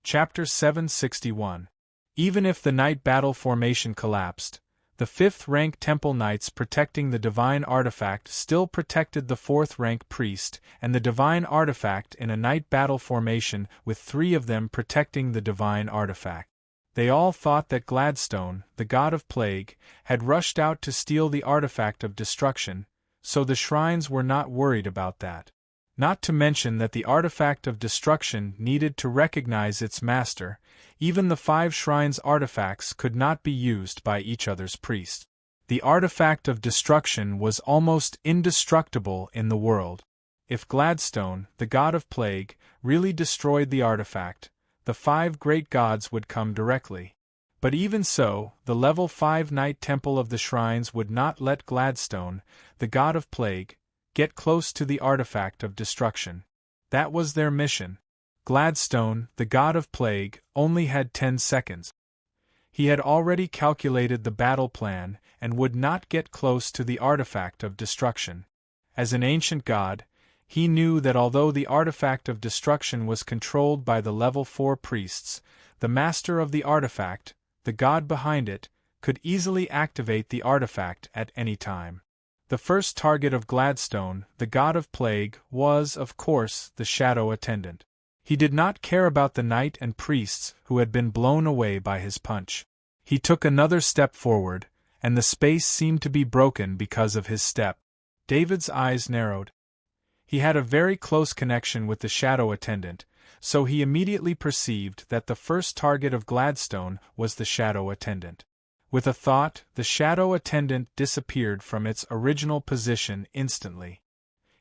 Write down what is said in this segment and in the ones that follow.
Chapter 761. Even if the night battle formation collapsed, the 5th-rank temple knights protecting the divine artifact still protected the 4th-rank priest and the divine artifact in a night battle formation with 3 of them protecting the divine artifact. They all thought that Gladstone, the god of plague, had rushed out to steal the artifact of destruction, so the shrines were not worried about that. Not to mention that the artifact of destruction needed to recognize its master. Even the 5 shrines' artifacts could not be used by each other's priests. The artifact of destruction was almost indestructible in the world. If Gladstone, the god of plague, really destroyed the artifact, the 5 great gods would come directly. But even so, the level 5 Night Temple of the Shrines would not let Gladstone, the god of plague, get close to the artifact of destruction. That was their mission. Gladstone, the god of plague, only had 10 seconds. He had already calculated the battle plan and would not get close to the artifact of destruction. As an ancient god, he knew that although the artifact of destruction was controlled by the level 4 priests, the master of the artifact, the god behind it, could easily activate the artifact at any time. The first target of Gladstone, the god of plague, was, of course, the shadow attendant. He did not care about the knight and priests who had been blown away by his punch. He took another step forward, and the space seemed to be broken because of his step. David's eyes narrowed. He had a very close connection with the shadow attendant, so he immediately perceived that the first target of Gladstone was the shadow attendant. With a thought, the shadow attendant disappeared from its original position instantly.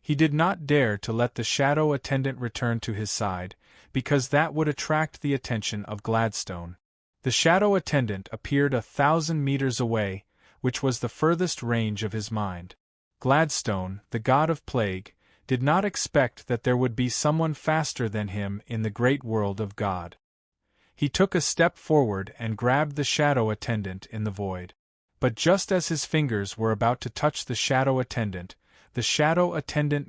He did not dare to let the shadow attendant return to his side, because that would attract the attention of Gladstone. The shadow attendant appeared 1,000 meters away, which was the furthest range of his mind. Gladstone, the god of plague, did not expect that there would be someone faster than him in the great world of God. He took a step forward and grabbed the shadow attendant in the void. But just as his fingers were about to touch the shadow attendant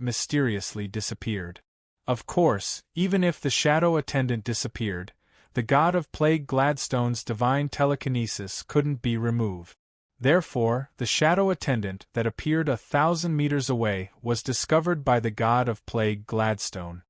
mysteriously disappeared. Of course, even if the shadow attendant disappeared, the god of plague Gladstone's divine telekinesis couldn't be removed. Therefore, the shadow attendant that appeared 1,000 meters away was discovered by the god of plague Gladstone.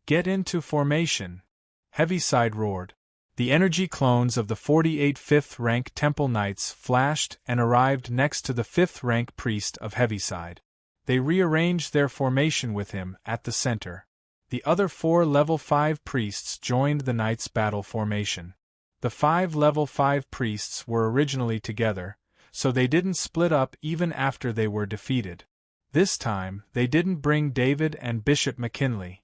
"Get into formation!" Heaviside roared. The energy clones of the 48 5th-rank Temple Knights flashed and arrived next to the 5th-rank priest of Heaviside. They rearranged their formation with him at the center. The other 4 level 5 priests joined the Knights' battle formation. The 5 level 5 priests were originally together, so they didn't split up even after they were defeated. This time, they didn't bring David and Bishop McKinley.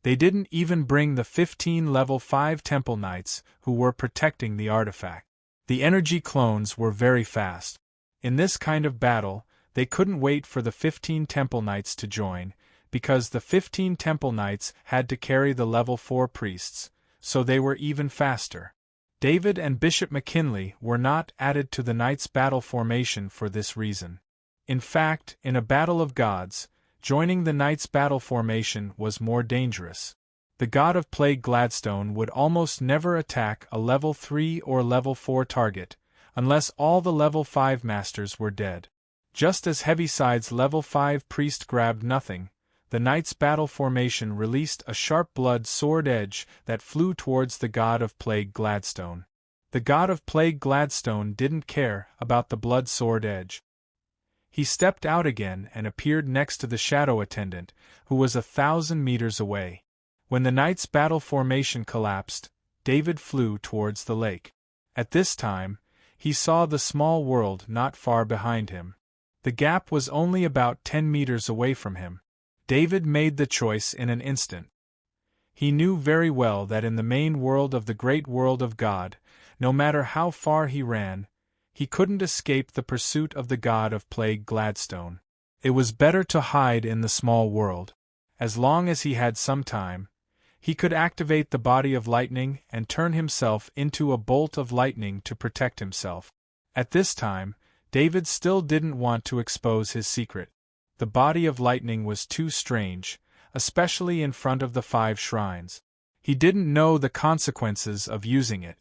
They didn't even bring the 15 level 5 Temple Knights who were protecting the artifact. The energy clones were very fast. In this kind of battle, they couldn't wait for the 15 Temple Knights to join, because the 15 Temple Knights had to carry the level 4 priests, so they were even faster. David and Bishop McKinley were not added to the Knights' battle formation for this reason. In fact, in a battle of gods, joining the Knights' battle formation was more dangerous. The god of plague Gladstone would almost never attack a level 3 or level 4 target, unless all the level 5 masters were dead. Just as Heaviside's level 5 priest grabbed nothing, the Knights' battle formation released a sharp blood sword edge that flew towards the god of plague Gladstone. The god of plague Gladstone didn't care about the blood sword edge. He stepped out again and appeared next to the shadow attendant, who was 1,000 meters away. When the Knights' battle formation collapsed, David flew towards the lake. At this time, he saw the small world not far behind him. The gap was only about 10 meters away from him. David made the choice in an instant. He knew very well that in the main world of the great world of God, no matter how far he ran, he couldn't escape the pursuit of the god of plague Gladstone. It was better to hide in the small world. As long as he had some time, he could activate the body of lightning and turn himself into a bolt of lightning to protect himself. At this time, David still didn't want to expose his secret. The body of lightning was too strange, especially in front of the 5 shrines. He didn't know the consequences of using it.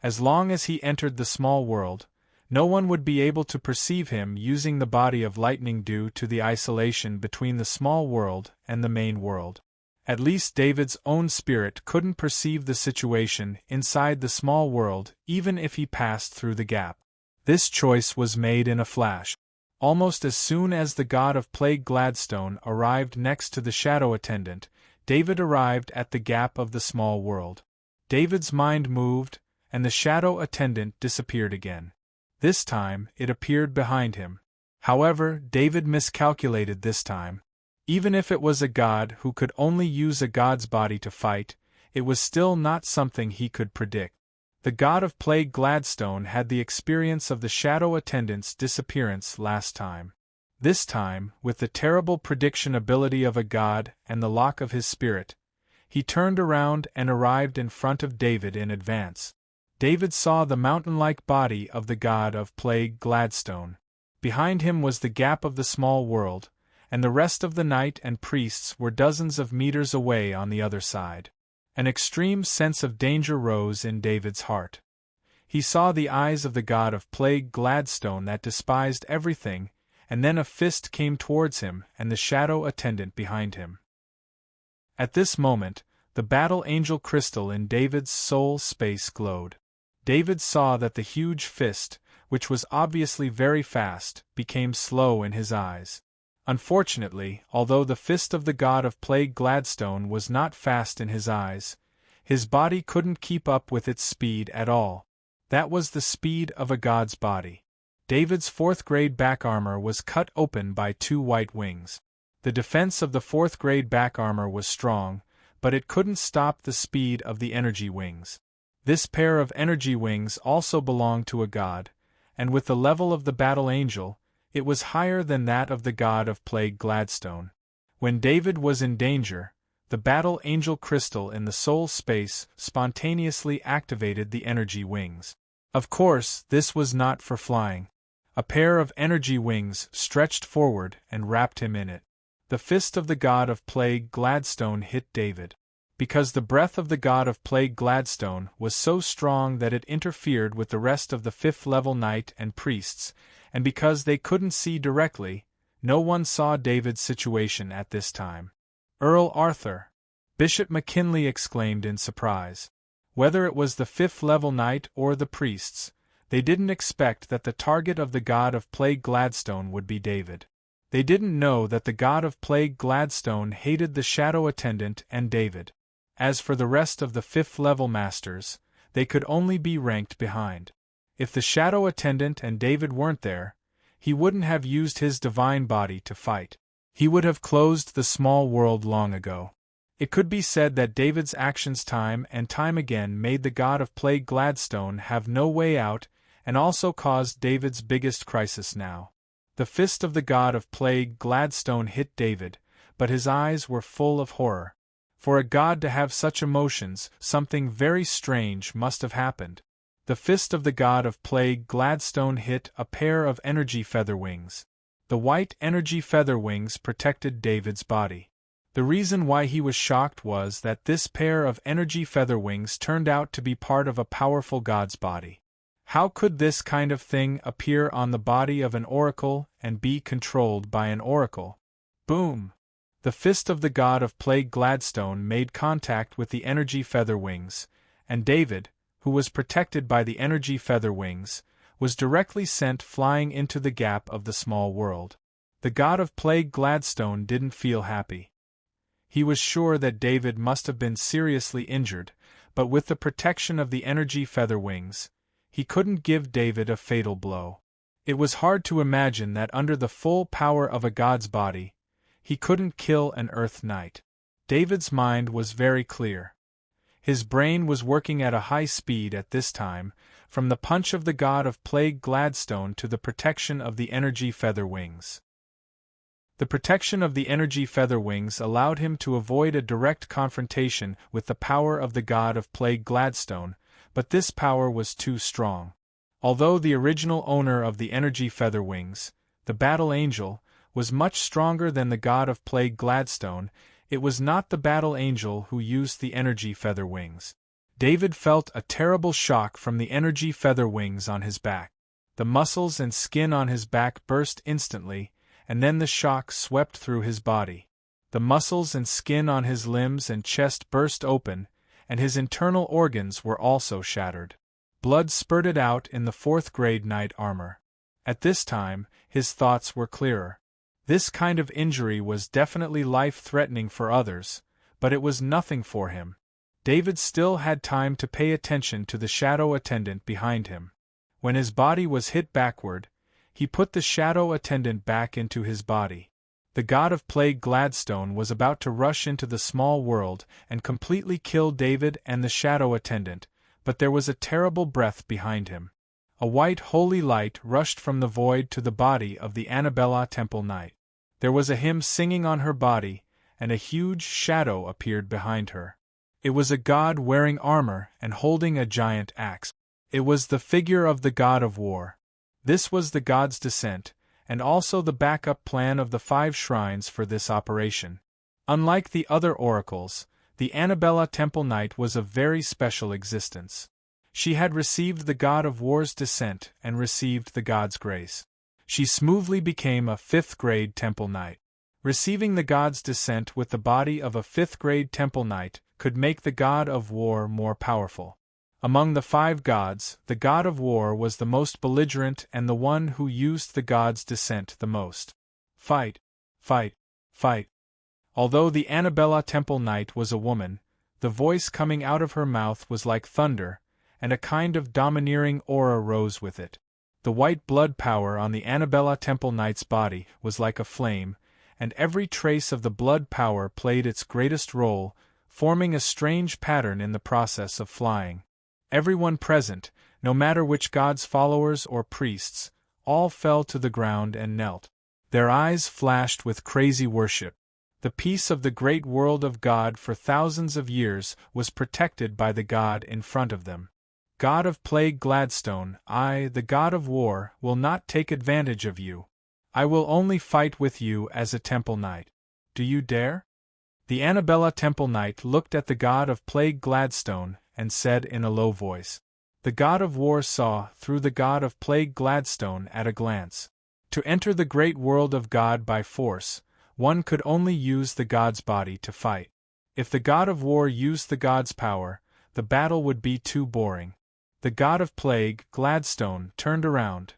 As long as he entered the small world, no one would be able to perceive him using the body of lightning due to the isolation between the small world and the main world. At least David's own spirit couldn't perceive the situation inside the small world even if he passed through the gap. This choice was made in a flash. Almost as soon as the god of plague Gladstone arrived next to the shadow attendant, David arrived at the gap of the small world. David's mind moved, and the shadow attendant disappeared again. This time, it appeared behind him. However, David miscalculated this time. Even if it was a god who could only use a god's body to fight, it was still not something he could predict. The god of plague Gladstone had the experience of the shadow attendant's disappearance last time. This time, with the terrible prediction ability of a god and the lock of his spirit, he turned around and arrived in front of David in advance. David saw the mountain-like body of the god of plague Gladstone. Behind him was the gap of the small world, and the rest of the knight and priests were dozens of meters away on the other side. An extreme sense of danger rose in David's heart. He saw the eyes of the god of plague Gladstone that despised everything, and then a fist came towards him and the shadow attendant behind him. At this moment, the battle angel crystal in David's soul space glowed. David saw that the huge fist, which was obviously very fast, became slow in his eyes. Unfortunately, although the fist of the god of plague Gladstone was not fast in his eyes, his body couldn't keep up with its speed at all. That was the speed of a god's body. David's 4th grade back armor was cut open by 2 white wings. The defense of the 4th grade back armor was strong, but it couldn't stop the speed of the energy wings. This pair of energy wings also belonged to a god, and with the level of the battle angel, it was higher than that of the god of plague Gladstone. When David was in danger, the battle angel crystal in the soul space spontaneously activated the energy wings. Of course, this was not for flying. A pair of energy wings stretched forward and wrapped him in it. The fist of the god of plague Gladstone hit David. Because the breath of the god of plague Gladstone was so strong that it interfered with the rest of the 5th-level knight and priests, and because they couldn't see directly, no one saw David's situation at this time. Earl Arthur! Bishop McKinley exclaimed in surprise. Whether it was the 5th-level knight or the priests, they didn't expect that the target of the god of plague Gladstone would be David. They didn't know that the god of plague Gladstone hated the shadow attendant and David. As for the rest of the 5th-level masters, they could only be ranked behind. If the shadow attendant and David weren't there, he wouldn't have used his divine body to fight. He would have closed the small world long ago. It could be said that David's actions time and time again made the god of plague Gladstone have no way out and also caused David's biggest crisis now. The fist of the god of plague Gladstone hit David, but his eyes were full of horror. For a god to have such emotions, something very strange must have happened. The fist of the god of plague Gladstone hit a pair of energy feather wings. The white energy feather wings protected David's body. The reason why he was shocked was that this pair of energy feather wings turned out to be part of a powerful god's body. How could this kind of thing appear on the body of an oracle and be controlled by an oracle? Boom! The fist of the god of plague Gladstone made contact with the energy feather wings, and David, who was protected by the energy feather wings, was directly sent flying into the gap of the small world. The god of plague Gladstone didn't feel happy. He was sure that David must have been seriously injured, but with the protection of the energy feather wings, he couldn't give David a fatal blow. It was hard to imagine that under the full power of a god's body, he couldn't kill an Earth Knight. David's mind was very clear. His brain was working at a high speed at this time, from the punch of the god of plague Gladstone to the protection of the energy feather wings. The protection of the energy feather wings allowed him to avoid a direct confrontation with the power of the god of plague Gladstone, but this power was too strong. Although the original owner of the energy feather wings, the battle angel, was much stronger than the god of plague Gladstone, It was not the battle angel who used the energy feather wings. David felt a terrible shock from the energy feather wings on his back. The muscles and skin on his back burst instantly, and then the shock swept through his body. The muscles and skin on his limbs and chest burst open, and his internal organs were also shattered. Blood spurted out in the 4th grade knight armor. At this time, his thoughts were clearer. This kind of injury was definitely life-threatening for others, but it was nothing for him. David still had time to pay attention to the shadow attendant behind him. When his body was hit backward, he put the shadow attendant back into his body. The god of plague Gladstone was about to rush into the small world and completely kill David and the shadow attendant, but there was a terrible breath behind him. A white holy light rushed from the void to the body of the Annabella Temple Knight. There was a hymn singing on her body, and a huge shadow appeared behind her. It was a god wearing armor and holding a giant axe. It was the figure of the god of war. This was the god's descent, and also the backup plan of the 5 shrines for this operation. Unlike the other oracles, the Annabella Temple Knight was of very special existence. She had received the god of war's descent and received the god's grace. She smoothly became a 5th grade Temple Knight. Receiving the god's descent with the body of a 5th grade Temple Knight could make the god of war more powerful. Among the 5 gods, the god of war was the most belligerent and the one who used the god's descent the most. Fight, fight, fight. Although the Annabella Temple Knight was a woman, the voice coming out of her mouth was like thunder, and a kind of domineering aura rose with it. The white blood power on the Annabella Temple Knight's body was like a flame, and every trace of the blood power played its greatest role, forming a strange pattern in the process of flying. Everyone present, no matter which god's followers or priests, all fell to the ground and knelt. Their eyes flashed with crazy worship. The peace of the great world of God for thousands of years was protected by the god in front of them. God of plague Gladstone, I, the god of war, will not take advantage of you. I will only fight with you as a Temple Knight. Do you dare? The Annabella Temple Knight looked at the god of plague Gladstone and said in a low voice. The god of war saw through the god of plague Gladstone at a glance. To enter the great world of God by force, one could only use the god's body to fight. If the god of war used the god's power, the battle would be too boring. The god of plague, Gladstone, turned around.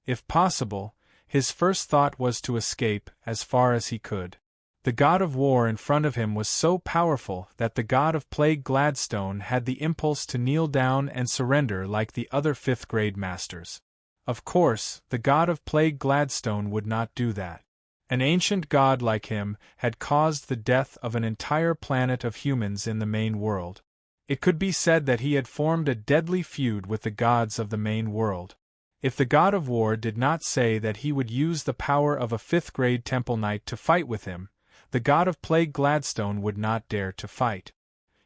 If possible, his first thought was to escape as far as he could. The god of war in front of him was so powerful that the god of plague Gladstone had the impulse to kneel down and surrender like the other 5th grade masters. Of course, the god of plague Gladstone would not do that. An ancient god like him had caused the death of an entire planet of humans in the main world. It could be said that he had formed a deadly feud with the gods of the main world. If the god of war did not say that he would use the power of a 5th grade Temple Knight to fight with him, the god of plague Gladstone would not dare to fight.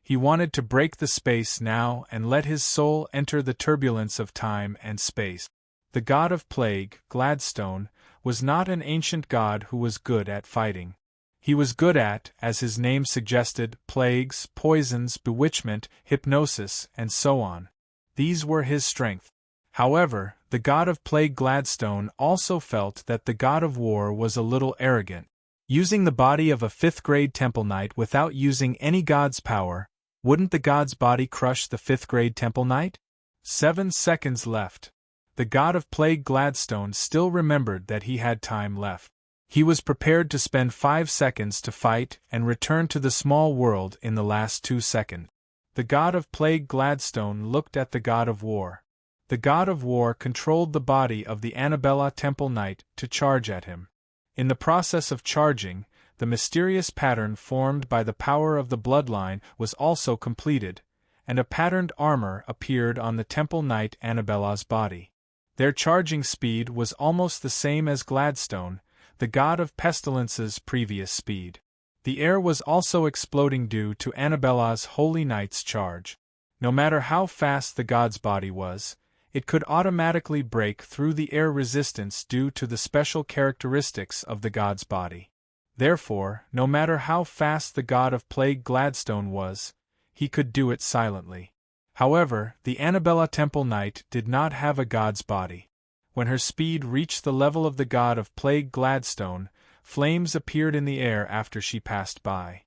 He wanted to break the space now and let his soul enter the turbulence of time and space. The god of plague, Gladstone, was not an ancient god who was good at fighting. He was good at, as his name suggested, plagues, poisons, bewitchment, hypnosis, and so on. These were his strength. However, the god of plague Gladstone also felt that the god of war was a little arrogant. Using the body of a 5th grade Temple Knight without using any god's power, wouldn't the god's body crush the 5th grade Temple Knight? 7 seconds left. The god of plague Gladstone still remembered that he had time left. He was prepared to spend 5 seconds to fight and return to the small world in the last 2 seconds. The god of plague Gladstone looked at the god of war. The god of war controlled the body of the Annabella Temple Knight to charge at him. In the process of charging, the mysterious pattern formed by the power of the bloodline was also completed, and a patterned armor appeared on the Temple Knight Annabella's body. Their charging speed was almost the same as Gladstone, the god of pestilence's previous speed. The air was also exploding due to Annabella's Holy Knight's charge. No matter how fast the god's body was, it could automatically break through the air resistance due to the special characteristics of the god's body. Therefore, no matter how fast the god of plague Gladstone was, he could do it silently. However, the Annabella Temple Knight did not have a god's body. When her speed reached the level of the god of plague Gladstone, flames appeared in the air after she passed by.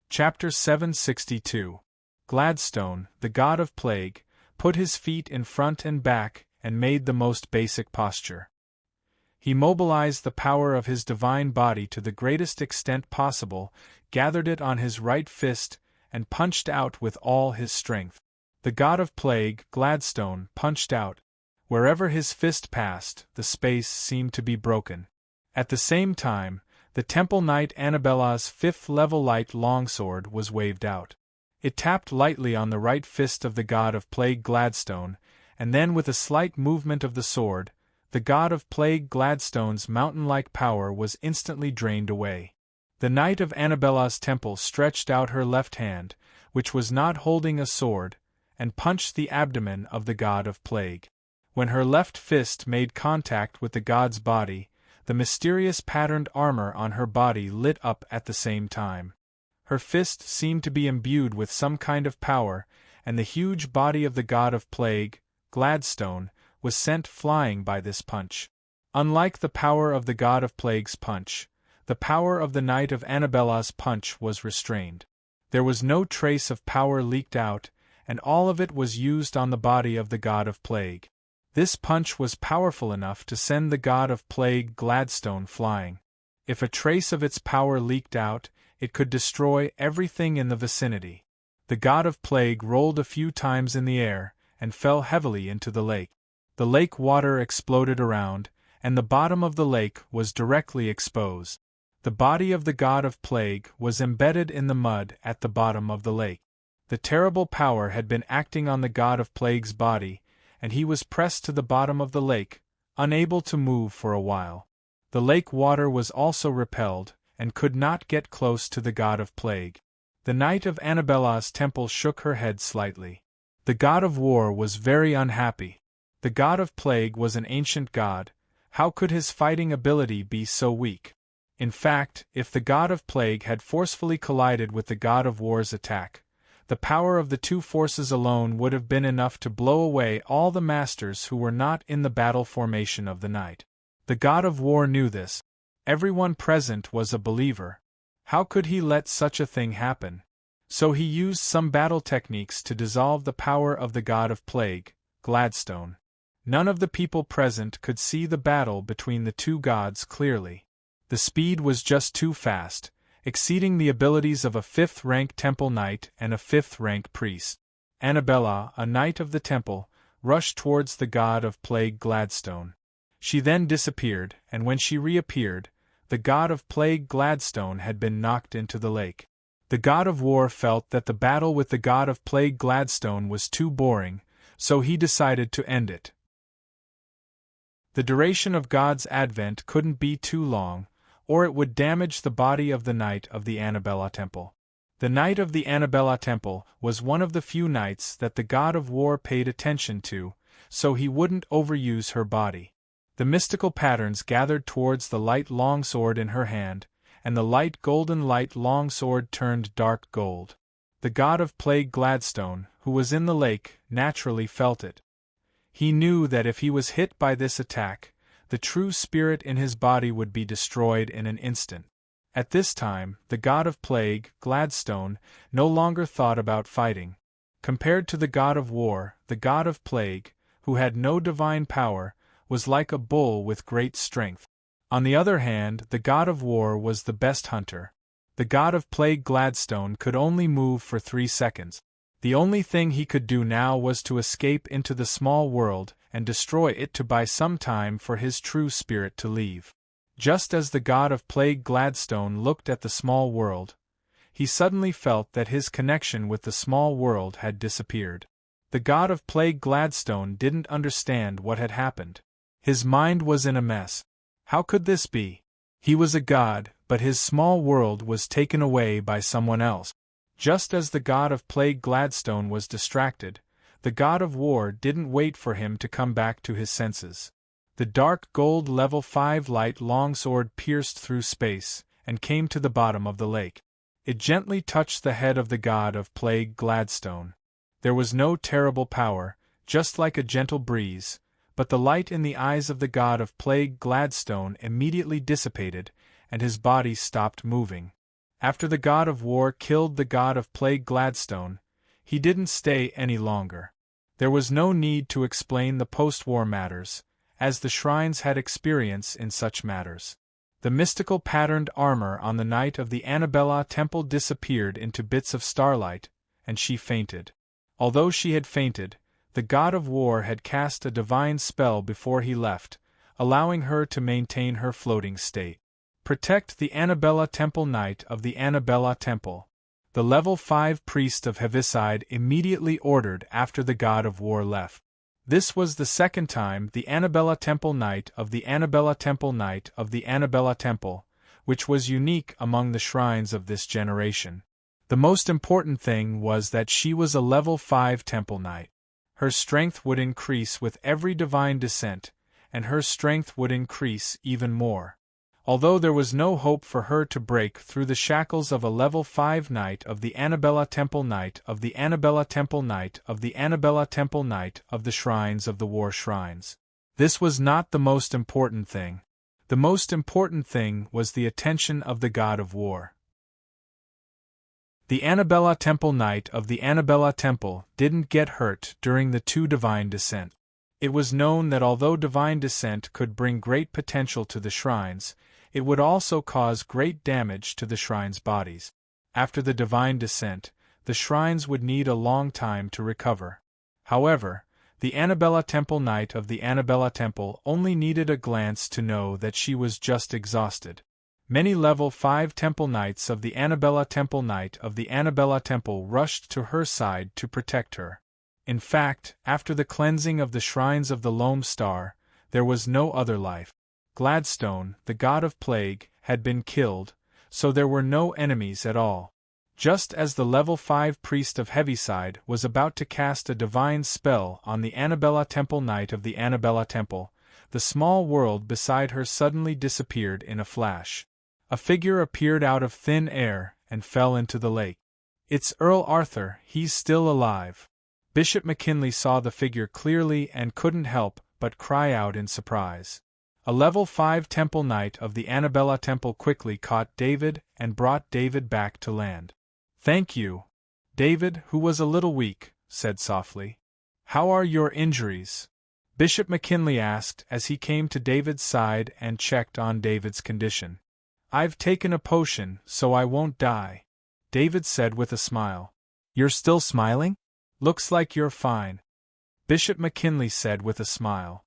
Chapter 762. Gladstone, the god of plague, put his feet in front and back and made the most basic posture. He mobilized the power of his divine body to the greatest extent possible, gathered it on his right fist, and punched out with all his strength. The god of plague, Gladstone, punched out. Wherever his fist passed, the space seemed to be broken. At the same time, the Temple Knight Annabella's fifth-level light longsword was waved out. It tapped lightly on the right fist of the god of plague Gladstone, and then with a slight movement of the sword, the god of plague Gladstone's mountain-like power was instantly drained away. The knight of Annabella's temple stretched out her left hand, which was not holding a sword, and punched the abdomen of the god of plague. When her left fist made contact with the god's body, the mysterious patterned armor on her body lit up at the same time. Her fist seemed to be imbued with some kind of power, and the huge body of the god of plague, Gladstone, was sent flying by this punch. Unlike the power of the god of plague's punch, the power of the knight of Annabella's punch was restrained. There was no trace of power leaked out, and all of it was used on the body of the god of plague. This punch was powerful enough to send the god of plague Gladstone flying. If a trace of its power leaked out, it could destroy everything in the vicinity. The god of plague rolled a few times in the air, and fell heavily into the lake. The lake water exploded around, and the bottom of the lake was directly exposed. The body of the god of plague was embedded in the mud at the bottom of the lake. The terrible power had been acting on the god of plague's body, and he was pressed to the bottom of the lake, unable to move for a while. The lake water was also repelled, and could not get close to the god of plague. The knight of Annabella's temple shook her head slightly. The god of war was very unhappy. The god of plague was an ancient god. How could his fighting ability be so weak? In fact, if the god of plague had forcefully collided with the god of war's attack, the power of the two forces alone would have been enough to blow away all the masters who were not in the battle formation of the night. The god of war knew this. Everyone present was a believer. How could he let such a thing happen? So he used some battle techniques to dissolve the power of the god of plague, Gladstone. None of the people present could see the battle between the two gods clearly. The speed was just too fast, exceeding the abilities of a fifth-rank temple knight and a fifth-rank priest. Annabella, a knight of the temple, rushed towards the god of plague Gladstone. She then disappeared, and when she reappeared, the god of plague Gladstone had been knocked into the lake. The god of war felt that the battle with the god of plague Gladstone was too boring, so he decided to end it. The duration of God's advent couldn't be too long, or it would damage the body of the knight of the Annabella Temple. The knight of the Annabella Temple was one of the few knights that the god of war paid attention to, so he wouldn't overuse her body. The mystical patterns gathered towards the light longsword in her hand, and the light golden light longsword turned dark gold. The god of plague Gladstone, who was in the lake, naturally felt it. He knew that if he was hit by this attack, the true spirit in his body would be destroyed in an instant. At this time, the god of plague, Gladstone, no longer thought about fighting. Compared to the god of war, the god of plague, who had no divine power, was like a bull with great strength. On the other hand, the god of war was the best hunter. The god of plague Gladstone could only move for 3 seconds. The only thing he could do now was to escape into the small world and destroy it to buy some time for his true spirit to leave. Just as the god of plague Gladstone looked at the small world, he suddenly felt that his connection with the small world had disappeared. The god of plague Gladstone didn't understand what had happened. His mind was in a mess. How could this be? He was a god, but his small world was taken away by someone else. Just as the god of plague Gladstone was distracted, the god of war didn't wait for him to come back to his senses. The dark gold level 5 light longsword pierced through space, and came to the bottom of the lake. It gently touched the head of the god of plague Gladstone. There was no terrible power, just like a gentle breeze, but the light in the eyes of the god of plague Gladstone immediately dissipated, and his body stopped moving. After the god of war killed the god of plague Gladstone, he didn't stay any longer. There was no need to explain the post-war matters, as the shrines had experience in such matters. The mystical patterned armor on the night of the Annabella temple disappeared into bits of starlight, and she fainted. Although she had fainted, the god of war had cast a divine spell before he left, allowing her to maintain her floating state. Protect the Annabella temple. Night of the Annabella temple. The level 5 priest of Heaviside immediately ordered after the god of war left. This was the second time the Annabella temple. Night of the Annabella temple. Night of the Annabella temple, which was unique among the shrines of this generation. The most important thing was that she was a level 5 temple knight. Her strength would increase with every divine descent, and her strength would increase even more. Although there was no hope for her to break through the shackles of a level 5 knight of the Annabella temple. Knight of the Annabella temple. Knight of the Annabella temple. Knight of the shrines of the war shrines. This was not the most important thing. The most important thing was the attention of the god of war. The Annabella temple. Knight of the Annabella temple didn't get hurt during the 2 divine descent. It was known that although divine descent could bring great potential to the shrines, it would also cause great damage to the shrines' bodies. After the divine descent, the shrines would need a long time to recover. However, the Annabella temple. Knight of the Annabella temple only needed a glance to know that she was just exhausted. Many level 5 temple knights of the Annabella temple. Knight of the Annabella temple rushed to her side to protect her. In fact, after the cleansing of the shrines of the Lone Star, there was no other life. Gladstone, the god of plague, had been killed, so there were no enemies at all. Just as the level 5 priest of Heaviside was about to cast a divine spell on the Annabella temple. Knight of the Annabella temple, the small world beside her suddenly disappeared in a flash. A figure appeared out of thin air and fell into the lake. "It's Earl Arthur, he's still alive." Bishop McKinley saw the figure clearly and couldn't help but cry out in surprise. A level 5 temple knight of the Annabella temple quickly caught David and brought David back to land. "Thank you." David, who was a little weak, said softly. "How are your injuries?" Bishop McKinley asked as he came to David's side and checked on David's condition. "I've taken a potion, so I won't die," David said with a smile. "You're still smiling? Looks like you're fine," Bishop McKinley said with a smile.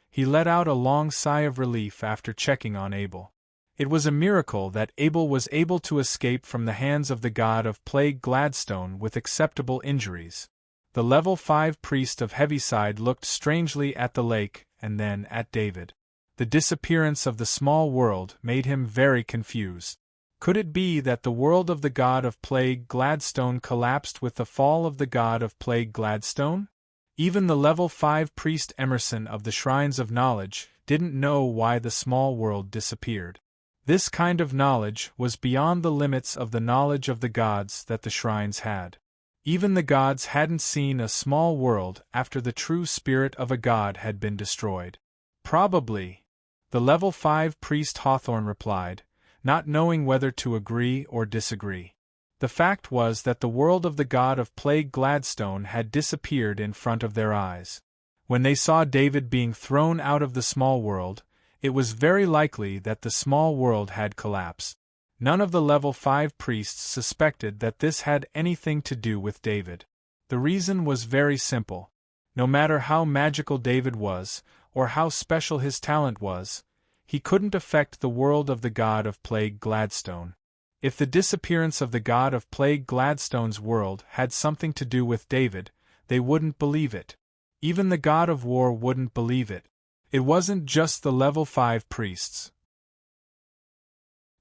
He let out a long sigh of relief after checking on Abel. It was a miracle that Abel was able to escape from the hands of the god of plague Gladstone with acceptable injuries. The level 5 priest of Heaviside looked strangely at the lake and then at David. The disappearance of the small world made him very confused. Could it be that the world of the god of plague Gladstone collapsed with the fall of the god of plague Gladstone? Even the level 5 priest Emerson of the Shrines of Knowledge didn't know why the small world disappeared. This kind of knowledge was beyond the limits of the knowledge of the gods that the shrines had. Even the gods hadn't seen a small world after the true spirit of a god had been destroyed. "Probably," the level 5 priest Hawthorne replied, not knowing whether to agree or disagree. The fact was that the world of the god of plague Gladstone had disappeared in front of their eyes. When they saw David being thrown out of the small world, it was very likely that the small world had collapsed. None of the level 5 priests suspected that this had anything to do with David. The reason was very simple. No matter how magical David was, or how special his talent was, he couldn't affect the world of the god of plague Gladstone. If the disappearance of the god of plague Gladstone's world had something to do with David, they wouldn't believe it. Even the god of war wouldn't believe it. It wasn't just the level 5 priests.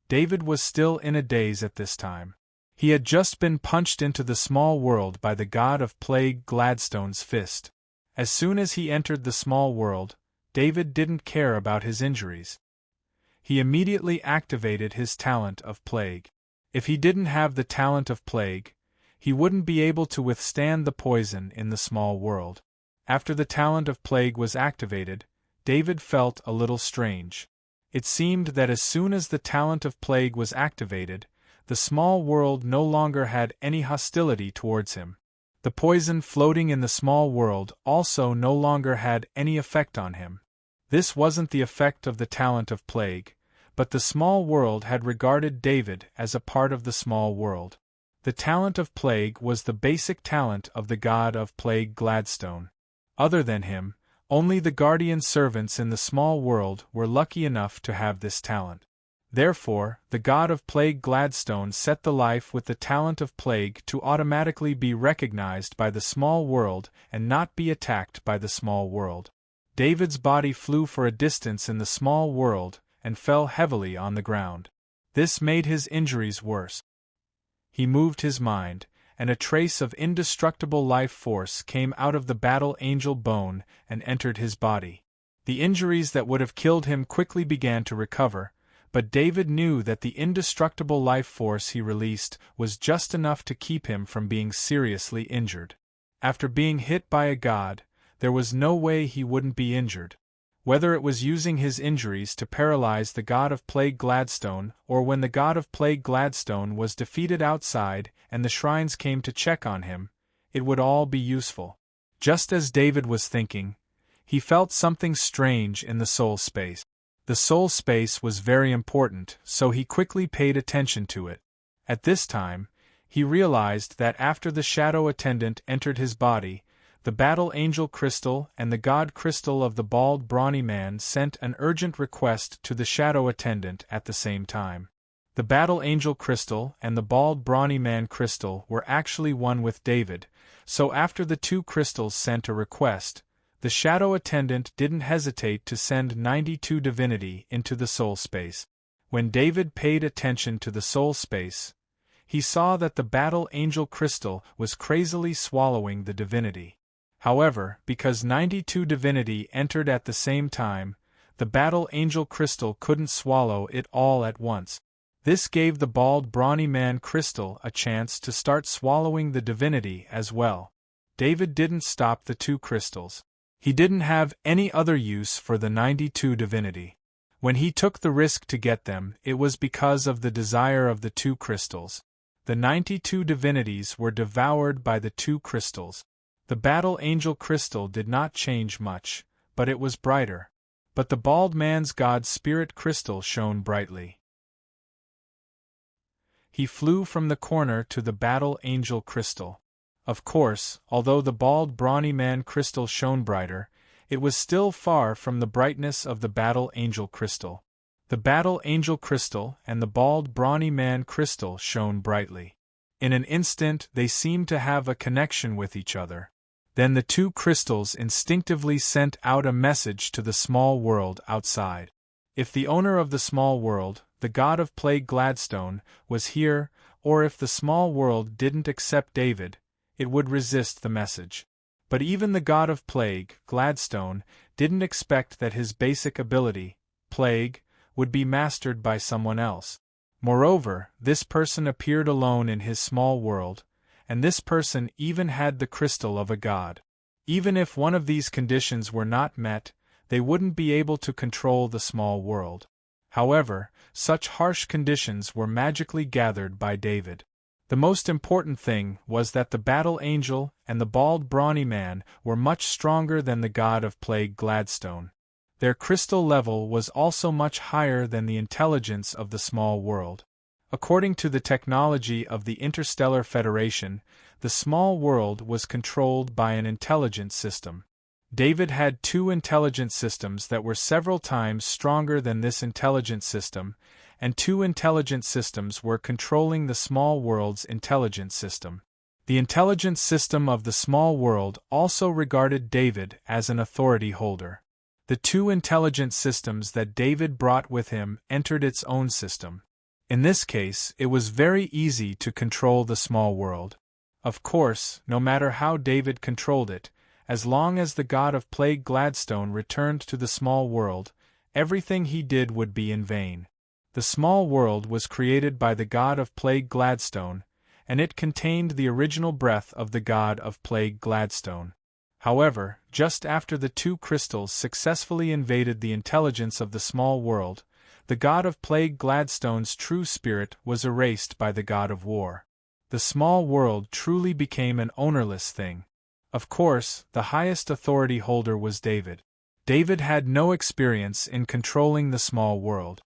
David was still in a daze at this time. He had just been punched into the small world by the god of plague Gladstone's fist. As soon as he entered the small world, David didn't care about his injuries. He immediately activated his talent of plague. If he didn't have the talent of plague, he wouldn't be able to withstand the poison in the small world. After the talent of plague was activated, David felt a little strange. It seemed that as soon as the talent of plague was activated, the small world no longer had any hostility towards him. The poison floating in the small world also no longer had any effect on him. This wasn't the effect of the talent of plague, but the small world had regarded David as a part of the small world. The talent of plague was the basic talent of the god of plague Gladstone. Other than him, only the guardian servants in the small world were lucky enough to have this talent. Therefore, the god of plague Gladstone set the life with the talent of plague to automatically be recognized by the small world and not be attacked by the small world. David's body flew for a distance in the small world and fell heavily on the ground. This made his injuries worse. He moved his mind, and a trace of indestructible life force came out of the battle angel bone and entered his body. The injuries that would have killed him quickly began to recover, but David knew that the indestructible life force he released was just enough to keep him from being seriously injured. After being hit by a god, there was no way he wouldn't be injured. Whether it was using his injuries to paralyze the god of plague Gladstone, or when the god of plague Gladstone was defeated outside and the shrines came to check on him, it would all be useful. Just as David was thinking, he felt something strange in the soul space. The soul space was very important, so he quickly paid attention to it. At this time, he realized that after the shadow attendant entered his body, the battle angel crystal and the god crystal of the bald brawny man sent an urgent request to the shadow attendant at the same time. The battle angel crystal and the bald brawny man crystal were actually one with David, so after the two crystals sent a request, the shadow attendant didn't hesitate to send 92 divinity into the soul space. When David paid attention to the soul space, he saw that the battle angel crystal was crazily swallowing the divinity. However, because 92 divinity entered at the same time, the battle angel crystal couldn't swallow it all at once. This gave the bald brawny man crystal a chance to start swallowing the divinity as well. David didn't stop the two crystals. He didn't have any other use for the 92 divinity. When he took the risk to get them, it was because of the desire of the two crystals. The 92 divinities were devoured by the two crystals. The battle angel crystal did not change much, but it was brighter. But the bald man's god spirit crystal shone brightly. He flew from the corner to the battle angel crystal. Of course, although the bald brawny man crystal shone brighter, it was still far from the brightness of the battle angel crystal. The battle angel crystal and the bald brawny man crystal shone brightly. In an instant they seemed to have a connection with each other. Then the two crystals instinctively sent out a message to the small world outside. If the owner of the small world, the god of plague Gladstone, was here, or if the small world didn't accept David, it would resist the message. But even the god of plague, Gladstone, didn't expect that his basic ability, plague, would be mastered by someone else. Moreover, this person appeared alone in his small world, and this person even had the crystal of a god. Even if one of these conditions were not met, they wouldn't be able to control the small world. However, such harsh conditions were magically gathered by David. The most important thing was that the battle angel and the bald brawny man were much stronger than the god of plague Gladstone. Their crystal level was also much higher than the intelligence of the small world. According to the technology of the Interstellar Federation, the small world was controlled by an intelligence system. David had two intelligence systems that were several times stronger than this intelligence system, and two intelligence systems were controlling the small world's intelligence system. The intelligence system of the small world also regarded David as an authority holder. The two intelligence systems that David brought with him entered its own system. In this case, it was very easy to control the small world. Of course, no matter how David controlled it, As long as the god of plague Gladstone returned to the small world, everything he did would be in vain. The small world was created by the god of plague Gladstone, and it contained the original breath of the god of plague Gladstone. However, just after the two crystals successfully invaded the intelligence of the small world, the god of plague Gladstone's true spirit was erased by the god of war. The small world truly became an ownerless thing. Of course, the highest authority holder was David. David had no experience in controlling the small world.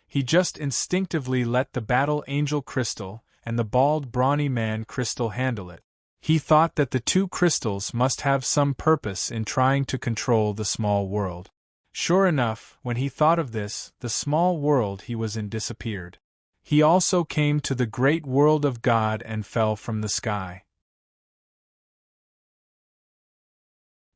He just instinctively let the battle angel crystal and the bald brawny man crystal handle it. He thought that the two crystals must have some purpose in trying to control the small world. Sure enough, when he thought of this, the small world he was in disappeared. He also came to the great world of God and fell from the sky.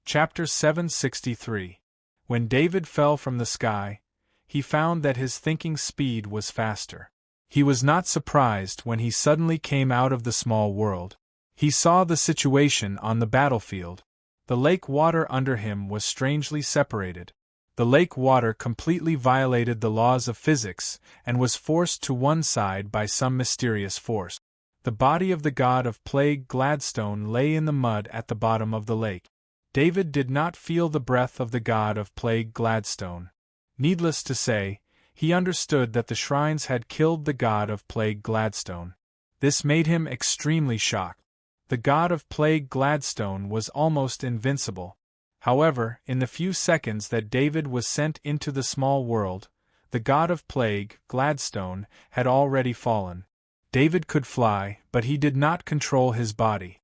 Chapter 763. When David fell from the sky, he found that his thinking speed was faster. He was not surprised when he suddenly came out of the small world. He saw the situation on the battlefield. The lake water under him was strangely separated. The lake water completely violated the laws of physics and was forced to one side by some mysterious force. The body of the god of plague Gladstone lay in the mud at the bottom of the lake. David did not feel the breath of the god of plague Gladstone. Needless to say, he understood that the shrines had killed the god of plague Gladstone. This made him extremely shocked. The god of plague Gladstone was almost invincible. However, in the few seconds that David was sent into the small world, the god of plague, Gladstone, had already fallen. David could fly, but he did not control his body.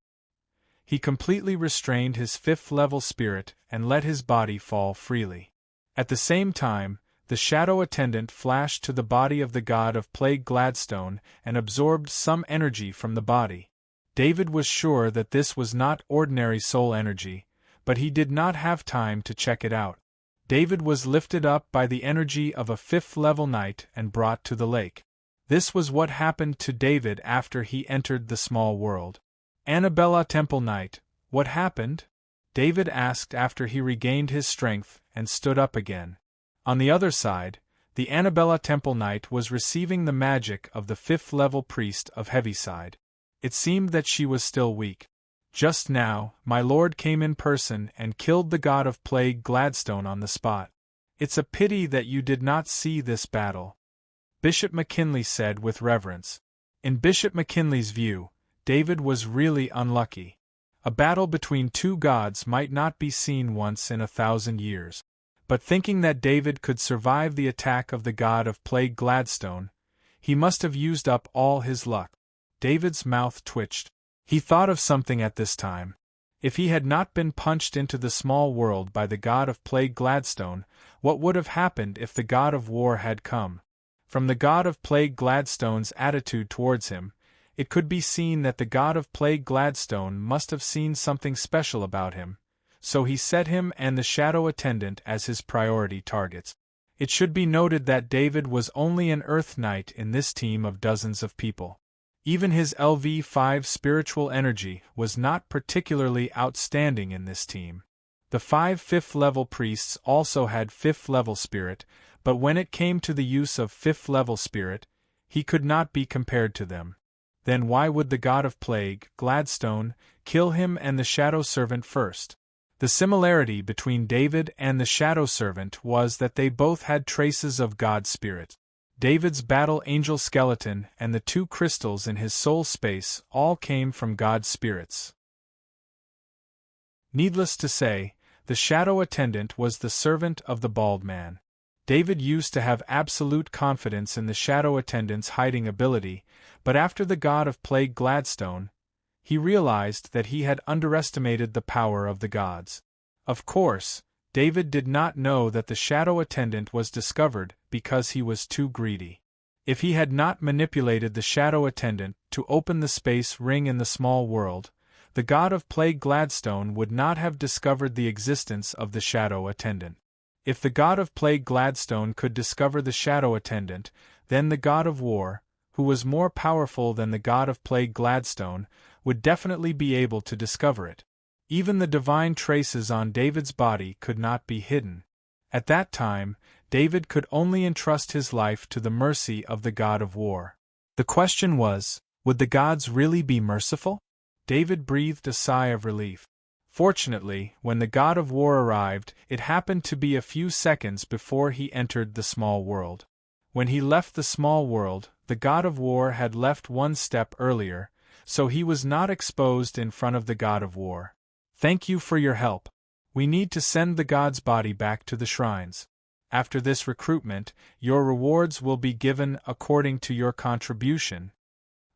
He completely restrained his fifth-level spirit and let his body fall freely. At the same time, the shadow attendant flashed to the body of the god of plague Gladstone and absorbed some energy from the body. David was sure that this was not ordinary soul energy, but he did not have time to check it out. David was lifted up by the energy of a fifth-level knight and brought to the lake. This was what happened to David after he entered the small world. Annabella Temple Knight, what happened? David asked after he regained his strength and stood up again. On the other side, the Annabella Temple Knight was receiving the magic of the fifth-level priest of Heaviside. It seemed that she was still weak. Just now, my lord came in person and killed the god of plague Gladstone on the spot. It's a pity that you did not see this battle, Bishop McKinley said with reverence. In Bishop McKinley's view, David was really unlucky. A battle between two gods might not be seen once in 1,000 years. But thinking that David could survive the attack of the god of plague Gladstone, he must have used up all his luck. David's mouth twitched. He thought of something at this time. If he had not been punched into the small world by the god of plague Gladstone, what would have happened if the god of war had come? From the god of plague Gladstone's attitude towards him, it could be seen that the god of plague Gladstone must have seen something special about him, so he set him and the shadow attendant as his priority targets. It should be noted that David was only an Earth Knight in this team of dozens of people. Even his LV5 spiritual energy was not particularly outstanding in this team. The 5 fifth-level priests also had fifth-level spirit, but when it came to the use of fifth-level spirit, he could not be compared to them. Then why would the god of plague, Gladstone, kill him and the shadow servant first? The similarity between David and the shadow servant was that they both had traces of God's spirit. David's battle angel skeleton and the two crystals in his soul space all came from God's spirits. Needless to say, the shadow attendant was the servant of the bald man. David used to have absolute confidence in the shadow attendant's hiding ability, but after the god of plague Gladstone, he realized that he had underestimated the power of the gods. Of course, David did not know that the shadow attendant was discovered because he was too greedy. If he had not manipulated the shadow attendant to open the space ring in the small world, the god of plague Gladstone would not have discovered the existence of the shadow attendant. If the god of plague Gladstone could discover the shadow attendant, then the god of war, who was more powerful than the god of plague Gladstone, would definitely be able to discover it. Even the divine traces on David's body could not be hidden. At that time, David could only entrust his life to the mercy of the God of War. The question was, would the gods really be merciful? David breathed a sigh of relief. Fortunately, when the God of War arrived, it happened to be a few seconds before he entered the small world. When he left the small world, the God of War had left one step earlier, so he was not exposed in front of the God of War. Thank you for your help. We need to send the god's body back to the shrines. After this recruitment, your rewards will be given according to your contribution.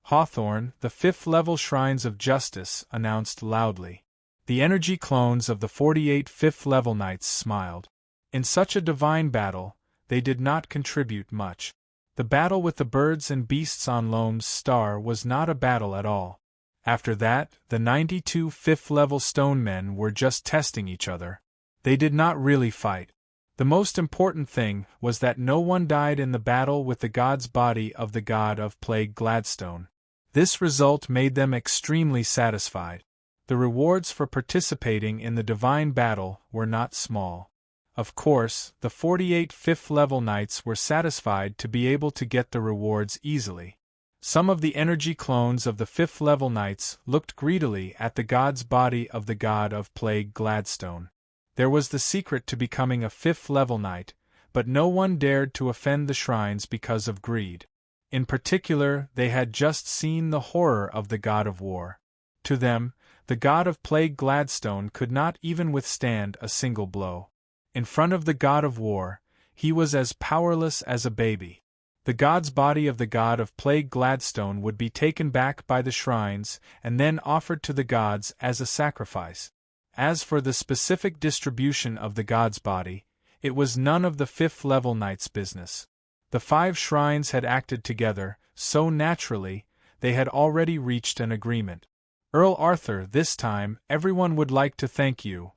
Hawthorne, the 5th level Shrines of Justice, announced loudly. The energy clones of the 48 5th level knights smiled. In such a divine battle, they did not contribute much. The battle with the birds and beasts on Loam's Star was not a battle at all. After that, the 92 5th level stone men were just testing each other. They did not really fight. The most important thing was that no one died in the battle with the god's body of the god of plague Gladstone. This result made them extremely satisfied. The rewards for participating in the divine battle were not small. Of course, the 48 5th level knights were satisfied to be able to get the rewards easily. Some of the energy clones of the 5th level knights looked greedily at the god's body of the god of plague Gladstone. There was the secret to becoming a 5th level knight, but no one dared to offend the shrines because of greed. In particular, they had just seen the horror of the God of War. To them, the God of Plague Gladstone could not even withstand a single blow. In front of the God of War, he was as powerless as a baby. The god's body of the God of Plague Gladstone would be taken back by the shrines and then offered to the gods as a sacrifice. As for the specific distribution of the god's body, it was none of the 5th level knight's business. The 5 shrines had acted together, so naturally, they had already reached an agreement. Earl Arthur, this time, everyone would like to thank you.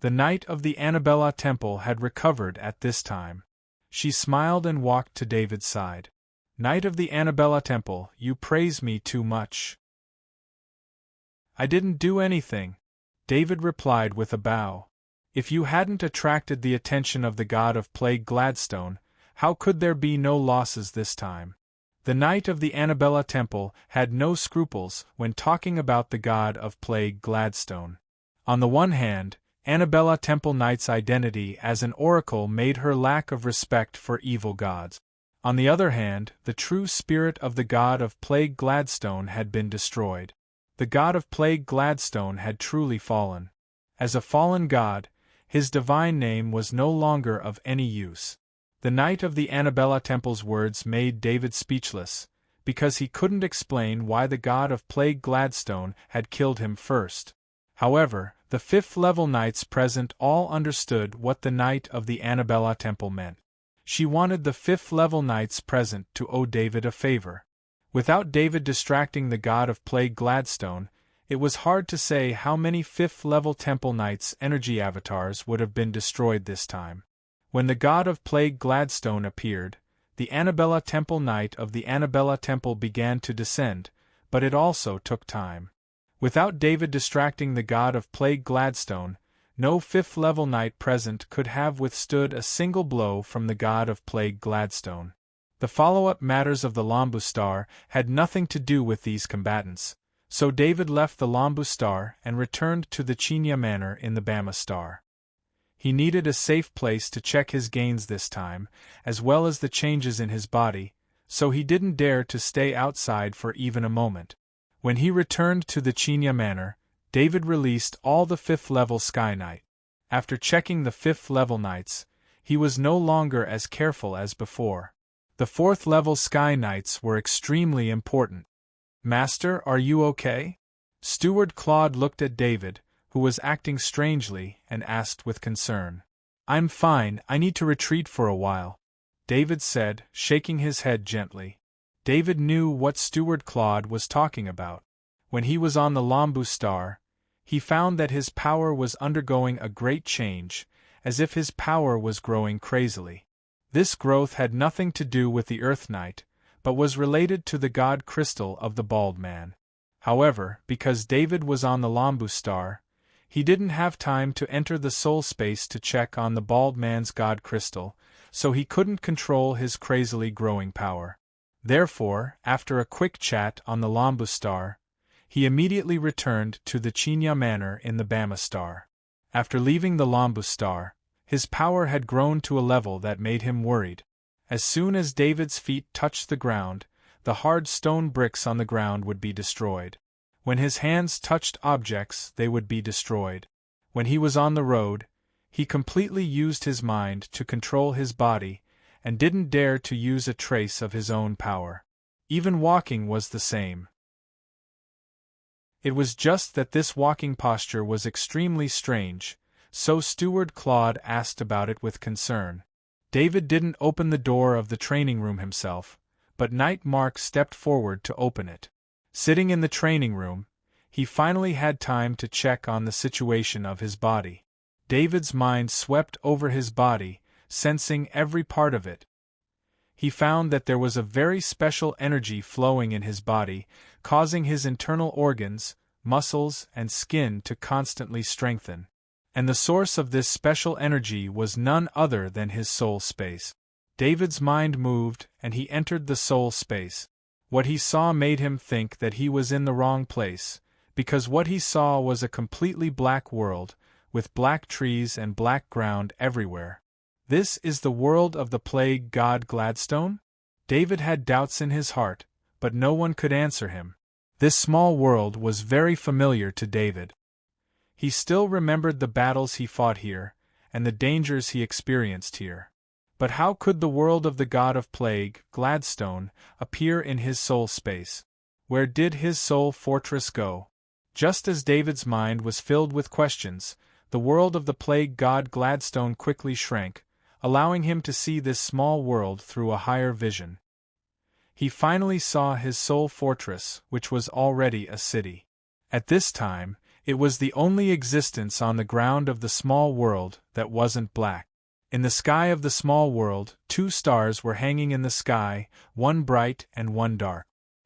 The Knight of the Annabella Temple had recovered at this time. She smiled and walked to David's side. Knight of the Annabella Temple, you praise me too much. I didn't do anything, David replied with a bow. If you hadn't attracted the attention of the god of plague Gladstone, how could there be no losses this time? The Knight of the Annabella Temple had no scruples when talking about the god of plague Gladstone. On the one hand, Annabella Temple Knight's identity as an oracle made her lack of respect for evil gods. On the other hand, the true spirit of the god of plague Gladstone had been destroyed. The god of plague Gladstone had truly fallen. As a fallen god, his divine name was no longer of any use. The Knight of the Annabella Temple's words made David speechless, because he couldn't explain why the god of plague Gladstone had killed him first. However, the 5th level knights present all understood what the Knight of the Annabella Temple meant. She wanted the 5th level knights present to owe David a favor. Without David distracting the god of plague Gladstone, it was hard to say how many 5th level temple knights' energy avatars would have been destroyed this time. When the god of plague Gladstone appeared, the Annabella Temple Knight of the Annabella Temple began to descend, but it also took time. Without David distracting the god of plague Gladstone, no 5th level knight present could have withstood a single blow from the god of plague Gladstone. The follow-up matters of the Lambu Star had nothing to do with these combatants, so David left the Lambu Star and returned to the Chinya Manor in the Bama Star. He needed a safe place to check his gains this time, as well as the changes in his body, so he didn't dare to stay outside for even a moment. When he returned to the Chinya Manor, David released all the 5th level Sky Knight. After checking the 5th level knights, he was no longer as careful as before. The 4th level Sky Knights were extremely important. Master, are you okay? Steward Claude looked at David, who was acting strangely, and asked with concern. I'm fine, I need to retreat for a while, David said, shaking his head gently. David knew what Steward Claude was talking about. When he was on the Lambu Star, he found that his power was undergoing a great change, as if his power was growing crazily. This growth had nothing to do with the Earth Knight, but was related to the god crystal of the Bald Man. However, because David was on the Lambu Star, He didn't have time to enter the soul space to check on the bald man's god crystal, so he couldn't control his crazily growing power. Therefore, after a quick chat on the Lambu star, he immediately returned to the Chinya Manor in the Bama star. After leaving the Lambu star, his power had grown to a level that made him worried. As soon as David's feet touched the ground, the hard stone bricks on the ground would be destroyed. When his hands touched objects, they would be destroyed. When he was on the road, he completely used his mind to control his body, and didn't dare to use a trace of his own power. Even walking was the same. It was just that this walking posture was extremely strange, so Steward Claude asked about it with concern. David didn't open the door of the training room himself, but Knight Mark stepped forward to open it. Sitting in the training room, he finally had time to check on the situation of his body. David's mind swept over his body, sensing every part of it. He found that there was a very special energy flowing in his body, causing his internal organs, muscles, and skin to constantly strengthen. And the source of this special energy was none other than his soul space. David's mind moved, and he entered the soul space. What he saw made him think that he was in the wrong place, because what he saw was a completely black world, with black trees and black ground everywhere. This is the world of the plague god Gladstone? David had doubts in his heart, but no one could answer him. This small world was very familiar to David. He still remembered the battles he fought here, and the dangers he experienced here. But how could the world of the god of plague, Gladstone, appear in his soul space? Where did his soul fortress go? Just as David's mind was filled with questions, the world of the plague god Gladstone quickly shrank, allowing him to see this small world through a higher vision. He finally saw his soul fortress, which was already a city. At this time, it was the only existence on the ground of the small world that wasn't black. In the sky of the small world, 2 stars were hanging in the sky, one bright and one dark.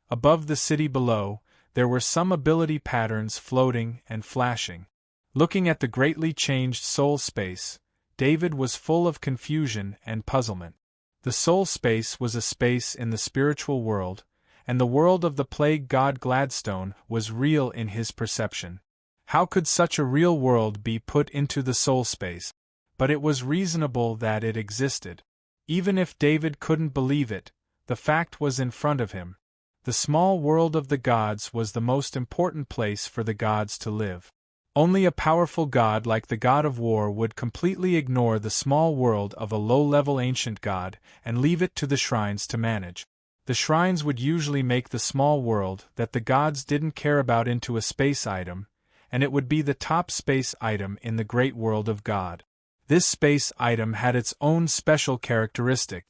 Above the city below, there were some ability patterns floating and flashing. Looking at the greatly changed soul space, David was full of confusion and puzzlement. The soul space was a space in the spiritual world, and the world of the plague god Gladstone was real in his perception. How could such a real world be put into the soul space? But it was reasonable that it existed. Even if David couldn't believe it, the fact was in front of him. The small world of the gods was the most important place for the gods to live. Only a powerful god like the god of war would completely ignore the small world of a low-level ancient god and leave it to the shrines to manage. The shrines would usually make the small world that the gods didn't care about into a space item, and it would be the top space item in the great world of God. This space item had its own special characteristic.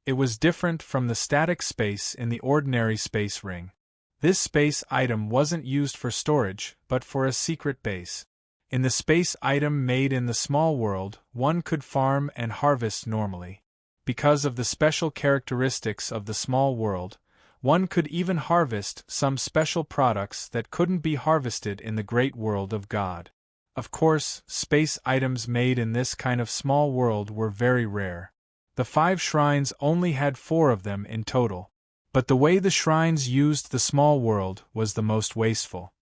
It was different from the static space in the ordinary space ring. This space item wasn't used for storage, but for a secret base. In the space item made in the small world, one could farm and harvest normally. Because of the special characteristics of the small world, one could even harvest some special products that couldn't be harvested in the great world of God. Of course, space items made in this kind of small world were very rare. The 5 shrines only had 4 of them in total. But the way the shrines used the small world was the most wasteful.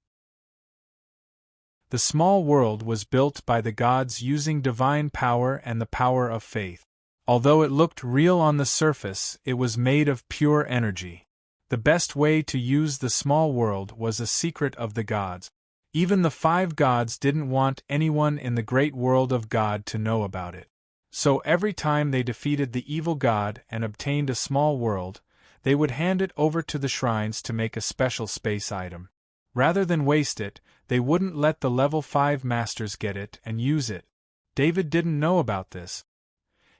The small world was built by the gods using divine power and the power of faith. Although it looked real on the surface, it was made of pure energy. The best way to use the small world was a secret of the gods. Even the 5 gods didn't want anyone in the great world of God to know about it. So every time they defeated the evil god and obtained a small world, they would hand it over to the shrines to make a special space item. Rather than waste it, they wouldn't let the level 5 masters get it and use it. David didn't know about this.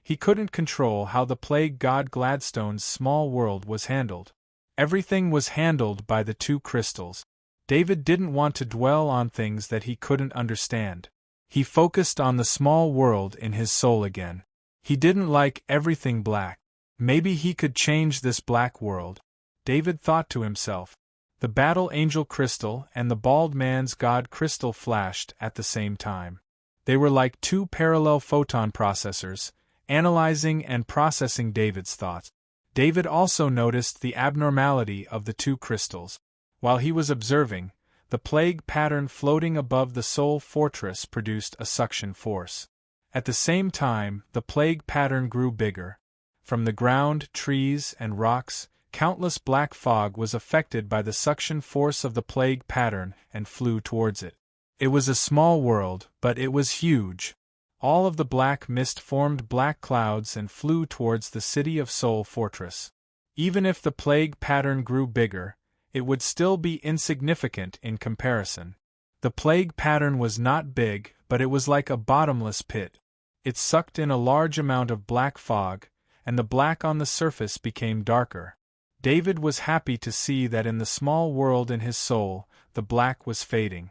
He couldn't control how the plague god Gladstone's small world was handled. Everything was handled by the 2 crystals. David didn't want to dwell on things that he couldn't understand. He focused on the small world in his soul again. He didn't like everything black. Maybe he could change this black world. David thought to himself. The Battle Angel Crystal and the Bald Man's God Crystal flashed at the same time. They were like two parallel photon processors, analyzing and processing David's thoughts. David also noticed the abnormality of the two crystals. While he was observing, the plague pattern floating above the soul fortress produced a suction force. At the same time, the plague pattern grew bigger. From the ground, trees, and rocks, countless black fog was affected by the suction force of the plague pattern and flew towards it. It was a small world, but it was huge. All of the black mist formed black clouds and flew towards the city of Soul Fortress. Even if the plague pattern grew bigger, it would still be insignificant in comparison. The plague pattern was not big, but it was like a bottomless pit. It sucked in a large amount of black fog, and the black on the surface became darker. David was happy to see that in the small world in his soul, the black was fading.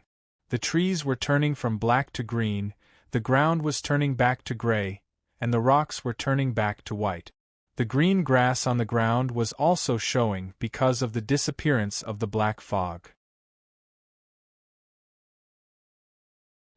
The trees were turning from black to green, the ground was turning back to gray, and the rocks were turning back to white. The green grass on the ground was also showing because of the disappearance of the black fog.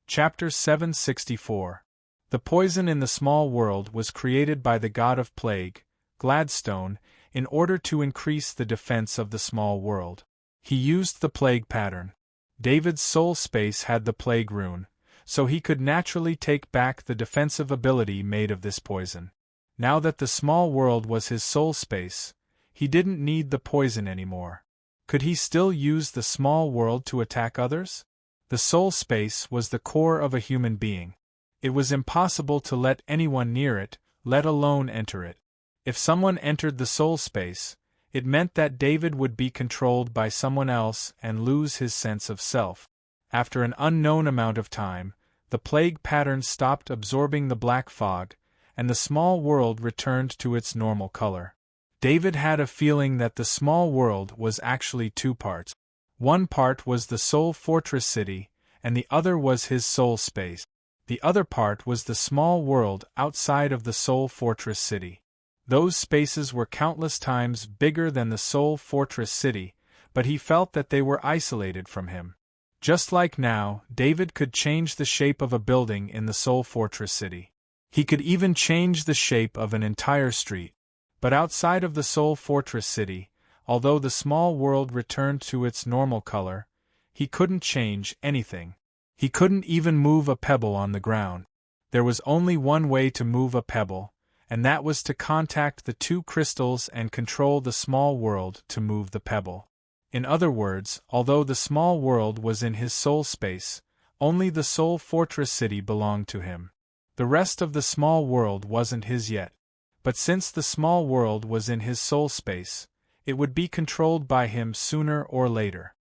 Chapter 764. The poison in the small world was created by the god of plague, Gladstone, in order to increase the defense of the small world. He used the plague pattern. David's soul space had the plague rune, so he could naturally take back the defensive ability made of this poison. Now that the small world was his soul space, he didn't need the poison anymore. Could he still use the small world to attack others? The soul space was the core of a human being. It was impossible to let anyone near it, let alone enter it. If someone entered the soul space, it meant that David would be controlled by someone else and lose his sense of self. After an unknown amount of time, the plague pattern stopped absorbing the black fog, and the small world returned to its normal color. David had a feeling that the small world was actually two parts. One part was the soul fortress city, and the other was his soul space. The other part was the small world outside of the soul fortress city. Those spaces were countless times bigger than the soul fortress city, but he felt that they were isolated from him. Just like now, David could change the shape of a building in the soul fortress city. He could even change the shape of an entire street. But outside of the soul fortress city, although the small world returned to its normal color, he couldn't change anything. He couldn't even move a pebble on the ground. There was only one way to move a pebble, and that was to contact the two crystals and control the small world to move the pebble. In other words, although the small world was in his soul space, only the soul fortress city belonged to him. The rest of the small world wasn't his yet. But since the small world was in his soul space, it would be controlled by him sooner or later.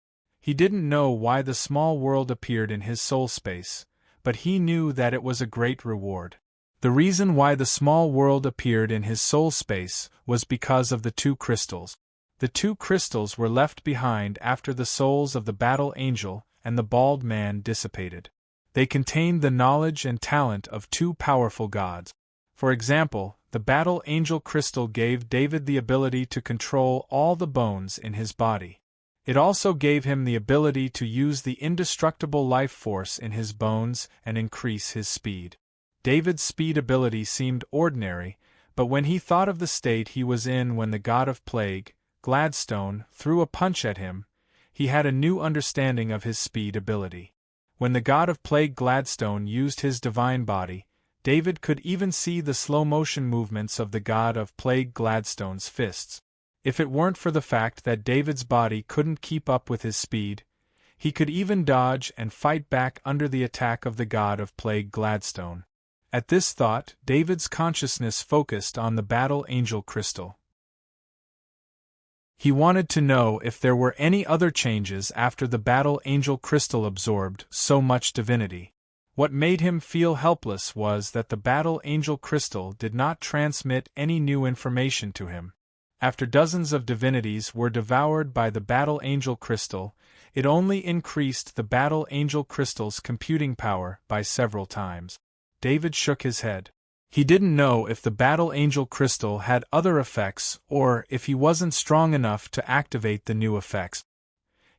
He didn't know why the small world appeared in his soul space, but he knew that it was a great reward. The reason why the small world appeared in his soul space was because of the two crystals. The two crystals were left behind after the souls of the battle angel and the bald man dissipated. They contained the knowledge and talent of two powerful gods. For example, the battle angel crystal gave David the ability to control all the bones in his body. It also gave him the ability to use the indestructible life force in his bones and increase his speed. David's speed ability seemed ordinary, but when he thought of the state he was in when the god of plague, Gladstone, threw a punch at him, he had a new understanding of his speed ability. When the god of plague Gladstone used his divine body, David could even see the slow-motion movements of the god of plague Gladstone's fists. If it weren't for the fact that David's body couldn't keep up with his speed, he could even dodge and fight back under the attack of the god of plague Gladstone. At this thought, David's consciousness focused on the battle angel crystal. He wanted to know if there were any other changes after the battle angel crystal absorbed so much divinity. What made him feel helpless was that the battle angel crystal did not transmit any new information to him. After dozens of divinities were devoured by the battle angel crystal, it only increased the battle angel crystal's computing power by several times. David shook his head. He didn't know if the battle angel crystal had other effects or if he wasn't strong enough to activate the new effects.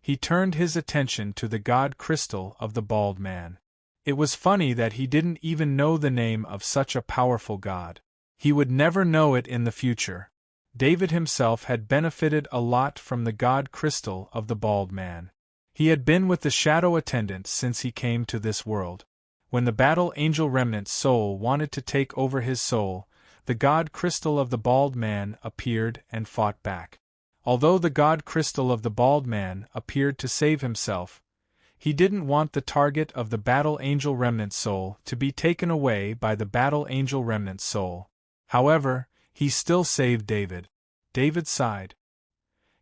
he turned his attention to the god crystal of the bald man. It was funny that he didn't even know the name of such a powerful god. He would never know it in the future. David himself had benefited a lot from the god crystal of the bald man. He had been with the shadow attendant since he came to this world. When the battle angel remnant soul wanted to take over his soul, the god crystal of the bald man appeared and fought back. Although the god crystal of the bald man appeared to save himself, he didn't want the target of the battle angel remnant soul to be taken away by the battle angel remnant soul. However, he still saved David. David sighed.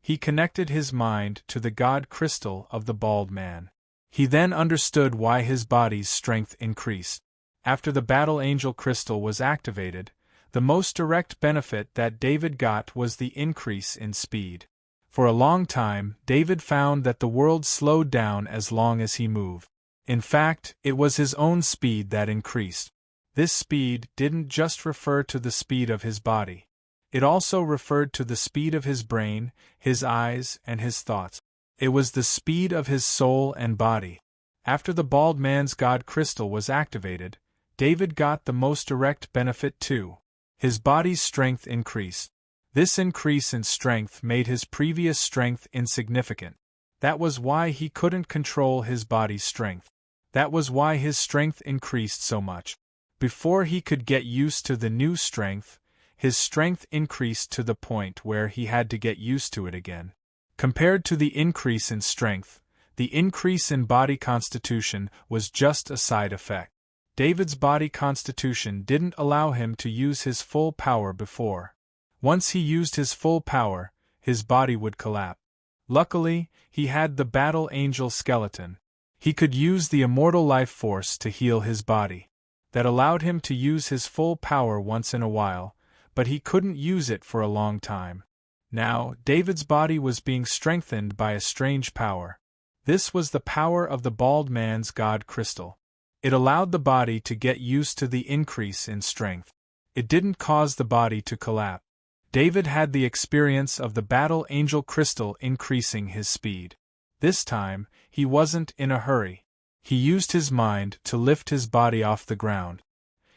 He connected his mind to the god crystal of the bald man. He then understood why his body's strength increased. After the battle angel crystal was activated, the most direct benefit that David got was the increase in speed. For a long time, David found that the world slowed down as long as he moved. In fact, it was his own speed that increased. This speed didn't just refer to the speed of his body. It also referred to the speed of his brain, his eyes, and his thoughts. It was the speed of his soul and body. After the bald man's god crystal was activated, David got the most direct benefit too. His body's strength increased. This increase in strength made his previous strength insignificant. That was why he couldn't control his body's strength. That was why his strength increased so much. Before he could get used to the new strength, his strength increased to the point where he had to get used to it again. Compared to the increase in strength, the increase in body constitution was just a side effect. David's body constitution didn't allow him to use his full power before. Once he used his full power, his body would collapse. Luckily, he had the battle angel skeleton. He could use the immortal life force to heal his body. That allowed him to use his full power once in a while, but he couldn't use it for a long time. Now, David's body was being strengthened by a strange power. This was the power of the bald man's god crystal. It allowed the body to get used to the increase in strength. It didn't cause the body to collapse. David had the experience of the battle angel crystal increasing his speed. This time, he wasn't in a hurry. He used his mind to lift his body off the ground.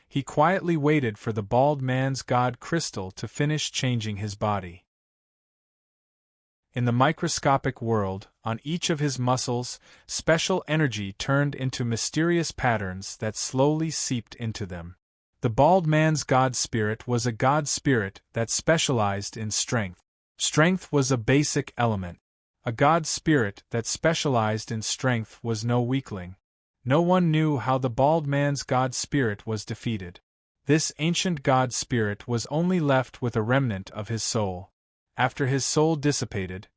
He quietly waited for the bald man's god crystal to finish changing his body. In the microscopic world, on each of his muscles, special energy turned into mysterious patterns that slowly seeped into them. The bald man's god spirit was a god spirit that specialized in strength. Strength was a basic element. A god spirit that specialized in strength was no weakling. No one knew how the bald man's god spirit was defeated. This ancient god spirit was only left with a remnant of his soul. After his soul dissipated,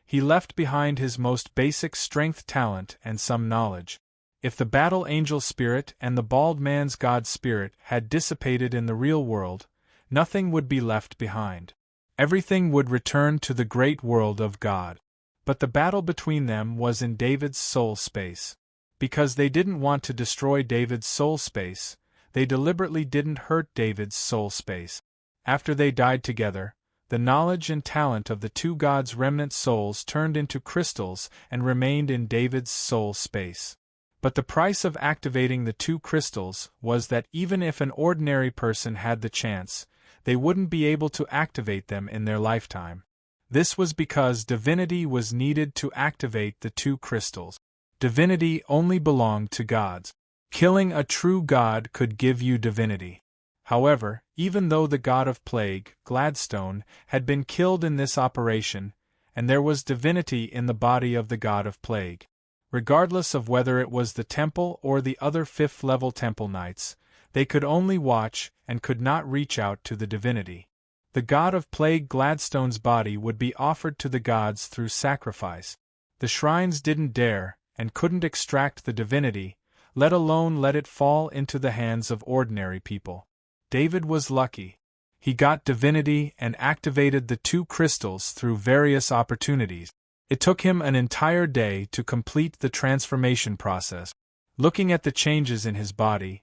he left behind his most basic strength talent and some knowledge. If the battle angel spirit and the bald man's god spirit had dissipated in the real world, nothing would be left behind. Everything would return to the great world of God. But the battle between them was in David's soul space. Because they didn't want to destroy David's soul space, they deliberately didn't hurt David's soul space. After they died together, the knowledge and talent of the two gods' remnant souls turned into crystals and remained in David's soul space. But the price of activating the two crystals was that even if an ordinary person had the chance, they wouldn't be able to activate them in their lifetime. This was because divinity was needed to activate the two crystals. Divinity only belonged to gods. Killing a true god could give you divinity. However, even though the god of plague, Gladstone, had been killed in this operation, and there was divinity in the body of the god of plague. Regardless of whether it was the temple or the other fifth-level temple knights, they could only watch and could not reach out to the divinity. The god of plague Gladstone's body would be offered to the gods through sacrifice. The shrines didn't dare, and couldn't extract the divinity, let alone let it fall into the hands of ordinary people. David was lucky. He got divinity and activated the two crystals through various opportunities. It took him an entire day to complete the transformation process. Looking at the changes in his body,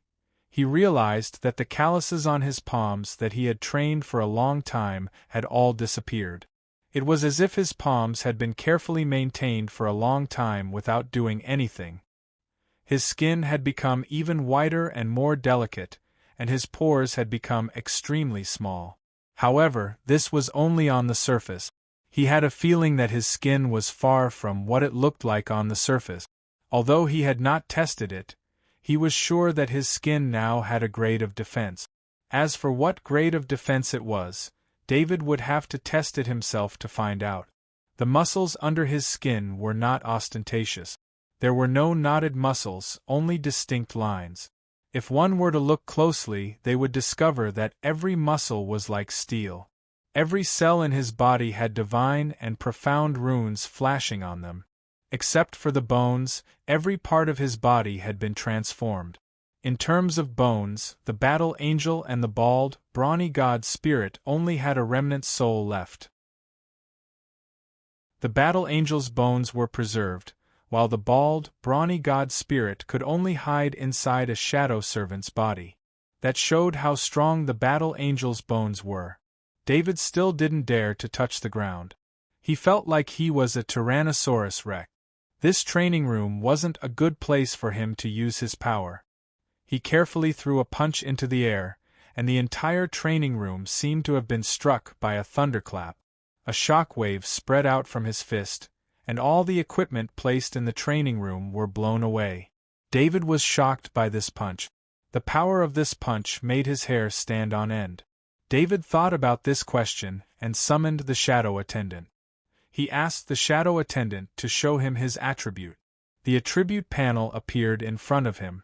he realized that the calluses on his palms that he had trained for a long time had all disappeared. It was as if his palms had been carefully maintained for a long time without doing anything. His skin had become even whiter and more delicate, and his pores had become extremely small. However, this was only on the surface. He had a feeling that his skin was far from what it looked like on the surface. Although he had not tested it, he was sure that his skin now had a grade of defense. As for what grade of defense it was, David would have to test it himself to find out. The muscles under his skin were not ostentatious. There were no knotted muscles, only distinct lines. If one were to look closely, they would discover that every muscle was like steel. Every cell in his body had divine and profound runes flashing on them. Except for the bones, every part of his body had been transformed. In terms of bones, the battle angel and the bald, brawny god spirit only had a remnant soul left. The battle angel's bones were preserved, while the bald, brawny god spirit could only hide inside a shadow servant's body. That showed how strong the battle angel's bones were. David still didn't dare to touch the ground. He felt like he was a Tyrannosaurus Rex. This training room wasn't a good place for him to use his power. He carefully threw a punch into the air, and the entire training room seemed to have been struck by a thunderclap. A shock wave spread out from his fist, and all the equipment placed in the training room were blown away. David was shocked by this punch. The power of this punch made his hair stand on end. David thought about this question and summoned the shadow attendant. He asked the shadow attendant to show him his attribute. The attribute panel appeared in front of him.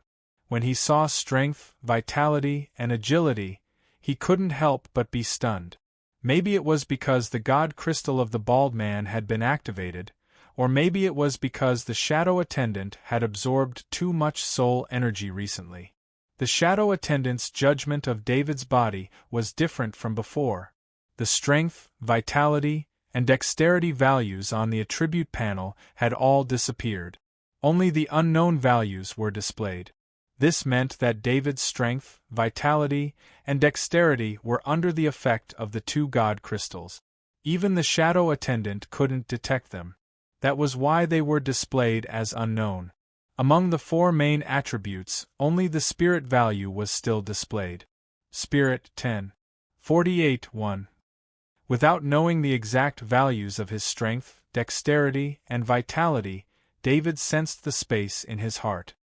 When he saw strength, vitality, and agility, he couldn't help but be stunned. Maybe it was because the god crystal of the bald man had been activated, or maybe it was because the shadow attendant had absorbed too much soul energy recently. The shadow attendant's judgment of David's body was different from before. The strength, vitality, and dexterity values on the attribute panel had all disappeared. Only the unknown values were displayed. This meant that David's strength, vitality, and dexterity were under the effect of the two god crystals. Even the shadow attendant couldn't detect them. That was why they were displayed as unknown. Among the four main attributes, only the spirit value was still displayed. Spirit 10. 48-1. Without knowing the exact values of his strength, dexterity, and vitality, David sensed the space in his heart.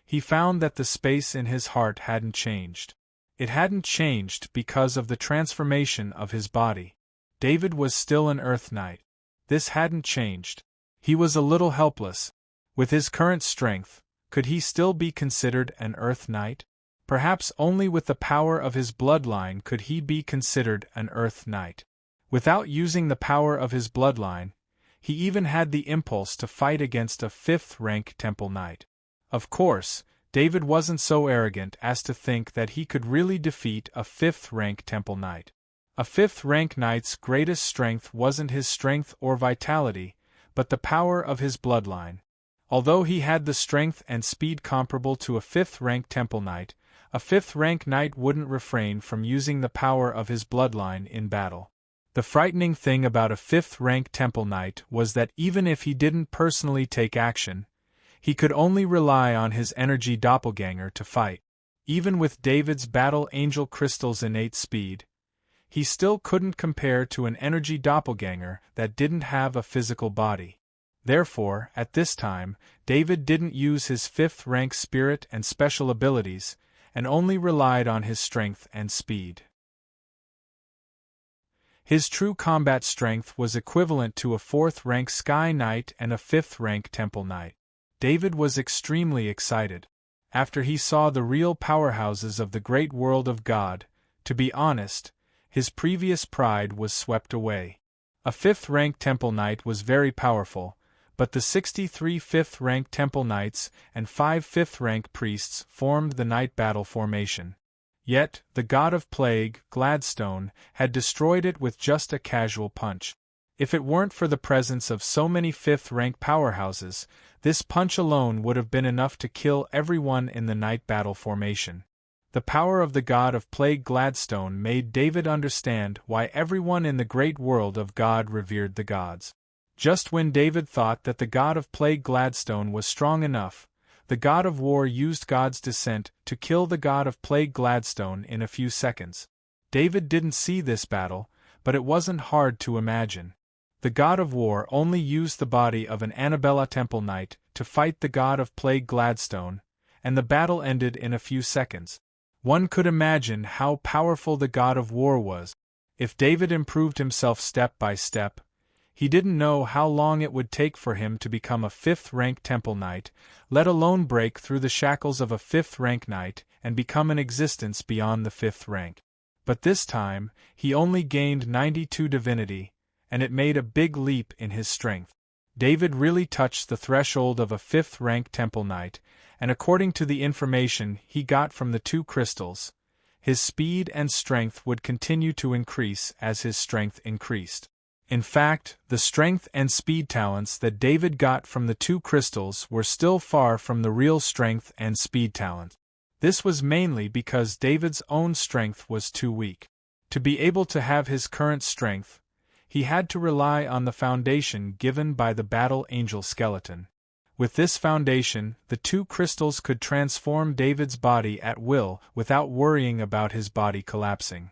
He found that the space in his heart hadn't changed. It hadn't changed because of the transformation of his body. David was still an Earth Knight. This hadn't changed. He was a little helpless. With his current strength, could he still be considered an Earth Knight? Perhaps only with the power of his bloodline could he be considered an Earth Knight. Without using the power of his bloodline, he even had the impulse to fight against a 5th-rank Temple Knight. Of course, David wasn't so arrogant as to think that he could really defeat a 5th-rank Temple Knight. A 5th-rank Knight's greatest strength wasn't his strength or vitality, but the power of his bloodline. Although he had the strength and speed comparable to a 5th-rank Temple Knight, a 5th-rank Knight wouldn't refrain from using the power of his bloodline in battle. The frightening thing about a 5th-rank Temple Knight was that even if he didn't personally take action, he could only rely on his energy doppelganger to fight. Even with David's battle angel crystal's innate speed, he still couldn't compare to an energy doppelganger that didn't have a physical body. Therefore, at this time, David didn't use his 5th-rank spirit and special abilities, and only relied on his strength and speed. His true combat strength was equivalent to a 4th-rank Sky Knight and a 5th-rank Temple Knight. David was extremely excited. After he saw the real powerhouses of the great world of God, to be honest, his previous pride was swept away. A 5th-rank Temple Knight was very powerful, but the 63 5th-rank Temple Knights and 5 5th-rank priests formed the Knight Battle formation. Yet, the god of plague, Gladstone, had destroyed it with just a casual punch. If it weren't for the presence of so many 5th-rank powerhouses, this punch alone would have been enough to kill everyone in the Knight Battle formation. The power of the god of plague Gladstone made David understand why everyone in the great world of God revered the gods. Just when David thought that the god of plague Gladstone was strong enough, the god of war used God's descent to kill the god of plague Gladstone in a few seconds. David didn't see this battle, but it wasn't hard to imagine. The god of war only used the body of an Annabella Temple Knight to fight the god of plague Gladstone, and the battle ended in a few seconds. One could imagine how powerful the god of war was. If David improved himself step by step, he didn't know how long it would take for him to become a 5th-rank Temple Knight, let alone break through the shackles of a 5th-rank knight and become an existence beyond the 5th rank. But this time, he only gained 92 divinity, and it made a big leap in his strength. David really touched the threshold of a 5th-rank Temple Knight, and according to the information he got from the 2 crystals, his speed and strength would continue to increase as his strength increased. In fact, the strength and speed talents that David got from the 2 crystals were still far from the real strength and speed talent. This was mainly because David's own strength was too weak. To be able to have his current strength, he had to rely on the foundation given by the battle angel skeleton. With this foundation, the 2 crystals could transform David's body at will without worrying about his body collapsing.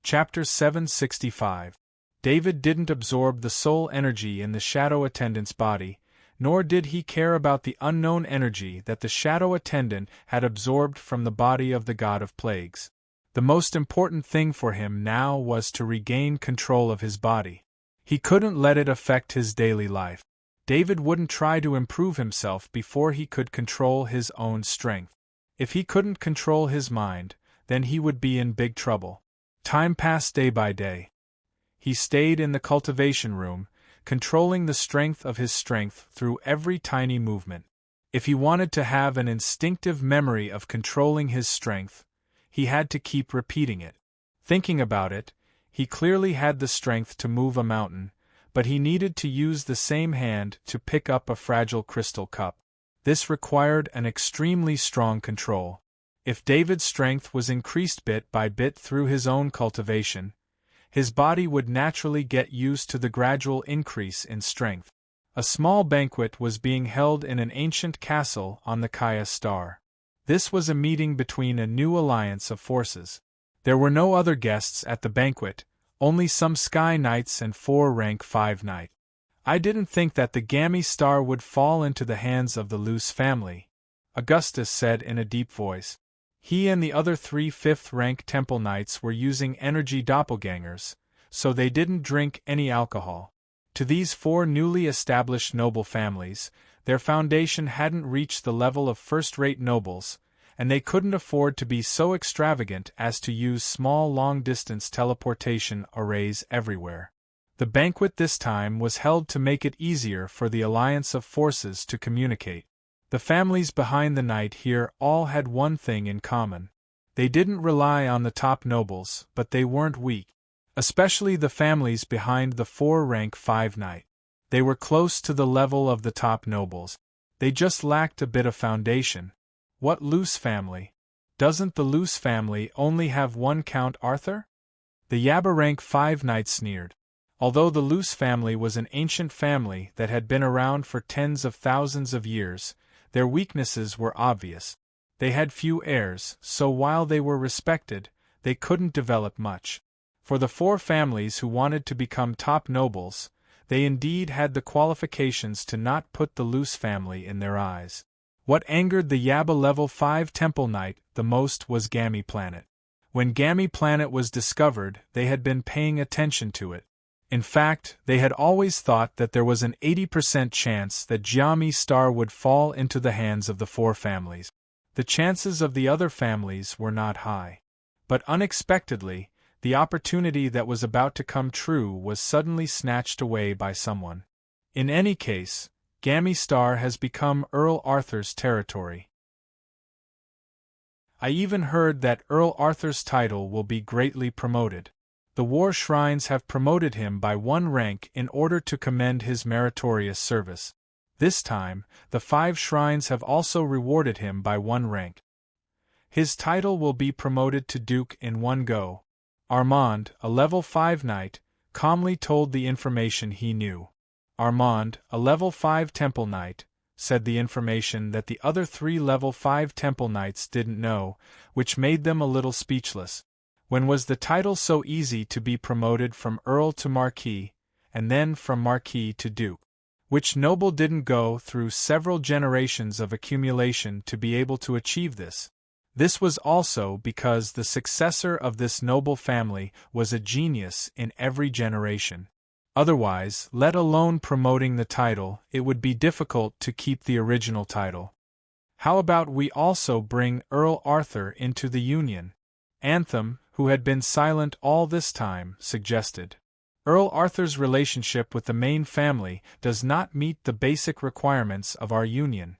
Chapter 765. David didn't absorb the soul energy in the shadow attendant's body, nor did he care about the unknown energy that the shadow attendant had absorbed from the body of the god of plagues. The most important thing for him now was to regain control of his body. He couldn't let it affect his daily life. David wouldn't try to improve himself before he could control his own strength. If he couldn't control his mind, then he would be in big trouble. Time passed day by day. He stayed in the cultivation room, controlling the strength of his strength through every tiny movement. If he wanted to have an instinctive memory of controlling his strength, he had to keep repeating it. Thinking about it, he clearly had the strength to move a mountain, but he needed to use the same hand to pick up a fragile crystal cup. This required an extremely strong control. If David's strength was increased bit by bit through his own cultivation, his body would naturally get used to the gradual increase in strength. A small banquet was being held in an ancient castle on the Kaya star. This was a meeting between a new alliance of forces. There were no other guests at the banquet, only some sky knights and 4 rank 5 knights. I didn't think that the Gammy star would fall into the hands of the Luce family, Augustus said in a deep voice. He and the other 3 5th-rank Temple Knights were using energy doppelgangers, so they didn't drink any alcohol. To these 4 newly established noble families, their foundation hadn't reached the level of first-rate nobles, and they couldn't afford to be so extravagant as to use small long-distance teleportation arrays everywhere. The banquet this time was held to make it easier for the alliance of forces to communicate. The families behind the knight here all had one thing in common. They didn't rely on the top nobles, but they weren't weak. Especially the families behind the 4 rank 5 knight. They were close to the level of the top nobles. They just lacked a bit of foundation. What Luce family? Doesn't the Luce family only have one Count Arthur? The Yabba rank 5 knight sneered. Although the Luce family was an ancient family that had been around for tens of thousands of years, their weaknesses were obvious. They had few heirs, so while they were respected, they couldn't develop much. For the 4 families who wanted to become top nobles, they indeed had the qualifications to not put the Luce family in their eyes. What angered the Yabba level 5 Temple Knight the most was Gammy Planet. When Gammy Planet was discovered, they had been paying attention to it. In fact, they had always thought that there was an 80% chance that Giami Star would fall into the hands of the 4 families. The chances of the other families were not high. But unexpectedly, the opportunity that was about to come true was suddenly snatched away by someone. In any case, Gammy Star has become Earl Arthur's territory. I even heard that Earl Arthur's title will be greatly promoted. The war shrines have promoted him by 1 rank in order to commend his meritorious service. This time, the 5 shrines have also rewarded him by 1 rank. His title will be promoted to Duke in one go. Armand, a level 5 knight, calmly told the information he knew. Armand, a level 5 temple knight, said the information that the other 3 level 5 temple knights didn't know, which made them a little speechless. When was the title so easy to be promoted from Earl to Marquis, and then from Marquis to Duke? Which noble didn't go through several generations of accumulation to be able to achieve this? This was also because the successor of this noble family was a genius in every generation. Otherwise, let alone promoting the title, it would be difficult to keep the original title. How about we also bring Earl Arthur into the union? Anthem, who had been silent all this time, suggested. Earl Arthur's relationship with the main family does not meet the basic requirements of our union.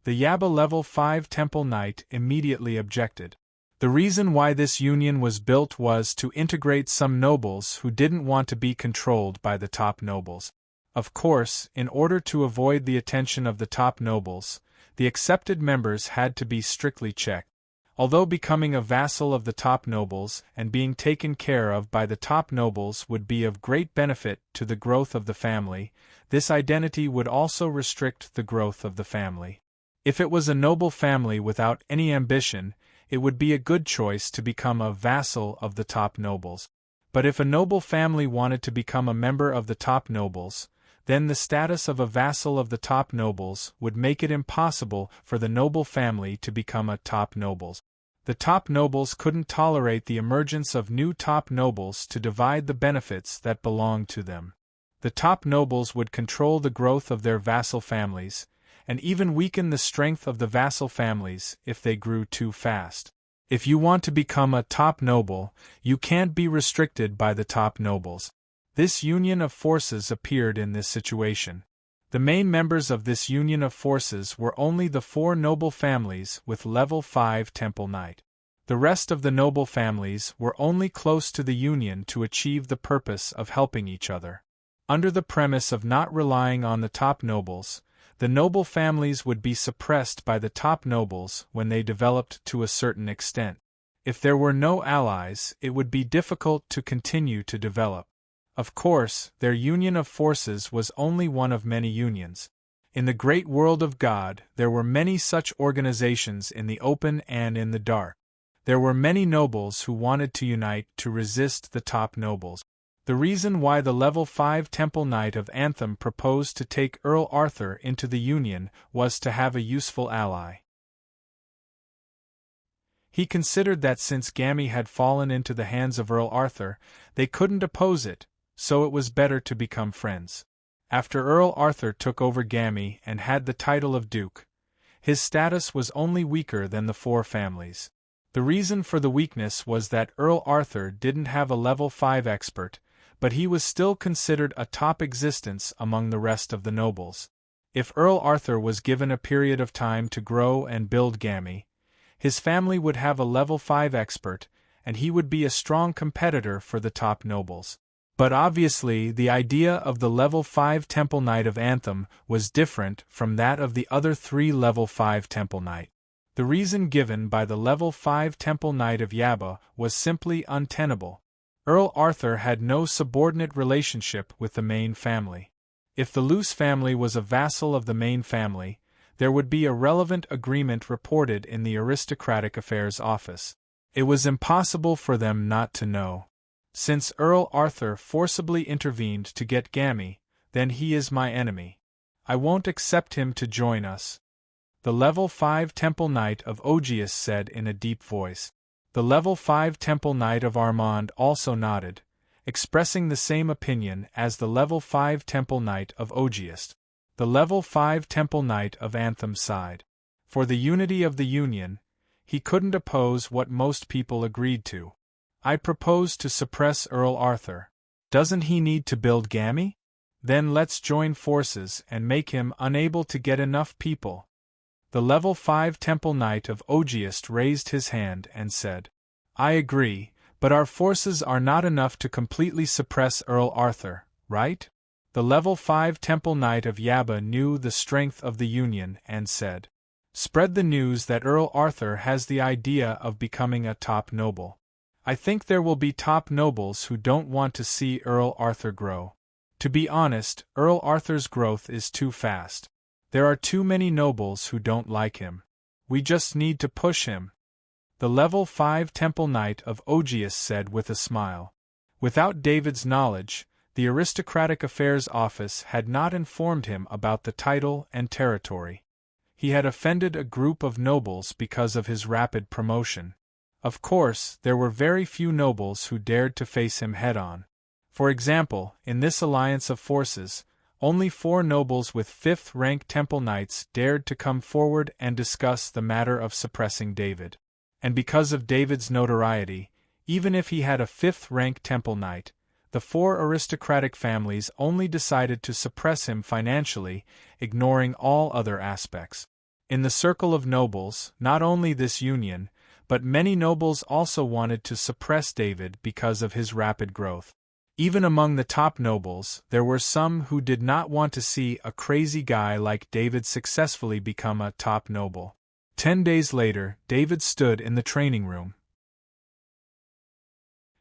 The Yaba level 5 temple knight immediately objected. The reason why this union was built was to integrate some nobles who didn't want to be controlled by the top nobles. Of course, in order to avoid the attention of the top nobles, the accepted members had to be strictly checked. Although becoming a vassal of the top nobles and being taken care of by the top nobles would be of great benefit to the growth of the family, this identity would also restrict the growth of the family. If it was a noble family without any ambition, it would be a good choice to become a vassal of the top nobles. But if a noble family wanted to become a member of the top nobles, then the status of a vassal of the top nobles would make it impossible for the noble family to become a top nobles. The top nobles couldn't tolerate the emergence of new top nobles to divide the benefits that belonged to them. The top nobles would control the growth of their vassal families, and even weaken the strength of the vassal families if they grew too fast. If you want to become a top noble, you can't be restricted by the top nobles. This union of forces appeared in this situation. The main members of this union of forces were only the 4 noble families with level 5 temple knight. The rest of the noble families were only close to the union to achieve the purpose of helping each other. Under the premise of not relying on the top nobles, the noble families would be suppressed by the top nobles when they developed to a certain extent. If there were no allies, it would be difficult to continue to develop. Of course, their union of forces was only one of many unions. In the great world of God, there were many such organizations in the open and in the dark. There were many nobles who wanted to unite to resist the top nobles. The reason why the level 5 temple knight of Anthem proposed to take Earl Arthur into the union was to have a useful ally. He considered that since Gammy had fallen into the hands of Earl Arthur, they couldn't oppose it, so it was better to become friends. After Earl Arthur took over Gammy and had the title of Duke, his status was only weaker than the 4 families. The reason for the weakness was that Earl Arthur didn't have a level 5 expert, but he was still considered a top existence among the rest of the nobles. If Earl Arthur was given a period of time to grow and build Gammy, his family would have a level 5 expert, and he would be a strong competitor for the top nobles. But obviously the idea of the level 5 temple knight of Anthem was different from that of the other 3 level 5 temple knight. The reason given by the level 5 temple knight of Yaba was simply untenable. Earl Arthur had no subordinate relationship with the main family. If the Luce family was a vassal of the main family, there would be a relevant agreement reported in the Aristocratic Affairs Office. It was impossible for them not to know. Since Earl Arthur forcibly intervened to get Gammy, then he is my enemy. I won't accept him to join us. The level 5 temple knight of Augeas said in a deep voice. The level 5 temple knight of Armand also nodded, expressing the same opinion as the level 5 temple knight of Augeas. The level 5 temple knight of Anthem sighed. For the unity of the union, he couldn't oppose what most people agreed to. I propose to suppress Earl Arthur. Doesn't he need to build Gammy? Then let's join forces and make him unable to get enough people. The level 5 temple knight of Augeas raised his hand and said, I agree, but our forces are not enough to completely suppress Earl Arthur, right? The level 5 Temple Knight of Yaba knew the strength of the Union and said, "Spread the news that Earl Arthur has the idea of becoming a top noble. I think there will be top nobles who don't want to see Earl Arthur grow. To be honest, Earl Arthur's growth is too fast. There are too many nobles who don't like him. We just need to push him." The level 5 Temple Knight of Ogius said with a smile. Without David's knowledge, the Aristocratic Affairs Office had not informed him about the title and territory. He had offended a group of nobles because of his rapid promotion. Of course, there were very few nobles who dared to face him head-on. For example, in this alliance of forces, only 4 nobles with 5th-rank Temple Knights dared to come forward and discuss the matter of suppressing David. And because of David's notoriety, even if he had a 5th-rank Temple Knight, the 4 aristocratic families only decided to suppress him financially, ignoring all other aspects. In the circle of nobles, not only this union, but many nobles also wanted to suppress David because of his rapid growth. Even among the top nobles, there were some who did not want to see a crazy guy like David successfully become a top noble. 10 days later, David stood in the training room.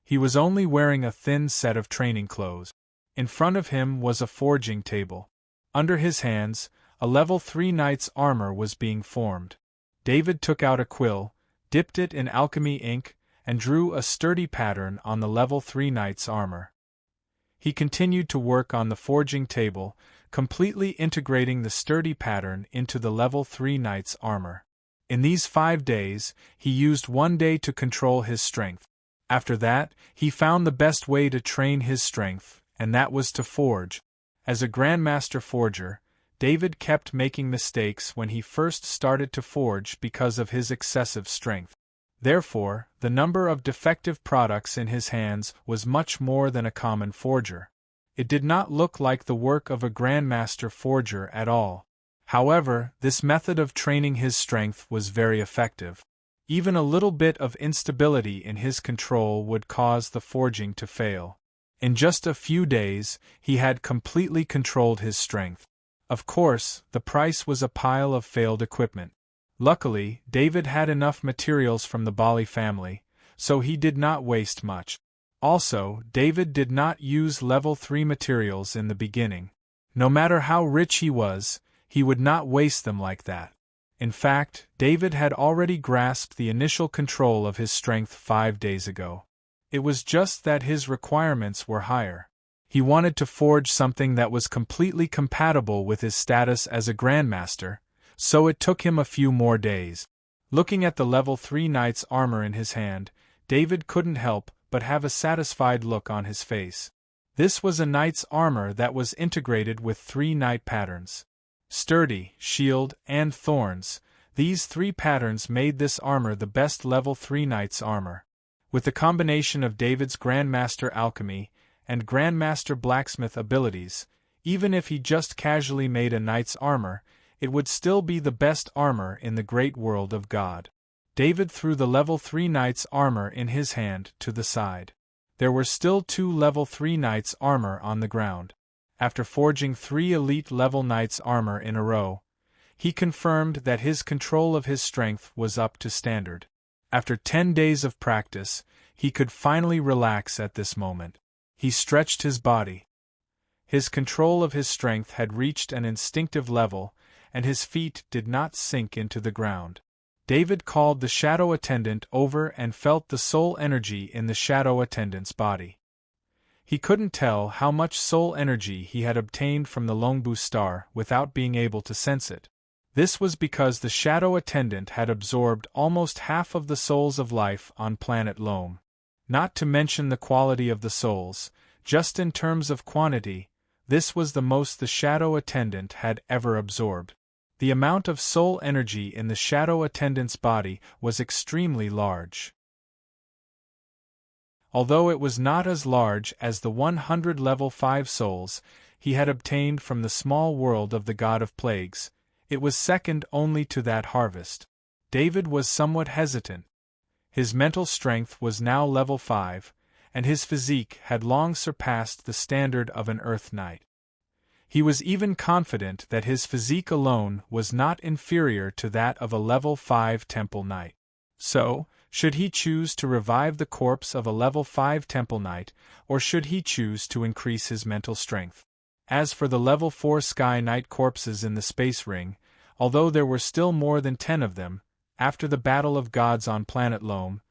He was only wearing a thin set of training clothes. In front of him was a forging table. Under his hands, a level 3 knight's armor was being formed. David took out a quill, dipped it in alchemy ink, and drew a sturdy pattern on the level 3 knight's armor. He continued to work on the forging table, completely integrating the sturdy pattern into the level 3 knight's armor. In these 5 days, he used 1 day to control his strength. After that, he found the best way to train his strength, and that was to forge. As a Grandmaster forger, David kept making mistakes when he first started to forge because of his excessive strength. Therefore, the number of defective products in his hands was much more than a common forger. It did not look like the work of a Grandmaster forger at all. However, this method of training his strength was very effective. Even a little bit of instability in his control would cause the forging to fail. In just a few days, he had completely controlled his strength. Of course, the price was a pile of failed equipment. Luckily, David had enough materials from the Bali family, so he did not waste much. Also, David did not use level 3 materials in the beginning. No matter how rich he was, he would not waste them like that. In fact, David had already grasped the initial control of his strength 5 days ago. It was just that his requirements were higher. He wanted to forge something that was completely compatible with his status as a Grandmaster, so it took him a few more days. Looking at the level 3 knight's armor in his hand, David couldn't help but have a satisfied look on his face. This was a knight's armor that was integrated with 3 knight patterns. Sturdy, shield, and thorns, these 3 patterns made this armor the best level 3 knight's armor. With the combination of David's Grandmaster alchemy and Grandmaster blacksmith abilities, even if he just casually made a knight's armor, it would still be the best armor in the great world of God. David threw the level 3 knight's armor in his hand to the side. There were still 2 level 3 knight's armor on the ground. After forging 3 elite level knight's armor in a row, he confirmed that his control of his strength was up to standard. After 10 days of practice, he could finally relax at this moment. He stretched his body. His control of his strength had reached an instinctive level, and his feet did not sink into the ground. David called the shadow attendant over and felt the soul energy in the shadow attendant's body. He couldn't tell how much soul energy he had obtained from the Longbu star without being able to sense it. This was because the shadow attendant had absorbed almost half of the souls of life on planet Loam. Not to mention the quality of the souls, just in terms of quantity, this was the most the shadow attendant had ever absorbed. The amount of soul energy in the shadow attendant's body was extremely large. Although it was not as large as the 100 level 5 souls he had obtained from the small world of the God of Plagues, it was second only to that harvest. David was somewhat hesitant. His mental strength was now level 5, and his physique had long surpassed the standard of an Earth Knight. He was even confident that his physique alone was not inferior to that of a level 5 Temple Knight. So, should he choose to revive the corpse of a level 5 Temple Knight, or should he choose to increase his mental strength? As for the level 4 Sky Knight corpses in the space ring, although there were still more than 10 of them, after the Battle of Gods on planet Loam,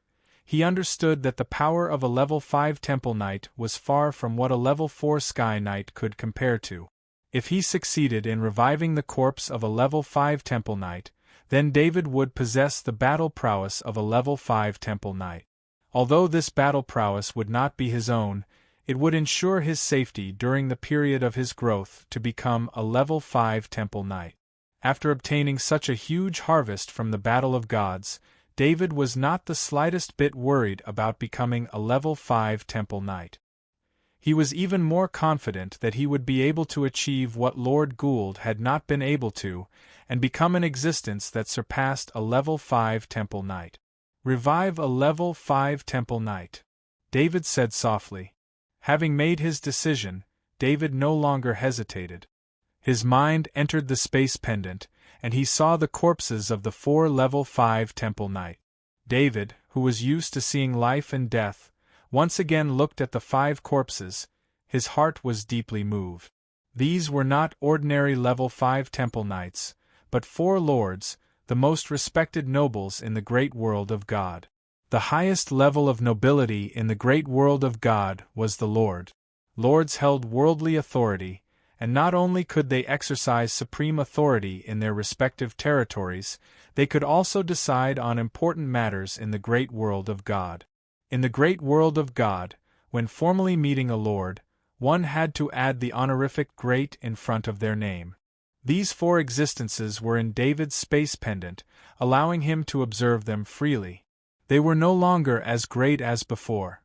he understood that the power of a level 5 Temple Knight was far from what a level 4 Sky Knight could compare to. If he succeeded in reviving the corpse of a level 5 Temple Knight, then David would possess the battle prowess of a level 5 Temple Knight. Although this battle prowess would not be his own, it would ensure his safety during the period of his growth to become a level 5 Temple Knight. After obtaining such a huge harvest from the Battle of Gods, David was not the slightest bit worried about becoming a level 5 Temple Knight. He was even more confident that he would be able to achieve what Lord Gould had not been able to, and become an existence that surpassed a level 5 Temple Knight. "Revive a level 5 Temple Knight," David said softly. Having made his decision, David no longer hesitated. His mind entered the space pendant, and he saw the corpses of the 4 level 5 Temple Knight. David, who was used to seeing life and death, once again looked at the 5 corpses. His heart was deeply moved. These were not ordinary level 5 Temple Knights, but 4 lords, the most respected nobles in the great world of God. The highest level of nobility in the great world of God was the Lord. Lords held worldly authority, and not only could they exercise supreme authority in their respective territories, they could also decide on important matters in the great world of God. In the great world of God, when formally meeting a lord, one had to add the honorific great in front of their name. These 4 existences were in David's space pendant, allowing him to observe them freely. They were no longer as great as before.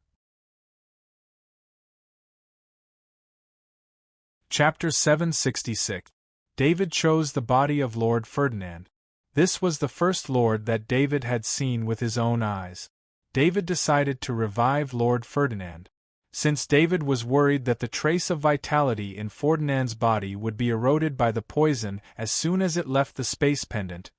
Chapter 766. David chose the body of Lord Ferdinand. This was the first lord that David had seen with his own eyes. David decided to revive Lord Ferdinand. Since David was worried that the trace of vitality in Ferdinand's body would be eroded by the poison as soon as it left the space pendant,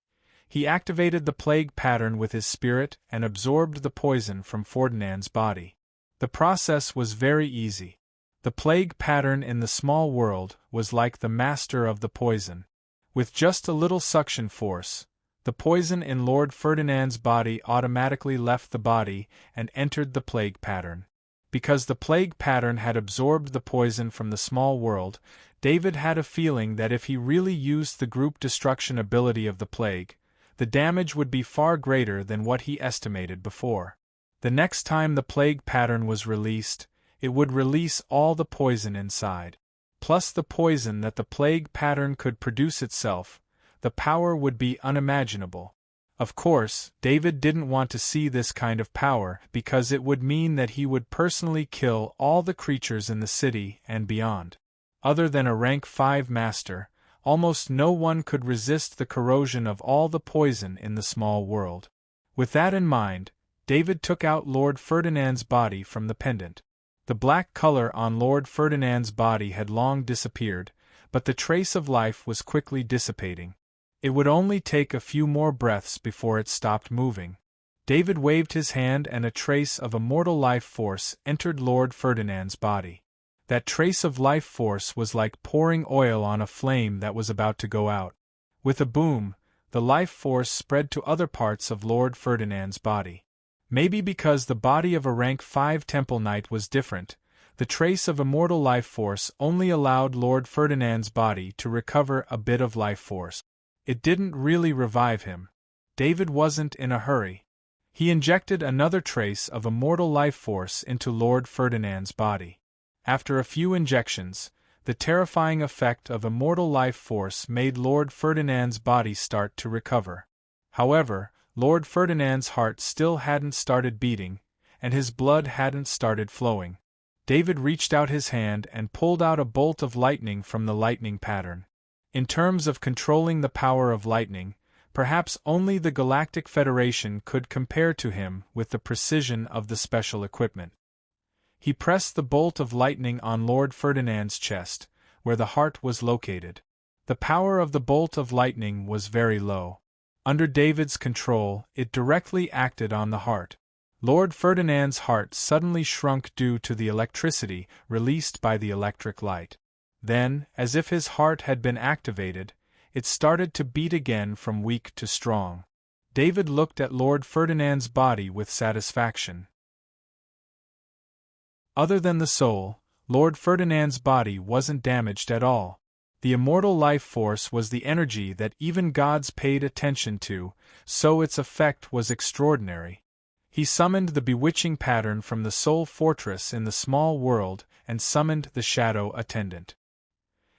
he activated the plague pattern with his spirit and absorbed the poison from Ferdinand's body. The process was very easy. The plague pattern in the small world was like the master of the poison. With just a little suction force, the poison in Lord Ferdinand's body automatically left the body and entered the plague pattern. Because the plague pattern had absorbed the poison from the small world, David had a feeling that if he really used the group destruction ability of the plague, the damage would be far greater than what he estimated before. The next time the plague pattern was released, it would release all the poison inside. Plus the poison that the plague pattern could produce itself. The power would be unimaginable. Of course, David didn't want to see this kind of power because it would mean that he would personally kill all the creatures in the city and beyond. Other than a rank 5 master, almost no one could resist the corrosion of all the poison in the small world. With that in mind, David took out Lord Ferdinand's body from the pendant. The black color on Lord Ferdinand's body had long disappeared, but the trace of life was quickly dissipating. It would only take a few more breaths before it stopped moving. David waved his hand and a trace of immortal life force entered Lord Ferdinand's body. That trace of life force was like pouring oil on a flame that was about to go out. With a boom, the life force spread to other parts of Lord Ferdinand's body. Maybe because the body of a rank 5 Temple Knight was different, the trace of immortal life force only allowed Lord Ferdinand's body to recover a bit of life force. It didn't really revive him. David wasn't in a hurry. He injected another trace of immortal life force into Lord Ferdinand's body. After a few injections, the terrifying effect of immortal life force made Lord Ferdinand's body start to recover. However, Lord Ferdinand's heart still hadn't started beating, and his blood hadn't started flowing. David reached out his hand and pulled out a bolt of lightning from the lightning pattern. In terms of controlling the power of lightning, perhaps only the Galactic Federation could compare to him with the precision of the special equipment. He pressed the bolt of lightning on Lord Ferdinand's chest, where the heart was located. The power of the bolt of lightning was very low. Under David's control, it directly acted on the heart. Lord Ferdinand's heart suddenly shrunk due to the electricity released by the electric light. Then, as if his heart had been activated, it started to beat again from weak to strong. David looked at Lord Ferdinand's body with satisfaction. Other than the soul, Lord Ferdinand's body wasn't damaged at all. The immortal life force was the energy that even gods paid attention to, so its effect was extraordinary. He summoned the bewitching pattern from the soul fortress in the small world and summoned the shadow attendant.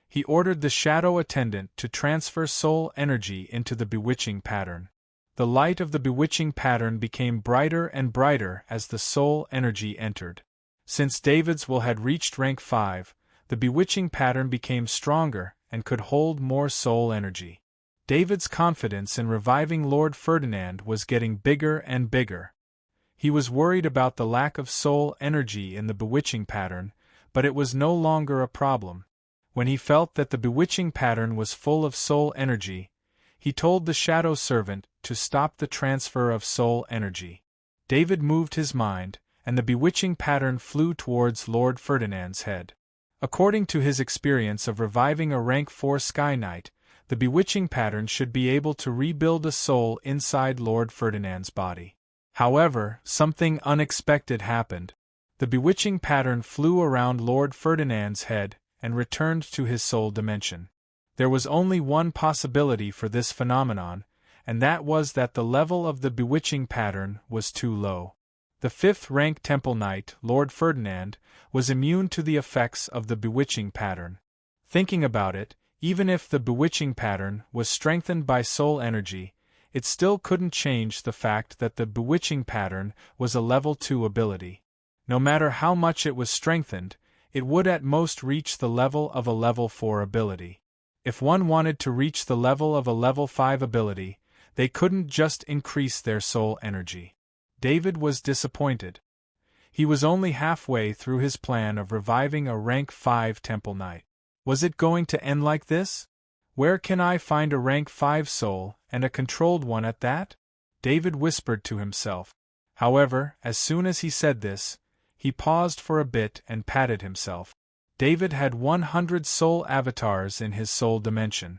He ordered the shadow attendant to transfer soul energy into the bewitching pattern. The light of the bewitching pattern became brighter and brighter as the soul energy entered. Since David's will had reached rank 5, the bewitching pattern became stronger and could hold more soul energy. David's confidence in reviving Lord Ferdinand was getting bigger and bigger. He was worried about the lack of soul energy in the bewitching pattern, but it was no longer a problem. When he felt that the bewitching pattern was full of soul energy, he told the shadow servant to stop the transfer of soul energy. David moved his mind, and the bewitching pattern flew towards Lord Ferdinand's head. According to his experience of reviving a rank 4 Sky Knight, the bewitching pattern should be able to rebuild a soul inside Lord Ferdinand's body. However, something unexpected happened. The bewitching pattern flew around Lord Ferdinand's head and returned to his soul dimension. There was only one possibility for this phenomenon, and that was that the level of the bewitching pattern was too low. The 5th rank Temple Knight, Lord Ferdinand, was immune to the effects of the bewitching pattern. Thinking about it, even if the bewitching pattern was strengthened by soul energy, it still couldn't change the fact that the bewitching pattern was a level 2 ability. No matter how much it was strengthened, it would at most reach the level of a level 4 ability. If one wanted to reach the level of a level 5 ability, they couldn't just increase their soul energy. David was disappointed. He was only halfway through his plan of reviving a rank 5 Temple Knight. Was it going to end like this? Where can I find a rank 5 soul, and a controlled one at that? David whispered to himself. However, as soon as he said this, he paused for a bit and patted himself. David had 100 soul avatars in his soul dimension.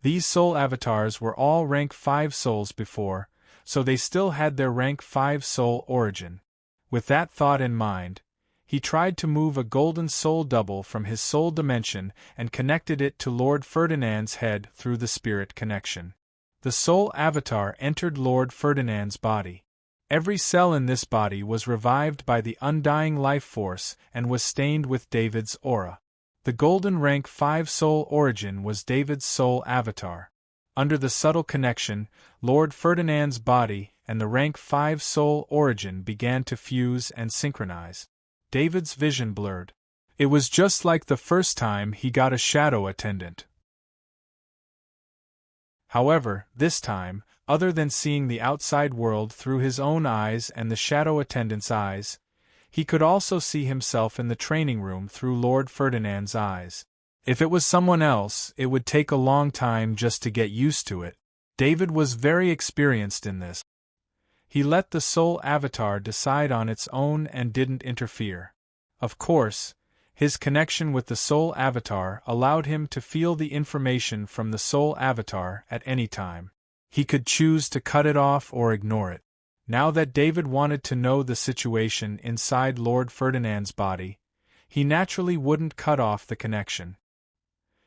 These soul avatars were all rank 5 souls before, so they still had their rank 5 soul origin. With that thought in mind, he tried to move a golden soul double from his soul dimension and connected it to Lord Ferdinand's head through the spirit connection. The soul avatar entered Lord Ferdinand's body. Every cell in this body was revived by the undying life force and was stained with David's aura. The golden rank 5 soul origin was David's soul avatar. Under the subtle connection, Lord Ferdinand's body and the rank 5 soul origin began to fuse and synchronize. David's vision blurred. It was just like the first time he got a shadow attendant. However, this time, other than seeing the outside world through his own eyes and the shadow attendant's eyes, he could also see himself in the training room through Lord Ferdinand's eyes. If it was someone else, it would take a long time just to get used to it. David was very experienced in this. He let the soul avatar decide on its own and didn't interfere. Of course, his connection with the soul avatar allowed him to feel the information from the soul avatar at any time. He could choose to cut it off or ignore it. Now that David wanted to know the situation inside Lord Ferdinand's body, he naturally wouldn't cut off the connection.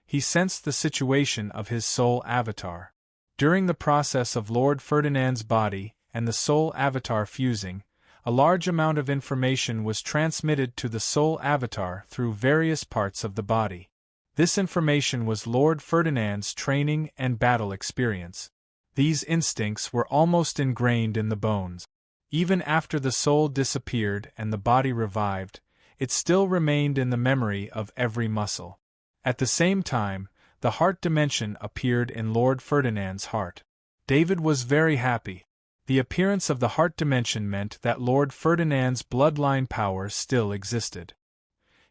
He sensed the situation of his soul avatar. During the process of Lord Ferdinand's body and the soul avatar fusing, a large amount of information was transmitted to the soul avatar through various parts of the body. This information was Lord Ferdinand's training and battle experience. These instincts were almost ingrained in the bones. Even after the soul disappeared and the body revived, it still remained in the memory of every muscle. At the same time, the heart dimension appeared in Lord Ferdinand's heart. David was very happy. The appearance of the heart dimension meant that Lord Ferdinand's bloodline power still existed.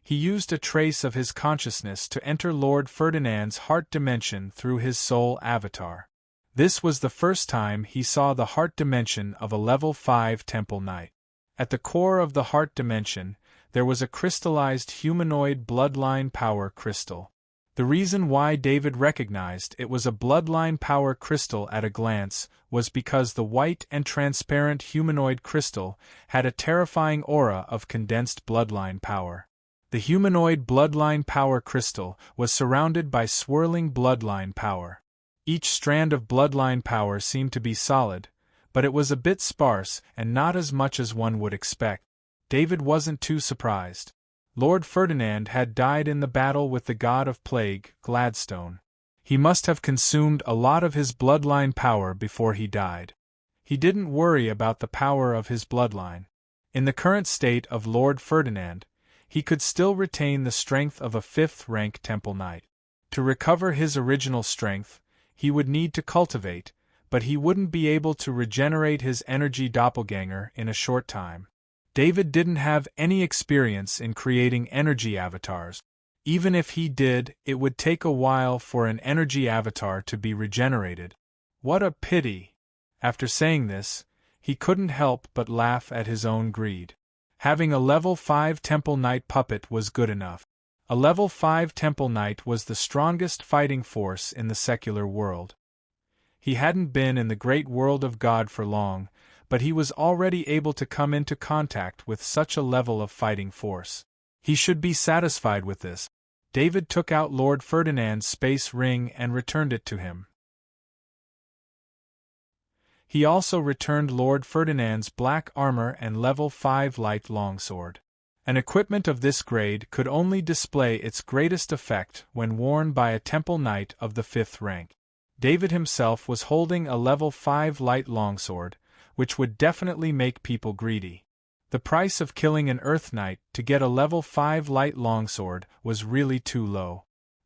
He used a trace of his consciousness to enter Lord Ferdinand's heart dimension through his soul avatar. This was the first time he saw the heart dimension of a level 5 Temple Knight. At the core of the heart dimension, there was a crystallized humanoid bloodline power crystal. The reason why David recognized it was a bloodline power crystal at a glance was because the white and transparent humanoid crystal had a terrifying aura of condensed bloodline power. The humanoid bloodline power crystal was surrounded by swirling bloodline power. Each strand of bloodline power seemed to be solid, but it was a bit sparse and not as much as one would expect. David wasn't too surprised. Lord Ferdinand had died in the battle with the god of plague, Gladstone. He must have consumed a lot of his bloodline power before he died. He didn't worry about the power of his bloodline. In the current state of Lord Ferdinand, he could still retain the strength of a 5th rank Temple Knight. To recover his original strength, he would need to cultivate, but he wouldn't be able to regenerate his energy doppelganger in a short time. David didn't have any experience in creating energy avatars. Even if he did, it would take a while for an energy avatar to be regenerated. What a pity! After saying this, he couldn't help but laugh at his own greed. Having a level 5 Temple Knight puppet was good enough. A level 5 Temple Knight was the strongest fighting force in the secular world. He hadn't been in the great world of God for long, but he was already able to come into contact with such a level of fighting force. He should be satisfied with this. David took out Lord Ferdinand's space ring and returned it to him. He also returned Lord Ferdinand's black armor and level 5 light longsword. An equipment of this grade could only display its greatest effect when worn by a Temple Knight of the 5th rank. David himself was holding a level 5 light longsword, which would definitely make people greedy. The price of killing an Earth Knight to get a level 5 light longsword was really too low.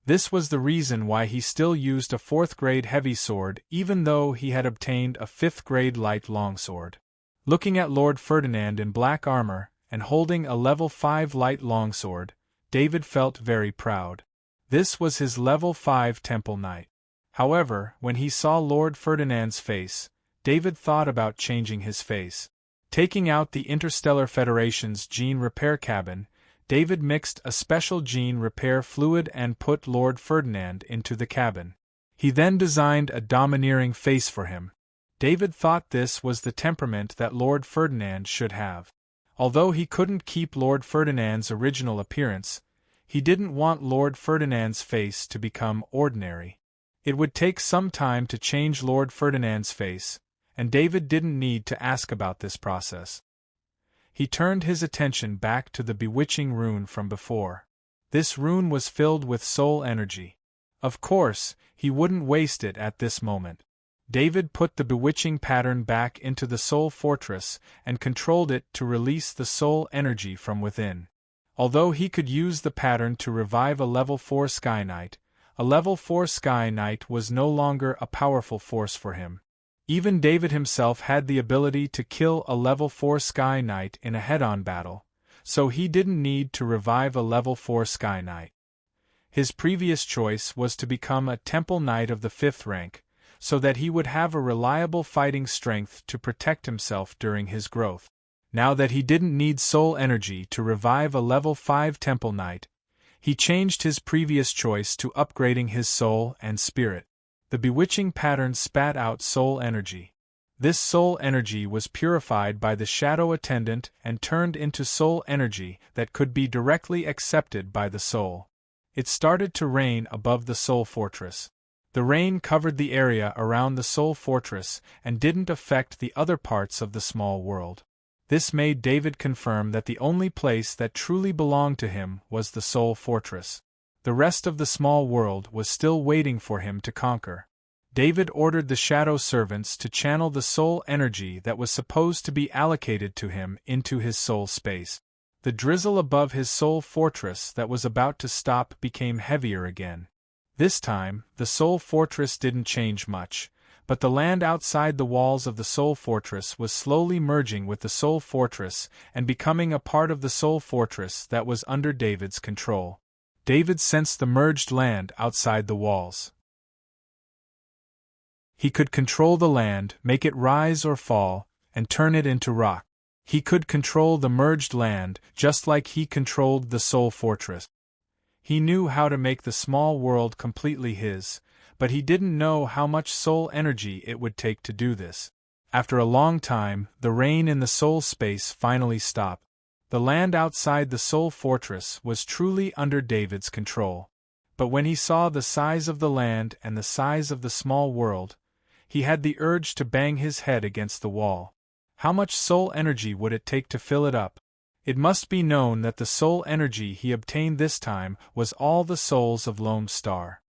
This was the reason why he still used a 4th grade heavy sword even though he had obtained a 5th grade light longsword. Looking at Lord Ferdinand in black armor and holding a level 5 light longsword, David felt very proud. This was his level 5 Temple Knight. However, when he saw Lord Ferdinand's face, David thought about changing his face. Taking out the Interstellar Federation's gene repair cabin, David mixed a special gene repair fluid and put Lord Ferdinand into the cabin. He then designed a domineering face for him. David thought this was the temperament that Lord Ferdinand should have. Although he couldn't keep Lord Ferdinand's original appearance, he didn't want Lord Ferdinand's face to become ordinary. It would take some time to change Lord Ferdinand's face, and David didn't need to ask about this process. He turned his attention back to the bewitching rune from before. This rune was filled with soul energy. Of course, he wouldn't waste it at this moment. David put the bewitching pattern back into the soul fortress and controlled it to release the soul energy from within. Although he could use the pattern to revive a level 4 Sky Knight, a level 4 Sky Knight was no longer a powerful force for him. Even David himself had the ability to kill a level 4 Sky Knight in a head-on battle, so he didn't need to revive a level 4 Sky Knight. His previous choice was to become a Temple Knight of the 5th rank, so that he would have a reliable fighting strength to protect himself during his growth. Now that he didn't need soul energy to revive a level 5 Temple Knight, he changed his previous choice to upgrading his soul and spirit. The bewitching pattern spat out soul energy. This soul energy was purified by the shadow attendant and turned into soul energy that could be directly accepted by the soul. It started to rain above the soul fortress. The rain covered the area around the soul fortress and didn't affect the other parts of the small world. This made David confirm that the only place that truly belonged to him was the soul fortress. The rest of the small world was still waiting for him to conquer. David ordered the shadow servants to channel the soul energy that was supposed to be allocated to him into his soul space. The drizzle above his soul fortress that was about to stop became heavier again. This time, the soul fortress didn't change much, But the land outside the walls of the Soul Fortress was slowly merging with the Soul Fortress and becoming a part of the Soul Fortress that was under David's control. David sensed the merged land outside the walls. He could control the land, make it rise or fall, and turn it into rock. He could control the merged land just like he controlled the Soul Fortress. He knew how to make the small world completely his, but he didn't know how much soul energy it would take to do this. After a long time, the rain in the soul space finally stopped. The land outside the Soul Fortress was truly under David's control. But when he saw the size of the land and the size of the small world, he had the urge to bang his head against the wall. How much soul energy would it take to fill it up? It must be known that the soul energy he obtained this time was all the souls of Lone Star.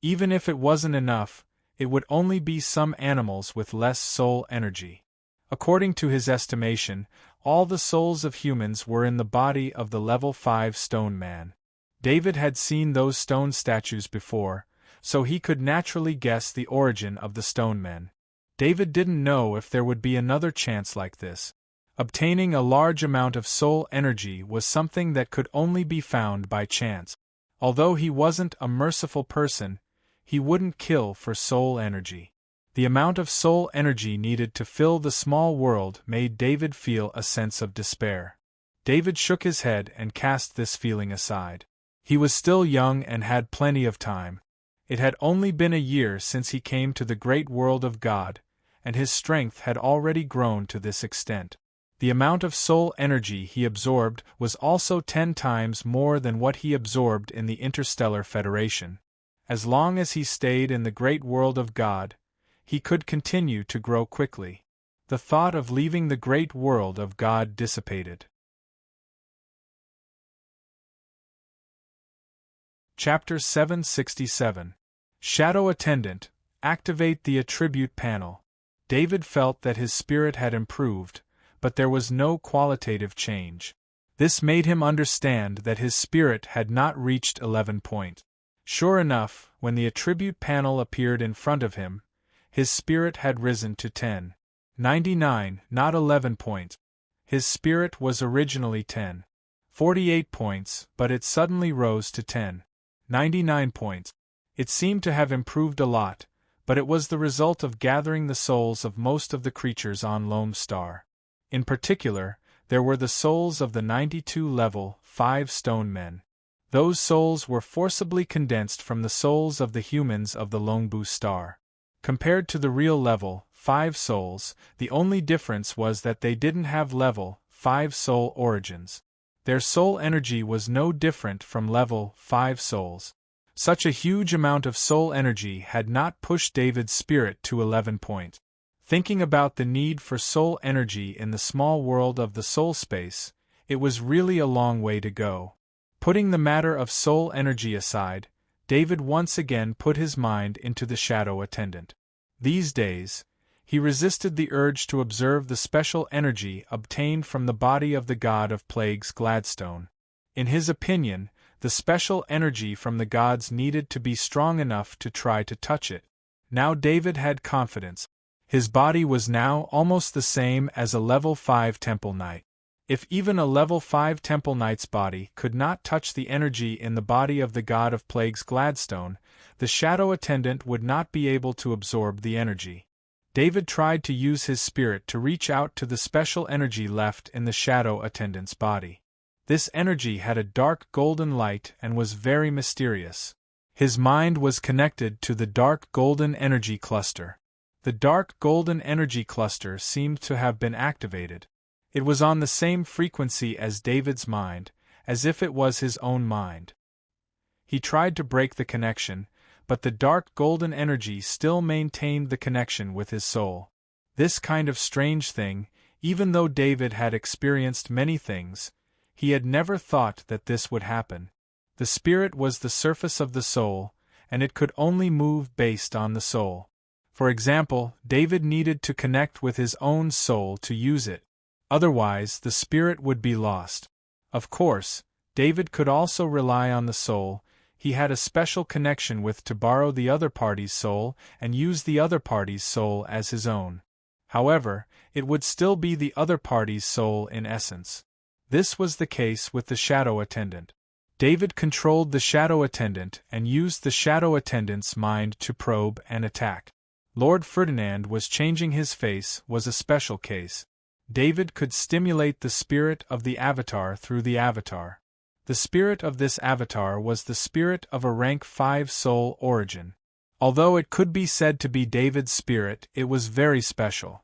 Even if it wasn't enough, it would only be some animals with less soul energy. According to his estimation, all the souls of humans were in the body of the level 5 stone man. David had seen those stone statues before, so he could naturally guess the origin of the stone men. David didn't know if there would be another chance like this. Obtaining a large amount of soul energy was something that could only be found by chance. Although he wasn't a merciful person, he wouldn't kill for soul energy. The amount of soul energy needed to fill the small world made David feel a sense of despair. David shook his head and cast this feeling aside. He was still young and had plenty of time. It had only been a year since he came to the great world of God, and his strength had already grown to this extent. The amount of soul energy he absorbed was also 10 times more than what he absorbed in the Interstellar Federation. As long as he stayed in the great world of God, he could continue to grow quickly. The thought of leaving the great world of God dissipated. Chapter 767. Shadow Attendant, activate the attribute panel. David felt that his spirit had improved, but there was no qualitative change. This made him understand that his spirit had not reached 11 point. Sure enough, when the attribute panel appeared in front of him, his spirit had risen to 10.99, not 11 points. His spirit was originally 10.48 points, but it suddenly rose to 10.99 points. It seemed to have improved a lot, but it was the result of gathering the souls of most of the creatures on Lone Star. In particular, there were the souls of the 92 level 5 stone men. Those souls were forcibly condensed from the souls of the humans of the Longbu star. Compared to the real level 5 souls, the only difference was that they didn't have level 5 soul origins. Their soul energy was no different from level 5 souls. Such a huge amount of soul energy had not pushed David's spirit to 11 point. Thinking about the need for soul energy in the small world of the soul space, it was really a long way to go. Putting the matter of soul energy aside, David once again put his mind into the Shadow Attendant. These days, he resisted the urge to observe the special energy obtained from the body of the god of plagues Gladstone. In his opinion, the special energy from the gods needed to be strong enough to try to touch it. Now David had confidence. His body was now almost the same as a level 5 Temple Knight. If even a level 5 Temple Knight's body could not touch the energy in the body of the god of plagues Gladstone, the Shadow Attendant would not be able to absorb the energy. David tried to use his spirit to reach out to the special energy left in the Shadow Attendant's body. This energy had a dark golden light and was very mysterious. His mind was connected to the dark golden energy cluster. The dark golden energy cluster seemed to have been activated. It was on the same frequency as David's mind, as if it was his own mind. He tried to break the connection, but the dark golden energy still maintained the connection with his soul. This kind of strange thing, even though David had experienced many things, he had never thought that this would happen. The spirit was the surface of the soul, and it could only move based on the soul. For example, David needed to connect with his own soul to use it. Otherwise, the spirit would be lost. Of course, David could also rely on the soul. he had a special connection with to borrow the other party's soul and use the other party's soul as his own. However, it would still be the other party's soul in essence. This was the case with the shadow attendant. David controlled the shadow attendant and used the shadow attendant's mind to probe and attack. Lord Ferdinand was changing his face was a special case. David could stimulate the spirit of the avatar through the avatar. The spirit of this avatar was the spirit of a rank 5 soul origin. Although it could be said to be David's spirit, it was very special.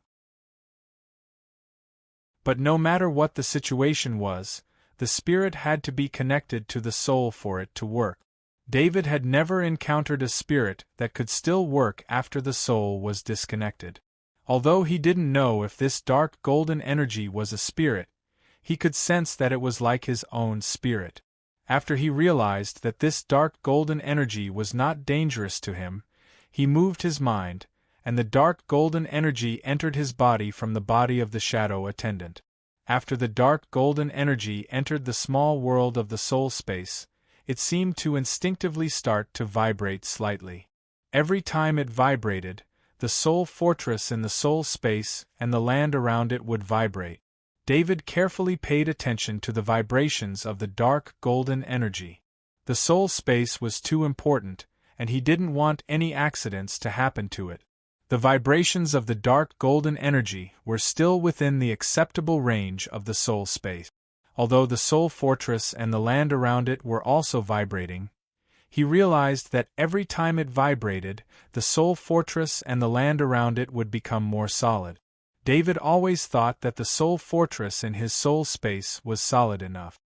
But no matter what the situation was, the spirit had to be connected to the soul for it to work. David had never encountered a spirit that could still work after the soul was disconnected. Although he didn't know if this dark golden energy was a spirit, he could sense that it was like his own spirit. After he realized that this dark golden energy was not dangerous to him, he moved his mind, and the dark golden energy entered his body from the body of the shadow attendant. After the dark golden energy entered the small world of the soul space, it seemed to instinctively start to vibrate slightly. Every time it vibrated, the soul fortress in the soul space and the land around it would vibrate. David carefully paid attention to the vibrations of the dark golden energy. The soul space was too important, and he didn't want any accidents to happen to it. The vibrations of the dark golden energy were still within the acceptable range of the soul space. Although the soul fortress and the land around it were also vibrating, he realized that every time it vibrated, the soul fortress and the land around it would become more solid. David always thought that the soul fortress in his soul space was solid enough.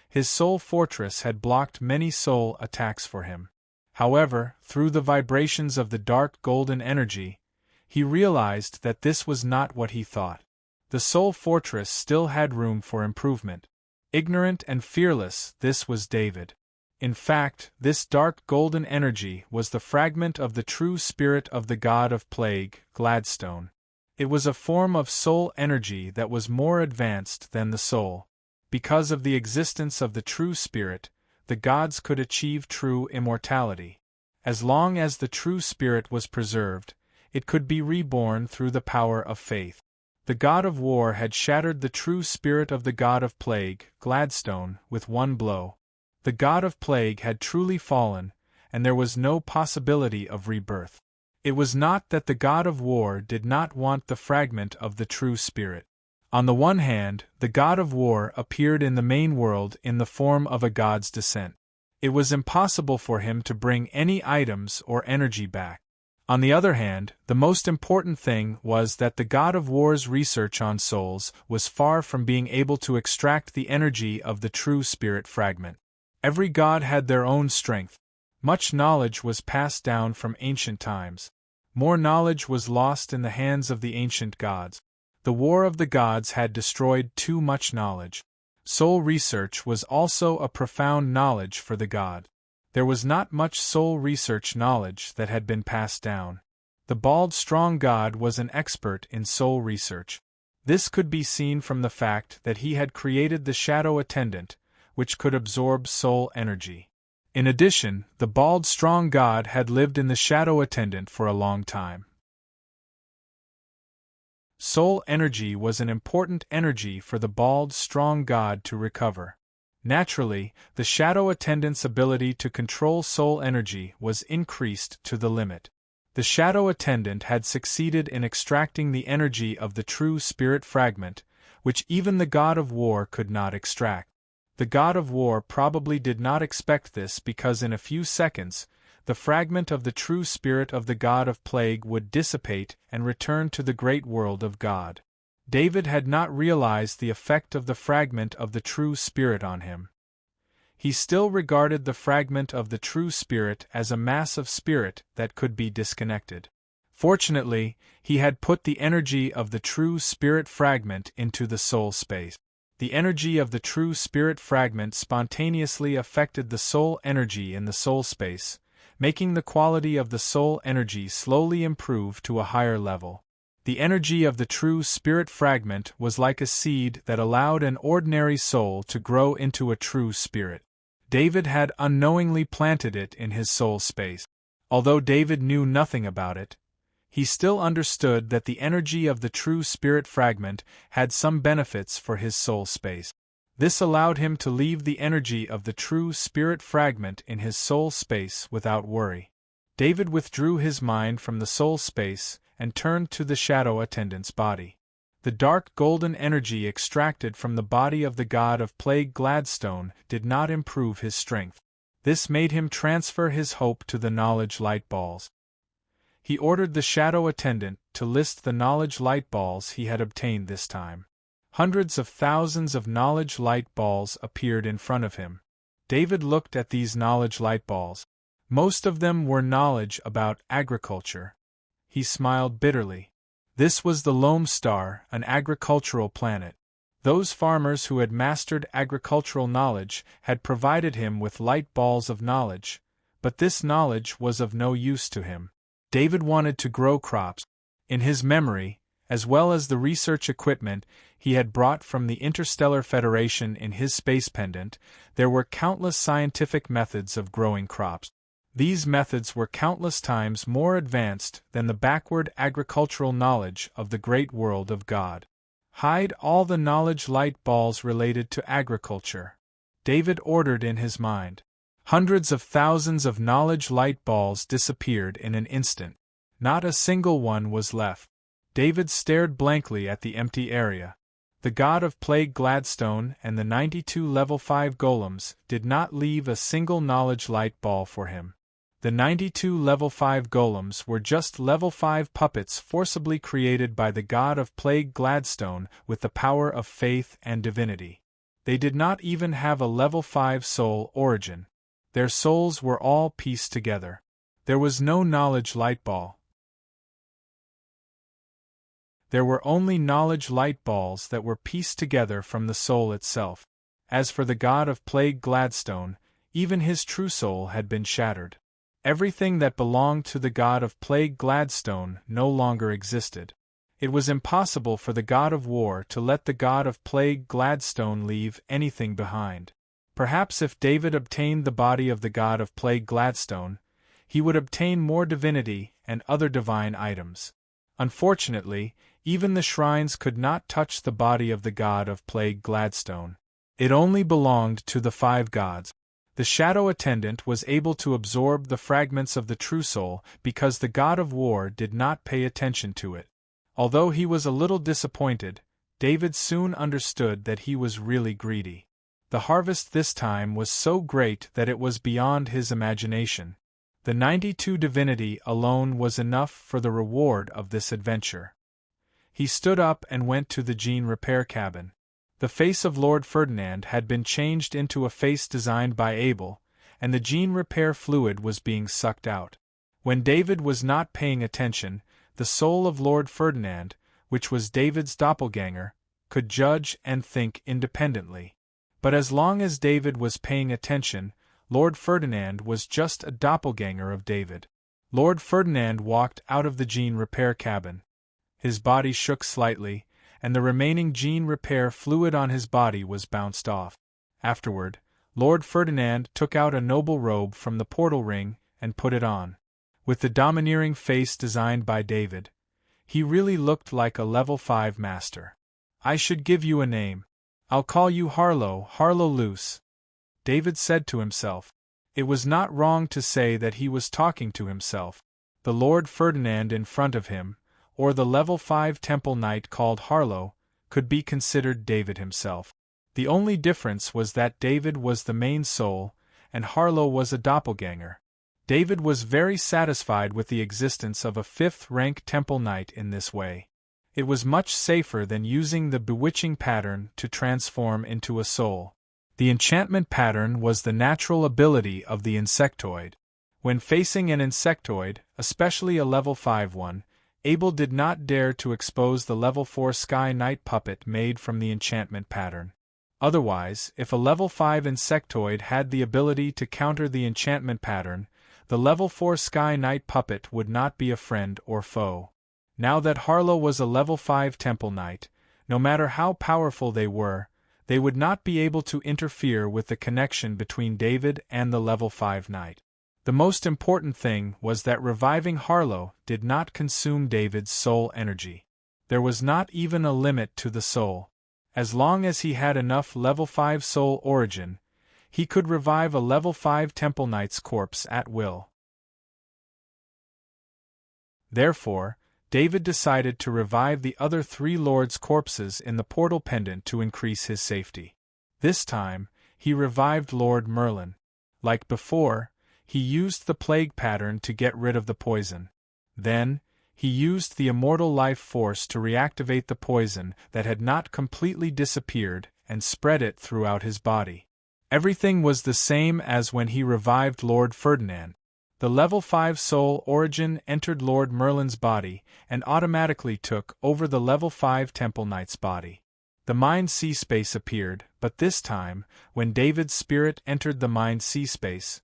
His soul fortress had blocked many soul attacks for him. However, through the vibrations of the dark golden energy, he realized that this was not what he thought. The soul fortress still had room for improvement. Ignorant and fearless, this was David. In fact, this dark golden energy was the fragment of the true spirit of the god of plague, Gladstone. It was a form of soul energy that was more advanced than the soul. Because of the existence of the true spirit, the gods could achieve true immortality. As long as the true spirit was preserved, it could be reborn through the power of faith. The god of war had shattered the true spirit of the god of plague, Gladstone, with one blow. The god of plague had truly fallen, and there was no possibility of rebirth. It was not that the god of war did not want the fragment of the true spirit. On the one hand, the god of war appeared in the main world in the form of a god's descent. It was impossible for him to bring any items or energy back. On the other hand, the most important thing was that the god of war's research on souls was far from being able to extract the energy of the true spirit fragment. Every god had their own strength. Much knowledge was passed down from ancient times. More knowledge was lost in the hands of the ancient gods. The war of the gods had destroyed too much knowledge. Soul research was also a profound knowledge for the god. There was not much soul research knowledge that had been passed down. The bald, strong god was an expert in soul research. This could be seen from the fact that he had created the shadow attendant, which could absorb soul energy. In addition, the bald, strong god had lived in the shadow attendant for a long time. Soul energy was an important energy for the bald, strong god to recover. Naturally, the shadow attendant's ability to control soul energy was increased to the limit. The shadow attendant had succeeded in extracting the energy of the true spirit fragment, which even the god of war could not extract. The god of war probably did not expect this because in a few seconds, the fragment of the true spirit of the god of plague would dissipate and return to the great world of God. David had not realized the effect of the fragment of the true spirit on him. He still regarded the fragment of the true spirit as a mass of spirit that could be disconnected. Fortunately, he had put the energy of the true spirit fragment into the soul space. The energy of the true spirit fragment spontaneously affected the soul energy in the soul space, making the quality of the soul energy slowly improve to a higher level. The energy of the true spirit fragment was like a seed that allowed an ordinary soul to grow into a true spirit. David had unknowingly planted it in his soul space. Although David knew nothing about it, he still understood that the energy of the true spirit fragment had some benefits for his soul space. This allowed him to leave the energy of the true spirit fragment in his soul space without worry. David withdrew his mind from the soul space and turned to the shadow attendant's body. The dark golden energy extracted from the body of the god of plague Gladstone did not improve his strength. This made him transfer his hope to the knowledge light balls. He ordered the shadow attendant to list the knowledge light balls he had obtained this time. Hundreds of thousands of knowledge light balls appeared in front of him. David looked at these knowledge light balls. Most of them were knowledge about agriculture. He smiled bitterly. This was the Lone Star, an agricultural planet. Those farmers who had mastered agricultural knowledge had provided him with light balls of knowledge, but this knowledge was of no use to him. David wanted to grow crops. In his memory, as well as the research equipment he had brought from the Interstellar Federation in his space pendant, there were countless scientific methods of growing crops. These methods were countless times more advanced than the backward agricultural knowledge of the great world of God. Hide all the knowledge light balls related to agriculture, David ordered in his mind. Hundreds of thousands of knowledge light balls disappeared in an instant. Not a single one was left. David stared blankly at the empty area. The god of plague Gladstone and the 92 level 5 golems did not leave a single knowledge light ball for him. The 92 level 5 golems were just level 5 puppets forcibly created by the god of plague Gladstone with the power of faith and divinity. They did not even have a level 5 soul origin. Their souls were all pieced together. There was no knowledge light ball. There were only knowledge light balls that were pieced together from the soul itself. As for the god of plague Gladstone, even his true soul had been shattered. Everything that belonged to the god of plague Gladstone no longer existed. It was impossible for the god of war to let the god of plague Gladstone leave anything behind. Perhaps if David obtained the body of the god of plague Gladstone, he would obtain more divinity and other divine items. Unfortunately, even the shrines could not touch the body of the god of plague Gladstone. It only belonged to the 5 gods. The shadow attendant was able to absorb the fragments of the true soul because the god of war did not pay attention to it. Although he was a little disappointed, David soon understood that he was really greedy. The harvest this time was so great that it was beyond his imagination. The 92 divinity alone was enough for the reward of this adventure. He stood up and went to the gene repair cabin. The face of Lord Ferdinand had been changed into a face designed by Abel, and the gene repair fluid was being sucked out. When David was not paying attention, the soul of Lord Ferdinand, which was David's doppelganger, could judge and think independently. But as long as David was paying attention, Lord Ferdinand was just a doppelganger of David. Lord Ferdinand walked out of the gene repair cabin. His body shook slightly, and the remaining gene repair fluid on his body was bounced off. Afterward, Lord Ferdinand took out a noble robe from the portal ring and put it on. With the domineering face designed by David, he really looked like a level 5 master. "I should give you a name. I'll call you Harlow Luce," David said to himself. It was not wrong to say that he was talking to himself. The Lord Ferdinand in front of him, or the level 5 temple knight called Harlow, could be considered David himself. The only difference was that David was the main soul, and Harlow was a doppelganger. David was very satisfied with the existence of a 5th-rank temple knight in this way. It was much safer than using the bewitching pattern to transform into a soul. The enchantment pattern was the natural ability of the insectoid. When facing an insectoid, especially a level 5 one, Abel did not dare to expose the level 4 Sky Knight puppet made from the enchantment pattern. Otherwise, if a level 5 insectoid had the ability to counter the enchantment pattern, the level 4 Sky Knight puppet would not be a friend or foe. Now that Harlow was a level 5 temple knight, no matter how powerful they were, they would not be able to interfere with the connection between David and the level 5 knight. The most important thing was that reviving Harlow did not consume David's soul energy. There was not even a limit to the soul. As long as he had enough level 5 soul origin, he could revive a level 5 Temple Knight's corpse at will. Therefore, David decided to revive the other 3 lords' corpses in the portal pendant to increase his safety. This time, he revived Lord Merlin. Like before, he used the plague pattern to get rid of the poison. Then, he used the immortal life force to reactivate the poison that had not completely disappeared and spread it throughout his body. Everything was the same as when he revived Lord Ferdinand. The level 5 soul origin entered Lord Merlin's body and automatically took over the level 5 Temple Knight's body. The Mind Sea Space appeared, but this time, when David's spirit entered the Mind Sea Space,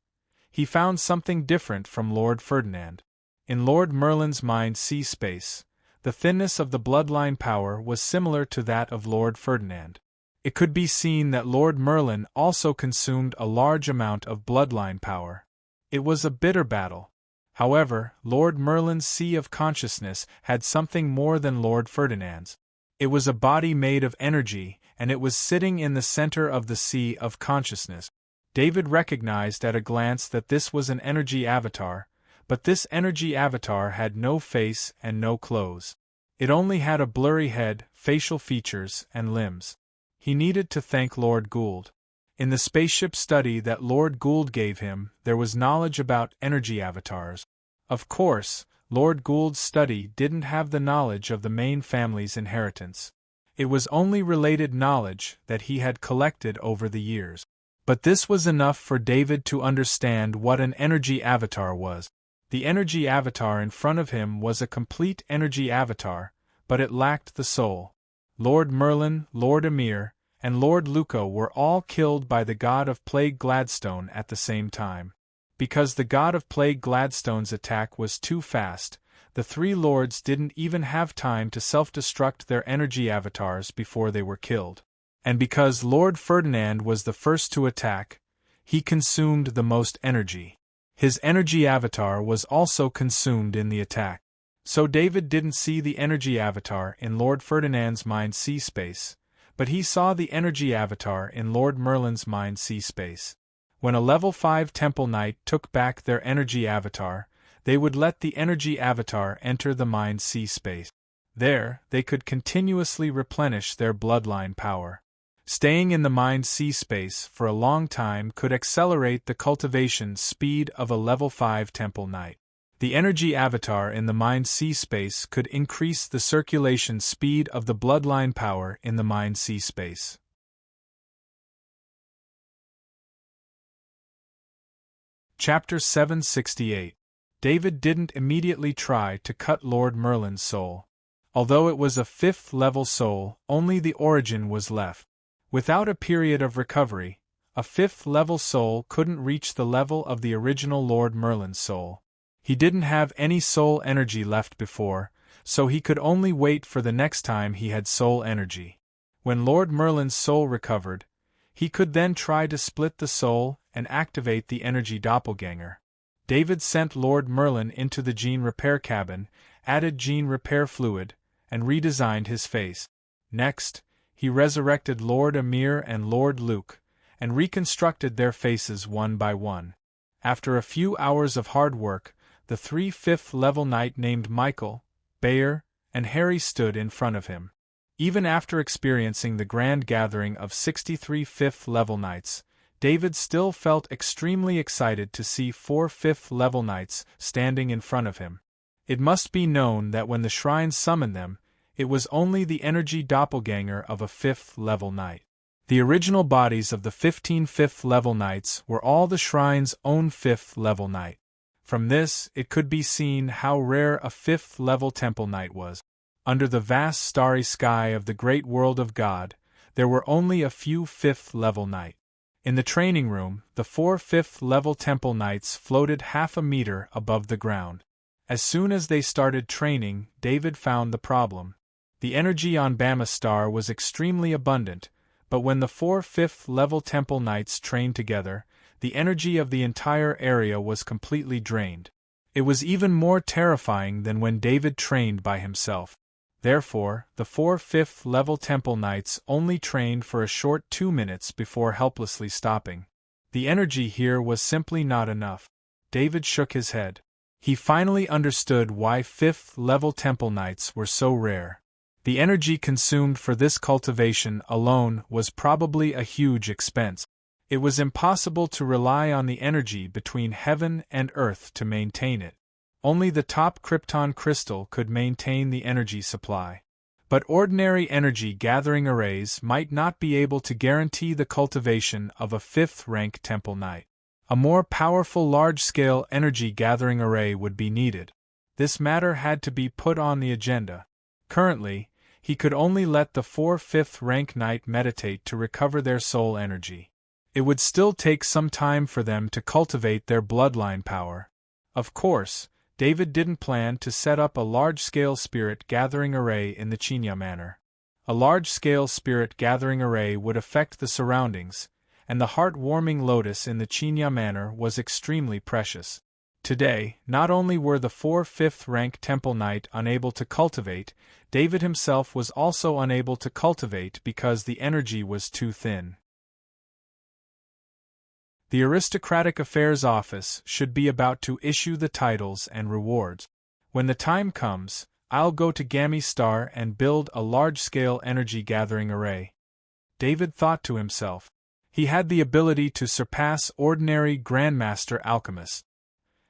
he found something different from Lord Ferdinand. In Lord Merlin's Mind Sea Space, the thinness of the bloodline power was similar to that of Lord Ferdinand. It could be seen that Lord Merlin also consumed a large amount of bloodline power. It was a bitter battle. However, Lord Merlin's Sea of Consciousness had something more than Lord Ferdinand's. It was a body made of energy, and it was sitting in the center of the Sea of Consciousness. David recognized at a glance that this was an energy avatar, but this energy avatar had no face and no clothes. It only had a blurry head, facial features, and limbs. He needed to thank Lord Gould. In the spaceship study that Lord Gould gave him, there was knowledge about energy avatars. Of course, Lord Gould's study didn't have the knowledge of the main family's inheritance. It was only related knowledge that he had collected over the years. But this was enough for David to understand what an energy avatar was. The energy avatar in front of him was a complete energy avatar, but it lacked the soul. Lord Merlin, Lord Emir, and Lord Luco were all killed by the god of plague Gladstone at the same time. Because the god of plague Gladstone's attack was too fast, the 3 lords didn't even have time to self-destruct their energy avatars before they were killed. And because Lord Ferdinand was the first to attack, he consumed the most energy. His energy avatar was also consumed in the attack. So David didn't see the energy avatar in Lord Ferdinand's Mind Sea Space, but he saw the energy avatar in Lord Merlin's Mind Sea Space. When a level 5 Temple Knight took back their energy avatar, they would let the energy avatar enter the Mind Sea Space. There, they could continuously replenish their bloodline power. Staying in the Mind Sea Space for a long time could accelerate the cultivation speed of a level 5 Temple Knight. The energy avatar in the Mind Sea Space could increase the circulation speed of the bloodline power in the Mind Sea Space. Chapter 768. David didn't immediately try to cut Lord Merlin's soul. Although it was a 5th level soul, only the origin was left. Without a period of recovery, a 5th level soul couldn't reach the level of the original Lord Merlin's soul. He didn't have any soul energy left before, so he could only wait for the next time he had soul energy. When Lord Merlin's soul recovered, he could then try to split the soul and activate the energy doppelganger. David sent Lord Merlin into the gene repair cabin, added gene repair fluid, and redesigned his face. Next, he resurrected Lord Emir and Lord Luke, and reconstructed their faces one by one. After a few hours of hard work, the 3 5th-level knight named Michael, Bayer, and Harry stood in front of him. Even after experiencing the grand gathering of 63 5th-level knights, David still felt extremely excited to see 4 5th-level knights standing in front of him. It must be known that when the shrine summoned them, it was only the energy doppelganger of a 5th-level knight. The original bodies of the 15 5th-level knights were all the shrine's own 5th-level knight. From this, it could be seen how rare a 5th-level temple knight was. Under the vast starry sky of the great world of God, there were only a few 5th-level knights. In the training room, the 4 5th-level temple knights floated half a meter above the ground. As soon as they started training, David found the problem. The energy on Bama Star was extremely abundant, but when the 4 fifth-level temple knights trained together, the energy of the entire area was completely drained. It was even more terrifying than when David trained by himself. Therefore, the 4 fifth-level temple knights only trained for a short 2 minutes before helplessly stopping. The energy here was simply not enough. David shook his head. He finally understood why 5th-level temple knights were so rare. The energy consumed for this cultivation alone was probably a huge expense. It was impossible to rely on the energy between heaven and earth to maintain it. Only the top krypton crystal could maintain the energy supply. But ordinary energy gathering arrays might not be able to guarantee the cultivation of a 5th-rank temple knight. A more powerful large-scale energy gathering array would be needed. This matter had to be put on the agenda. Currently, he could only let the 4 5th-rank knight meditate to recover their soul energy. It would still take some time for them to cultivate their bloodline power. Of course, David didn't plan to set up a large-scale spirit gathering array in the Chinya manner. A large-scale spirit gathering array would affect the surroundings, and the heart-warming lotus in the Chinya manner was extremely precious. Today, not only were the 4 5th-rank temple knight unable to cultivate, David himself was also unable to cultivate because the energy was too thin. The Aristocratic Affairs Office should be about to issue the titles and rewards. When the time comes, I'll go to Gammy Star and build a large-scale energy-gathering array. David thought to himself. He had the ability to surpass ordinary Grandmaster alchemists.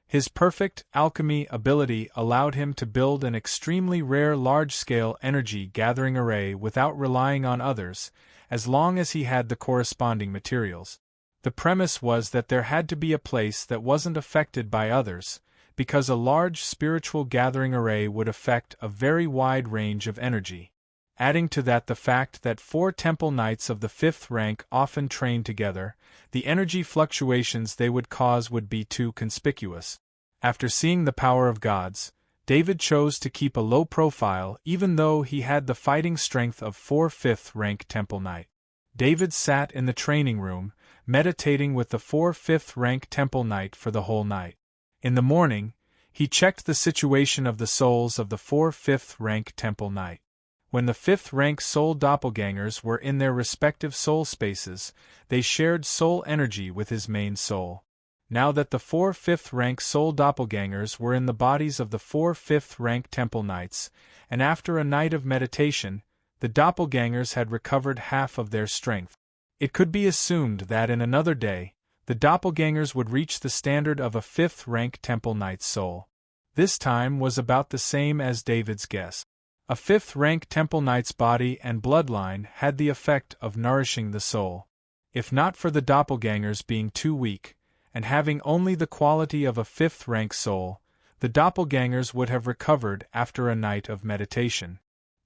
His perfect alchemy ability allowed him to build an extremely rare large-scale energy-gathering array without relying on others, as long as he had the corresponding materials. The premise was that there had to be a place that wasn't affected by others, because a large spiritual gathering array would affect a very wide range of energy. Adding to that the fact that 4 temple knights of the 5th rank often trained together, the energy fluctuations they would cause would be too conspicuous. After seeing the power of gods, David chose to keep a low profile even though he had the fighting strength of 4 5th rank temple knight. David sat in the training room, meditating with the 4 5th rank temple knight for the whole night. In the morning, he checked the situation of the souls of the 4 5th rank temple knight. When the 5th rank soul doppelgangers were in their respective soul spaces, they shared soul energy with his main soul. Now that the 4 5th rank soul doppelgangers were in the bodies of the 4 5th rank temple knights, and after a night of meditation, the doppelgangers had recovered half of their strength. It could be assumed that in another day, the doppelgangers would reach the standard of a 5th rank temple knight's soul. This time was about the same as David's guess. A 5th rank temple knight's body and bloodline had the effect of nourishing the soul. If not for the doppelgangers being too weak, and having only the quality of a 5th rank soul, the doppelgangers would have recovered after a night of meditation.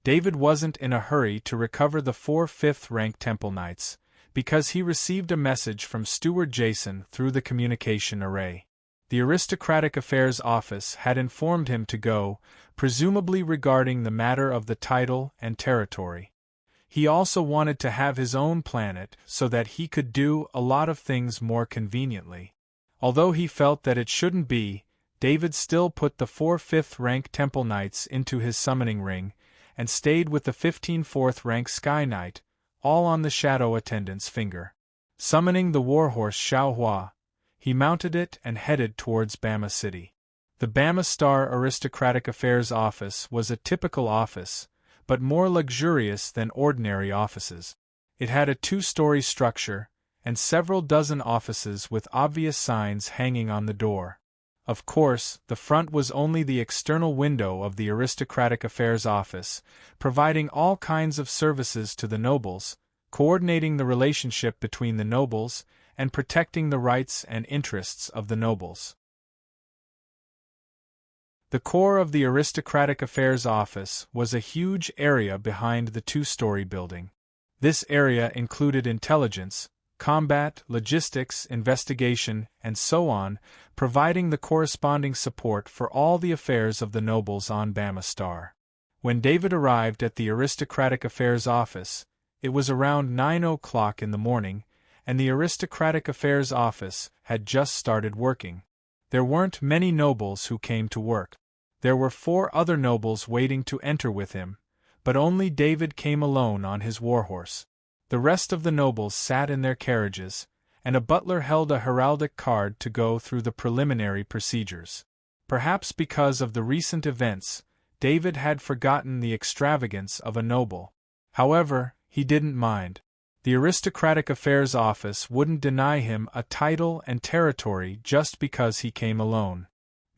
David wasn't in a hurry to recover the 4 5th rank temple knights, because he received a message from Steward Jason through the communication array. The Aristocratic Affairs Office had informed him to go, presumably regarding the matter of the title and territory. He also wanted to have his own planet so that he could do a lot of things more conveniently. Although he felt that it shouldn't be, David still put the 4 5th rank temple knights into his summoning ring, and stayed with the 15 4th rank Sky Knight, all on the Shadow Attendant's finger. Summoning the warhorse Xiaohua, he mounted it and headed towards Bama City. The Bama Star Aristocratic Affairs Office was a typical office, but more luxurious than ordinary offices. It had a 2-story structure, and several dozen offices with obvious signs hanging on the door. Of course, the front was only the external window of the Aristocratic Affairs Office, providing all kinds of services to the nobles, coordinating the relationship between the nobles, and protecting the rights and interests of the nobles. The core of the Aristocratic Affairs Office was a huge area behind the 2-story building. This area included intelligence, combat, logistics, investigation, and so on, providing the corresponding support for all the affairs of the nobles on Bama Star. When David arrived at the Aristocratic Affairs Office, It was around 9 o'clock in the morning, and the Aristocratic Affairs Office had just started working. There weren't many nobles who came to work. There were 4 other nobles waiting to enter with him, but only David came alone on his warhorse. The rest of the nobles sat in their carriages, and a butler held a heraldic card to go through the preliminary procedures. Perhaps because of the recent events, David had forgotten the extravagance of a noble. However, he didn't mind. The Aristocratic Affairs Office wouldn't deny him a title and territory just because he came alone.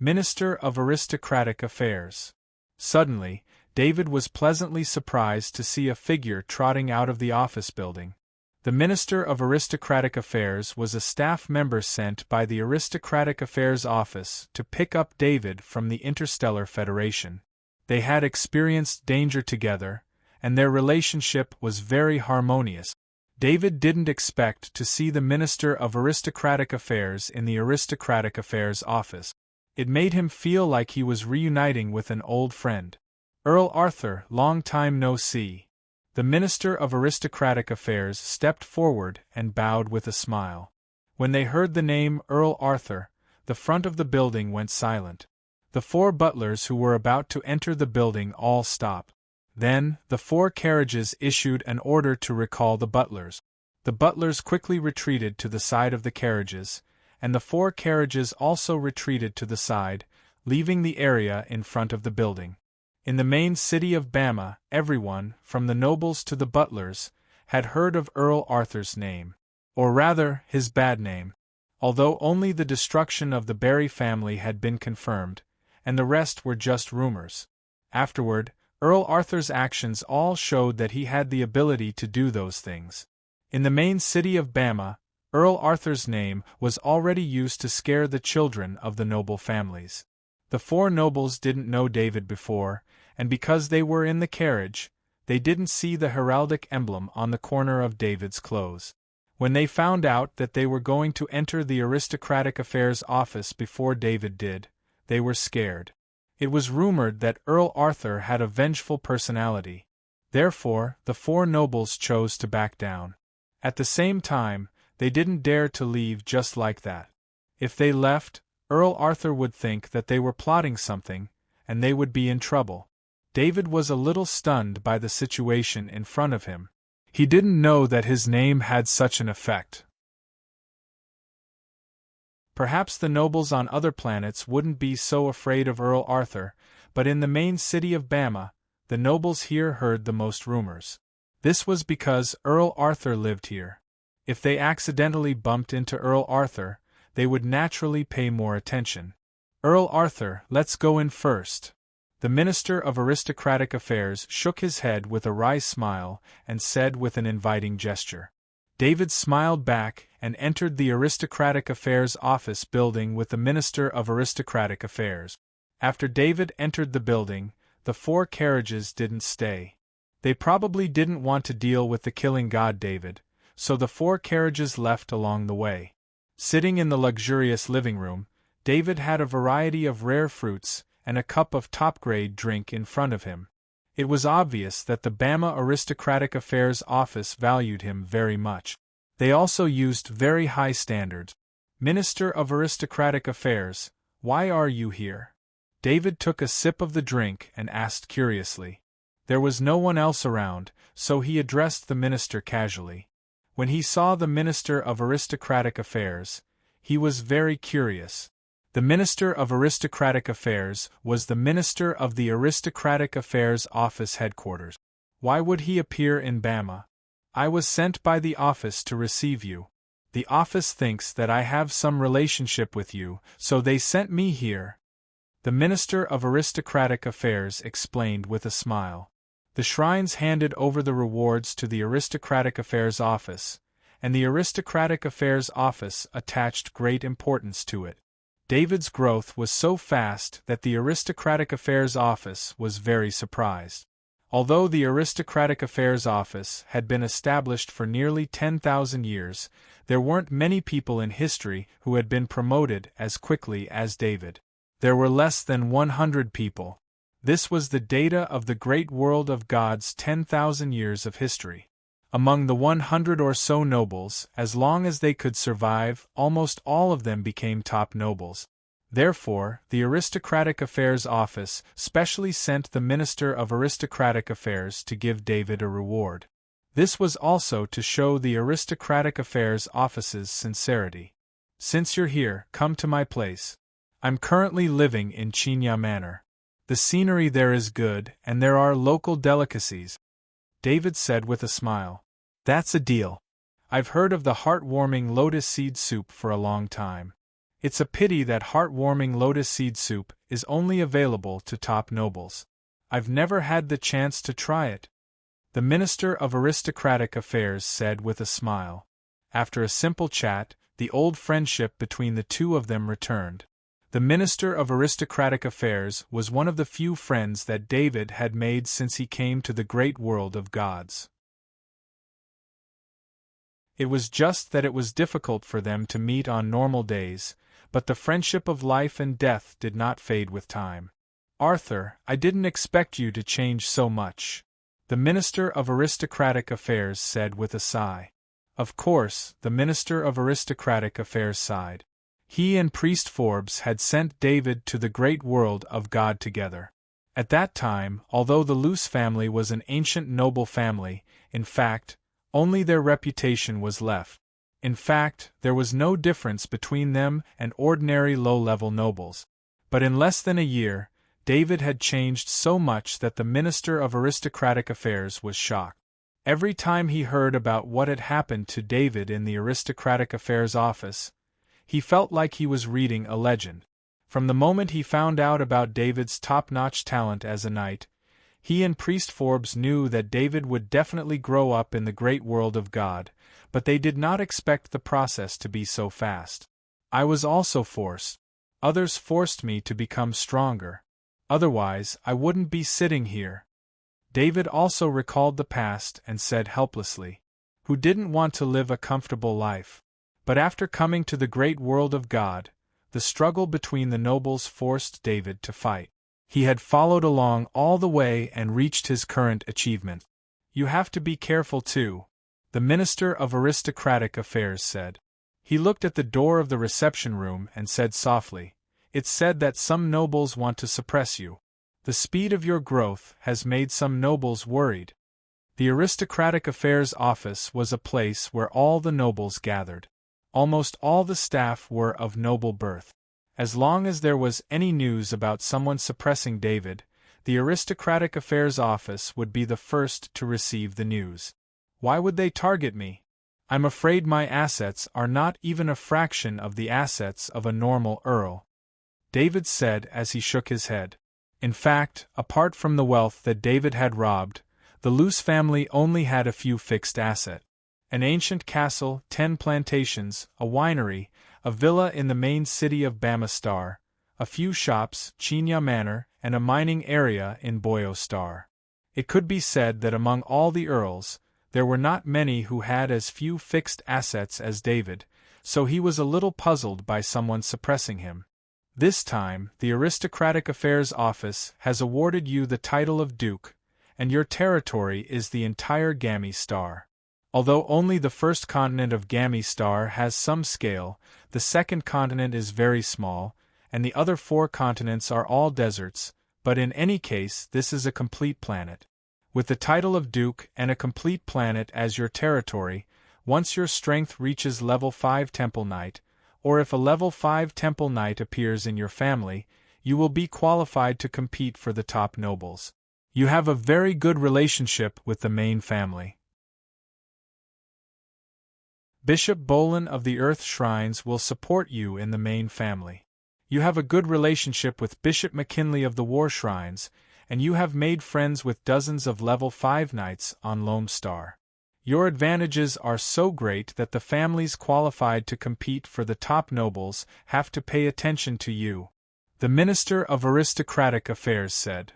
Minister of Aristocratic Affairs. Suddenly, David was pleasantly surprised to see a figure trotting out of the office building. The Minister of Aristocratic Affairs was a staff member sent by the Aristocratic Affairs Office to pick up David from the Interstellar Federation. They had experienced danger together, and their relationship was very harmonious. David didn't expect to see the Minister of Aristocratic Affairs in the Aristocratic Affairs Office. It made him feel like he was reuniting with an old friend. Earl Arthur, long time no see. The Minister of Aristocratic Affairs stepped forward and bowed with a smile. When they heard the name Earl Arthur, the front of the building went silent. The 4 butlers who were about to enter the building all stopped. Then, the 4 carriages issued an order to recall the butlers. The butlers quickly retreated to the side of the carriages, and the 4 carriages also retreated to the side, leaving the area in front of the building. In the main city of Bama, everyone, from the nobles to the butlers, had heard of Earl Arthur's name. Or rather, his bad name. Although only the destruction of the Barry family had been confirmed, and the rest were just rumors. Afterward, Earl Arthur's actions all showed that he had the ability to do those things. In the main city of Bama, Earl Arthur's name was already used to scare the children of the noble families. The 4 nobles didn't know David before, and because they were in the carriage, they didn't see the heraldic emblem on the corner of David's clothes. When they found out that they were going to enter the Aristocratic Affairs Office before David did, they were scared. It was rumored that Earl Arthur had a vengeful personality. Therefore, the 4 nobles chose to back down. At the same time, they didn't dare to leave just like that. If they left, Earl Arthur would think that they were plotting something, and they would be in trouble. David was a little stunned by the situation in front of him. He didn't know that his name had such an effect. Perhaps the nobles on other planets wouldn't be so afraid of Earl Arthur, but in the main city of Bama, the nobles here heard the most rumors. This was because Earl Arthur lived here. If they accidentally bumped into Earl Arthur, they would naturally pay more attention. Earl Arthur, let's go in first. The Minister of Aristocratic Affairs shook his head with a wry smile and said with an inviting gesture. David smiled back and entered the Aristocratic Affairs Office building with the Minister of Aristocratic Affairs. After David entered the building, the 4 carriages didn't stay. They probably didn't want to deal with the killing god David, so the 4 carriages left along the way. Sitting in the luxurious living room, David had a variety of rare fruits and a cup of top-grade drink in front of him. It was obvious that the Bama Aristocratic Affairs Office valued him very much. They also used very high standards. Minister of Aristocratic Affairs, why are you here? David took a sip of the drink and asked curiously. There was no one else around, so he addressed the minister casually. When he saw the Minister of Aristocratic Affairs, he was very curious. The Minister of Aristocratic Affairs was the Minister of the Aristocratic Affairs Office headquarters. Why would he appear in Bama? I was sent by the office to receive you. The office thinks that I have some relationship with you, so they sent me here. The Minister of Aristocratic Affairs explained with a smile. The shrines handed over the rewards to the Aristocratic Affairs Office, and the Aristocratic Affairs Office attached great importance to it. David's growth was so fast that the Aristocratic Affairs Office was very surprised. Although the Aristocratic Affairs Office had been established for nearly 10,000 years, there weren't many people in history who had been promoted as quickly as David. There were less than 100 people. This was the data of the great world of God's 10,000 years of history. Among the 100 or so nobles, as long as they could survive, almost all of them became top nobles. Therefore, the Aristocratic Affairs Office specially sent the Minister of Aristocratic Affairs to give David a reward. This was also to show the Aristocratic Affairs Office's sincerity. Since you're here, come to my place. I'm currently living in Chinya Manor. The scenery there is good, and there are local delicacies, David said with a smile. That's a deal. I've heard of the heartwarming lotus seed soup for a long time. It's a pity that heartwarming lotus seed soup is only available to top nobles. I've never had the chance to try it, the Minister of Aristocratic Affairs said with a smile. After a simple chat, the old friendship between the two of them returned. The Minister of Aristocratic Affairs was one of the few friends that David had made since he came to the great world of gods. It was just that it was difficult for them to meet on normal days, but the friendship of life and death did not fade with time. Arthur, I didn't expect you to change so much, the Minister of Aristocratic Affairs said with a sigh. Of course, the Minister of Aristocratic Affairs sighed. He and Priest Forbes had sent David to the great world of God together. At that time, although the Luce family was an ancient noble family, in fact, only their reputation was left. In fact, there was no difference between them and ordinary low-level nobles. But in less than a year, David had changed so much that the Minister of Aristocratic Affairs was shocked. Every time he heard about what had happened to David in the Aristocratic Affairs Office, he felt like he was reading a legend. From the moment he found out about David's top-notch talent as a knight, he and Priest Forbes knew that David would definitely grow up in the great world of God, but they did not expect the process to be so fast. I was also forced. Others forced me to become stronger. Otherwise, I wouldn't be sitting here. David also recalled the past and said helplessly, who didn't want to live a comfortable life. But after coming to the great world of God, the struggle between the nobles forced David to fight. He had followed along all the way and reached his current achievement. You have to be careful too, the Minister of Aristocratic Affairs said. He looked at the door of the reception room and said softly, It's said that some nobles want to suppress you. The speed of your growth has made some nobles worried. The Aristocratic Affairs Office was a place where all the nobles gathered. Almost all the staff were of noble birth. As long as there was any news about someone suppressing David, the Aristocratic Affairs Office would be the first to receive the news. Why would they target me? I'm afraid my assets are not even a fraction of the assets of a normal earl, David said as he shook his head. In fact, apart from the wealth that David had robbed, the Luce family only had a few fixed assets. An ancient castle, 10 plantations, a winery, a villa in the main city of Bamastar, a few shops, Chinya Manor, and a mining area in Boyo Star. It could be said that among all the earls, there were not many who had as few fixed assets as David, so he was a little puzzled by someone suppressing him. This time, the Aristocratic Affairs Office has awarded you the title of Duke, and your territory is the entire Gammy Star. Although only the first continent of Gammy Star has some scale, the second continent is very small, and the other 4 continents are all deserts, but in any case this is a complete planet. With the title of Duke and a complete planet as your territory, once your strength reaches level 5 Temple Knight, or if a level 5 Temple Knight appears in your family, you will be qualified to compete for the top nobles. You have a very good relationship with the main family. Bishop Bolin of the Earth Shrines will support you in the main family. You have a good relationship with Bishop McKinley of the War Shrines, and you have made friends with dozens of level 5 knights on Lone Star. Your advantages are so great that the families qualified to compete for the top nobles have to pay attention to you, the Minister of Aristocratic Affairs said.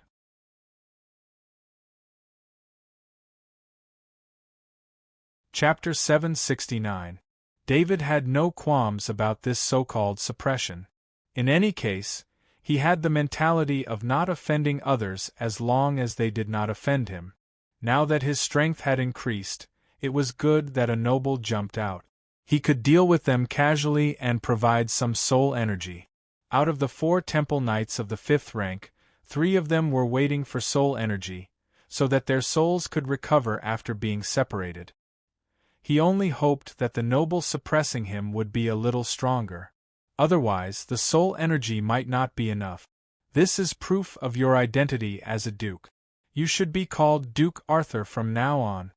Chapter 769. David had no qualms about this so-called suppression. In any case, he had the mentality of not offending others as long as they did not offend him. Now that his strength had increased, It was good that a noble jumped out. He could deal with them casually and provide some soul energy. Out of the 4 temple knights of the 5th rank, 3 of them were waiting for soul energy, so that their souls could recover after being separated. He only hoped that the noble suppressing him would be a little stronger. Otherwise, the soul energy might not be enough. This is proof of your identity as a duke. You should be called Duke Arthur from now on.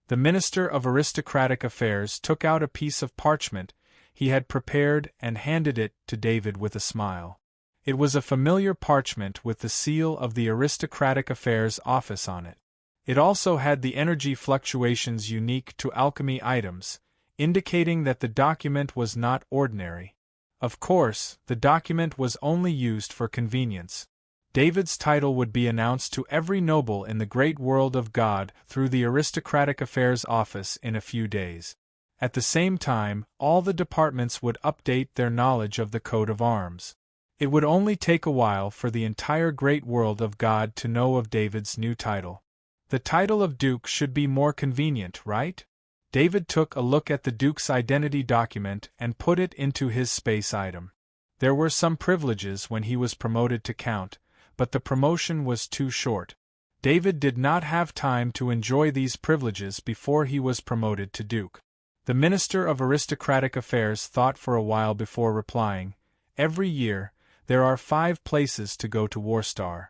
The Minister of Aristocratic Affairs took out a piece of parchment he had prepared and handed it to David with a smile. It was a familiar parchment with the seal of the Aristocratic Affairs Office on it. It also had the energy fluctuations unique to alchemy items, indicating that the document was not ordinary. Of course, the document was only used for convenience. David's title would be announced to every noble in the great world of God through the Aristocratic Affairs Office in a few days. At the same time, all the departments would update their knowledge of the coat of arms. It would only take a while for the entire great world of God to know of David's new title. The title of Duke should be more convenient, right? David took a look at the Duke's identity document and put it into his space item. There were some privileges when he was promoted to Count, but the promotion was too short. David did not have time to enjoy these privileges before he was promoted to Duke. The Minister of Aristocratic Affairs thought for a while before replying. Every year, there are 5 places to go to Warstar.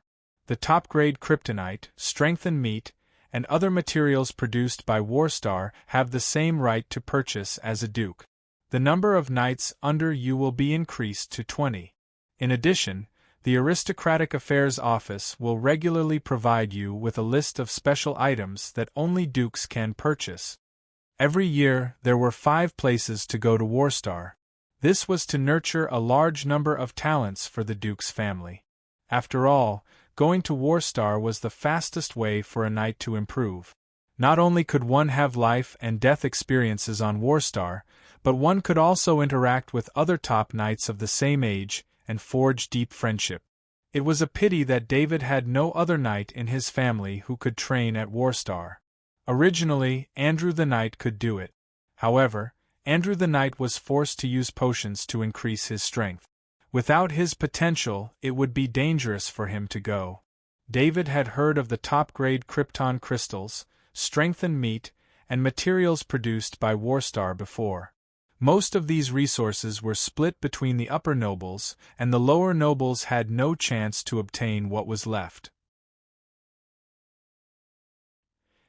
The top-grade kryptonite, strengthened meat, and other materials produced by Warstar have the same right to purchase as a duke. The number of knights under you will be increased to 20. In addition, the Aristocratic Affairs Office will regularly provide you with a list of special items that only dukes can purchase. Every year, there were 5 places to go to Warstar. This was to nurture a large number of talents for the duke's family. After all, going to Warstar was the fastest way for a knight to improve. Not only could one have life and death experiences on Warstar, but one could also interact with other top knights of the same age and forge deep friendship. It was a pity that David had no other knight in his family who could train at Warstar. Originally, Andrew the Knight could do it. However, Andrew the Knight was forced to use potions to increase his strength. Without his potential, it would be dangerous for him to go. David had heard of the top-grade krypton crystals, strengthened meat, and materials produced by Warstar before. Most of these resources were split between the upper nobles, and the lower nobles had no chance to obtain what was left.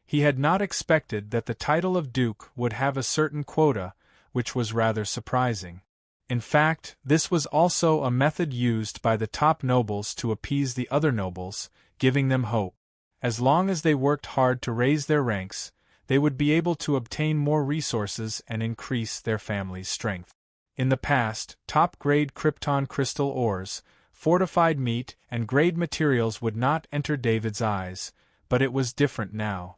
He had not expected that the title of Duke would have a certain quota, which was rather surprising. In fact, this was also a method used by the top nobles to appease the other nobles, giving them hope. As long as they worked hard to raise their ranks, they would be able to obtain more resources and increase their family's strength. In the past, top-grade krypton crystal ores, fortified meat, and grade materials would not enter David's eyes, but it was different now.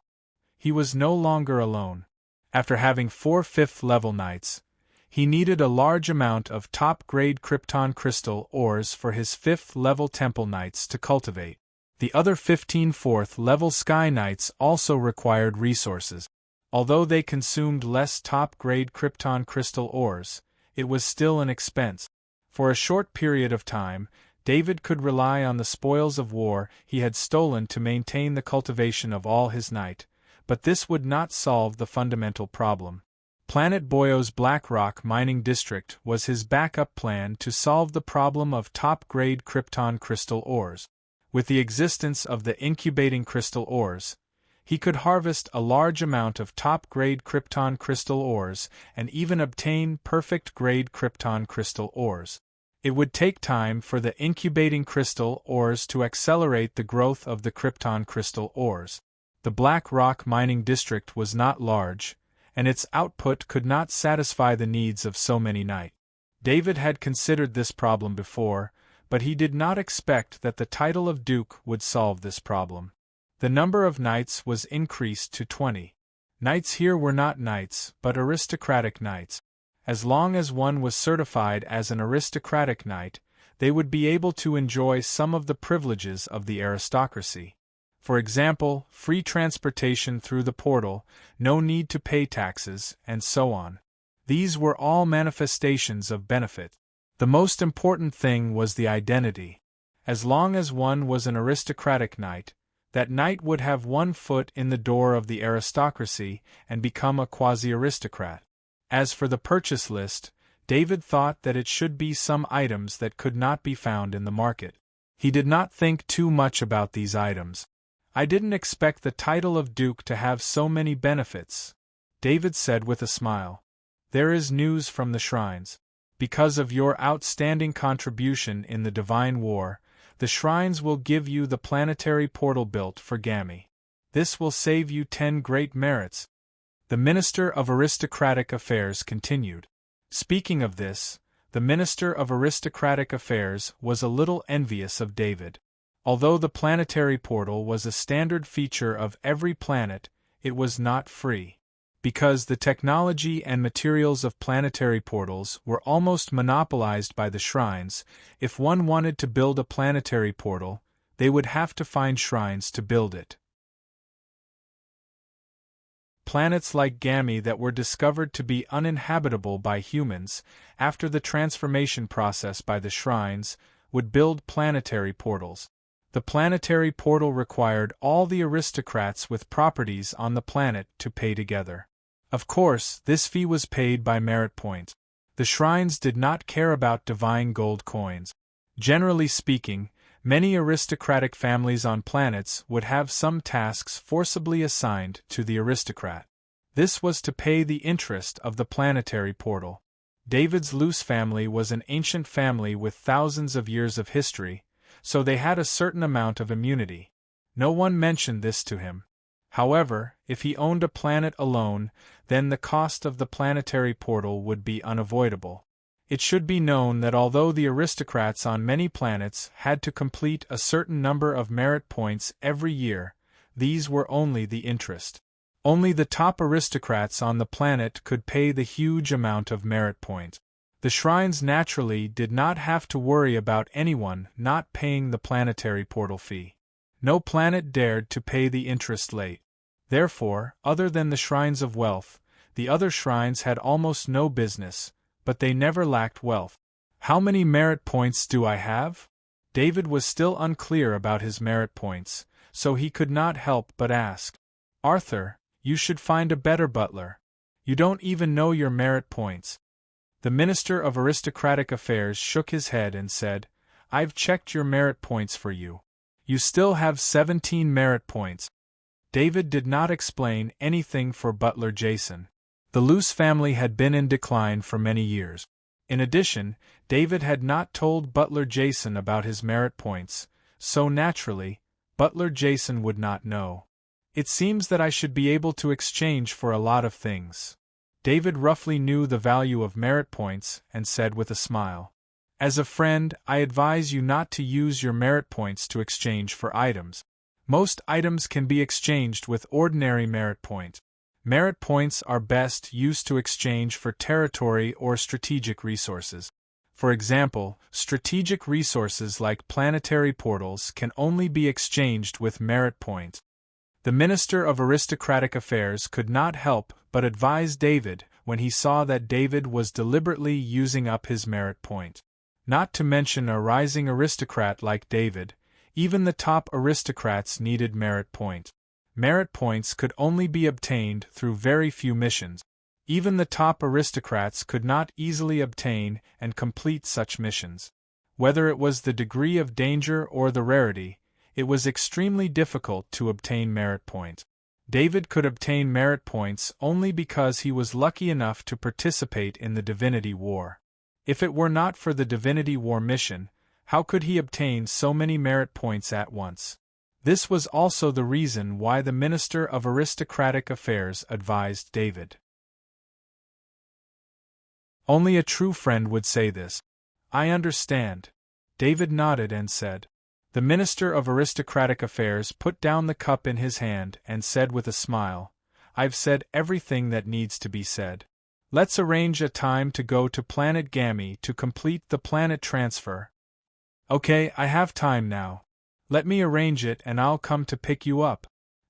He was no longer alone. After having 4 5th-level knights, he needed a large amount of top-grade krypton crystal ores for his 5th-level temple knights to cultivate. The other 15 4th-level sky knights also required resources. Although they consumed less top-grade krypton crystal ores, it was still an expense. For a short period of time, David could rely on the spoils of war he had stolen to maintain the cultivation of all his knight, but this would not solve the fundamental problem. Planet Boyo's Black Rock mining district was his backup plan to solve the problem of top-grade krypton crystal ores. With the existence of the incubating crystal ores, he could harvest a large amount of top-grade krypton crystal ores and even obtain perfect-grade krypton crystal ores. It would take time for the incubating crystal ores to accelerate the growth of the krypton crystal ores. The Black Rock mining district was not large, and its output could not satisfy the needs of so many knights. David had considered this problem before, but he did not expect that the title of Duke would solve this problem. The number of knights was increased to 20. Knights here were not knights, but aristocratic knights. As long as one was certified as an aristocratic knight, they would be able to enjoy some of the privileges of the aristocracy. For example, free transportation through the portal, no need to pay taxes, and so on. These were all manifestations of benefit. The most important thing was the identity. As long as one was an aristocratic knight, that knight would have one foot in the door of the aristocracy and become a quasi-aristocrat. As for the purchase list, David thought that it should be some items that could not be found in the market. He did not think too much about these items. "I didn't expect the title of Duke to have so many benefits," David said with a smile. "There is news from the shrines. Because of your outstanding contribution in the Divine War, the shrines will give you the planetary portal built for Gammy. This will save you 10 great merits." The Minister of Aristocratic Affairs continued. Speaking of this, the Minister of Aristocratic Affairs was a little envious of David. Although the planetary portal was a standard feature of every planet, it was not free. Because the technology and materials of planetary portals were almost monopolized by the shrines, if one wanted to build a planetary portal, they would have to find shrines to build it. Planets like Gammy that were discovered to be uninhabitable by humans, after the transformation process by the shrines, would build planetary portals. The planetary portal required all the aristocrats with properties on the planet to pay together. Of course, this fee was paid by merit points. The shrines did not care about divine gold coins. Generally speaking, many aristocratic families on planets would have some tasks forcibly assigned to the aristocrat. This was to pay the interest of the planetary portal. David's Luce family was an ancient family with thousands of years of history, so they had a certain amount of immunity. No one mentioned this to him. However, if he owned a planet alone, then the cost of the planetary portal would be unavoidable. It should be known that although the aristocrats on many planets had to complete a certain number of merit points every year, these were only the interest. Only the top aristocrats on the planet could pay the huge amount of merit points. The shrines naturally did not have to worry about anyone not paying the planetary portal fee. No planet dared to pay the interest late. Therefore, other than the shrines of wealth, the other shrines had almost no business, but they never lacked wealth. "How many merit points do I have?" David was still unclear about his merit points, so he could not help but ask. "Arthur, you should find a better butler. You don't even know your merit points." The Minister of Aristocratic Affairs shook his head and said, "I've checked your merit points for you. You still have 17 merit points." David did not explain anything for butler Jason. The Luce family had been in decline for many years. In addition, David had not told butler Jason about his merit points, so naturally, butler Jason would not know. "It seems that I should be able to exchange for a lot of things." David roughly knew the value of merit points and said with a smile, "As a friend, I advise you not to use your merit points to exchange for items. Most items can be exchanged with ordinary merit points. Merit points are best used to exchange for territory or strategic resources. For example, strategic resources like planetary portals can only be exchanged with merit points." The Minister of Aristocratic Affairs could not help but advise David when he saw that David was deliberately using up his merit point. Not to mention a rising aristocrat like David, even the top aristocrats needed merit points. Merit points could only be obtained through very few missions. Even the top aristocrats could not easily obtain and complete such missions. Whether it was the degree of danger or the rarity, it was extremely difficult to obtain merit points. David could obtain merit points only because he was lucky enough to participate in the Divinity War. If it were not for the Divinity War mission, how could he obtain so many merit points at once? This was also the reason why the Minister of Aristocratic Affairs advised David. Only a true friend would say this. "I understand." David nodded and said. The Minister of Aristocratic Affairs put down the cup in his hand and said with a smile, "I've said everything that needs to be said. Let's arrange a time to go to planet Gammy to complete the planet transfer." "Okay, I have time now." Let me arrange it and I'll come to pick you up.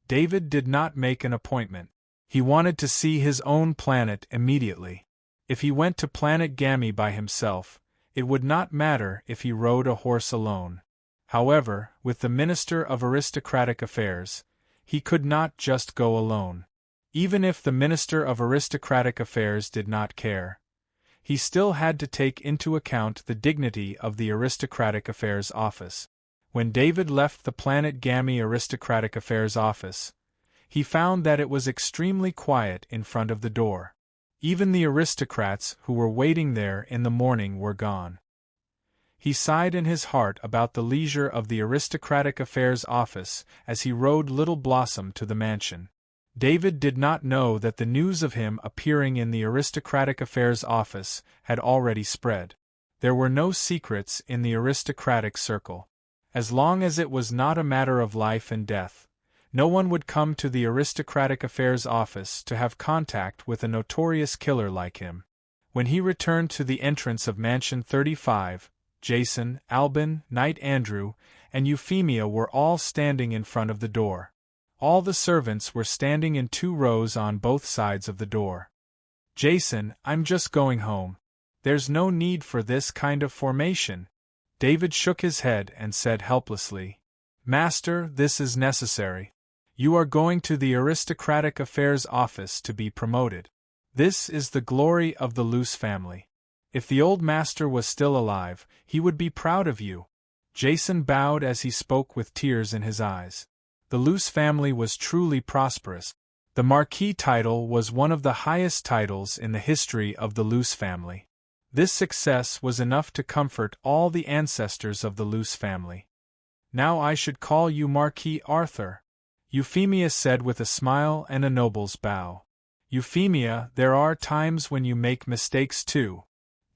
David did not make an appointment. He wanted to see his own planet immediately. If he went to planet Gamma by himself, it would not matter if he rode a horse alone. However, with the Minister of Aristocratic Affairs, he could not just go alone. Even if the Minister of Aristocratic Affairs did not care, he still had to take into account the dignity of the Aristocratic Affairs Office. When David left the Planet Gamma Aristocratic Affairs Office, he found that it was extremely quiet in front of the door. Even the aristocrats who were waiting there in the morning were gone. He sighed in his heart about the leisure of the Aristocratic Affairs Office as he rode Little Blossom to the mansion. David did not know that the news of him appearing in the Aristocratic Affairs Office had already spread. There were no secrets in the aristocratic circle. As long as it was not a matter of life and death, no one would come to the Aristocratic Affairs Office to have contact with a notorious killer like him. When he returned to the entrance of Mansion 35, Jason, Albin, Knight Andrew, and Euphemia were all standing in front of the door. All the servants were standing in 2 rows on both sides of the door. Jason, I'm just going home. There's no need for this kind of formation. David shook his head and said helplessly, Master, this is necessary. You are going to the Aristocratic Affairs Office to be promoted. This is the glory of the Luce family. If the old master was still alive, he would be proud of you. Jason bowed as he spoke with tears in his eyes. The Luce family was truly prosperous. The Marquis title was one of the highest titles in the history of the Luce family. This success was enough to comfort all the ancestors of the Luce family. Now I should call you Marquis Arthur, Euphemia said with a smile and a noble's bow. Euphemia, there are times when you make mistakes too.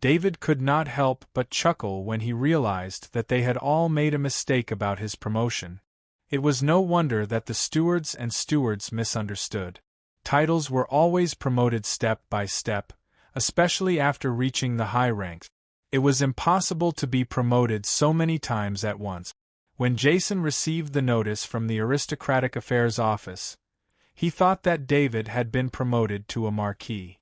David could not help but chuckle when he realized that they had all made a mistake about his promotion. It was no wonder that the stewards and stewards misunderstood. Titles were always promoted step by step, especially after reaching the high ranks. It was impossible to be promoted so many times at once. When Jason received the notice from the Aristocratic Affairs Office, he thought that David had been promoted to a marquis.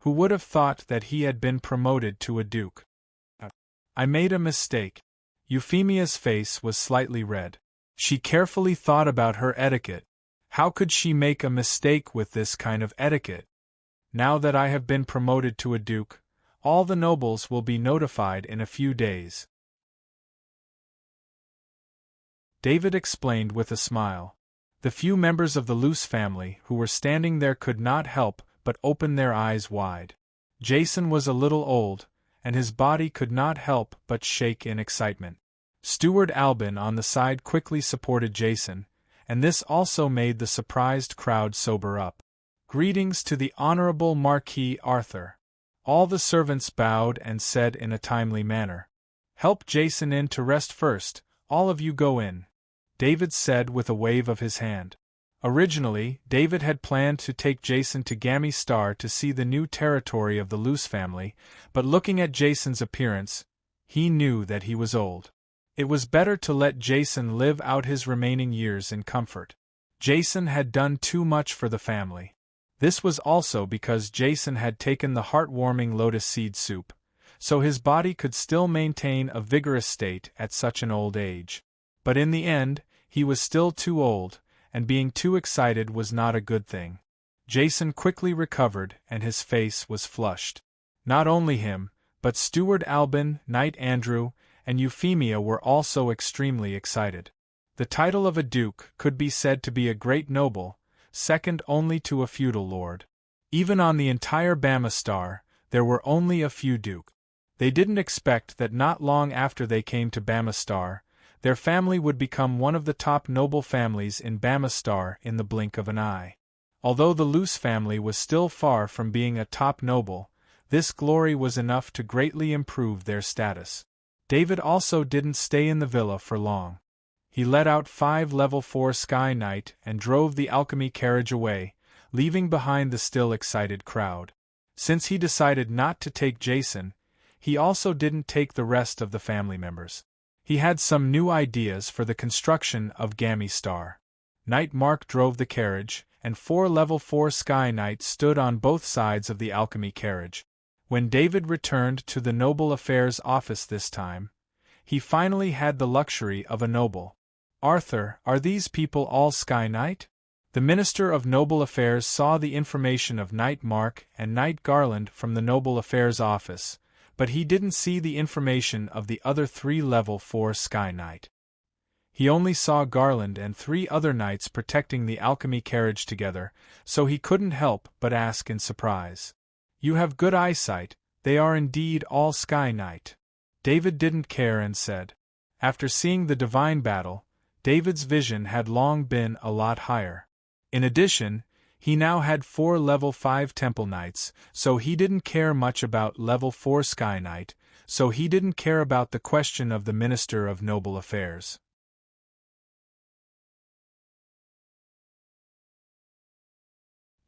Who would have thought that he had been promoted to a duke? I made a mistake. Euphemia's face was slightly red. She carefully thought about her etiquette. How could she make a mistake with this kind of etiquette? Now that I have been promoted to a duke, all the nobles will be notified in a few days. David explained with a smile. The few members of the Luce family who were standing there could not help but open their eyes wide. Jason was a little old, and his body could not help but shake in excitement. Steward Albin on the side quickly supported Jason, and this also made the surprised crowd sober up. Greetings to the Honorable Marquis Arthur. All the servants bowed and said in a timely manner, Help Jason in to rest first, all of you go in. David said with a wave of his hand. Originally, David had planned to take Jason to Gamma Star to see the new territory of the Luce family, but looking at Jason's appearance, he knew that he was old. It was better to let Jason live out his remaining years in comfort. Jason had done too much for the family. This was also because Jason had taken the heartwarming lotus seed soup, so his body could still maintain a vigorous state at such an old age. But in the end, he was still too old, and being too excited was not a good thing. Jason quickly recovered and his face was flushed. Not only him, but Steward Albin, Knight Andrew, and Euphemia were also extremely excited. The title of a duke could be said to be a great noble, second only to a feudal lord. Even on the entire Bama Star, there were only a few dukes. They didn't expect that not long after they came to Bama Star, their family would become one of the top noble families in Bama Star in the blink of an eye. Although the Luce family was still far from being a top noble, this glory was enough to greatly improve their status. David also didn't stay in the villa for long. He let out 5 level 4 Sky Knight and drove the alchemy carriage away, leaving behind the still excited crowd. Since he decided not to take Jason, he also didn't take the rest of the family members. He had some new ideas for the construction of Gammy Star. Knight Mark drove the carriage, and 4 level 4 Sky Knights stood on both sides of the alchemy carriage. When David returned to the Noble Affairs office this time, he finally had the luxury of a noble. Arthur, are these people all Sky Knight? The Minister of Noble Affairs saw the information of Knight Mark and Knight Garland from the Noble Affairs office, but he didn't see the information of the other 3 level 4 Sky Knight. He only saw Garland and 3 other knights protecting the alchemy carriage together, so he couldn't help but ask in surprise. You have good eyesight, they are indeed all Sky Knight. David didn't care and said. After seeing the divine battle, David's vision had long been a lot higher. In addition, he now had 4 level 5 Temple Knights, so he didn't care much about level 4 Sky Knight, so he didn't care about the question of the Minister of Noble Affairs.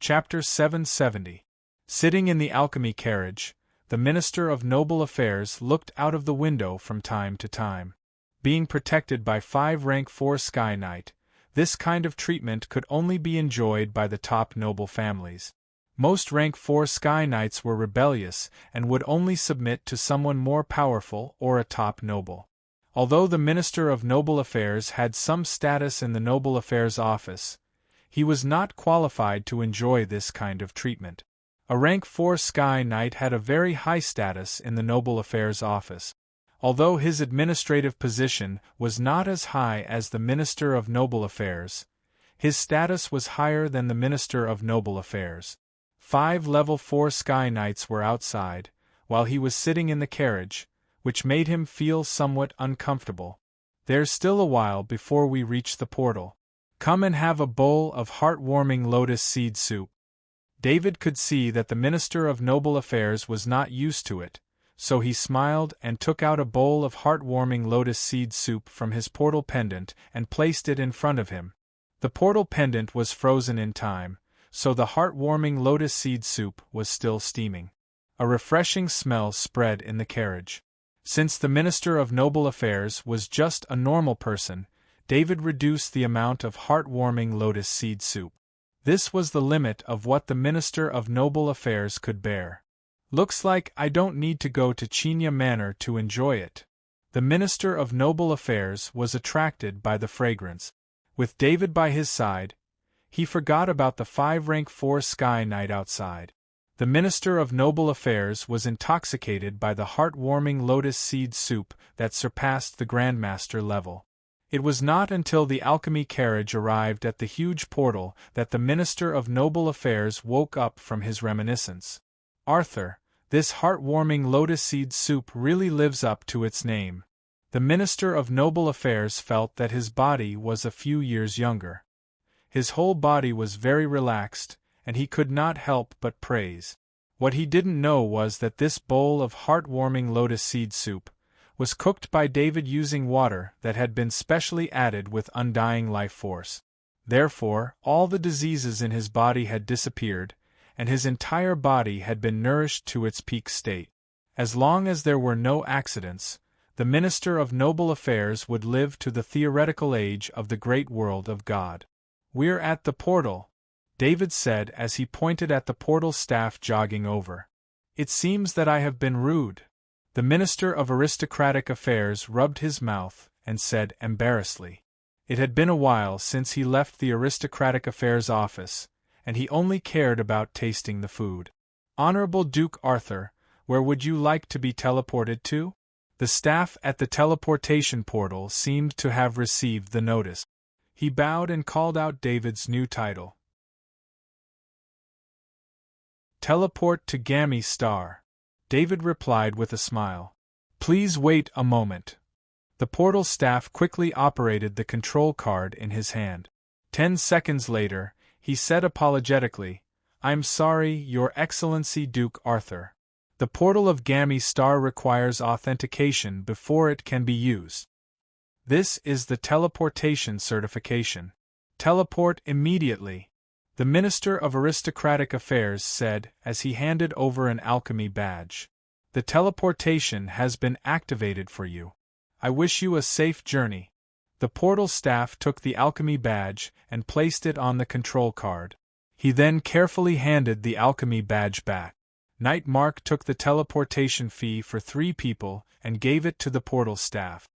Chapter 770. Sitting in the alchemy carriage, the Minister of Noble Affairs looked out of the window from time to time. Being protected by 5 rank 4 Sky Knight, this kind of treatment could only be enjoyed by the top noble families. Most rank 4 Sky Knights were rebellious and would only submit to someone more powerful or a top noble. Although the Minister of Noble Affairs had some status in the Noble Affairs office, he was not qualified to enjoy this kind of treatment. A rank 4 Sky Knight had a very high status in the Noble Affairs office. Although his administrative position was not as high as the Minister of Noble Affairs, his status was higher than the Minister of Noble Affairs. 5 level 4 Sky Knights were outside, while he was sitting in the carriage, which made him feel somewhat uncomfortable. There's still a while before we reach the portal. Come and have a bowl of heartwarming lotus seed soup. David could see that the Minister of Noble Affairs was not used to it, so he smiled and took out a bowl of heartwarming lotus seed soup from his portal pendant and placed it in front of him. The portal pendant was frozen in time, so the heartwarming lotus seed soup was still steaming. A refreshing smell spread in the carriage. Since the Minister of Noble Affairs was just a normal person, David reduced the amount of heartwarming lotus seed soup. This was the limit of what the Minister of Noble Affairs could bear. Looks like I don't need to go to Chinya Manor to enjoy it. The Minister of Noble Affairs was attracted by the fragrance. With David by his side, he forgot about the 5 rank 4 Sky Knight outside. The Minister of Noble Affairs was intoxicated by the heartwarming lotus seed soup that surpassed the Grandmaster level. It was not until the alchemy carriage arrived at the huge portal that the Minister of Noble Affairs woke up from his reminiscence. Arthur, this heartwarming lotus seed soup really lives up to its name. The Minister of Noble Affairs felt that his body was a few years younger. His whole body was very relaxed, and he could not help but praise. What he didn't know was that this bowl of heartwarming lotus seed soup was cooked by David using water that had been specially added with undying life force. Therefore, all the diseases in his body had disappeared, and his entire body had been nourished to its peak state. As long as there were no accidents, the Minister of Noble Affairs would live to the theoretical age of the great world of God. We're at the portal, David said as he pointed at the portal staff jogging over. It seems that I have been rude. The Minister of Aristocratic Affairs rubbed his mouth and said embarrassedly. It had been a while since he left the Aristocratic Affairs office, and he only cared about tasting the food. Honorable Duke Arthur, where would you like to be teleported to? The staff at the teleportation portal seemed to have received the notice. He bowed and called out David's new title. Teleport to Gammy Star. David replied with a smile. Please wait a moment. The portal staff quickly operated the control card in his hand. 10 seconds later, he said apologetically, I'm sorry, Your Excellency Duke Arthur. The portal of Gammy Star requires authentication before it can be used. This is the teleportation certification. Teleport immediately. The Minister of Aristocratic Affairs said as he handed over an alchemy badge. The teleportation has been activated for you. I wish you a safe journey. The portal staff took the alchemy badge and placed it on the control card. He then carefully handed the alchemy badge back. Knight Mark took the teleportation fee for 3 people and gave it to the portal staff.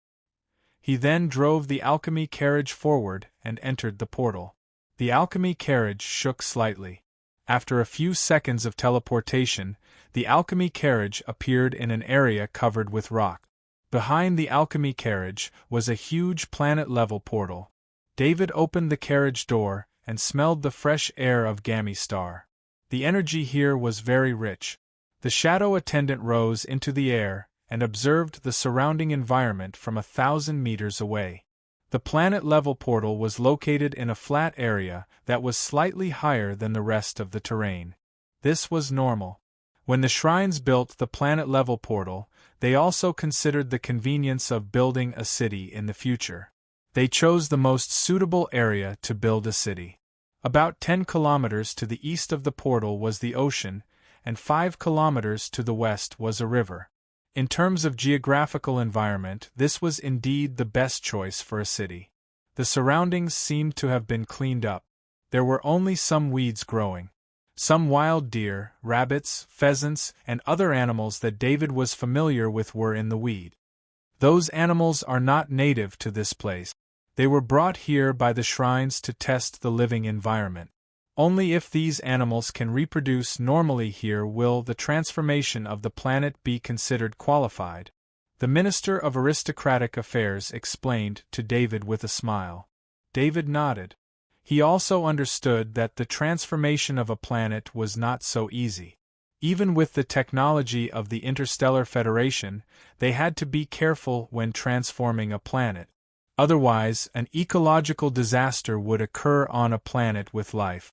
He then drove the alchemy carriage forward and entered the portal. The alchemy carriage shook slightly. After a few seconds of teleportation, the alchemy carriage appeared in an area covered with rock. Behind the alchemy carriage was a huge planet-level portal. David opened the carriage door and smelled the fresh air of Gammy Star. The energy here was very rich. The shadow attendant rose into the air and observed the surrounding environment from 1,000 meters away. The planet-level portal was located in a flat area that was slightly higher than the rest of the terrain. This was normal. When the shrines built the planet-level portal, they also considered the convenience of building a city in the future. They chose the most suitable area to build a city. About 10 kilometers to the east of the portal was the ocean, and 5 kilometers to the west was a river. In terms of geographical environment, this was indeed the best choice for a city. The surroundings seemed to have been cleaned up. There were only some weeds growing. Some wild deer, rabbits, pheasants, and other animals that David was familiar with were in the weed. Those animals are not native to this place. They were brought here by the shrines to test the living environment. Only if these animals can reproduce normally here will the transformation of the planet be considered qualified. The Minister of Aristocratic Affairs explained to David with a smile. David nodded. He also understood that the transformation of a planet was not so easy. Even with the technology of the Interstellar Federation, they had to be careful when transforming a planet. Otherwise, an ecological disaster would occur on a planet with life.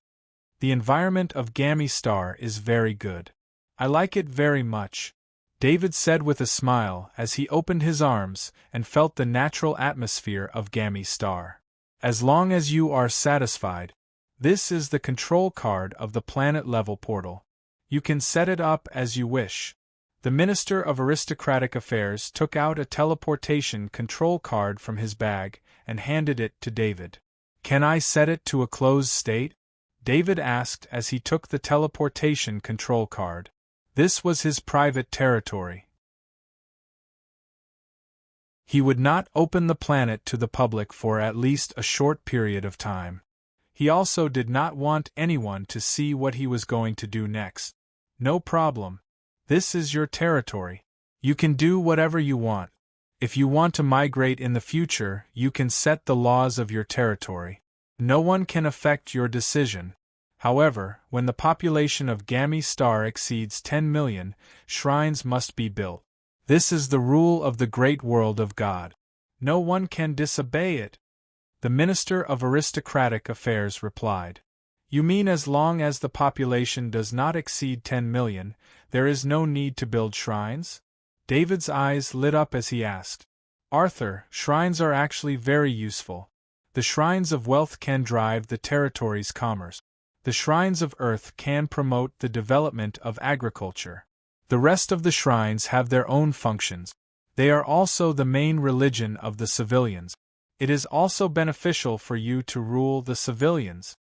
The environment of Gammy Star is very good. I like it very much, David said with a smile as he opened his arms and felt the natural atmosphere of Gammy Star. As long as you are satisfied, this is the control card of the planet-level portal. You can set it up as you wish. The Minister of Aristocratic Affairs took out a teleportation control card from his bag and handed it to David. Can I set it to a closed state? David asked as he took the teleportation control card. This was his private territory. He would not open the planet to the public for at least a short period of time. He also did not want anyone to see what he was going to do next. No problem. This is your territory. You can do whatever you want. If you want to migrate in the future, you can set the laws of your territory. No one can affect your decision. However, when the population of Gammy Star exceeds 10 million, shrines must be built. This is the rule of the great world of God. No one can disobey it. The Minister of Aristocratic Affairs replied. You mean as long as the population does not exceed 10 million, there is no need to build shrines? David's eyes lit up as he asked. Arthur, shrines are actually very useful. The shrines of wealth can drive the territory's commerce. The shrines of earth can promote the development of agriculture. The rest of the shrines have their own functions. They are also the main religion of the civilians. It is also beneficial for you to rule the civilians.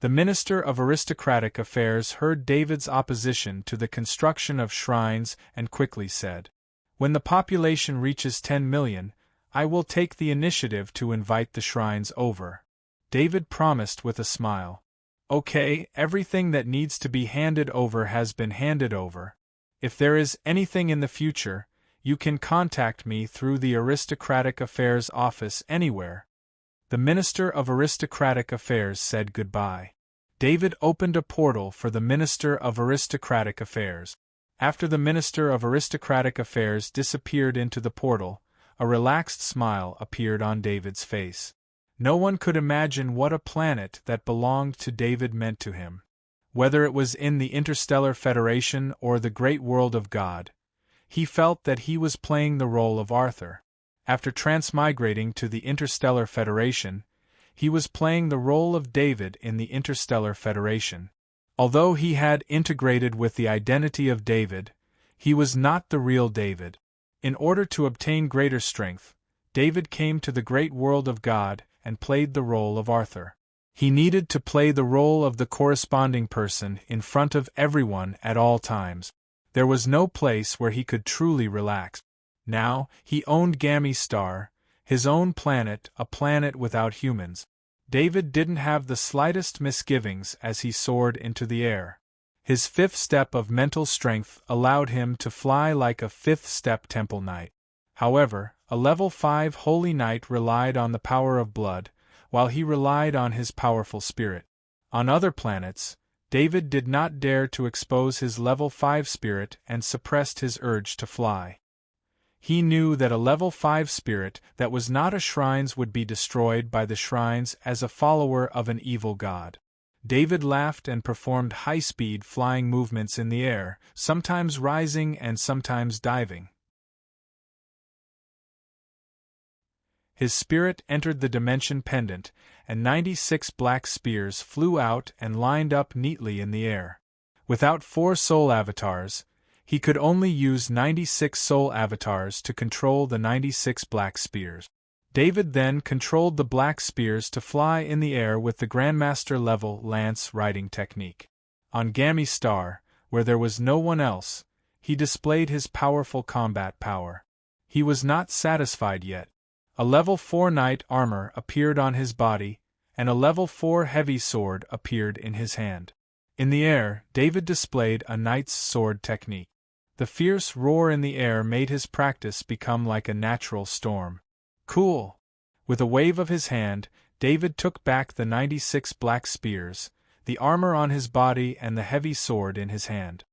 The Minister of Aristocratic Affairs heard David's opposition to the construction of shrines and quickly said, When the population reaches 10 million, I will take the initiative to invite the shrines over. David promised with a smile. Okay, everything that needs to be handed over has been handed over. If there is anything in the future, you can contact me through the Aristocratic Affairs office anywhere. The Minister of Aristocratic Affairs said goodbye. David opened a portal for the Minister of Aristocratic Affairs. After the Minister of Aristocratic Affairs disappeared into the portal, a relaxed smile appeared on David's face. No one could imagine what a planet that belonged to David meant to him. Whether it was in the Interstellar Federation or the great world of God, he felt that he was playing the role of Arthur. After transmigrating to the Interstellar Federation, he was playing the role of David in the Interstellar Federation. Although he had integrated with the identity of David, he was not the real David. In order to obtain greater strength, David came to the great world of God and played the role of Arthur. He needed to play the role of the corresponding person in front of everyone at all times. There was no place where he could truly relax. Now, he owned Gammy Star, his own planet, a planet without humans. David didn't have the slightest misgivings as he soared into the air. His fifth step of mental strength allowed him to fly like a fifth-step temple knight. However, a level 5 holy knight relied on the power of blood, while he relied on his powerful spirit. On other planets, David did not dare to expose his level 5 spirit and suppressed his urge to fly. He knew that a level 5 spirit that was not a shrine's would be destroyed by the shrines as a follower of an evil god. David laughed and performed high-speed flying movements in the air, sometimes rising and sometimes diving. His spirit entered the dimension pendant, and 96 black spears flew out and lined up neatly in the air. Without 4 soul avatars, he could only use 96 soul avatars to control the 96 black spears. David then controlled the black spears to fly in the air with the Grandmaster-level lance riding technique. On Gammy Star, where there was no one else, he displayed his powerful combat power. He was not satisfied yet. A level 4 knight armor appeared on his body, and a level 4 heavy sword appeared in his hand. In the air, David displayed a knight's sword technique. The fierce roar in the air made his practice become like a natural storm. Cool! With a wave of his hand, David took back the 96 black spears, the armor on his body and the heavy sword in his hand.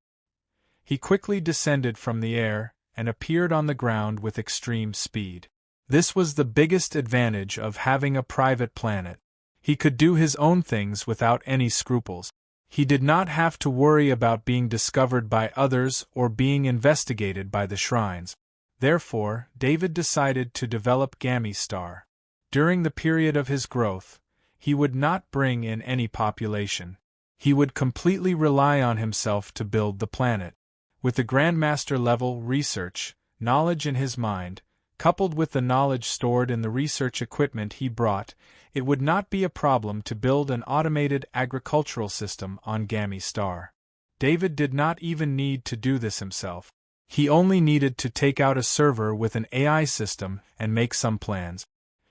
He quickly descended from the air and appeared on the ground with extreme speed. This was the biggest advantage of having a private planet. He could do his own things without any scruples. He did not have to worry about being discovered by others or being investigated by the shrines. Therefore, David decided to develop Gammy Star. During the period of his growth, he would not bring in any population. He would completely rely on himself to build the planet. With the Grandmaster-level research, knowledge in his mind, coupled with the knowledge stored in the research equipment he brought, it would not be a problem to build an automated agricultural system on Gammy Star. David did not even need to do this himself. He only needed to take out a server with an AI system and make some plans.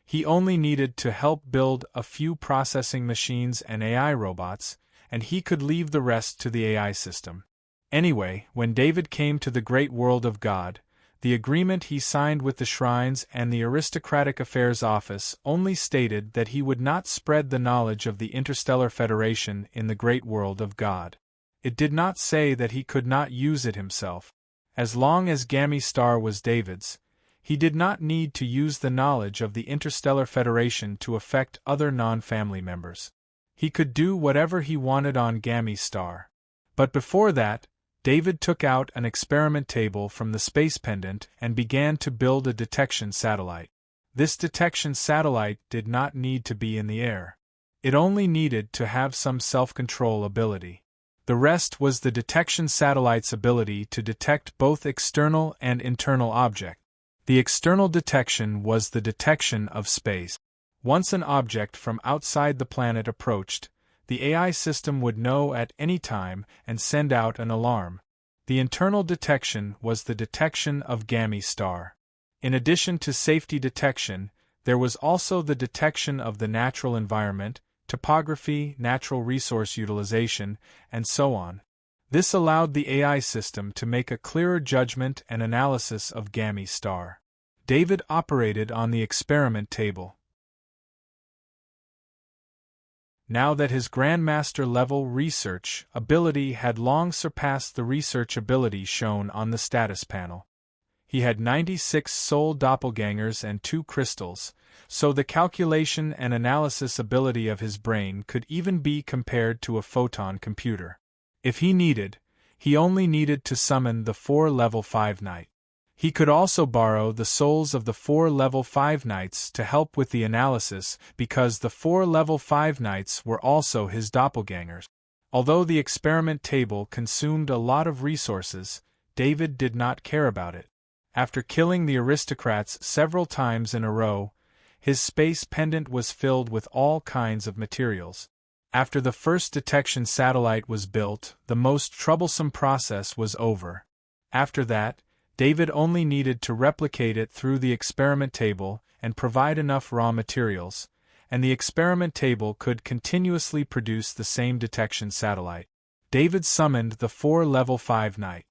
He only needed to help build a few processing machines and AI robots, and he could leave the rest to the AI system. Anyway, when David came to the great world of God, the agreement he signed with the shrines and the Aristocratic Affairs Office only stated that he would not spread the knowledge of the Interstellar Federation in the great world of God. It did not say that he could not use it himself. As long as Gammy Star was David's, he did not need to use the knowledge of the Interstellar Federation to affect other non-family members. He could do whatever he wanted on Gammy Star. But before that, David took out an experiment table from the space pendant and began to build a detection satellite. This detection satellite did not need to be in the air. It only needed to have some self-control ability. The rest was the detection satellite's ability to detect both external and internal objects. The external detection was the detection of space. Once an object from outside the planet approached, the AI system would know at any time and send out an alarm. The internal detection was the detection of Gammy Star. In addition to safety detection, there was also the detection of the natural environment, topography, natural resource utilization, and so on. This allowed the AI system to make a clearer judgment and analysis of Gammy Star. David operated on the experiment table. Now that his Grandmaster-level research ability had long surpassed the research ability shown on the status panel. He had 96 soul doppelgangers and 2 crystals, so the calculation and analysis ability of his brain could even be compared to a photon computer. If he needed, he only needed to summon the 4 level 5 knight. He could also borrow the souls of the 4 level 5 knights to help with the analysis because the 4 level 5 knights were also his doppelgangers. Although the experiment table consumed a lot of resources, David did not care about it. After killing the aristocrats several times in a row, his space pendant was filled with all kinds of materials. After the first detection satellite was built, the most troublesome process was over. After that, David only needed to replicate it through the experiment table and provide enough raw materials, and the experiment table could continuously produce the same detection satellite. David summoned the 4 Level 5 Knight.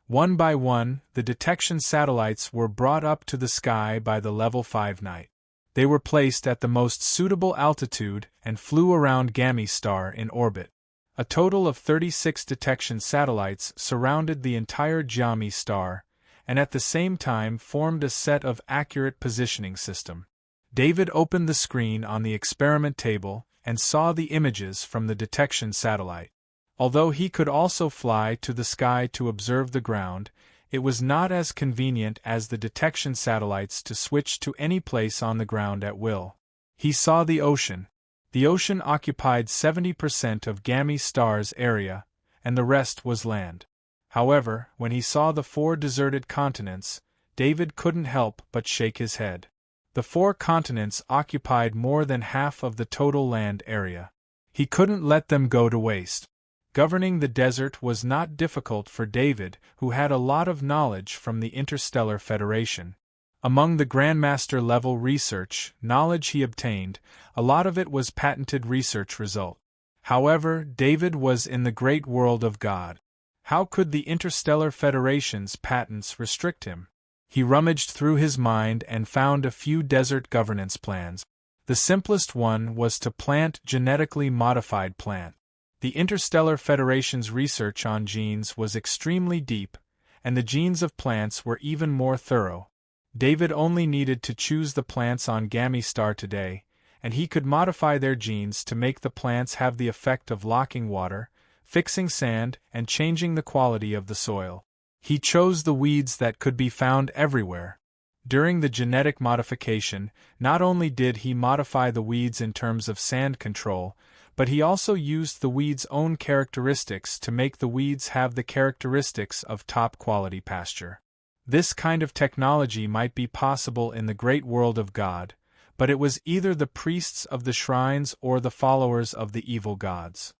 One by one, the detection satellites were brought up to the sky by the Level 5 Knight. They were placed at the most suitable altitude and flew around Gamma star in orbit. A total of 36 detection satellites surrounded the entire Gamma star, and at the same time formed a set of accurate positioning system. David opened the screen on the experiment table and saw the images from the detection satellite. Although he could also fly to the sky to observe the ground, it was not as convenient as the detection satellites to switch to any place on the ground at will. He saw the ocean. The ocean occupied 70% of Gamma star's area, and the rest was land. However, when he saw the 4 deserted continents, David couldn't help but shake his head. The 4 continents occupied more than half of the total land area. He couldn't let them go to waste. Governing the desert was not difficult for David, who had a lot of knowledge from the Interstellar Federation. Among the Grandmaster level research knowledge he obtained, a lot of it was patented research result. However, David was in the great world of God. How could the Interstellar Federation's patents restrict him? He rummaged through his mind and found a few desert governance plans. The simplest one was to plant genetically modified plant. The Interstellar Federation's research on genes was extremely deep, and the genes of plants were even more thorough. David only needed to choose the plants on Gamma star today, and he could modify their genes to make the plants have the effect of locking water, fixing sand, and changing the quality of the soil. He chose the weeds that could be found everywhere. During the genetic modification, not only did he modify the weeds in terms of sand control, but he also used the weeds' own characteristics to make the weeds have the characteristics of top-quality pasture. This kind of technology might be possible in the great world of God, but it was either the priests of the shrines or the followers of the evil gods.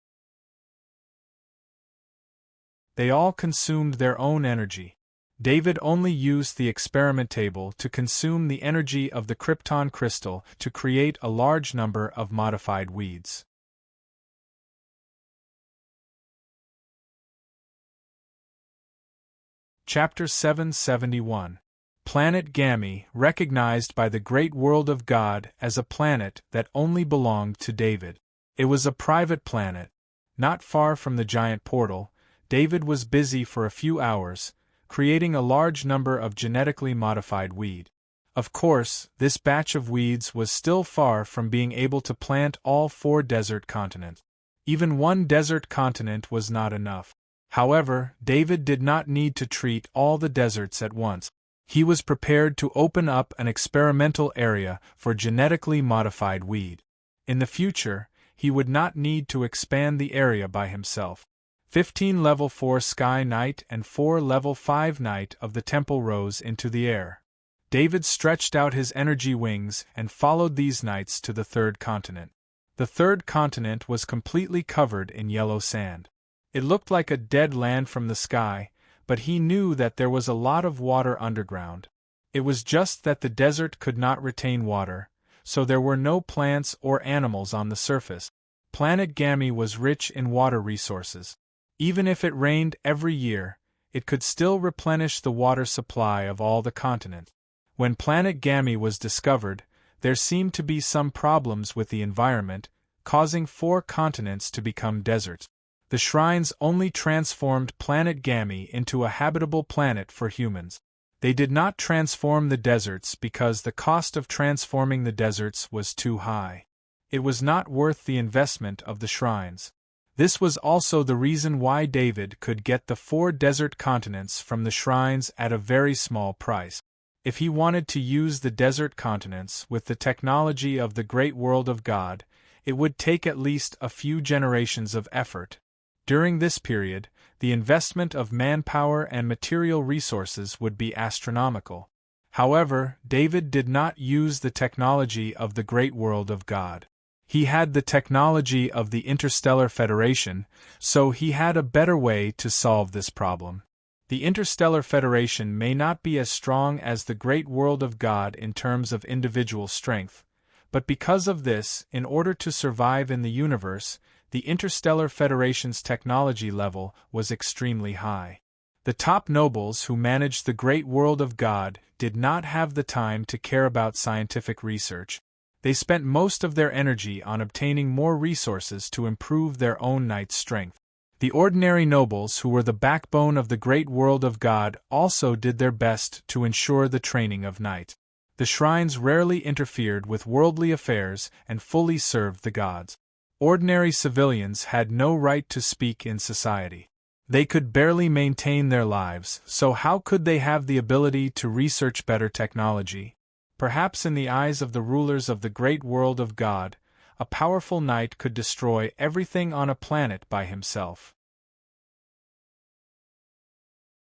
They all consumed their own energy. David only used the experiment table to consume the energy of the krypton crystal to create a large number of modified weeds. Chapter 771. Planet Gamma, recognized by the great world of God as a planet that only belonged to David. It was a private planet. Not far from the giant portal, David was busy for a few hours, creating a large number of genetically modified weed. Of course, this batch of weeds was still far from being able to plant all 4 desert continents. Even 1 desert continent was not enough. However, David did not need to treat all the deserts at once. He was prepared to open up an experimental area for genetically modified weed. In the future, he would not need to expand the area by himself. 15 Level 4 Sky Knight and 4 Level 5 Knight of the Temple rose into the air. David stretched out his energy wings and followed these knights to the 3rd continent. The 3rd continent was completely covered in yellow sand. It looked like a dead land from the sky, but he knew that there was a lot of water underground. It was just that the desert could not retain water, so there were no plants or animals on the surface. Planet Gamma was rich in water resources. Even if it rained every year, it could still replenish the water supply of all the continents. When Planet Gamma was discovered, there seemed to be some problems with the environment, causing 4 continents to become deserts. The shrines only transformed Planet Gamma into a habitable planet for humans. They did not transform the deserts because the cost of transforming the deserts was too high. It was not worth the investment of the shrines. This was also the reason why David could get the 4 desert continents from the shrines at a very small price. If he wanted to use the desert continents with the technology of the great world of God, it would take at least a few generations of effort. During this period, the investment of manpower and material resources would be astronomical. However, David did not use the technology of the great world of God. He had the technology of the Interstellar Federation, so he had a better way to solve this problem. The Interstellar Federation may not be as strong as the great world of God in terms of individual strength, but because of this, in order to survive in the universe, the Interstellar Federation's technology level was extremely high. The top nobles who managed the great world of God did not have the time to care about scientific research. They spent most of their energy on obtaining more resources to improve their own knight's strength. The ordinary nobles who were the backbone of the great world of God also did their best to ensure the training of knight. The shrines rarely interfered with worldly affairs and fully served the gods. Ordinary civilians had no right to speak in society. They could barely maintain their lives, so how could they have the ability to research better technology? Perhaps in the eyes of the rulers of the great world of God, a powerful knight could destroy everything on a planet by himself.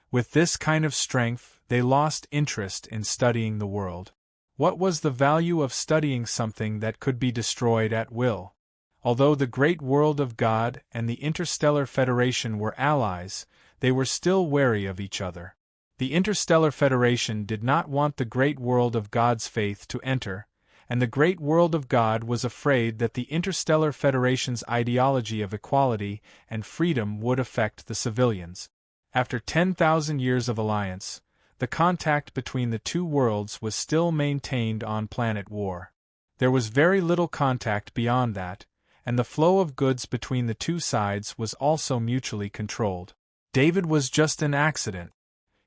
With this kind of strength, they lost interest in studying the world. What was the value of studying something that could be destroyed at will? Although the great world of God and the Interstellar Federation were allies, they were still wary of each other. The Interstellar Federation did not want the great world of God's faith to enter, and the great world of God was afraid that the Interstellar Federation's ideology of equality and freedom would affect the civilians. After 10,000 years of alliance, the contact between the two worlds was still maintained on planet war. There was very little contact beyond that, and the flow of goods between the two sides was also mutually controlled. David was just an accident.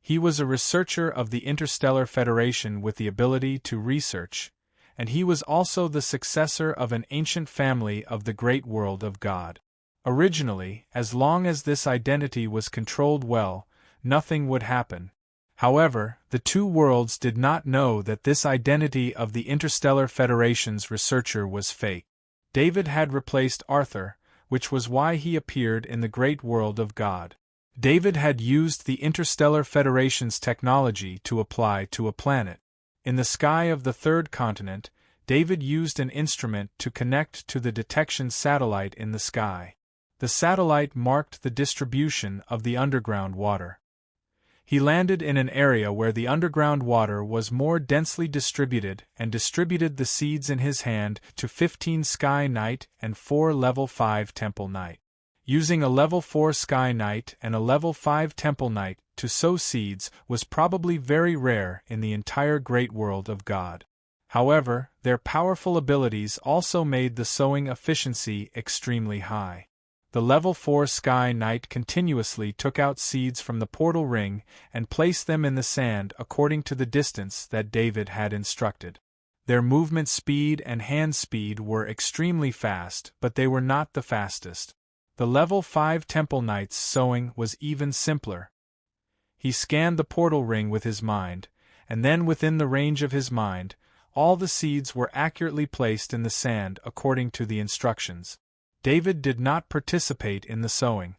He was a researcher of the Interstellar Federation with the ability to research, and he was also the successor of an ancient family of the great world of God. Originally, as long as this identity was controlled well, nothing would happen. However, the two worlds did not know that this identity of the Interstellar Federation's researcher was fake. David had replaced Arthur, which was why he appeared in the great world of God. David had used the Interstellar Federation's technology to apply to a planet. In the sky of the third continent, David used an instrument to connect to the detection satellite in the sky. The satellite marked the distribution of the underground water. He landed in an area where the underground water was more densely distributed and distributed the seeds in his hand to 15 Sky Knight and 4 Level 5 Temple Knight. Using a Level 4 Sky Knight and a Level 5 Temple Knight to sow seeds was probably very rare in the entire great world of God. However, their powerful abilities also made the sowing efficiency extremely high. The Level 4 Sky Knight continuously took out seeds from the portal ring and placed them in the sand according to the distance that David had instructed. Their movement speed and hand speed were extremely fast, but they were not the fastest. The Level 5 Temple Knight's sowing was even simpler. He scanned the portal ring with his mind, and then within the range of his mind, all the seeds were accurately placed in the sand according to the instructions. David did not participate in the sowing.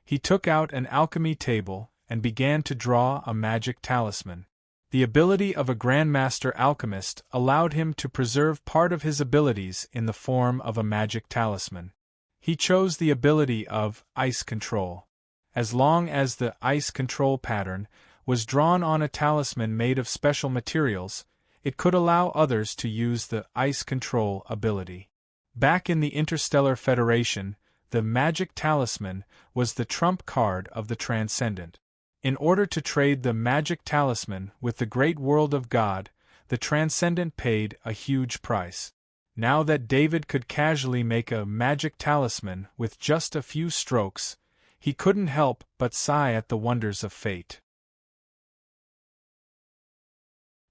He took out an alchemy table and began to draw a magic talisman. The ability of a Grandmaster Alchemist allowed him to preserve part of his abilities in the form of a magic talisman. He chose the ability of Ice Control. As long as the Ice Control pattern was drawn on a talisman made of special materials, it could allow others to use the Ice Control ability. Back in the Interstellar Federation, the Magic Talisman was the trump card of the Transcendent. In order to trade the Magic Talisman with the great world of God, the Transcendent paid a huge price. Now that David could casually make a magic talisman with just a few strokes, he couldn't help but sigh at the wonders of fate.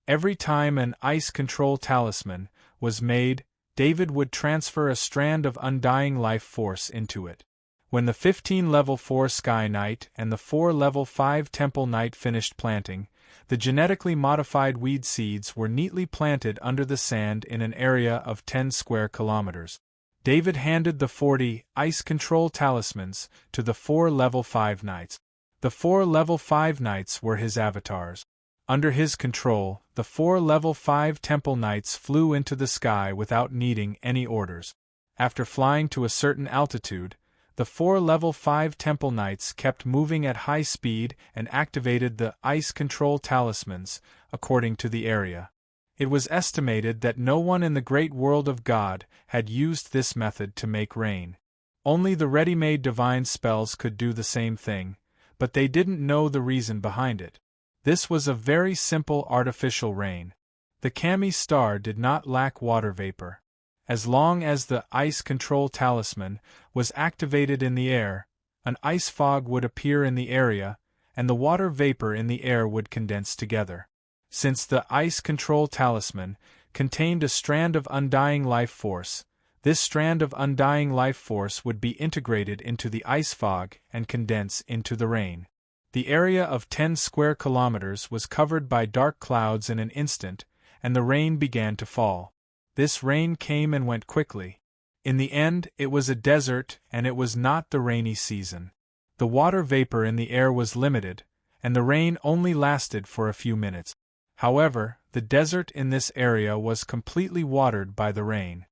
Every time an ice control talisman was made, David would transfer a strand of undying life force into it. When the 15 Level 4 Sky Knight and the 4 Level 5 Temple Knight finished planting, the genetically modified weed seeds were neatly planted under the sand in an area of 10 square kilometers. David handed the 40 ice control talismans to the 4 level 5 knights. The 4 level 5 knights were his avatars. Under his control, the 4 level 5 temple knights flew into the sky without needing any orders. After flying to a certain altitude, the 4 level 5 temple knights kept moving at high speed and activated the ice control talismans, according to the area. It was estimated that no one in the great world of God had used this method to make rain. Only the ready-made divine spells could do the same thing, but they didn't know the reason behind it. This was a very simple artificial rain. The Kami star did not lack water vapor. As long as the ice control talisman was activated in the air, an ice fog would appear in the area, and the water vapor in the air would condense together. Since the ice control talisman contained a strand of undying life force, this strand of undying life force would be integrated into the ice fog and condense into the rain. The area of 10 square kilometers was covered by dark clouds in an instant, and the rain began to fall. This rain came and went quickly. In the end, it was a desert, and it was not the rainy season. The water vapor in the air was limited, and the rain only lasted for a few minutes. However, the desert in this area was completely watered by the rain.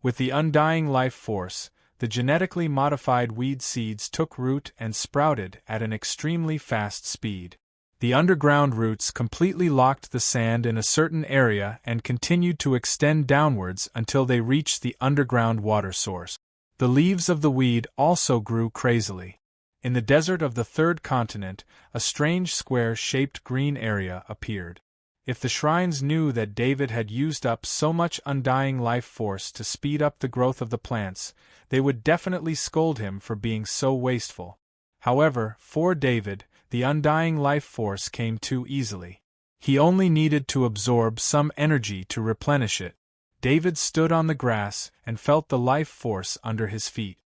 With the undying life force, the genetically modified weed seeds took root and sprouted at an extremely fast speed. The underground roots completely locked the sand in a certain area and continued to extend downwards until they reached the underground water source. The leaves of the weed also grew crazily. In the desert of the third continent, a strange square-shaped green area appeared. If the shrines knew that David had used up so much undying life force to speed up the growth of the plants, they would definitely scold him for being so wasteful. However, for David, the undying life force came too easily. He only needed to absorb some energy to replenish it. David stood on the grass and felt the life force under his feet.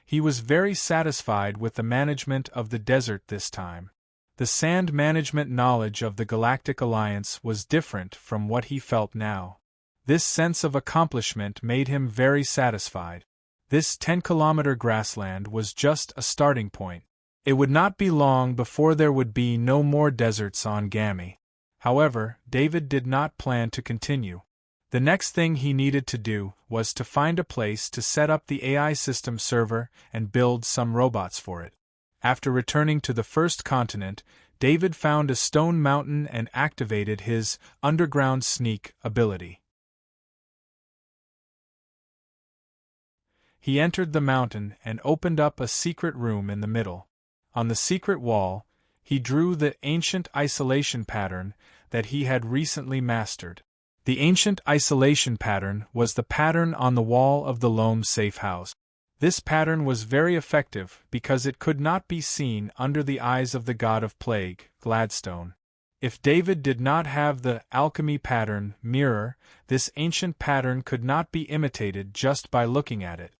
He was very satisfied with the management of the desert this time. The sand management knowledge of the Galactic Alliance was different from what he felt now. This sense of accomplishment made him very satisfied. This 10-kilometer grassland was just a starting point. It would not be long before there would be no more deserts on Gami. However, David did not plan to continue. The next thing he needed to do was to find a place to set up the AI system server and build some robots for it. After returning to the first continent, David found a stone mountain and activated his underground sneak ability. He entered the mountain and opened up a secret room in the middle. On the secret wall, he drew the ancient isolation pattern that he had recently mastered. The ancient isolation pattern was the pattern on the wall of the Loam safe house. This pattern was very effective because it could not be seen under the eyes of the god of plague, Gladstone. If David did not have the alchemy pattern mirror, this ancient pattern could not be imitated just by looking at it.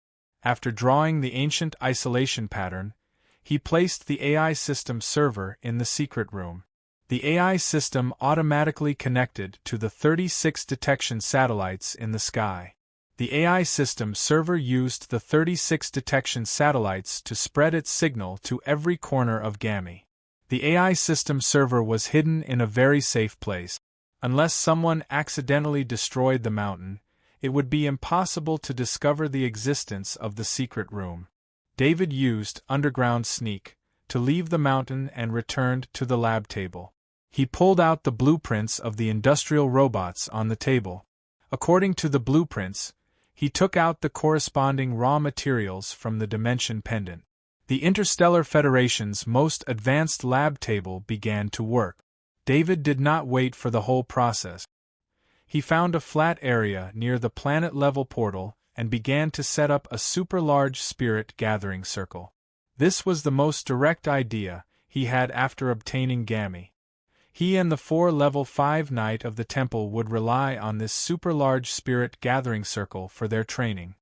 After drawing the ancient isolation pattern, he placed the AI system server in the secret room. The AI system automatically connected to the 36 detection satellites in the sky. The AI system server used the 36 detection satellites to spread its signal to every corner of Gami. The AI system server was hidden in a very safe place. Unless someone accidentally destroyed the mountain, it would be impossible to discover the existence of the secret room. David used underground sneak to leave the mountain and returned to the lab table. He pulled out the blueprints of the industrial robots on the table. According to the blueprints, he took out the corresponding raw materials from the Dimension Pendant. The Interstellar Federation's most advanced lab table began to work. David did not wait for the whole process. He found a flat area near the planet-level portal and began to set up a super-large spirit gathering circle. This was the most direct idea he had after obtaining Gami. He and the 4 level 5 knight of the temple would rely on this super-large spirit gathering circle for their training.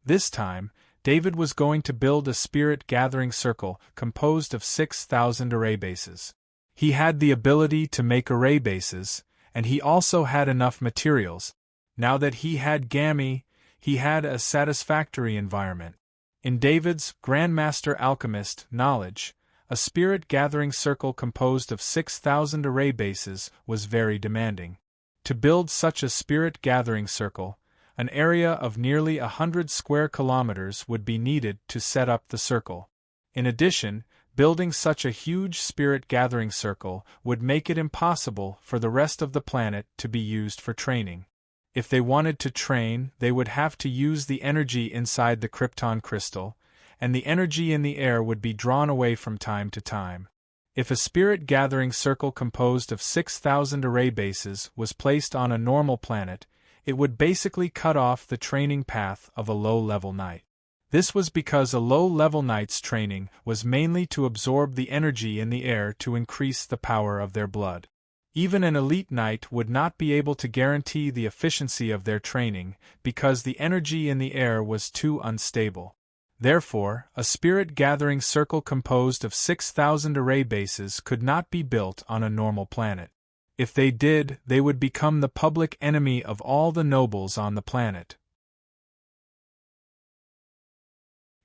This time, David was going to build a spirit gathering circle composed of 6,000 array bases. He had the ability to make array bases, and he also had enough materials. Now that he had Gami, he had a satisfactory environment. In David's Grandmaster Alchemist knowledge, a spirit-gathering circle composed of 6,000 array bases was very demanding. To build such a spirit-gathering circle, an area of nearly 100 square kilometers would be needed to set up the circle. In addition, building such a huge spirit-gathering circle would make it impossible for the rest of the planet to be used for training. If they wanted to train, they would have to use the energy inside the krypton crystal, and the energy in the air would be drawn away from time to time. If a spirit-gathering circle composed of 6,000 array bases was placed on a normal planet, it would basically cut off the training path of a low-level knight. This was because a low-level knight's training was mainly to absorb the energy in the air to increase the power of their blood. Even an elite knight would not be able to guarantee the efficiency of their training because the energy in the air was too unstable. Therefore, a spirit-gathering circle composed of 6,000 array bases could not be built on a normal planet. If they did, they would become the public enemy of all the nobles on the planet.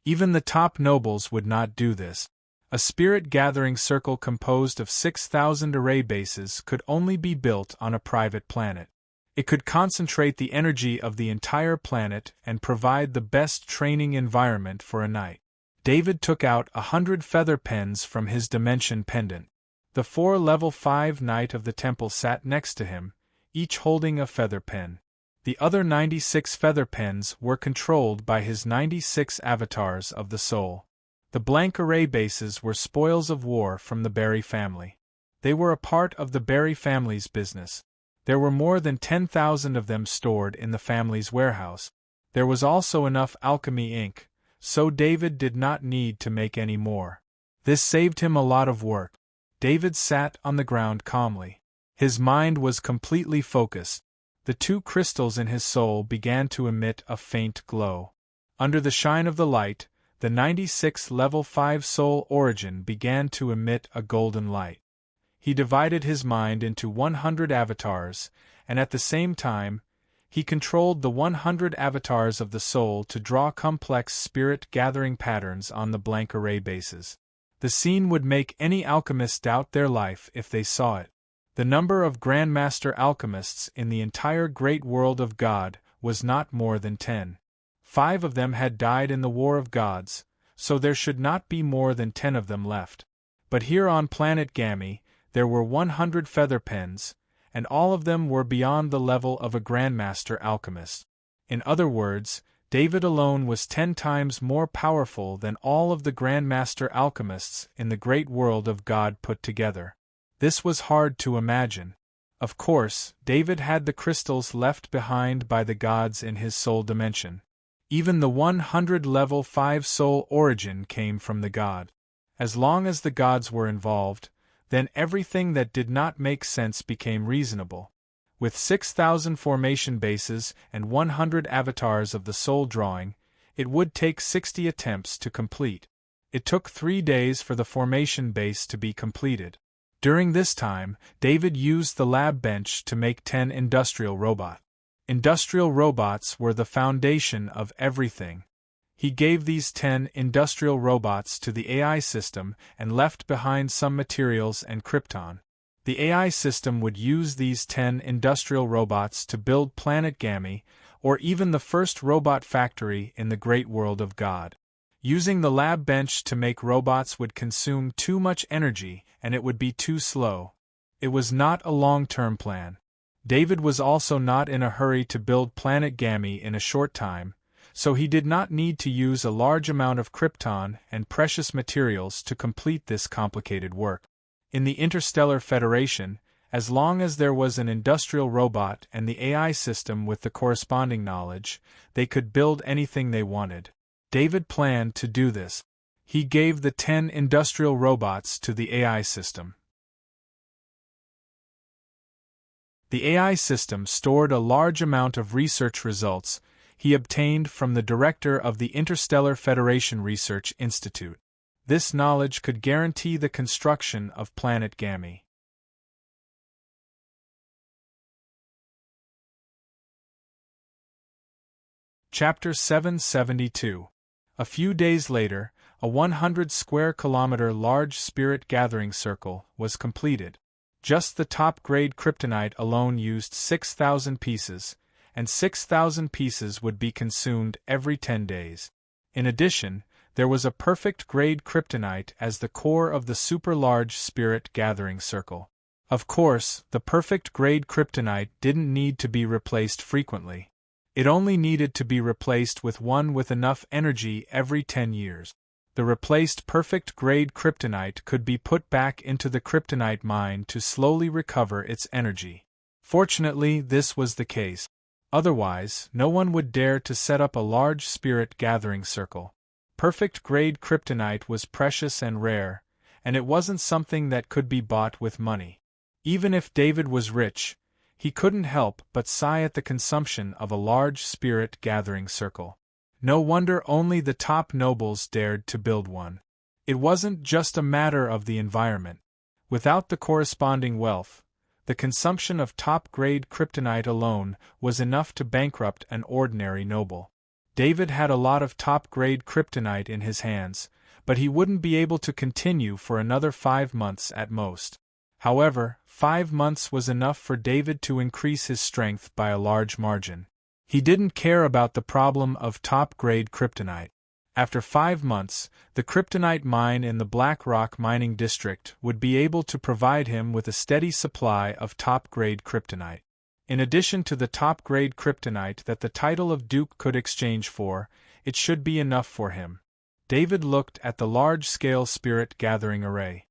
Even the top nobles would not do this. A spirit-gathering circle composed of 6,000 array bases could only be built on a private planet. It could concentrate the energy of the entire planet and provide the best training environment for a knight. David took out 100 feather pens from his dimension pendant. The 4 level 5 knight of the temple sat next to him, each holding a feather pen. The other 96 feather pens were controlled by his 96 avatars of the soul. The blank array bases were spoils of war from the Berry family. They were a part of the Berry family's business. There were more than 10,000 of them stored in the family's warehouse. There was also enough alchemy ink, so David did not need to make any more. This saved him a lot of work. David sat on the ground calmly. His mind was completely focused. The 2 crystals in his soul began to emit a faint glow. Under the shine of the light, the 96 level 5 soul origin began to emit a golden light. He divided his mind into 100 avatars, and at the same time, he controlled the 100 avatars of the soul to draw complex spirit-gathering patterns on the blank array bases. The scene would make any alchemist doubt their life if they saw it. The number of Grandmaster alchemists in the entire great world of God was not more than 10. 5 of them had died in the War of Gods, so there should not be more than 10 of them left. But here on planet Gammy, there were 100 feather pens, and all of them were beyond the level of a Grandmaster alchemist. In other words, David alone was 10 times more powerful than all of the Grandmaster alchemists in the great world of God put together. This was hard to imagine. Of course, David had the crystals left behind by the gods in his soul dimension. Even the 100 level 5 soul origin came from the god. As long as the gods were involved, then everything that did not make sense became reasonable. With 6,000 formation bases and 100 avatars of the soul drawing, it would take 60 attempts to complete. It took 3 days for the formation base to be completed. During this time, David used the lab bench to make 10 industrial robots. Industrial robots were the foundation of everything. He gave these 10 industrial robots to the AI system and left behind some materials and krypton. The AI system would use these 10 industrial robots to build Planet Gammy, or even the first robot factory in the great world of God. Using the lab bench to make robots would consume too much energy, and it would be too slow. It was not a long-term plan. David was also not in a hurry to build Planet Gammy in a short time, so he did not need to use a large amount of krypton and precious materials to complete this complicated work. In the Interstellar Federation, as long as there was an industrial robot and the AI system with the corresponding knowledge, they could build anything they wanted. David planned to do this. He gave the 10 industrial robots to the AI system. The AI system stored a large amount of research results he obtained from the director of the Interstellar Federation Research Institute. This knowledge could guarantee the construction of Planet Gammy. Chapter 772. A few days later, a 100 square kilometer large spirit gathering circle was completed. Just the top-grade kryptonite alone used 6,000 pieces, and 6,000 pieces would be consumed every 10 days. In addition, there was a perfect grade kryptonite as the core of the super-large spirit gathering circle. Of course, the perfect grade kryptonite didn't need to be replaced frequently. It only needed to be replaced with one with enough energy every 10 years. The replaced perfect grade kryptonite could be put back into the kryptonite mine to slowly recover its energy. Fortunately, this was the case. Otherwise, no one would dare to set up a large spirit gathering circle. Perfect grade kryptonite was precious and rare, and it wasn't something that could be bought with money. Even if David was rich, he couldn't help but sigh at the consumption of a large spirit gathering circle. No wonder only the top nobles dared to build one. It wasn't just a matter of the environment. Without the corresponding wealth, the consumption of top-grade kryptonite alone was enough to bankrupt an ordinary noble. David had a lot of top-grade kryptonite in his hands, but he wouldn't be able to continue for another 5 months at most. However, 5 months was enough for David to increase his strength by a large margin. He didn't care about the problem of top-grade kryptonite. After 5 months, the kryptonite mine in the Black Rock mining district would be able to provide him with a steady supply of top-grade kryptonite. In addition to the top-grade kryptonite that the title of Duke could exchange for, it should be enough for him. David looked at the large-scale spirit gathering array.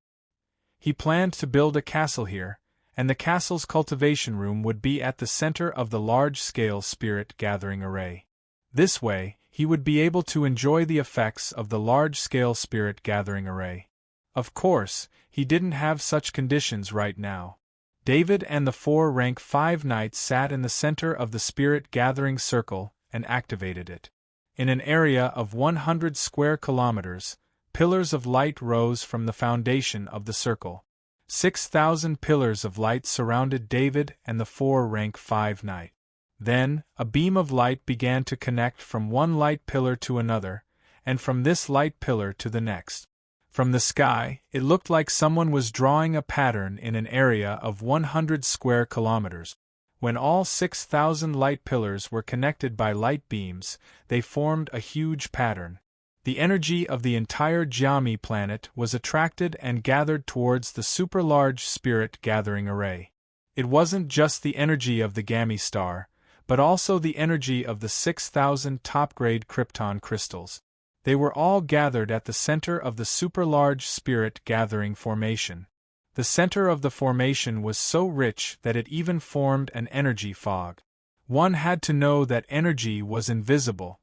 He planned to build a castle here, and the castle's cultivation room would be at the center of the large-scale spirit gathering array. This way, he would be able to enjoy the effects of the large-scale spirit gathering array. Of course, he didn't have such conditions right now. David and the 4 rank 5 knights sat in the center of the spirit gathering circle and activated it. In an area of 100 square kilometers, pillars of light rose from the foundation of the circle. 6,000 pillars of light surrounded David and the 4 rank 5 knight. Then, a beam of light began to connect from one light pillar to another, and from this light pillar to the next. From the sky, it looked like someone was drawing a pattern in an area of 100 square kilometers. When all 6,000 light pillars were connected by light beams, they formed a huge pattern. The energy of the entire Giami planet was attracted and gathered towards the super-large spirit gathering array. It wasn't just the energy of the Gami star, but also the energy of the 6,000 top-grade krypton crystals. They were all gathered at the center of the super-large spirit gathering formation. The center of the formation was so rich that it even formed an energy fog. One had to know that energy was invisible.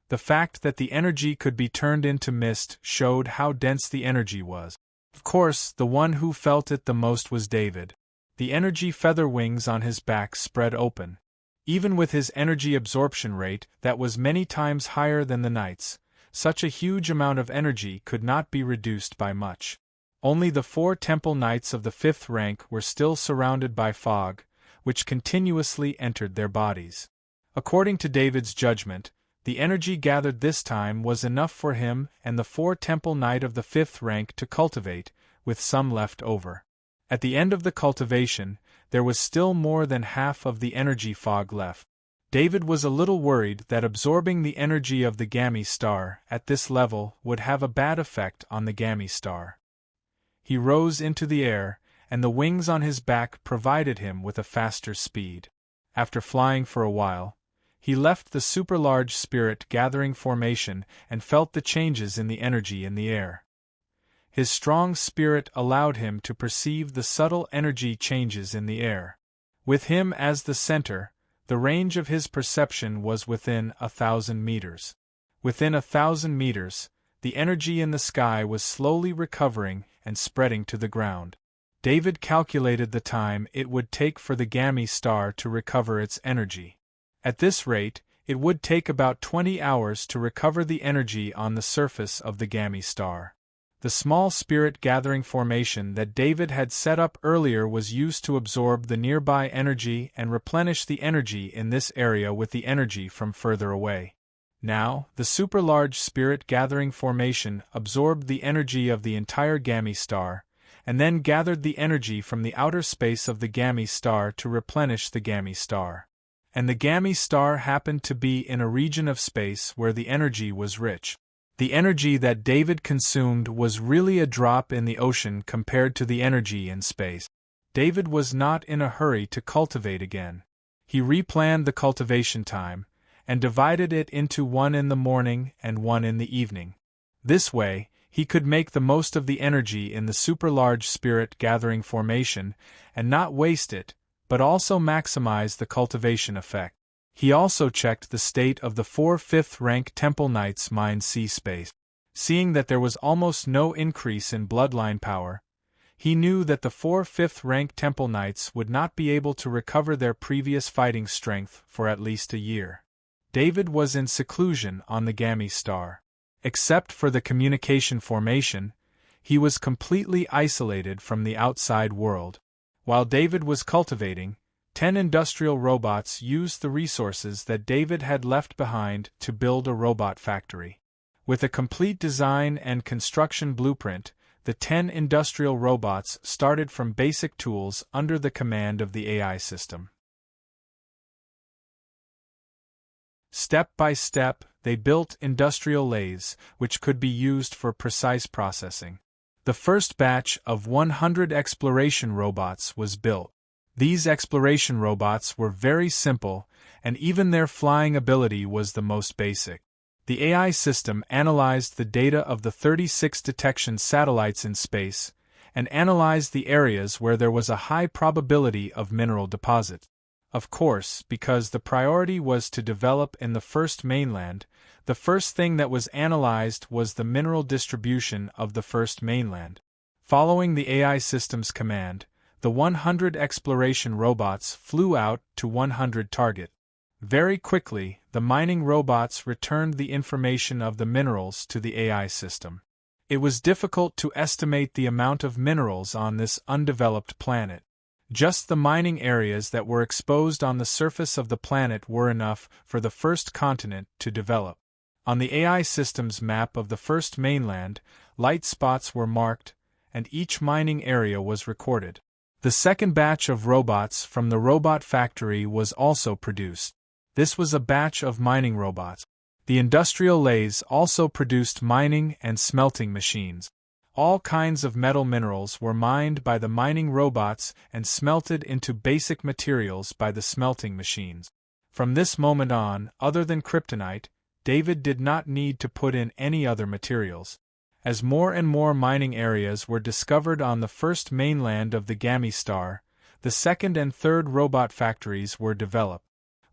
The fact that the energy could be turned into mist showed how dense the energy was. Of course, the one who felt it the most was David. The energy feather wings on his back spread open. Even with his energy absorption rate that was many times higher than the knight's, such a huge amount of energy could not be reduced by much. Only the 4 temple knights of the 5th rank were still surrounded by fog, which continuously entered their bodies. According to David's judgment, the energy gathered this time was enough for him and the 4 temple knight of the 5th rank to cultivate, with some left over. At the end of the cultivation, there was still more than half of the energy fog left. David was a little worried that absorbing the energy of the Gami star at this level would have a bad effect on the Gami star. He rose into the air, and the wings on his back provided him with a faster speed. After flying for a while, he left the super-large spirit gathering formation and felt the changes in the energy in the air. His strong spirit allowed him to perceive the subtle energy changes in the air. With him as the center, the range of his perception was within 1,000 meters. Within 1,000 meters, the energy in the sky was slowly recovering and spreading to the ground. David calculated the time it would take for the Gami star to recover its energy. At this rate, it would take about 20 hours to recover the energy on the surface of the Gami star. The small spirit-gathering formation that David had set up earlier was used to absorb the nearby energy and replenish the energy in this area with the energy from further away. Now, the super-large spirit-gathering formation absorbed the energy of the entire Gamma star, and then gathered the energy from the outer space of the Gamma star to replenish the Gamma star. And the Gamma star happened to be in a region of space where the energy was rich. The energy that David consumed was really a drop in the ocean compared to the energy in space. David was not in a hurry to cultivate again. He replanned the cultivation time, and divided it into one in the morning and one in the evening. This way, he could make the most of the energy in the super-large spirit-gathering formation and not waste it, but also maximize the cultivation effect. He also checked the state of the 4 5th-rank Temple Knights' Mind Sea space. Seeing that there was almost no increase in bloodline power, he knew that the 4 5th-rank Temple Knights would not be able to recover their previous fighting strength for at least a year. David was in seclusion on the Gamma star. Except for the communication formation, he was completely isolated from the outside world. While David was cultivating, 10 industrial robots used the resources that David had left behind to build a robot factory. With a complete design and construction blueprint, the 10 industrial robots started from basic tools under the command of the AI system. Step by step, they built industrial lathes, which could be used for precise processing. The first batch of 100 exploration robots was built. These exploration robots were very simple, and even their flying ability was the most basic. The AI system analyzed the data of the 36 detection satellites in space, and analyzed the areas where there was a high probability of mineral deposit. Of course, because the priority was to develop in the first mainland, the first thing that was analyzed was the mineral distribution of the first mainland. Following the AI system's command, the 100 exploration robots flew out to 100 target. Very quickly, the mining robots returned the information of the minerals to the AI system. It was difficult to estimate the amount of minerals on this undeveloped planet. Just the mining areas that were exposed on the surface of the planet were enough for the first continent to develop. On the AI system's map of the first mainland, light spots were marked, and each mining area was recorded. The second batch of robots from the robot factory was also produced. This was a batch of mining robots. The industrial lathes also produced mining and smelting machines. All kinds of metal minerals were mined by the mining robots and smelted into basic materials by the smelting machines. From this moment on, other than kryptonite, David did not need to put in any other materials. As more and more mining areas were discovered on the first mainland of the Gamma star, the second and third robot factories were developed.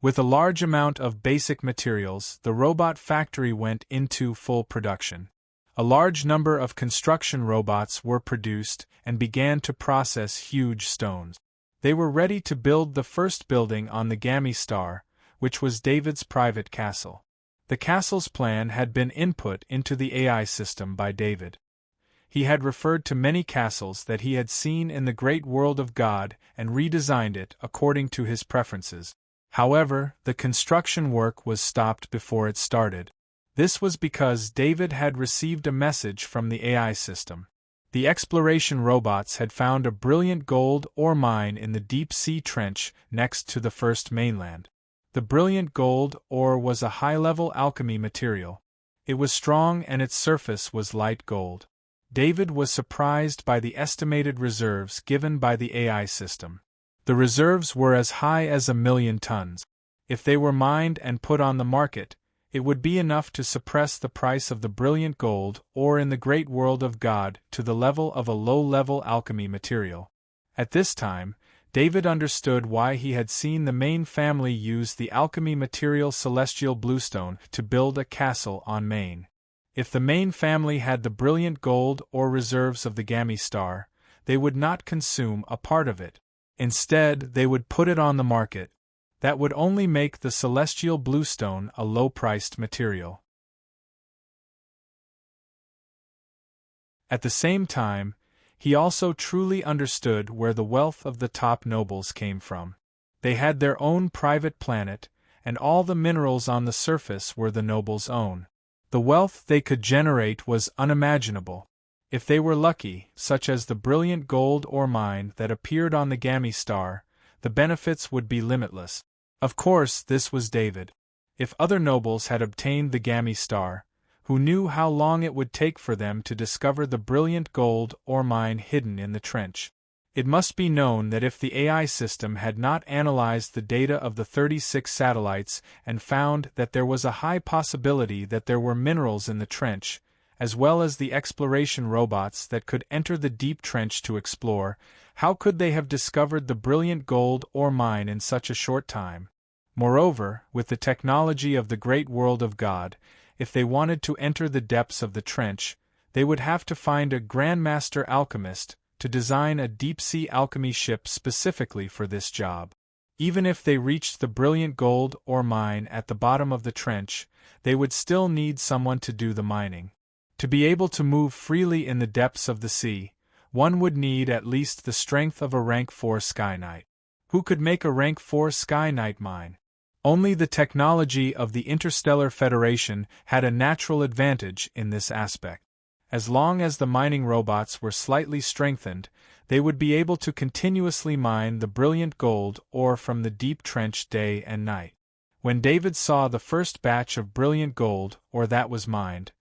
With a large amount of basic materials, the robot factory went into full production. A large number of construction robots were produced and began to process huge stones. They were ready to build the first building on the Gamma star, which was David's private castle. The castle's plan had been input into the AI system by David. He had referred to many castles that he had seen in the great world of God and redesigned it according to his preferences. However, the construction work was stopped before it started. This was because David had received a message from the AI system. The exploration robots had found a brilliant gold ore mine in the deep-sea trench next to the first mainland. The brilliant gold ore was a high-level alchemy material. It was strong and its surface was light gold. David was surprised by the estimated reserves given by the AI system. The reserves were as high as 1,000,000 tons. If they were mined and put on the market, it would be enough to suppress the price of the brilliant gold ore in the great world of God to the level of a low-level alchemy material. At this time, David understood why he had seen the Main family use the alchemy material celestial bluestone to build a castle on Main. If the Main family had the brilliant gold ore reserves of the Gamma star, they would not consume a part of it. Instead, they would put it on the market. That would only make the celestial bluestone a low-priced material. At the same time, he also truly understood where the wealth of the top nobles came from. They had their own private planet, and all the minerals on the surface were the nobles' own. The wealth they could generate was unimaginable. If they were lucky, such as the brilliant gold ore mine that appeared on the Gamma star, the benefits would be limitless. Of course, this was David. If other nobles had obtained the Gamma star, who knew how long it would take for them to discover the brilliant gold ore mine hidden in the trench? It must be known that if the AI system had not analyzed the data of the 36 satellites and found that there was a high possibility that there were minerals in the trench, as well as the exploration robots that could enter the deep trench to explore, how could they have discovered the brilliant gold ore mine in such a short time? Moreover, with the technology of the great world of God, if they wanted to enter the depths of the trench, they would have to find a Grandmaster alchemist to design a deep-sea alchemy ship specifically for this job. Even if they reached the brilliant gold ore mine at the bottom of the trench, they would still need someone to do the mining. To be able to move freely in the depths of the sea, one would need at least the strength of a rank 4 Sky Knight. Who could make a rank 4 Sky Knight mine? Only the technology of the Interstellar Federation had a natural advantage in this aspect. As long as the mining robots were slightly strengthened, they would be able to continuously mine the brilliant gold ore from the deep trench day and night. When David saw the first batch of brilliant gold ore that was mined,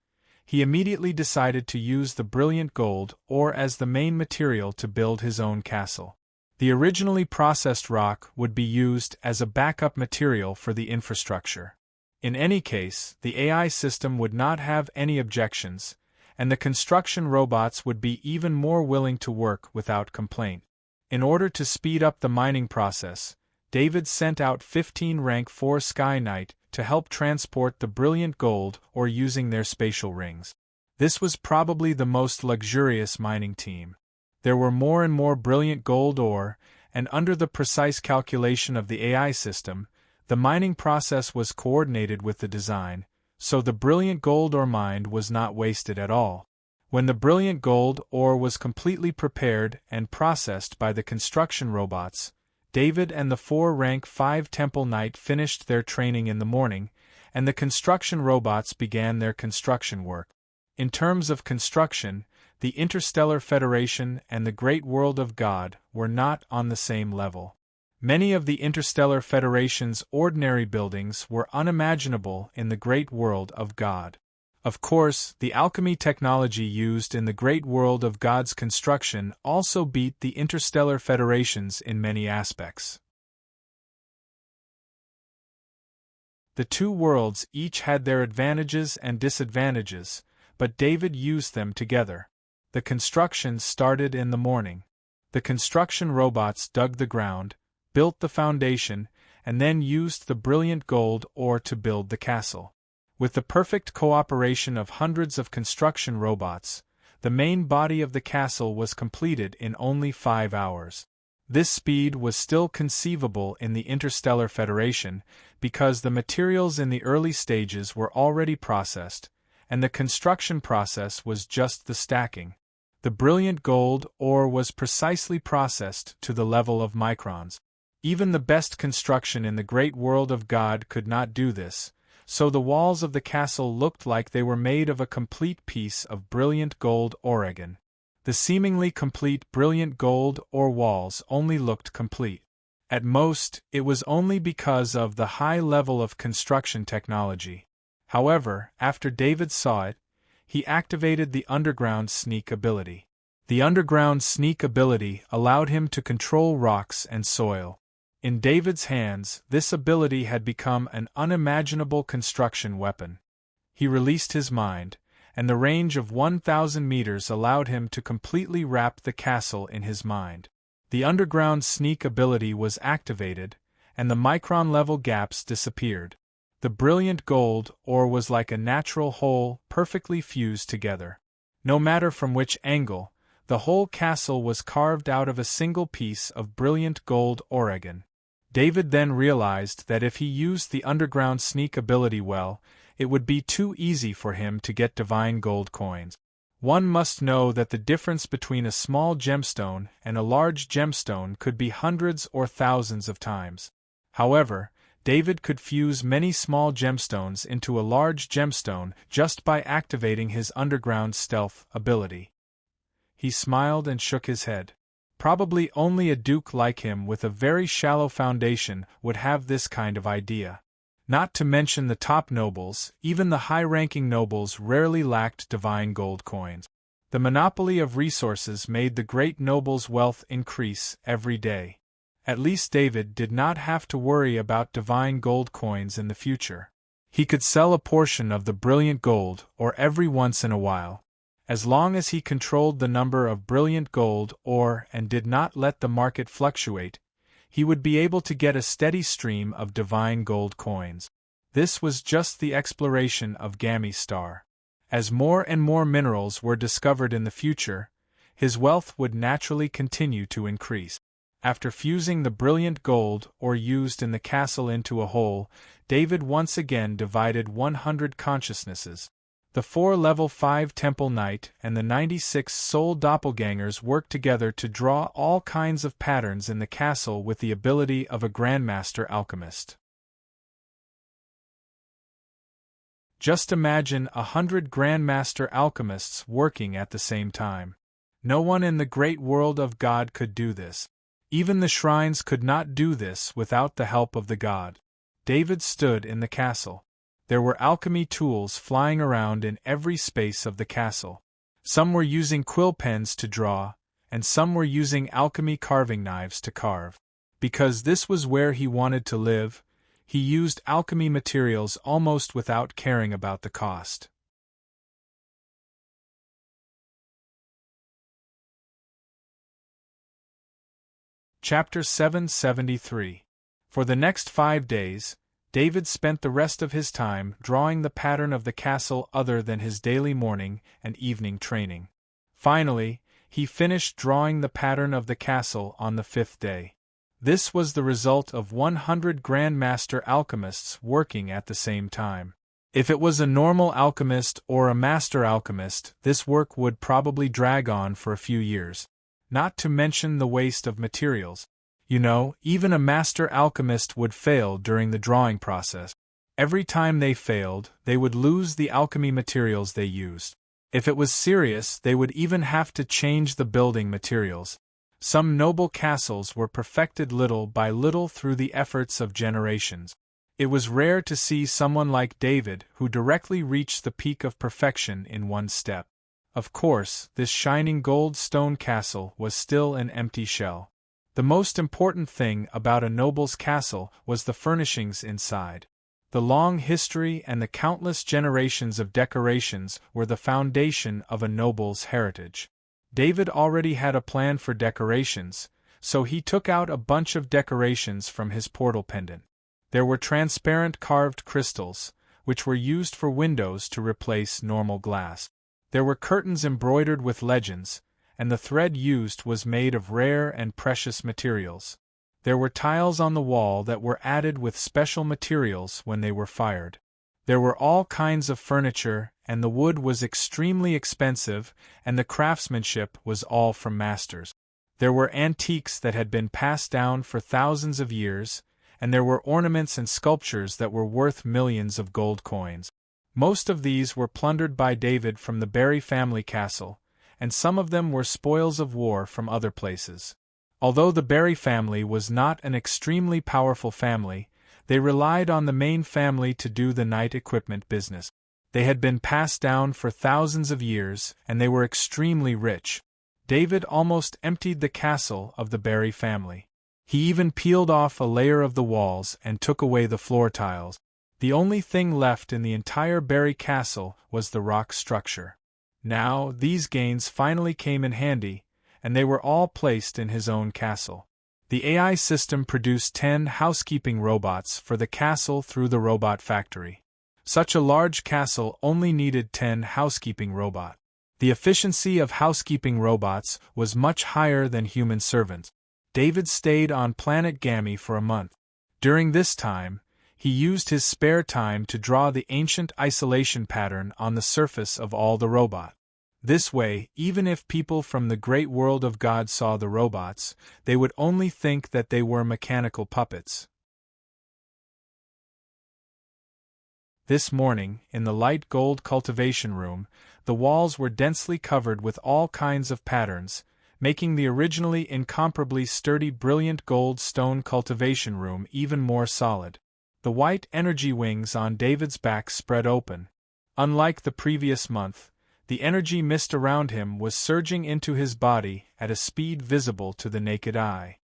he immediately decided to use the brilliant gold ore as the main material to build his own castle. The originally processed rock would be used as a backup material for the infrastructure. In any case, the AI system would not have any objections, and the construction robots would be even more willing to work without complaint. In order to speed up the mining process, David sent out 15 rank 4 Sky Knight to help transport the brilliant gold ore using their spatial rings. This was probably the most luxurious mining team. There were more and more brilliant gold ore, and under the precise calculation of the AI system, the mining process was coordinated with the design, so the brilliant gold ore mined was not wasted at all. When the brilliant gold ore was completely prepared and processed by the construction robots, David and the 4 rank 5 Temple Knight finished their training in the morning, and the construction robots began their construction work. In terms of construction, the Interstellar Federation and the Great World of God were not on the same level. Many of the Interstellar Federation's ordinary buildings were unimaginable in the Great World of God. Of course, the alchemy technology used in the Great World of God's construction also beat the Interstellar Federation's in many aspects. The two worlds each had their advantages and disadvantages, but David used them together. The construction started in the morning. The construction robots dug the ground, built the foundation, and then used the brilliant gold ore to build the castle. With the perfect cooperation of hundreds of construction robots, the main body of the castle was completed in only 5 hours. This speed was still conceivable in the Interstellar Federation because the materials in the early stages were already processed, and the construction process was just the stacking. The brilliant gold ore was precisely processed to the level of microns. Even the best construction in the Great World of God could not do this, so the walls of the castle looked like they were made of a complete piece of brilliant gold ore. The seemingly complete brilliant gold ore walls only looked complete. At most, it was only because of the high level of construction technology. However, after David saw it, he activated the underground sneak ability. The underground sneak ability allowed him to control rocks and soil. In David's hands, this ability had become an unimaginable construction weapon. He released his mind, and the range of 1,000 meters allowed him to completely wrap the castle in his mind. The underground sneak ability was activated, and the micron-level gaps disappeared. The brilliant gold ore was like a natural whole, perfectly fused together. No matter from which angle, the whole castle was carved out of a single piece of brilliant gold ore. David then realized that if he used the underground sneak ability well, it would be too easy for him to get divine gold coins. One must know that the difference between a small gemstone and a large gemstone could be hundreds or thousands of times. However, David could fuse many small gemstones into a large gemstone just by activating his underground stealth ability. He smiled and shook his head. Probably only a duke like him with a very shallow foundation would have this kind of idea. Not to mention the top nobles, even the high-ranking nobles rarely lacked divine gold coins. The monopoly of resources made the great nobles' wealth increase every day. At least David did not have to worry about divine gold coins in the future. He could sell a portion of the brilliant gold, or every once in a while. As long as he controlled the number of brilliant gold ore and did not let the market fluctuate, he would be able to get a steady stream of divine gold coins. This was just the exploration of Gammy's star. As more and more minerals were discovered in the future, his wealth would naturally continue to increase. After fusing the brilliant gold ore used in the castle into a whole, David once again divided 100 consciousnesses. The 4 level 5 Temple Knight and the 96 soul doppelgangers worked together to draw all kinds of patterns in the castle with the ability of a Grandmaster alchemist. Just imagine 100 Grandmaster alchemists working at the same time. No one in the great world of God could do this. Even the shrines could not do this without the help of the god. David stood in the castle. There were alchemy tools flying around in every space of the castle. Some were using quill pens to draw, and some were using alchemy carving knives to carve. Because this was where he wanted to live, he used alchemy materials almost without caring about the cost. Chapter 773. For the next 5 days, David spent the rest of his time drawing the pattern of the castle other than his daily morning and evening training. Finally, he finished drawing the pattern of the castle on the 5th day. This was the result of 100 Grandmaster alchemists working at the same time. If it was a normal alchemist or a master alchemist, this work would probably drag on for a few years. Not to mention the waste of materials. You know, even a master alchemist would fail during the drawing process. Every time they failed, they would lose the alchemy materials they used. If it was serious, they would even have to change the building materials. Some noble castles were perfected little by little through the efforts of generations. It was rare to see someone like David who directly reached the peak of perfection in one step. Of course, this shining gold stone castle was still an empty shell. The most important thing about a noble's castle was the furnishings inside. The long history and the countless generations of decorations were the foundation of a noble's heritage. David already had a plan for decorations, so he took out a bunch of decorations from his portal pendant. There were transparent carved crystals, which were used for windows to replace normal glass. There were curtains embroidered with legends, and the thread used was made of rare and precious materials. There were tiles on the wall that were added with special materials when they were fired. There were all kinds of furniture, and the wood was extremely expensive, and the craftsmanship was all from masters. There were antiques that had been passed down for thousands of years, and there were ornaments and sculptures that were worth millions of gold coins. Most of these were plundered by David from the Barry family castle, and some of them were spoils of war from other places. Although the Barry family was not an extremely powerful family, they relied on the main family to do the knight equipment business. They had been passed down for thousands of years, and they were extremely rich. David almost emptied the castle of the Barry family. He even peeled off a layer of the walls and took away the floor tiles. The only thing left in the entire Barry castle was the rock structure. Now, these gains finally came in handy, and they were all placed in his own castle. The AI system produced 10 housekeeping robots for the castle through the robot factory. Such a large castle only needed 10 housekeeping robots. The efficiency of housekeeping robots was much higher than human servants. David stayed on planet Gammy for a month. During this time, he used his spare time to draw the ancient isolation pattern on the surface of all the robots. This way, even if people from the great world of God saw the robots, they would only think that they were mechanical puppets. This morning, in the light gold cultivation room, the walls were densely covered with all kinds of patterns, making the originally incomparably sturdy brilliant gold stone cultivation room even more solid. The white energy wings on David's back spread open. Unlike the previous month, the energy mist around him was surging into his body at a speed visible to the naked eye.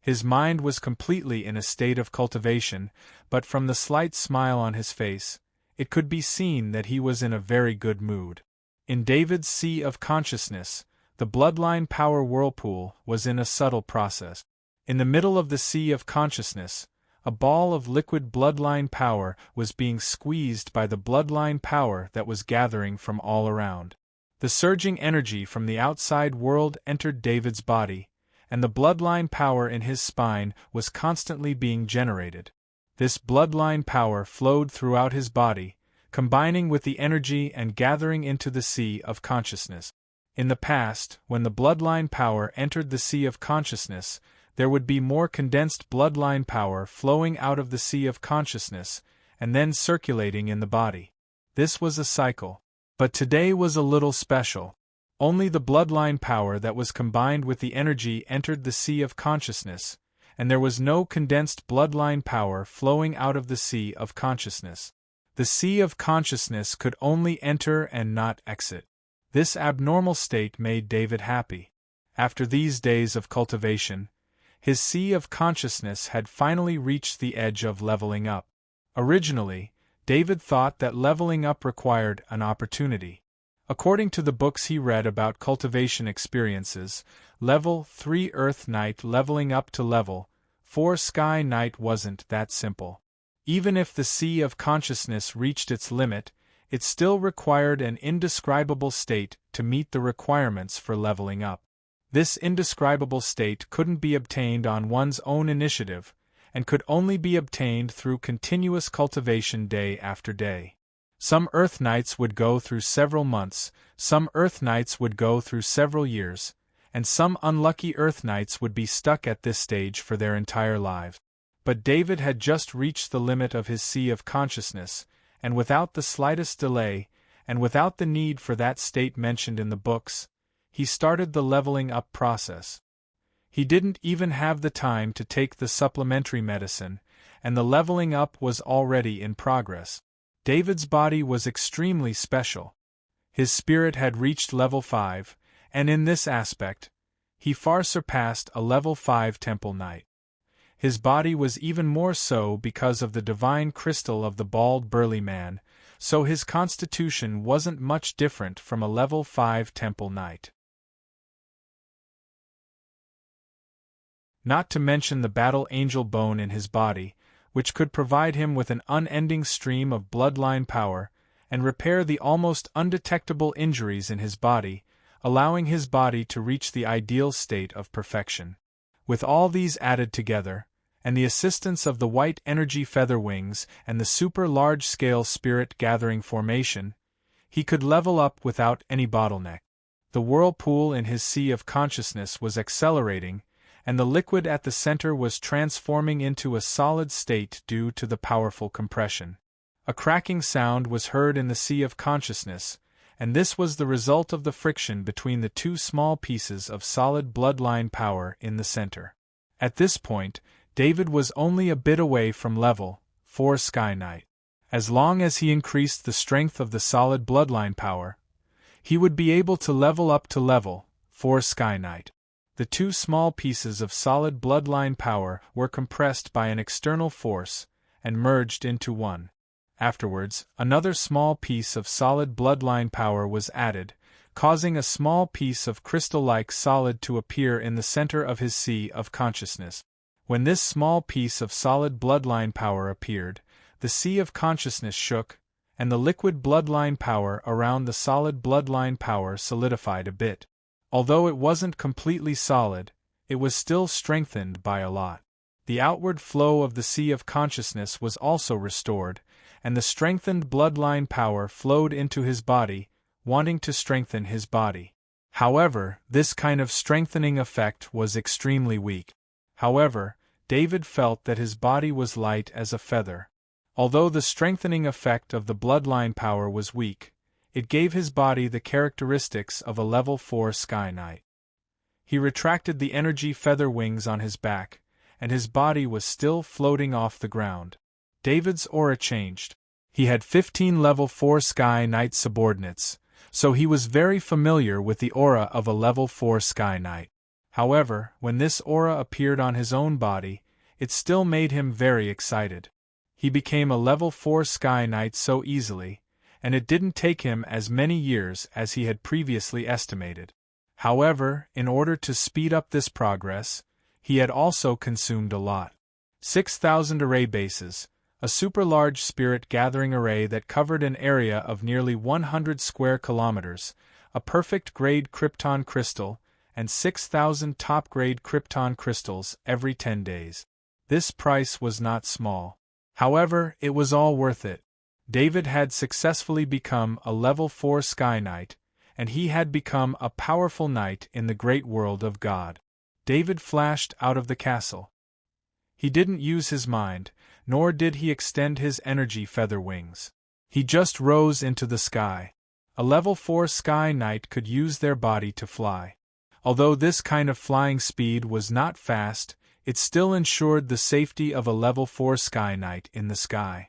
His mind was completely in a state of cultivation, but from the slight smile on his face, it could be seen that he was in a very good mood. In David's sea of consciousness, the bloodline power whirlpool was in a subtle process. In the middle of the sea of consciousness, a ball of liquid bloodline power was being squeezed by the bloodline power that was gathering from all around. The surging energy from the outside world entered David's body, and the bloodline power in his spine was constantly being generated. This bloodline power flowed throughout his body, combining with the energy and gathering into the sea of consciousness. In the past, when the bloodline power entered the sea of consciousness, there would be more condensed bloodline power flowing out of the sea of consciousness and then circulating in the body. This was a cycle. But today was a little special. Only the bloodline power that was combined with the energy entered the sea of consciousness, and there was no condensed bloodline power flowing out of the sea of consciousness. The sea of consciousness could only enter and not exit. This abnormal state made David happy. After these days of cultivation, his sea of consciousness had finally reached the edge of leveling up. Originally, David thought that leveling up required an opportunity. According to the books he read about cultivation experiences, level 3 Earth Night leveling up to level 4 Sky Night wasn't that simple. Even if the sea of consciousness reached its limit, it still required an indescribable state to meet the requirements for leveling up. This indescribable state couldn't be obtained on one's own initiative, and could only be obtained through continuous cultivation day after day. Some Earth Nights would go through several months, some Earth Nights would go through several years, and some unlucky Earth Nights would be stuck at this stage for their entire lives. But David had just reached the limit of his sea of consciousness, and without the slightest delay, and without the need for that state mentioned in the books, he started the leveling up process. He didn't even have the time to take the supplementary medicine, and the leveling up was already in progress. David's body was extremely special. His spirit had reached level 5, and in this aspect, he far surpassed a level 5 temple knight. His body was even more so because of the divine crystal of the bald burly man, so his constitution wasn't much different from a level 5 temple knight. Not to mention the battle angel bone in his body, which could provide him with an unending stream of bloodline power, and repair the almost undetectable injuries in his body, allowing his body to reach the ideal state of perfection. With all these added together, and the assistance of the white energy feather wings and the super large-scale spirit gathering formation, he could level up without any bottleneck. The whirlpool in his sea of consciousness was accelerating, and the liquid at the center was transforming into a solid state due to the powerful compression. A cracking sound was heard in the sea of consciousness, and this was the result of the friction between the two small pieces of solid bloodline power in the center. At this point, David was only a bit away from level 4 Sky Knight. As long as he increased the strength of the solid bloodline power, he would be able to level up to level 4 Sky Knight. The two small pieces of solid bloodline power were compressed by an external force and merged into one. Afterwards, another small piece of solid bloodline power was added, causing a small piece of crystal-like solid to appear in the center of his sea of consciousness. When this small piece of solid bloodline power appeared, the sea of consciousness shook, and the liquid bloodline power around the solid bloodline power solidified a bit. Although it wasn't completely solid, it was still strengthened by a lot. The outward flow of the sea of consciousness was also restored, and the strengthened bloodline power flowed into his body, wanting to strengthen his body. However, this kind of strengthening effect was extremely weak. However, David felt that his body was light as a feather. Although the strengthening effect of the bloodline power was weak, it gave his body the characteristics of a level 4 Sky Knight. He retracted the energy feather wings on his back, and his body was still floating off the ground. David's aura changed. He had 15 level 4 Sky Knight subordinates, so he was very familiar with the aura of a level 4 Sky Knight. However, when this aura appeared on his own body, it still made him very excited. He became a level 4 Sky Knight so easily, and it didn't take him as many years as he had previously estimated. However, in order to speed up this progress, he had also consumed a lot. 6,000 array bases, a super-large spirit gathering array that covered an area of nearly 100 square kilometers, a perfect-grade krypton crystal, and 6,000 top-grade krypton crystals every 10 days. This price was not small. However, it was all worth it. David had successfully become a level 4 Sky Knight, and he had become a powerful knight in the great world of God. David flashed out of the castle. He didn't use his mind, nor did he extend his energy feather wings. He just rose into the sky. A level 4 Sky Knight could use their body to fly. Although this kind of flying speed was not fast, it still ensured the safety of a level 4 Sky Knight in the sky.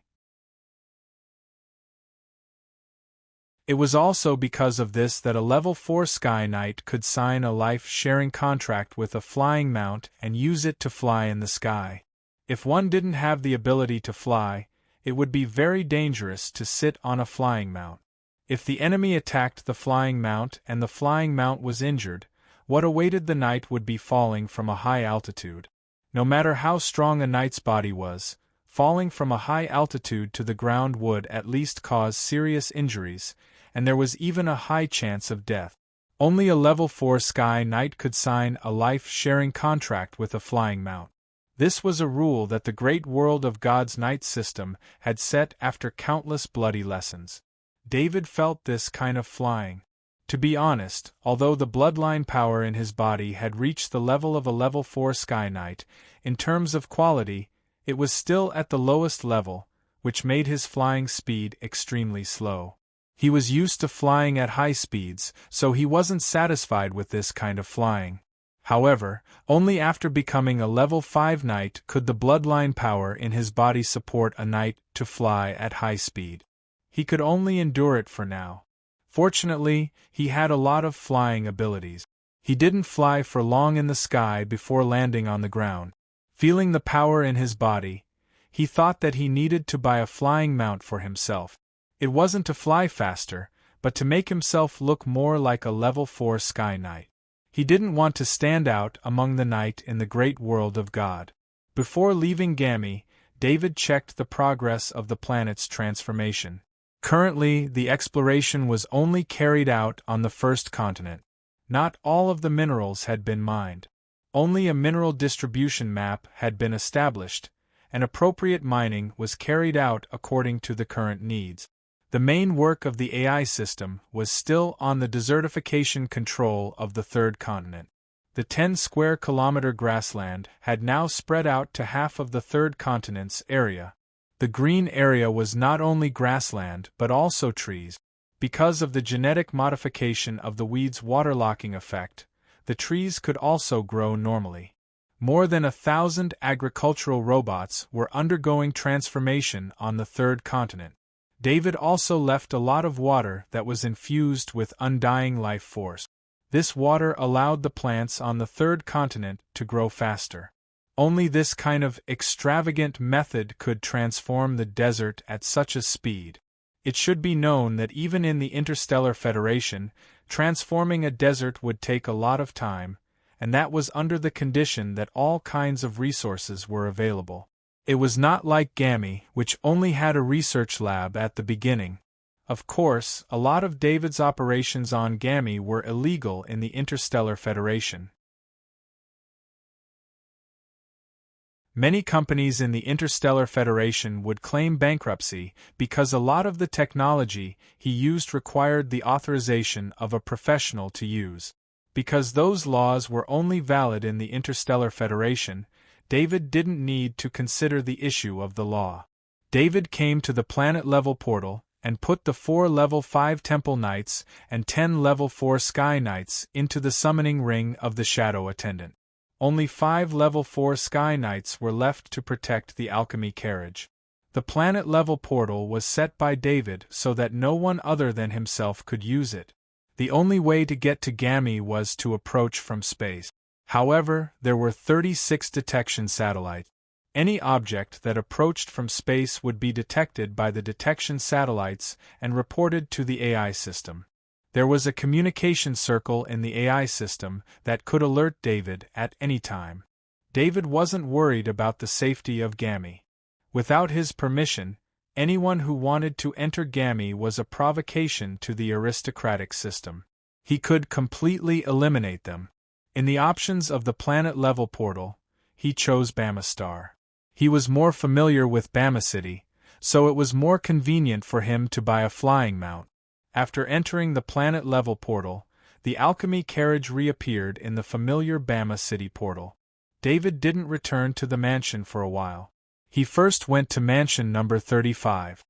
It was also because of this that a level 4 Sky Knight could sign a life-sharing contract with a flying mount and use it to fly in the sky. If one didn't have the ability to fly, it would be very dangerous to sit on a flying mount. If the enemy attacked the flying mount and the flying mount was injured, what awaited the knight would be falling from a high altitude. No matter how strong a knight's body was, falling from a high altitude to the ground would at least cause serious injuries, and there was even a high chance of death. Only a level 4 Sky Knight could sign a life-sharing contract with a flying mount. This was a rule that the great world of God's knight system had set after countless bloody lessons. David felt this kind of flying. To be honest, although the bloodline power in his body had reached the level of a level 4 Sky Knight, in terms of quality, it was still at the lowest level, which made his flying speed extremely slow. He was used to flying at high speeds, so he wasn't satisfied with this kind of flying. However, only after becoming a level 5 knight could the bloodline power in his body support a knight to fly at high speed. He could only endure it for now. Fortunately, he had a lot of flying abilities. He didn't fly for long in the sky before landing on the ground. Feeling the power in his body, he thought that he needed to buy a flying mount for himself. It wasn't to fly faster, but to make himself look more like a level 4 Sky Knight. He didn't want to stand out among the knight in the great world of God. Before leaving Gami, David checked the progress of the planet's transformation. Currently, the exploration was only carried out on the first continent. Not all of the minerals had been mined. Only a mineral distribution map had been established, and appropriate mining was carried out according to the current needs. The main work of the AI system was still on the desertification control of the third continent. The 10 square kilometer grassland had now spread out to half of the third continent's area. The green area was not only grassland but also trees. Because of the genetic modification of the weed's waterlocking effect, the trees could also grow normally. More than 1,000 agricultural robots were undergoing transformation on the third continent. David also left a lot of water that was infused with undying life force. This water allowed the plants on the third continent to grow faster. Only this kind of extravagant method could transform the desert at such a speed. It should be known that even in the Interstellar Federation, transforming a desert would take a lot of time, and that was under the condition that all kinds of resources were available. It was not like Gami, which only had a research lab at the beginning. Of course, a lot of David's operations on Gami were illegal in the Interstellar Federation. Many companies in the Interstellar Federation would claim bankruptcy because a lot of the technology he used required the authorization of a professional to use. Because those laws were only valid in the Interstellar Federation, David didn't need to consider the issue of the law. David came to the planet-level portal and put the 4 Level 5 Temple Knights and 10 Level 4 Sky Knights into the summoning ring of the Shadow Attendant. Only 5 Level 4 Sky Knights were left to protect the alchemy carriage. The planet-level portal was set by David so that no one other than himself could use it. The only way to get to Gammy was to approach from space. However, there were 36 detection satellites. Any object that approached from space would be detected by the detection satellites and reported to the AI system. There was a communication circle in the AI system that could alert David at any time. David wasn't worried about the safety of Gammy. Without his permission, anyone who wanted to enter Gammy was a provocation to the aristocratic system. He could completely eliminate them. In the options of the planet-level portal, he chose Bamastar. He was more familiar with Bama City, so it was more convenient for him to buy a flying mount. After entering the planet-level portal, the alchemy carriage reappeared in the familiar Bama City portal. David didn't return to the mansion for a while. He first went to mansion number 35.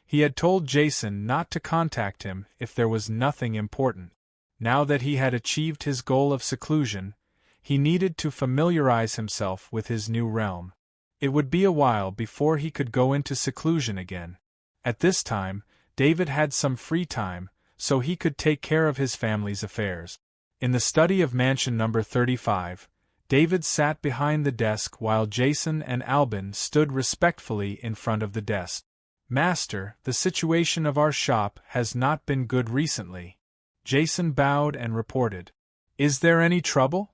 He had told Jason not to contact him if there was nothing important. Now that he had achieved his goal of seclusion, he needed to familiarize himself with his new realm. It would be a while before he could go into seclusion again. At this time, David had some free time, so he could take care of his family's affairs. In the study of mansion number 35, David sat behind the desk while Jason and Albin stood respectfully in front of the desk. "Master, the situation of our shop has not been good recently." Jason bowed and reported. "Is there any trouble?"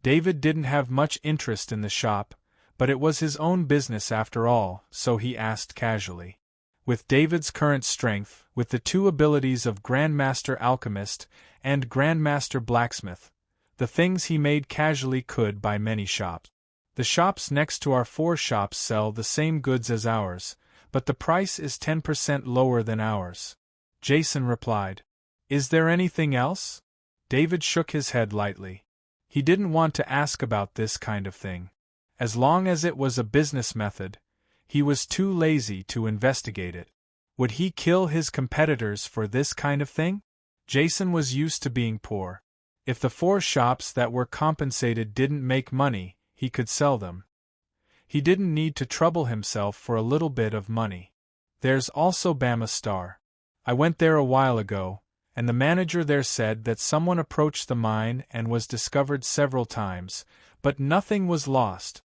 David didn't have much interest in the shop, but it was his own business after all, so he asked casually. With David's current strength, with the 2 abilities of Grandmaster Alchemist and Grandmaster Blacksmith, the things he made casually could buy many shops. The shops next to our 4 shops sell the same goods as ours, but the price is 10% lower than ours. Jason replied. "Is there anything else?" David shook his head lightly. He didn't want to ask about this kind of thing. As long as it was a business method, he was too lazy to investigate it. Would he kill his competitors for this kind of thing? Jason was used to being poor. If the 4 shops that were compensated didn't make money, he could sell them. He didn't need to trouble himself for a little bit of money. There's also Bamastar. I went there a while ago, and the manager there said that someone approached the mine and was discovered several times, but nothing was lost.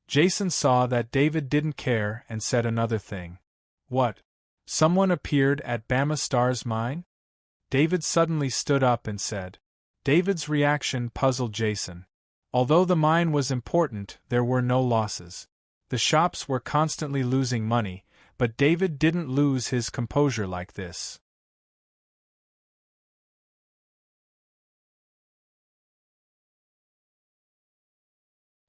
Jason saw that David didn't care and said another thing. "What? Someone appeared at Bamastar's mine?" David suddenly stood up and said. David's reaction puzzled Jason. Although the mine was important, there were no losses. The shops were constantly losing money, but David didn't lose his composure like this.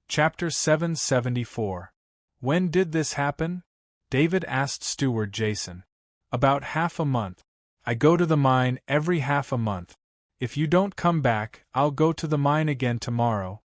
Chapter 774. When did this happen? David asked steward Jason. About half a month. I go to the mine every half a month. If you don't come back, I'll go to the mine again tomorrow.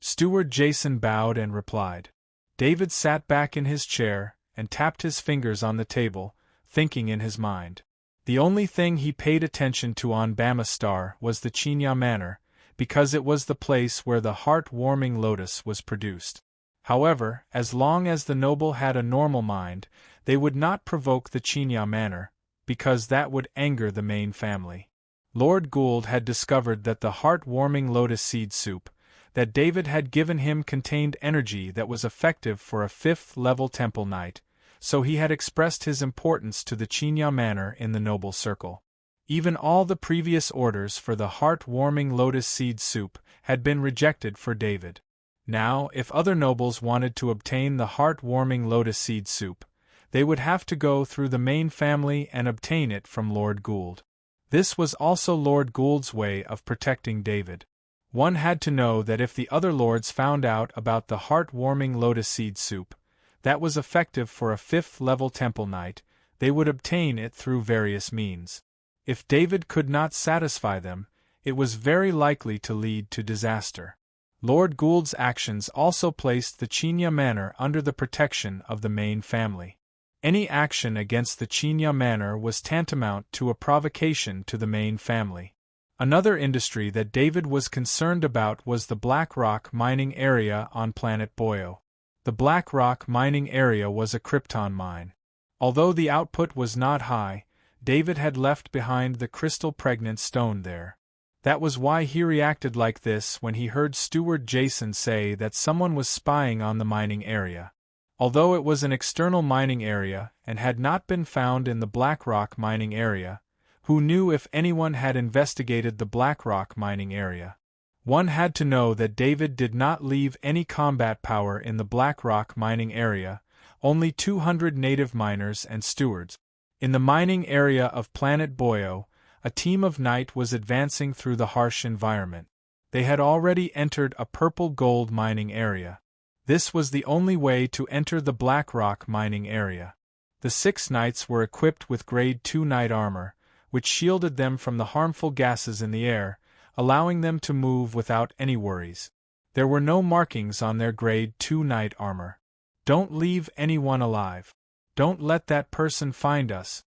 Steward Jason bowed and replied. David sat back in his chair and tapped his fingers on the table, thinking in his mind. The only thing he paid attention to on Bamastar was the Chinya Manor, because it was the place where the heart-warming lotus was produced. However, as long as the noble had a normal mind, they would not provoke the Chinya Manor, because that would anger the main family. Lord Gould had discovered that the heart-warming lotus seed soup that David had given him contained energy that was effective for a 5th-level temple knight, so he had expressed his importance to the Chinya Manor in the noble circle. Even all the previous orders for the heart-warming lotus seed soup had been rejected for David. Now, if other nobles wanted to obtain the heart-warming lotus seed soup, they would have to go through the main family and obtain it from Lord Gould. This was also Lord Gould's way of protecting David. One had to know that if the other lords found out about the heart-warming lotus seed soup, that was effective for a 5th-level temple knight, they would obtain it through various means. If David could not satisfy them, it was very likely to lead to disaster. Lord Gould's actions also placed the Chinya Manor under the protection of the main family. Any action against the Chinya Manor was tantamount to a provocation to the main family. Another industry that David was concerned about was the Black Rock mining area on planet Boyo. The Black Rock mining area was a krypton mine. Although the output was not high, David had left behind the crystal-pregnant stone there. That was why he reacted like this when he heard Steward Jason say that someone was spying on the mining area. Although it was an external mining area and had not been found in the Black Rock mining area, who knew if anyone had investigated the Black Rock mining area? One had to know that David did not leave any combat power in the Black Rock mining area, only 200 native miners and stewards. In the mining area of planet Boyo, a team of knight was advancing through the harsh environment. They had already entered a purple gold mining area. This was the only way to enter the Black Rock mining area. The 6 knights were equipped with Grade 2 knight armor, which shielded them from the harmful gases in the air, allowing them to move without any worries. There were no markings on their Grade 2 knight armor. Don't leave anyone alive. Don't let that person find us.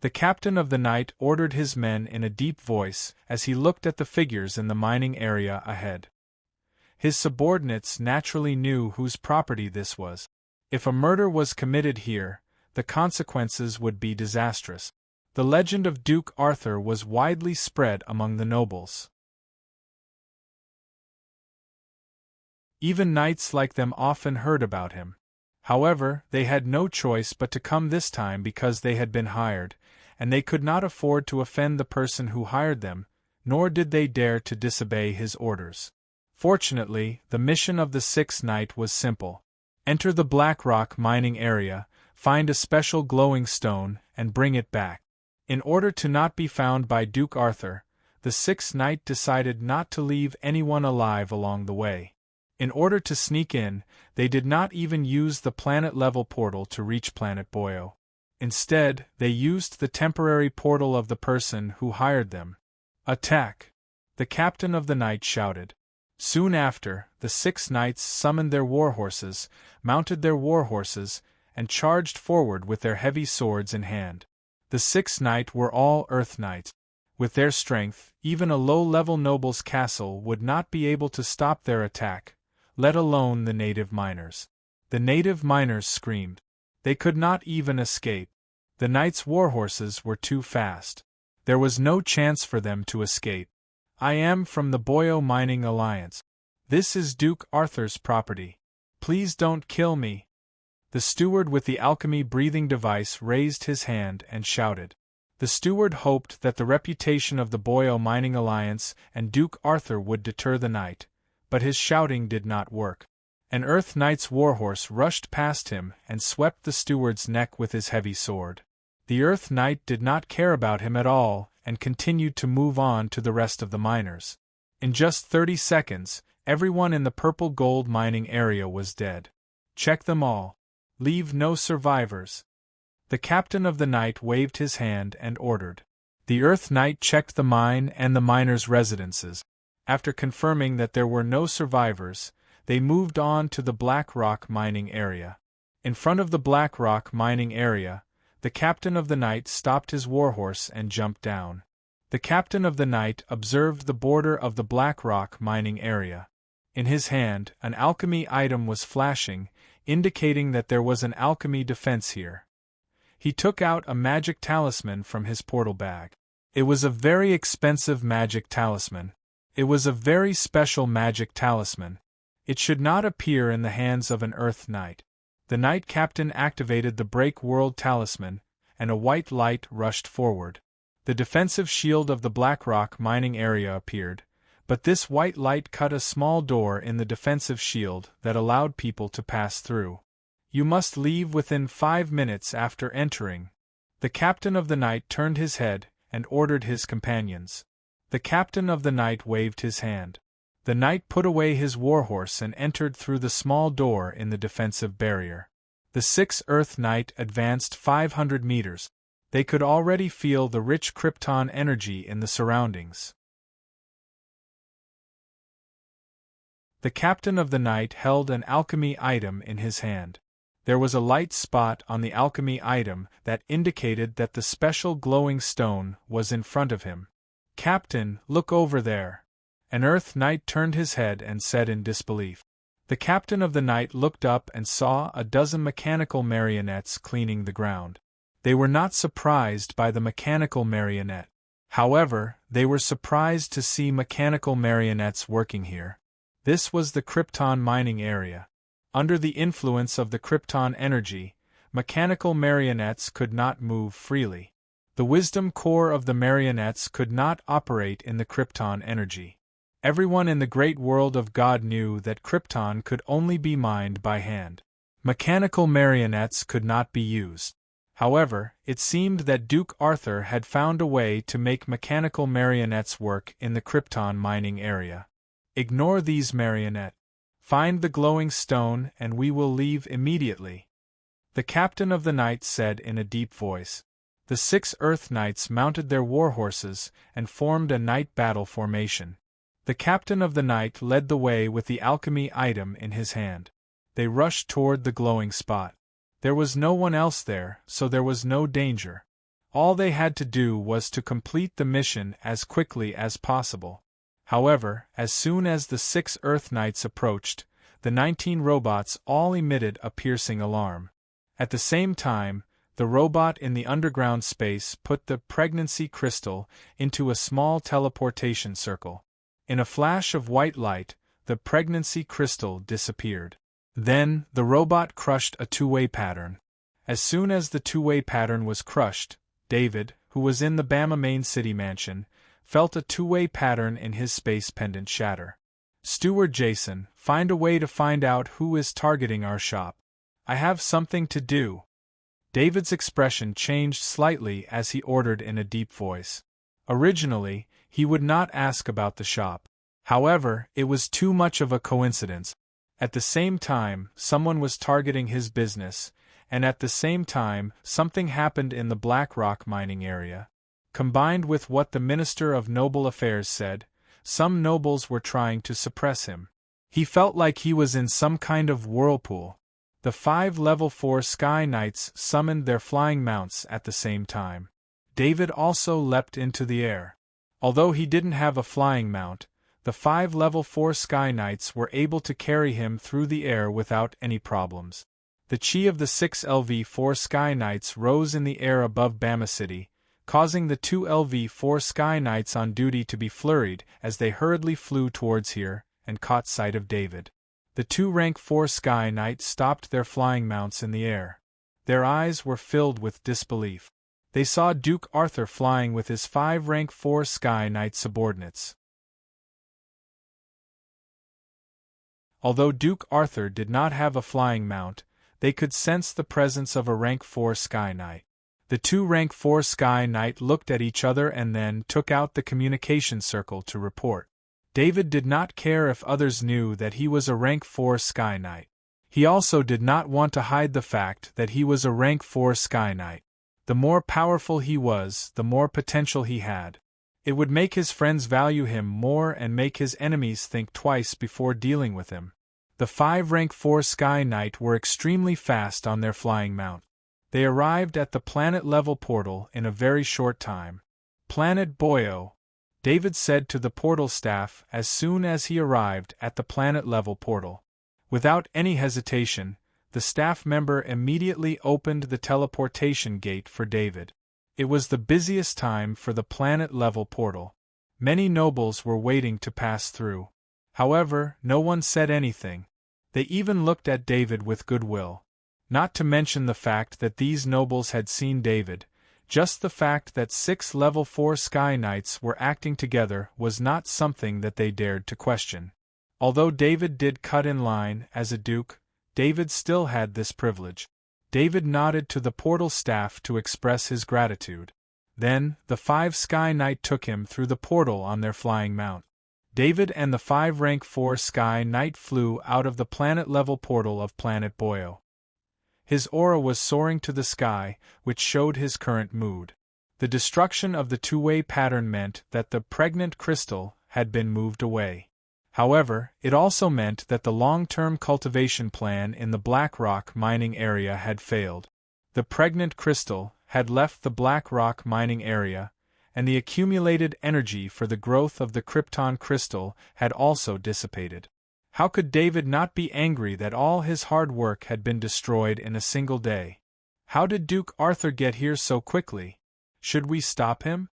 The captain of the knight ordered his men in a deep voice as he looked at the figures in the mining area ahead. His subordinates naturally knew whose property this was. If a murder was committed here, the consequences would be disastrous. The legend of Duke Arthur was widely spread among the nobles. Even knights like them often heard about him. However, they had no choice but to come this time because they had been hired, and they could not afford to offend the person who hired them, nor did they dare to disobey his orders. Fortunately, the mission of the 6th knight was simple. Enter the Black Rock mining area, find a special glowing stone, and bring it back. In order to not be found by Duke Arthur, the 6th knight decided not to leave anyone alive along the way. In order to sneak in, they did not even use the planet-level portal to reach planet Boyo. Instead, they used the temporary portal of the person who hired them. Attack! The captain of the knight shouted. Soon after, the 6 knights summoned their warhorses, mounted their warhorses, and charged forward with their heavy swords in hand. The 6th knight were all Earth Knights. With their strength, even a low-level noble's castle would not be able to stop their attack, let alone the native miners. The native miners screamed. They could not even escape. The knights' warhorses were too fast. There was no chance for them to escape. I am from the Boyo Mining Alliance. This is Duke Arthur's property. Please don't kill me. The steward with the alchemy breathing device raised his hand and shouted. The steward hoped that the reputation of the Boyo Mining Alliance and Duke Arthur would deter the knight, but his shouting did not work. An Earth Knight's warhorse rushed past him and swept the steward's neck with his heavy sword. The Earth Knight did not care about him at all and continued to move on to the rest of the miners. In just 30 seconds, everyone in the purple gold mining area was dead. Check them all. Leave no survivors. The captain of the knight waved his hand and ordered. The Earth Knight checked the mine and the miners' residences. After confirming that there were no survivors, they moved on to the Black Rock mining area. In front of the Black Rock mining area, the captain of the knight stopped his warhorse and jumped down. The captain of the knight observed the border of the Black Rock mining area. In his hand, an alchemy item was flashing, indicating that there was an alchemy defense here. He took out a magic talisman from his portal bag. It was a very expensive magic talisman. It was a very special magic talisman. It should not appear in the hands of an Earth Knight. The Knight Captain activated the Break World Talisman, and a white light rushed forward. The defensive shield of the Black Rock mining area appeared, but this white light cut a small door in the defensive shield that allowed people to pass through. You must leave within 5 minutes after entering. The captain of the knight turned his head and ordered his companions. The captain of the knight waved his hand. The knight put away his warhorse and entered through the small door in the defensive barrier. The 6th Earth Knight advanced 500 meters. They could already feel the rich Krypton energy in the surroundings. The captain of the knight held an alchemy item in his hand. There was a light spot on the alchemy item that indicated that the special glowing stone was in front of him. "Captain, look over there." An Earth Knight turned his head and said in disbelief. The captain of the knight looked up and saw a dozen mechanical marionettes cleaning the ground. They were not surprised by the mechanical marionette. However, they were surprised to see mechanical marionettes working here. This was the Krypton mining area. Under the influence of the Krypton energy, mechanical marionettes could not move freely. The wisdom core of the marionettes could not operate in the Krypton energy. Everyone in the great world of God knew that Krypton could only be mined by hand. Mechanical marionettes could not be used. However, it seemed that Duke Arthur had found a way to make mechanical marionettes work in the Krypton mining area. "Ignore these marionettes. Find the glowing stone and we will leave immediately," the captain of the knight said in a deep voice. The 6 Earth Knights mounted their warhorses and formed a night battle formation. The captain of the knight led the way with the alchemy item in his hand. They rushed toward the glowing spot. There was no one else there, so there was no danger. All they had to do was to complete the mission as quickly as possible. However, as soon as the 6 Earth Knights approached, the 19 robots all emitted a piercing alarm. At the same time, the robot in the underground space put the pregnancy crystal into a small teleportation circle. In a flash of white light, the pregnancy crystal disappeared. Then, the robot crushed a two-way pattern. As soon as the two-way pattern was crushed, David, who was in the Bama main city mansion, felt a two-way pattern in his space pendant shatter. "Steward Jason, find a way to find out who is targeting our shop. I have something to do." David's expression changed slightly as he ordered in a deep voice. Originally, he would not ask about the shop. However, it was too much of a coincidence. At the same time, someone was targeting his business, and at the same time, something happened in the Black Rock mining area. Combined with what the Minister of Noble Affairs said, some nobles were trying to suppress him. He felt like he was in some kind of whirlpool. The 5 Level 4 Sky Knights summoned their flying mounts at the same time. David also leapt into the air. Although he didn't have a flying mount, the 5 Level 4 Sky Knights were able to carry him through the air without any problems. The chi of the 6 LV-4 Sky Knights rose in the air above Bama City, causing the 2 LV-4 Sky Knights on duty to be flurried as they hurriedly flew towards here and caught sight of David. The 2 Rank 4 Sky Knights stopped their flying mounts in the air. Their eyes were filled with disbelief. They saw Duke Arthur flying with his 5 Rank 4 Sky Knight subordinates. Although Duke Arthur did not have a flying mount, they could sense the presence of a Rank 4 Sky Knight. The 2 Rank 4 Sky Knight looked at each other and then took out the communication circle to report. David did not care if others knew that he was a Rank 4 Sky Knight. He also did not want to hide the fact that he was a Rank 4 Sky Knight. The more powerful he was, the more potential he had. It would make his friends value him more and make his enemies think twice before dealing with him. The 5 Rank 4 Sky Knight were extremely fast on their flying mount. They arrived at the planet-level portal in a very short time. "Planet Boyo," David said to the portal staff as soon as he arrived at the planet-level portal. Without any hesitation, the staff member immediately opened the teleportation gate for David. It was the busiest time for the planet-level portal. Many nobles were waiting to pass through. However, no one said anything. They even looked at David with goodwill. Not to mention the fact that these nobles had seen David, just the fact that 6 Level 4 Sky Knights were acting together was not something that they dared to question. Although David did cut in line as a duke, David still had this privilege. David nodded to the portal staff to express his gratitude. Then, the 5 Sky Knight took him through the portal on their flying mount. David and the 5 rank 4 Sky Knight flew out of the planet-level portal of Planet Boyo. His aura was soaring to the sky, which showed his current mood. The destruction of the two-way pattern meant that the pregnant crystal had been moved away. However, it also meant that the long-term cultivation plan in the Black Rock mining area had failed. The pregnant crystal had left the Black Rock mining area, and the accumulated energy for the growth of the Krypton crystal had also dissipated. How could David not be angry that all his hard work had been destroyed in a single day? How did Duke Arthur get here so quickly? Should we stop him?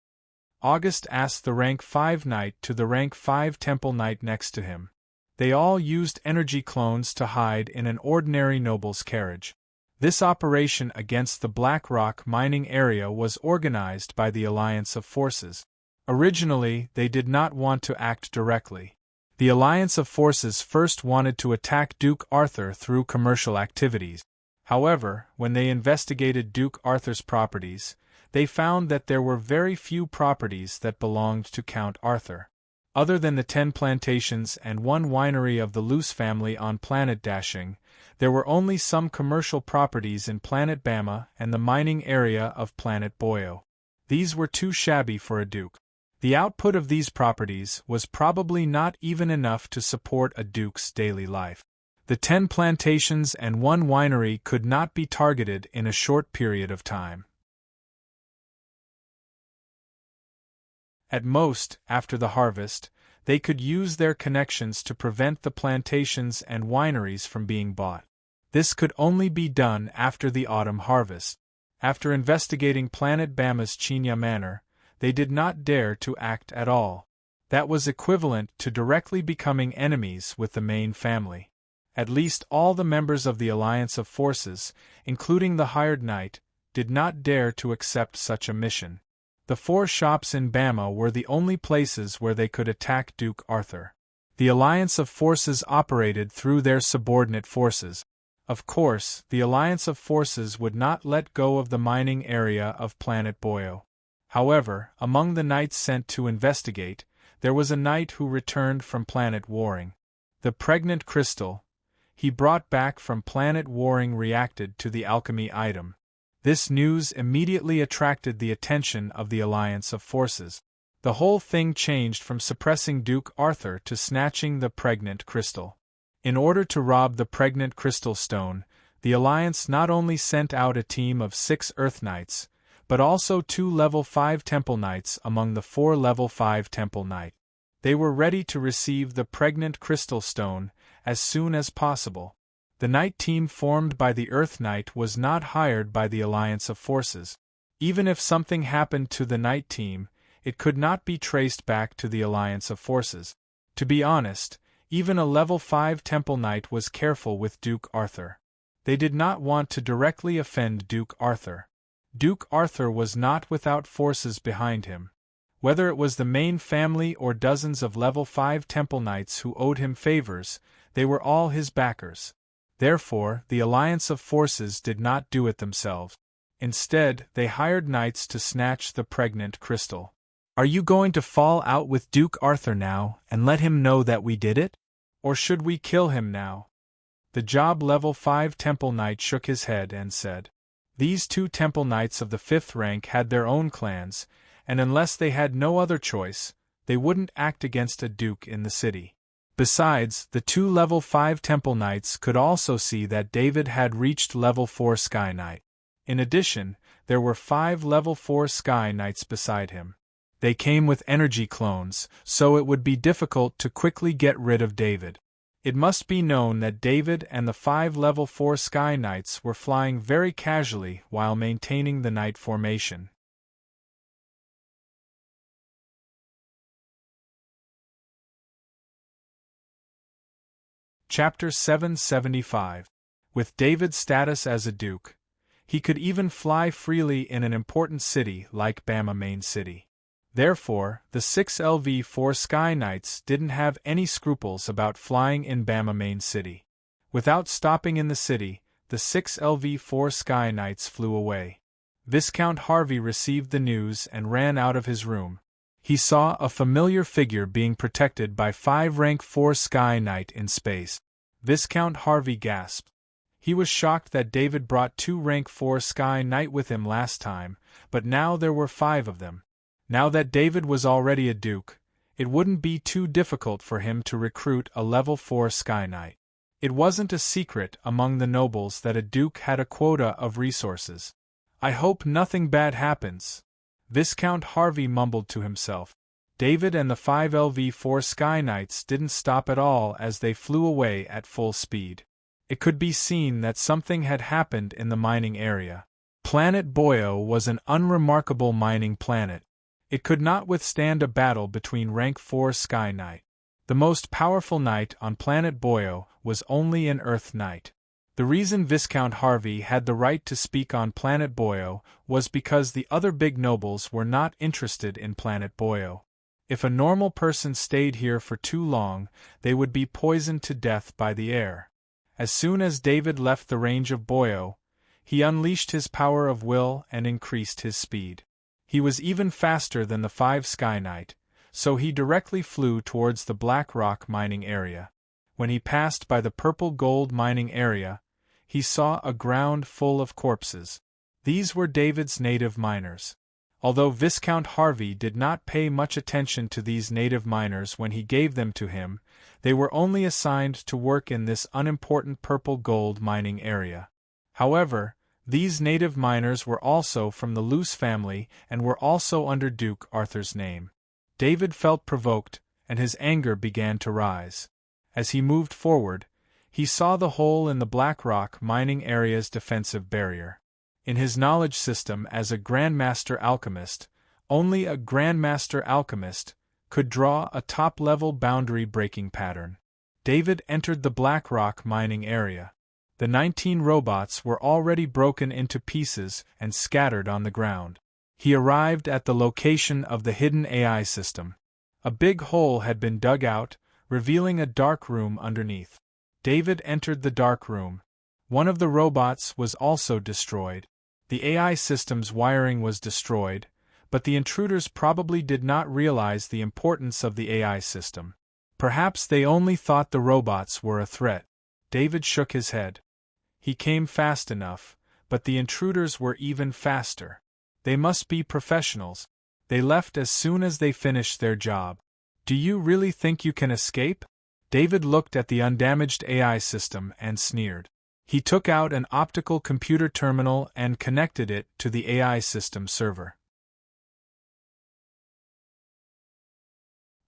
August asked the rank 5 knight to the rank 5 temple knight next to him. They all used energy clones to hide in an ordinary noble's carriage. This operation against the Black Rock mining area was organized by the Alliance of Forces. Originally, they did not want to act directly. The Alliance of Forces first wanted to attack Duke Arthur through commercial activities. However, when they investigated Duke Arthur's properties, they found that there were very few properties that belonged to Count Arthur. Other than the 10 plantations and 1 winery of the Luce family on Planet Dashing, there were only some commercial properties in Planet Bama and the mining area of Planet Boyo. These were too shabby for a duke. The output of these properties was probably not even enough to support a duke's daily life. The 10 plantations and 1 winery could not be targeted in a short period of time. At most, after the harvest, they could use their connections to prevent the plantations and wineries from being bought. This could only be done after the autumn harvest. After investigating Planet Bama's Chinya Manor, they did not dare to act at all. That was equivalent to directly becoming enemies with the main family. At least all the members of the Alliance of Forces, including the hired knight, did not dare to accept such a mission. The 4 shops in Bama were the only places where they could attack Duke Arthur. The Alliance of Forces operated through their subordinate forces. Of course, the Alliance of Forces would not let go of the mining area of Planet Boyo. However, among the knights sent to investigate, there was a knight who returned from Planet Warring. The pregnant crystal he brought back from Planet Warring reacted to the alchemy item. This news immediately attracted the attention of the Alliance of Forces. The whole thing changed from suppressing Duke Arthur to snatching the pregnant crystal. In order to rob the pregnant crystal stone, the Alliance not only sent out a team of 6 Earth Knights, but also 2 level 5 Temple Knights among the 4 level 5 Temple Knights. They were ready to receive the pregnant crystal stone as soon as possible. The Knight team formed by the Earth Knight was not hired by the Alliance of Forces. Even if something happened to the Knight team, it could not be traced back to the Alliance of Forces. To be honest, even a level 5 Temple Knight was careful with Duke Arthur. They did not want to directly offend Duke Arthur. Duke Arthur was not without forces behind him. Whether it was the main family or dozens of level 5 Temple Knights who owed him favors, they were all his backers. Therefore, the Alliance of Forces did not do it themselves. Instead, they hired knights to snatch the pregnant crystal. Are you going to fall out with Duke Arthur now and let him know that we did it? Or should we kill him now? The job level 5 Temple Knight shook his head and said. These 2 Temple Knights of the 5th rank had their own clans, and unless they had no other choice, they wouldn't act against a duke in the city. Besides, the 2 level 5 Temple Knights could also see that David had reached level 4 Sky Knight. In addition, there were 5 level 4 Sky Knights beside him. They came with energy clones, so it would be difficult to quickly get rid of David. It must be known that David and the 5 level 4 Sky Knights were flying very casually while maintaining the Knight formation. Chapter 775. With David's status as a duke, he could even fly freely in an important city like Bama Main City. Therefore, the 6 LV-4 Sky Knights didn't have any scruples about flying in Bama Main City. Without stopping in the city, the 6 LV-4 Sky Knights flew away. Viscount Harvey received the news and ran out of his room. He saw a familiar figure being protected by 5 rank 4 Sky Knight in space. Viscount Harvey gasped. He was shocked that David brought 2 rank 4 Sky Knight with him last time, but now there were 5 of them. Now that David was already a duke, it wouldn't be too difficult for him to recruit a level 4 Sky Knight. It wasn't a secret among the nobles that a duke had a quota of resources. "I hope nothing bad happens," Viscount Harvey mumbled to himself. David and the 5 LV4 Sky Knights didn't stop at all as they flew away at full speed. It could be seen that something had happened in the mining area. Planet Boyo was an unremarkable mining planet. It could not withstand a battle between rank 4 Sky Knight. The most powerful knight on planet Boyo was only an Earth Knight. The reason Viscount Harvey had the right to speak on planet Boyo was because the other big nobles were not interested in planet Boyo. If a normal person stayed here for too long, they would be poisoned to death by the air. As soon as David left the range of Boyo, he unleashed his power of will and increased his speed. He was even faster than the 5 Sky Knight, so he directly flew towards the Black Rock mining area. When he passed by the purple gold mining area, he saw a ground full of corpses. These were David's native miners. Although Viscount Harvey did not pay much attention to these native miners when he gave them to him, they were only assigned to work in this unimportant purple gold mining area. However, these native miners were also from the Luce family and were also under Duke Arthur's name. David felt provoked, and his anger began to rise. As he moved forward, he saw the hole in the Black Rock mining area's defensive barrier. In his knowledge system as a Grandmaster Alchemist, only a Grandmaster Alchemist could draw a top-level boundary-breaking pattern. David entered the Black Rock mining area. The 19 robots were already broken into pieces and scattered on the ground. He arrived at the location of the hidden AI system. A big hole had been dug out, revealing a dark room underneath. David entered the dark room. One of the robots was also destroyed. The AI system's wiring was destroyed, but the intruders probably did not realize the importance of the AI system. Perhaps they only thought the robots were a threat. David shook his head. He came fast enough, but the intruders were even faster. They must be professionals. They left as soon as they finished their job. Do you really think you can escape? David looked at the undamaged AI system and sneered. He took out an optical computer terminal and connected it to the AI system server.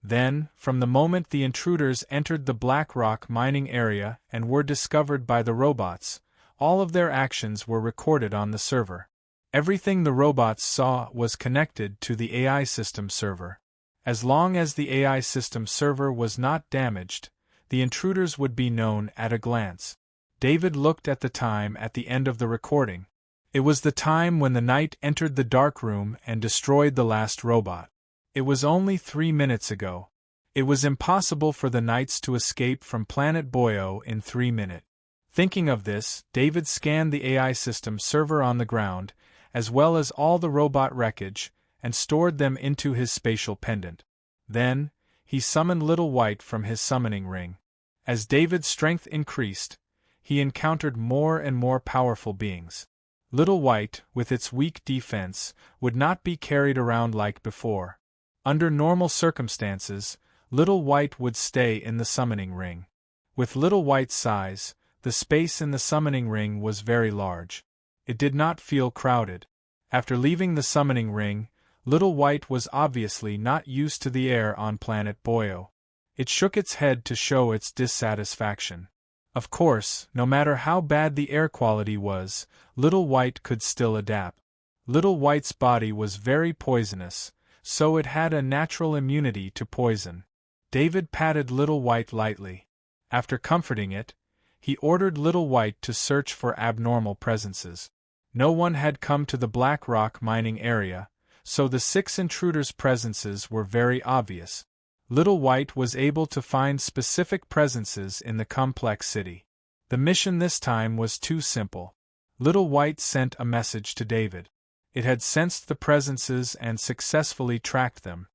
Then, from the moment the intruders entered the Black Rock mining area and were discovered by the robots, all of their actions were recorded on the server. Everything the robots saw was connected to the AI system server. As long as the AI system server was not damaged, the intruders would be known at a glance. David looked at the time at the end of the recording. It was the time when the knight entered the dark room and destroyed the last robot. It was only 3 minutes ago. It was impossible for the knights to escape from planet Boyo in 3 minutes. Thinking of this, David scanned the AI system server on the ground, as well as all the robot wreckage, and stored them into his spatial pendant. Then, he summoned Little White from his summoning ring. As David's strength increased, he encountered more and more powerful beings. Little White, with its weak defense, would not be carried around like before. Under normal circumstances, Little White would stay in the summoning ring. With Little White's size, the space in the summoning ring was very large. It did not feel crowded. After leaving the summoning ring, Little White was obviously not used to the air on planet Boyo. It shook its head to show its dissatisfaction. Of course, no matter how bad the air quality was, Little White could still adapt. Little White's body was very poisonous, so it had a natural immunity to poison. David patted Little White lightly. After comforting it, he ordered Little White to search for abnormal presences. No one had come to the Black Rock mining area, so the 6 intruders' presences were very obvious. Little White was able to find specific presences in the complex city. The mission this time was too simple. Little White sent a message to David. It had sensed the presences and successfully tracked them.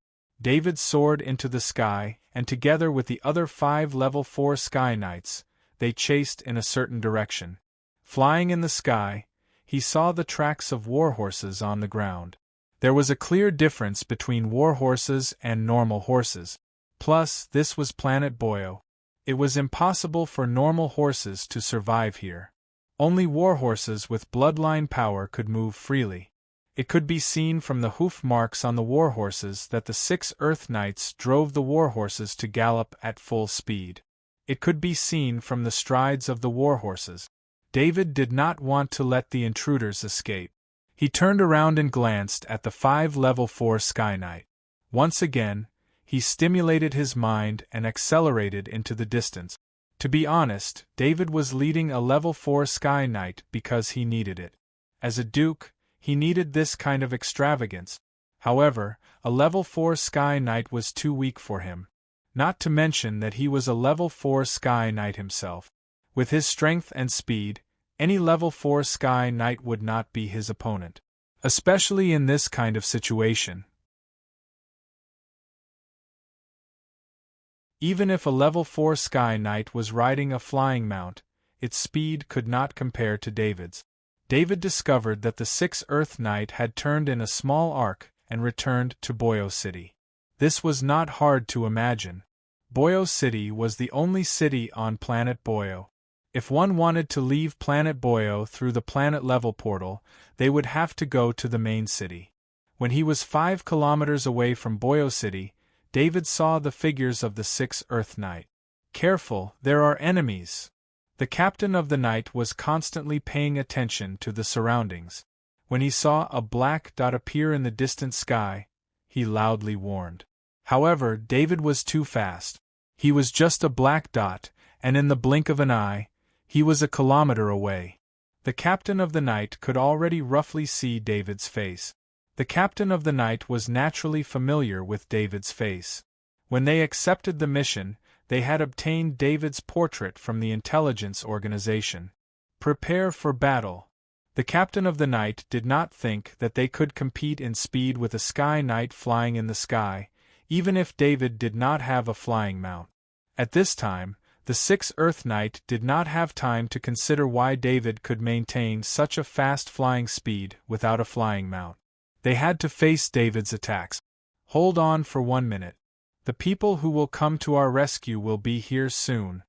David soared into the sky, and together with the other 5 level 4 Sky Knights, they chased in a certain direction. Flying in the sky, he saw the tracks of warhorses on the ground. There was a clear difference between warhorses and normal horses. Plus, this was Planet Boyo. It was impossible for normal horses to survive here. Only warhorses with bloodline power could move freely. It could be seen from the hoof marks on the warhorses that the 6 Earth Knights drove the warhorses to gallop at full speed. It could be seen from the strides of the warhorses. David did not want to let the intruders escape. He turned around and glanced at the 5 level 4 Sky Knight. Once again, he stimulated his mind and accelerated into the distance. To be honest, David was leading a level 4 Sky Knight because he needed it. As a duke, he needed this kind of extravagance. However, a level 4 Sky Knight was too weak for him. Not to mention that he was a level 4 Sky Knight himself. With his strength and speed, any level 4 Sky Knight would not be his opponent. Especially in this kind of situation. Even if a level 4 Sky Knight was riding a flying mount, its speed could not compare to David's. David discovered that the 6 Earth Knight had turned in a small arc and returned to Boyo City. This was not hard to imagine. Boyo City was the only city on planet Boyo. If one wanted to leave planet Boyo through the planet-level portal, they would have to go to the main city. When he was 5 kilometers away from Boyo City, David saw the figures of the 6 Earth Knight. Careful, there are enemies! The captain of the night was constantly paying attention to the surroundings. When he saw a black dot appear in the distant sky, he loudly warned. However, David was too fast. He was just a black dot, and in the blink of an eye, he was a kilometer away. The captain of the night could already roughly see David's face. The captain of the night was naturally familiar with David's face. When they accepted the mission, they had obtained David's portrait from the intelligence organization. Prepare for battle. The captain of the night did not think that they could compete in speed with a Sky Knight flying in the sky, even if David did not have a flying mount. At this time, the 6 Earth Knight did not have time to consider why David could maintain such a fast flying speed without a flying mount. They had to face David's attacks. Hold on for 1 minute. The people who will come to our rescue will be here soon.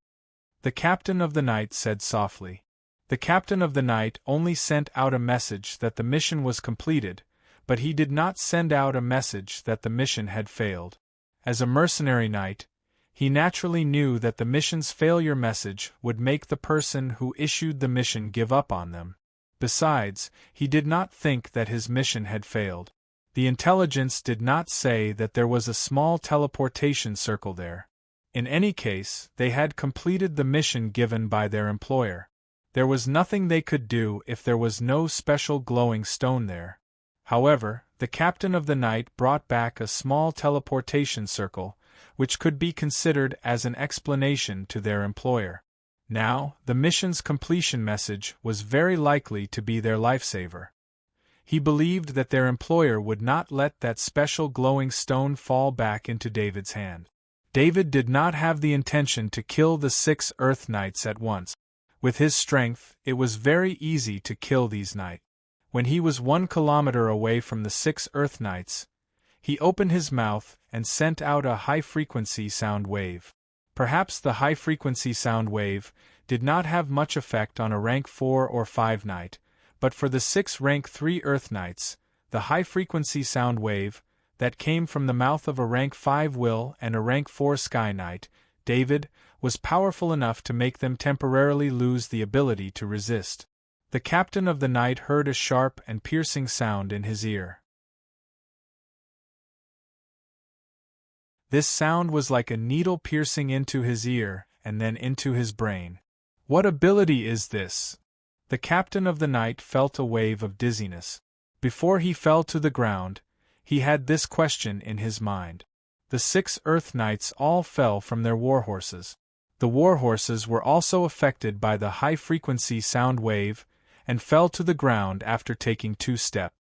The captain of the night said softly. The captain of the night only sent out a message that the mission was completed, but he did not send out a message that the mission had failed. As a mercenary knight, he naturally knew that the mission's failure message would make the person who issued the mission give up on them. Besides, he did not think that his mission had failed. The intelligence did not say that there was a small teleportation circle there. In any case, they had completed the mission given by their employer. There was nothing they could do if there was no special glowing stone there. However, the captain of the night brought back a small teleportation circle, which could be considered as an explanation to their employer. Now, the mission's completion message was very likely to be their lifesaver. He believed that their employer would not let that special glowing stone fall back into David's hand. David did not have the intention to kill the 6 Earth Knights at once. With his strength, it was very easy to kill these knights. When he was 1 kilometer away from the 6 Earth Knights, he opened his mouth and sent out a high-frequency sound wave. Perhaps the high-frequency sound wave did not have much effect on a rank 4 or 5 knight, but for the 6 rank 3 Earth Knights, the high-frequency sound wave that came from the mouth of a rank 5 Will and a rank 4 Sky Knight, David, was powerful enough to make them temporarily lose the ability to resist. The captain of the night heard a sharp and piercing sound in his ear. This sound was like a needle piercing into his ear and then into his brain. What ability is this? The captain of the night felt a wave of dizziness. Before he fell to the ground, he had this question in his mind. The 6 Earth Knights all fell from their warhorses. The warhorses were also affected by the high-frequency sound wave and fell to the ground after taking 2 steps.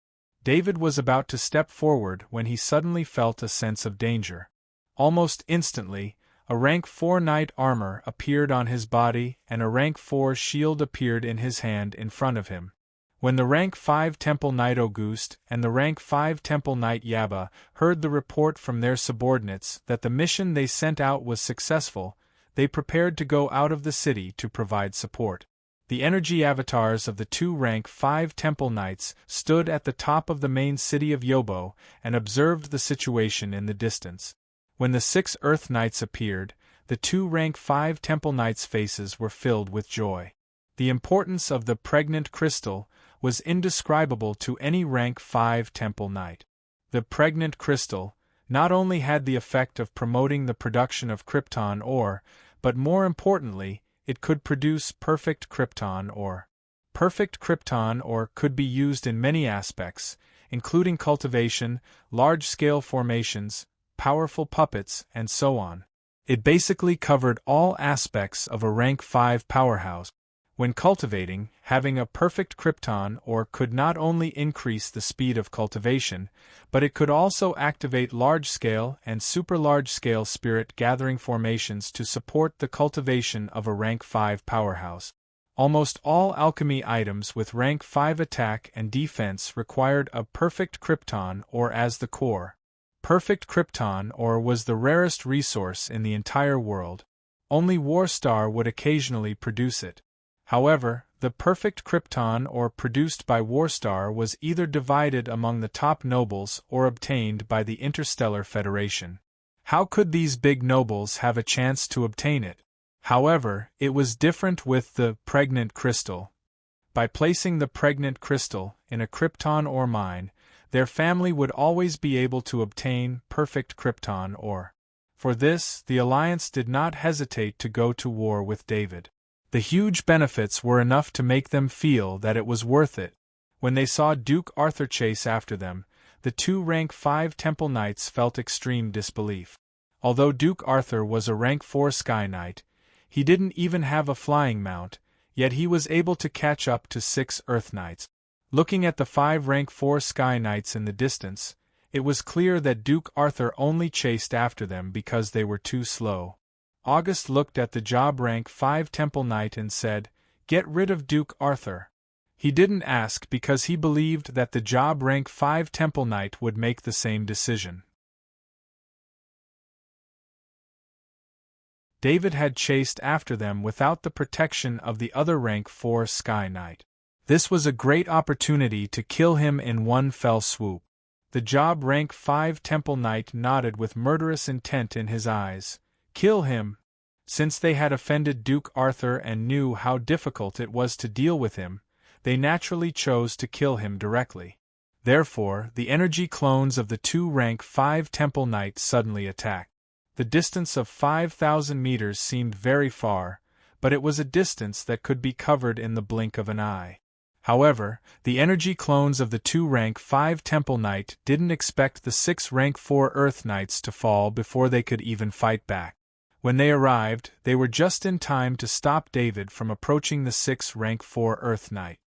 David was about to step forward when he suddenly felt a sense of danger. Almost instantly, a rank 4 knight armor appeared on his body and a rank 4 shield appeared in his hand in front of him. When the rank 5 Temple Knight Auguste and the rank 5 Temple Knight Yaba heard the report from their subordinates that the mission they sent out was successful, they prepared to go out of the city to provide support. The energy avatars of the 2 rank 5 Temple Knights stood at the top of the main city of Yobo and observed the situation in the distance. When the 6 Earth Knights appeared, the 2 rank 5 Temple Knights' faces were filled with joy. The importance of the pregnant crystal was indescribable to any rank 5 Temple Knight. The pregnant crystal not only had the effect of promoting the production of krypton ore, but more importantly, it could produce perfect krypton ore. Perfect krypton ore could be used in many aspects, including cultivation, large-scale formations, powerful puppets, and so on. It basically covered all aspects of a rank 5 powerhouse. When cultivating, having a perfect krypton ore could not only increase the speed of cultivation, but it could also activate large-scale and super-large-scale spirit-gathering formations to support the cultivation of a rank 5 powerhouse. Almost all alchemy items with rank 5 attack and defense required a perfect krypton ore as the core. Perfect krypton ore was the rarest resource in the entire world. Only Warstar would occasionally produce it. However, the perfect krypton ore produced by Warstar was either divided among the top nobles or obtained by the Interstellar Federation. How could these big nobles have a chance to obtain it? However, it was different with the pregnant crystal. By placing the pregnant crystal in a krypton ore mine, their family would always be able to obtain perfect krypton ore. For this, the Alliance did not hesitate to go to war with David. The huge benefits were enough to make them feel that it was worth it. When they saw Duke Arthur chase after them, the 2 rank 5 Temple Knights felt extreme disbelief. Although Duke Arthur was a rank 4 Sky Knight, he didn't even have a flying mount, yet he was able to catch up to 6 Earth Knights. Looking at the 5 rank 4 Sky Knights in the distance, it was clear that Duke Arthur only chased after them because they were too slow. August looked at the job rank 5 Temple Knight and said, "Get rid of Duke Arthur." He didn't ask because he believed that the job rank 5 Temple Knight would make the same decision. David had chased after them without the protection of the other rank 4 Sky Knight. This was a great opportunity to kill him in one fell swoop. The job rank 5 Temple Knight nodded with murderous intent in his eyes. Kill him. Since they had offended Duke Arthur and knew how difficult it was to deal with him, they naturally chose to kill him directly. Therefore, the energy clones of the 2 rank 5 Temple Knight suddenly attacked. The distance of 5,000 meters seemed very far, but it was a distance that could be covered in the blink of an eye. However, the energy clones of the 2 rank 5 Temple Knight didn't expect the 6 rank 4 Earth Knights to fall before they could even fight back. When they arrived, they were just in time to stop David from approaching the 6 rank 4 Earth Knight.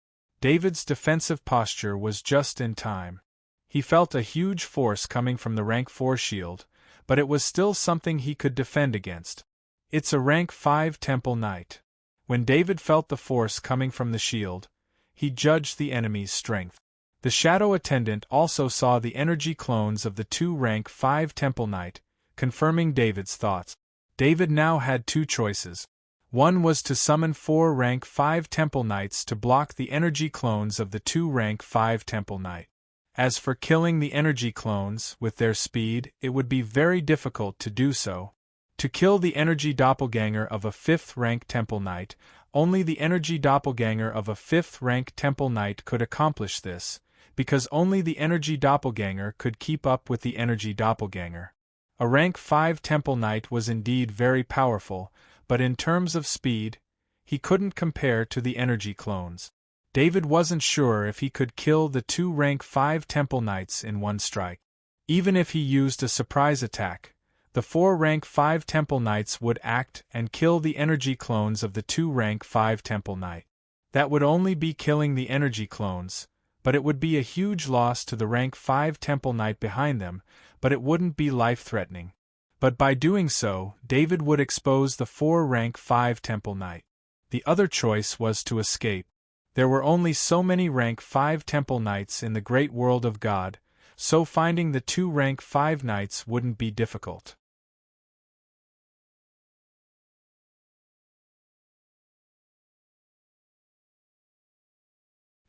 David's defensive posture was just in time. He felt a huge force coming from the rank 4 shield, but it was still something he could defend against. It's a rank 5 Temple Knight. When David felt the force coming from the shield, he judged the enemy's strength. The Shadow Attendant also saw the energy clones of the 2 rank 5 Temple Knight, confirming David's thoughts. David now had 2 choices. One was to summon 4 rank 5 Temple Knights to block the energy clones of the 2 rank 5 Temple Knight. As for killing the energy clones, with their speed, it would be very difficult to do so. To kill the energy doppelganger of a 5th rank Temple Knight, only the energy doppelganger of a 5th rank Temple Knight could accomplish this, because only the energy doppelganger could keep up with the energy doppelganger. A rank 5 Temple Knight was indeed very powerful, but in terms of speed, he couldn't compare to the energy clones. David wasn't sure if he could kill the 2 rank 5 Temple Knights in one strike. Even if he used a surprise attack, the 4 rank 5 Temple Knights would act and kill the energy clones of the 2 rank 5 Temple Knight. That would only be killing the energy clones, but it would be a huge loss to the rank 5 Temple Knight behind them, but it wouldn't be life-threatening. But by doing so, David would expose the 4 rank 5 Temple Knight. The other choice was to escape. There were only so many rank 5 Temple Knights in the great world of God, so finding the 2 rank 5 Knights wouldn't be difficult.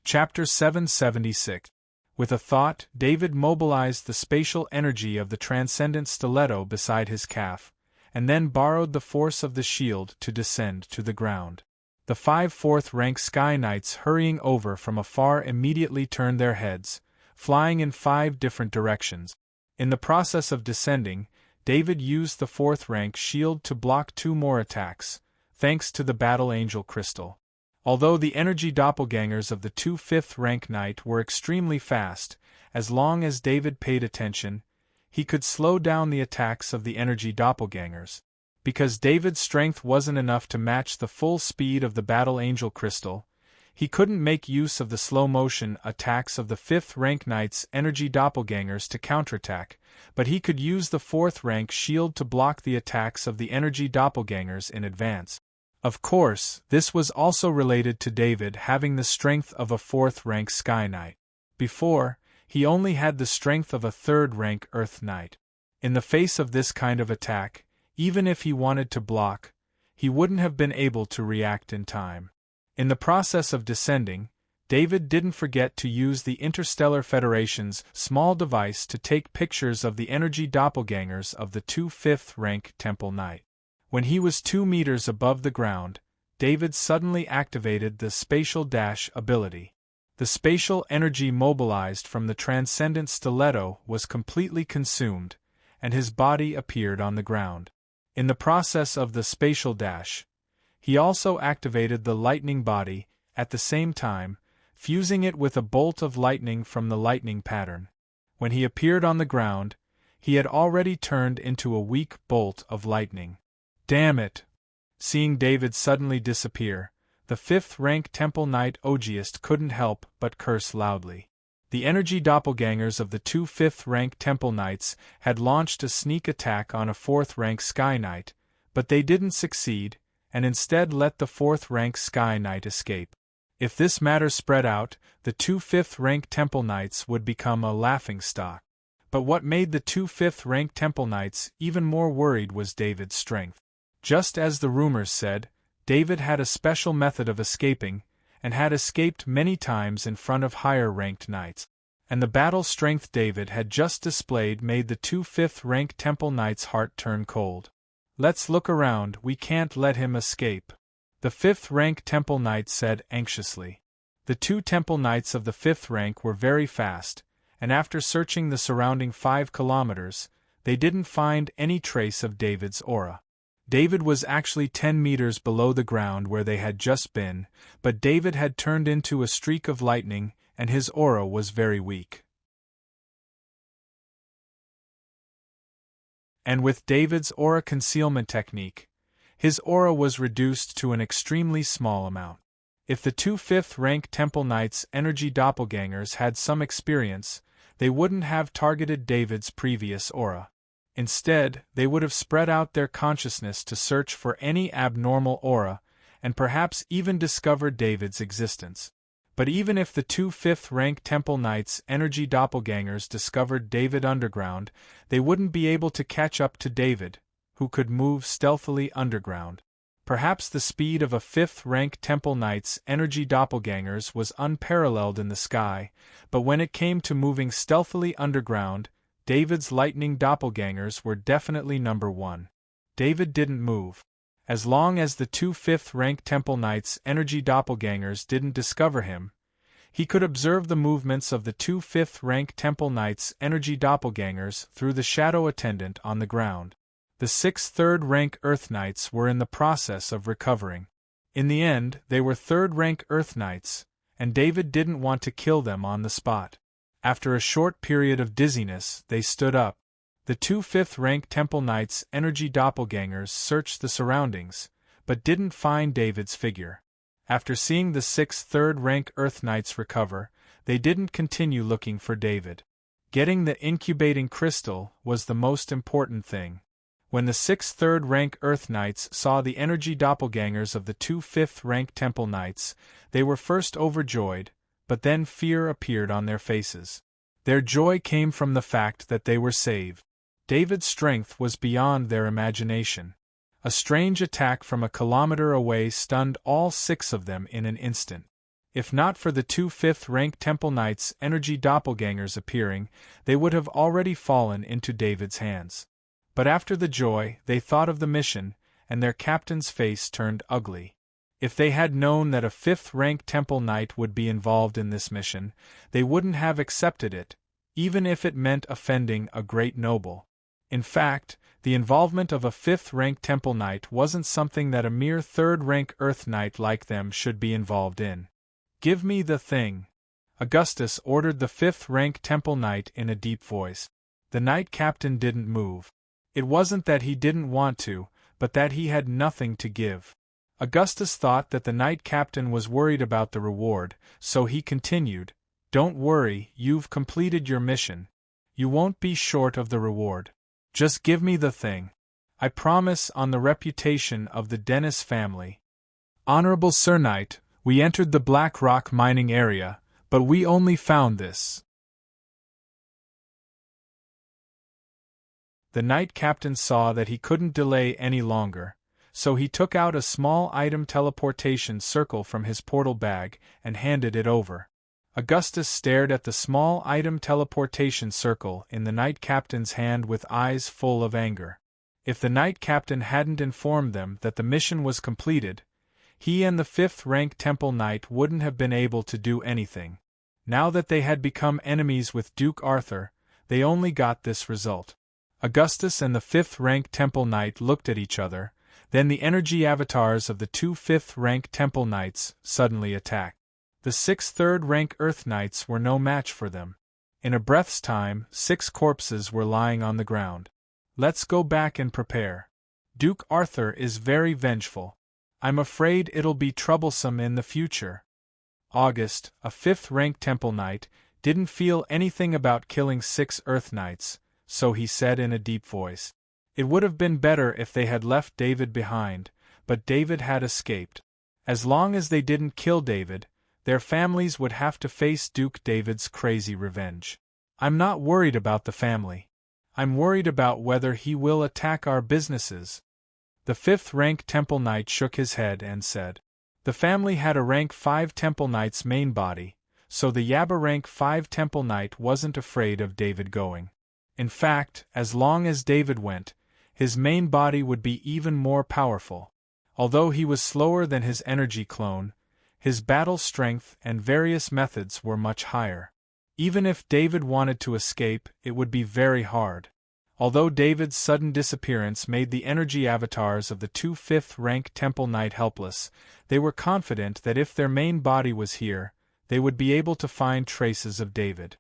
Chapter 776. With a thought, David mobilized the spatial energy of the transcendent stiletto beside his calf, and then borrowed the force of the shield to descend to the ground. The 5 4th rank Sky Knights hurrying over from afar immediately turned their heads, flying in 5 different directions. In the process of descending, David used the 4th rank shield to block 2 more attacks, thanks to the Battle Angel crystal. Although the energy doppelgangers of the 2 5th rank knight were extremely fast, as long as David paid attention, he could slow down the attacks of the energy doppelgangers. Because David's strength wasn't enough to match the full speed of the Battle Angel crystal, he couldn't make use of the slow-motion attacks of the 5th rank knight's energy doppelgangers to counterattack, but he could use the 4th rank shield to block the attacks of the energy doppelgangers in advance. Of course, this was also related to David having the strength of a 4th rank Sky Knight. Before, he only had the strength of a 3rd rank Earth Knight. In the face of this kind of attack, even if he wanted to block, he wouldn't have been able to react in time. In the process of descending, David didn't forget to use the Interstellar Federation's small device to take pictures of the energy doppelgangers of the 2 5th rank Temple Knight. When he was 2 meters above the ground, David suddenly activated the Spatial Dash ability. The spatial energy mobilized from the transcendent stiletto was completely consumed, and his body appeared on the ground. In the process of the Spatial Dash, he also activated the lightning body, at the same time, fusing it with a bolt of lightning from the lightning pattern. When he appeared on the ground, he had already turned into a weak bolt of lightning. Damn it! Seeing David suddenly disappear, the 5th rank Temple Knight Ogiest couldn't help but curse loudly. The energy doppelgangers of the 2 5th rank Temple Knights had launched a sneak attack on a 4th rank Sky Knight, but they didn't succeed, and instead let the 4th rank Sky Knight escape. If this matter spread out, the 2 5th rank Temple Knights would become a laughingstock. But what made the 2 5th rank Temple Knights even more worried was David's strength. Just as the rumors said, David had a special method of escaping, and had escaped many times in front of higher-ranked knights. And the battle strength David had just displayed made the 2 5th rank Temple Knight's heart turn cold. "Let's look around, we can't let him escape," the 5th rank Temple Knight said anxiously. The 2 Temple Knights of the 5th rank were very fast, and after searching the surrounding 5 kilometers, they didn't find any trace of David's aura. David was actually 10 meters below the ground where they had just been, but David had turned into a streak of lightning, and his aura was very weak. And with David's aura concealment technique, his aura was reduced to an extremely small amount. If the 2 5th rank Temple Knights' energy doppelgangers had some experience, they wouldn't have targeted David's previous aura. Instead, they would have spread out their consciousness to search for any abnormal aura, and perhaps even discover David's existence. But even if the 2 5th rank Temple Knights' energy doppelgangers discovered David underground, they wouldn't be able to catch up to David, who could move stealthily underground. Perhaps the speed of a 5th rank Temple Knight's energy doppelgangers was unparalleled in the sky, but when it came to moving stealthily underground, David's lightning doppelgangers were definitely number 1. David didn't move. As long as the 2 5th rank Temple Knights' energy doppelgangers didn't discover him, he could observe the movements of the 2 5th rank Temple Knights' energy doppelgangers through the shadow attendant on the ground. The 6 3rd rank Earth Knights were in the process of recovering. In the end, they were 3rd rank Earth Knights, and David didn't want to kill them on the spot. After a short period of dizziness, they stood up. The 2 5th rank Temple Knights' energy doppelgangers searched the surroundings, but didn't find David's figure. After seeing the 6 3rd rank Earth Knights recover, they didn't continue looking for David. Getting the incubating crystal was the most important thing. When the 6 third-rank Earth Knights saw the energy doppelgangers of the 2 fifth-rank Temple Knights, they were first overjoyed, but then fear appeared on their faces. Their joy came from the fact that they were saved. David's strength was beyond their imagination. A strange attack from a kilometer away stunned all 6 of them in an instant. If not for the 2 fifth-rank Temple Knights' energy doppelgangers appearing, they would have already fallen into David's hands. But after the joy, they thought of the mission, and their captain's face turned ugly. If they had known that a 5th-rank Temple Knight would be involved in this mission, they wouldn't have accepted it, even if it meant offending a great noble. In fact, the involvement of a 5th-rank Temple Knight wasn't something that a mere 3rd-rank Earth Knight like them should be involved in. "Give me the thing," Augustus ordered the 5th-rank Temple Knight in a deep voice. The Knight Captain didn't move. It wasn't that he didn't want to, but that he had nothing to give. Augustus thought that the Knight Captain was worried about the reward, so he continued, "Don't worry, you've completed your mission. You won't be short of the reward. Just give me the thing. I promise on the reputation of the Dennis family. Honorable Sir Knight, we entered the Black Rock mining area, but we only found this." The Knight Captain saw that he couldn't delay any longer, so he took out a small item teleportation circle from his portal bag and handed it over. Augustus stared at the small item teleportation circle in the Knight Captain's hand with eyes full of anger. If the Knight Captain hadn't informed them that the mission was completed, he and the 5th-rank Temple Knight wouldn't have been able to do anything. Now that they had become enemies with Duke Arthur, they only got this result. Augustus and the 5th-rank Temple Knight looked at each other, then the energy avatars of the 2 5th-rank Temple Knights suddenly attacked. The 6 3rd-rank Earth Knights were no match for them. In a breath's time, 6 corpses were lying on the ground. "Let's go back and prepare. Duke Arthur is very vengeful. I'm afraid it'll be troublesome in the future." August, a 5th-rank Temple Knight, didn't feel anything about killing 6 Earth Knights, so he said in a deep voice, "It would have been better if they had left David behind, but David had escaped. As long as they didn't kill David, their families would have to face Duke David's crazy revenge. I'm not worried about the family. I'm worried about whether he will attack our businesses." The 5th-rank Temple Knight shook his head and said, "The family had a rank 5 Temple Knight's main body, so the Yabba rank 5 Temple Knight wasn't afraid of David going. In fact, as long as David went, his main body would be even more powerful. Although he was slower than his energy clone, his battle strength and various methods were much higher. Even if David wanted to escape, it would be very hard. Although David's sudden disappearance made the energy avatars of the 2 5th-rank Temple Knight helpless, they were confident that if their main body was here, they would be able to find traces of David.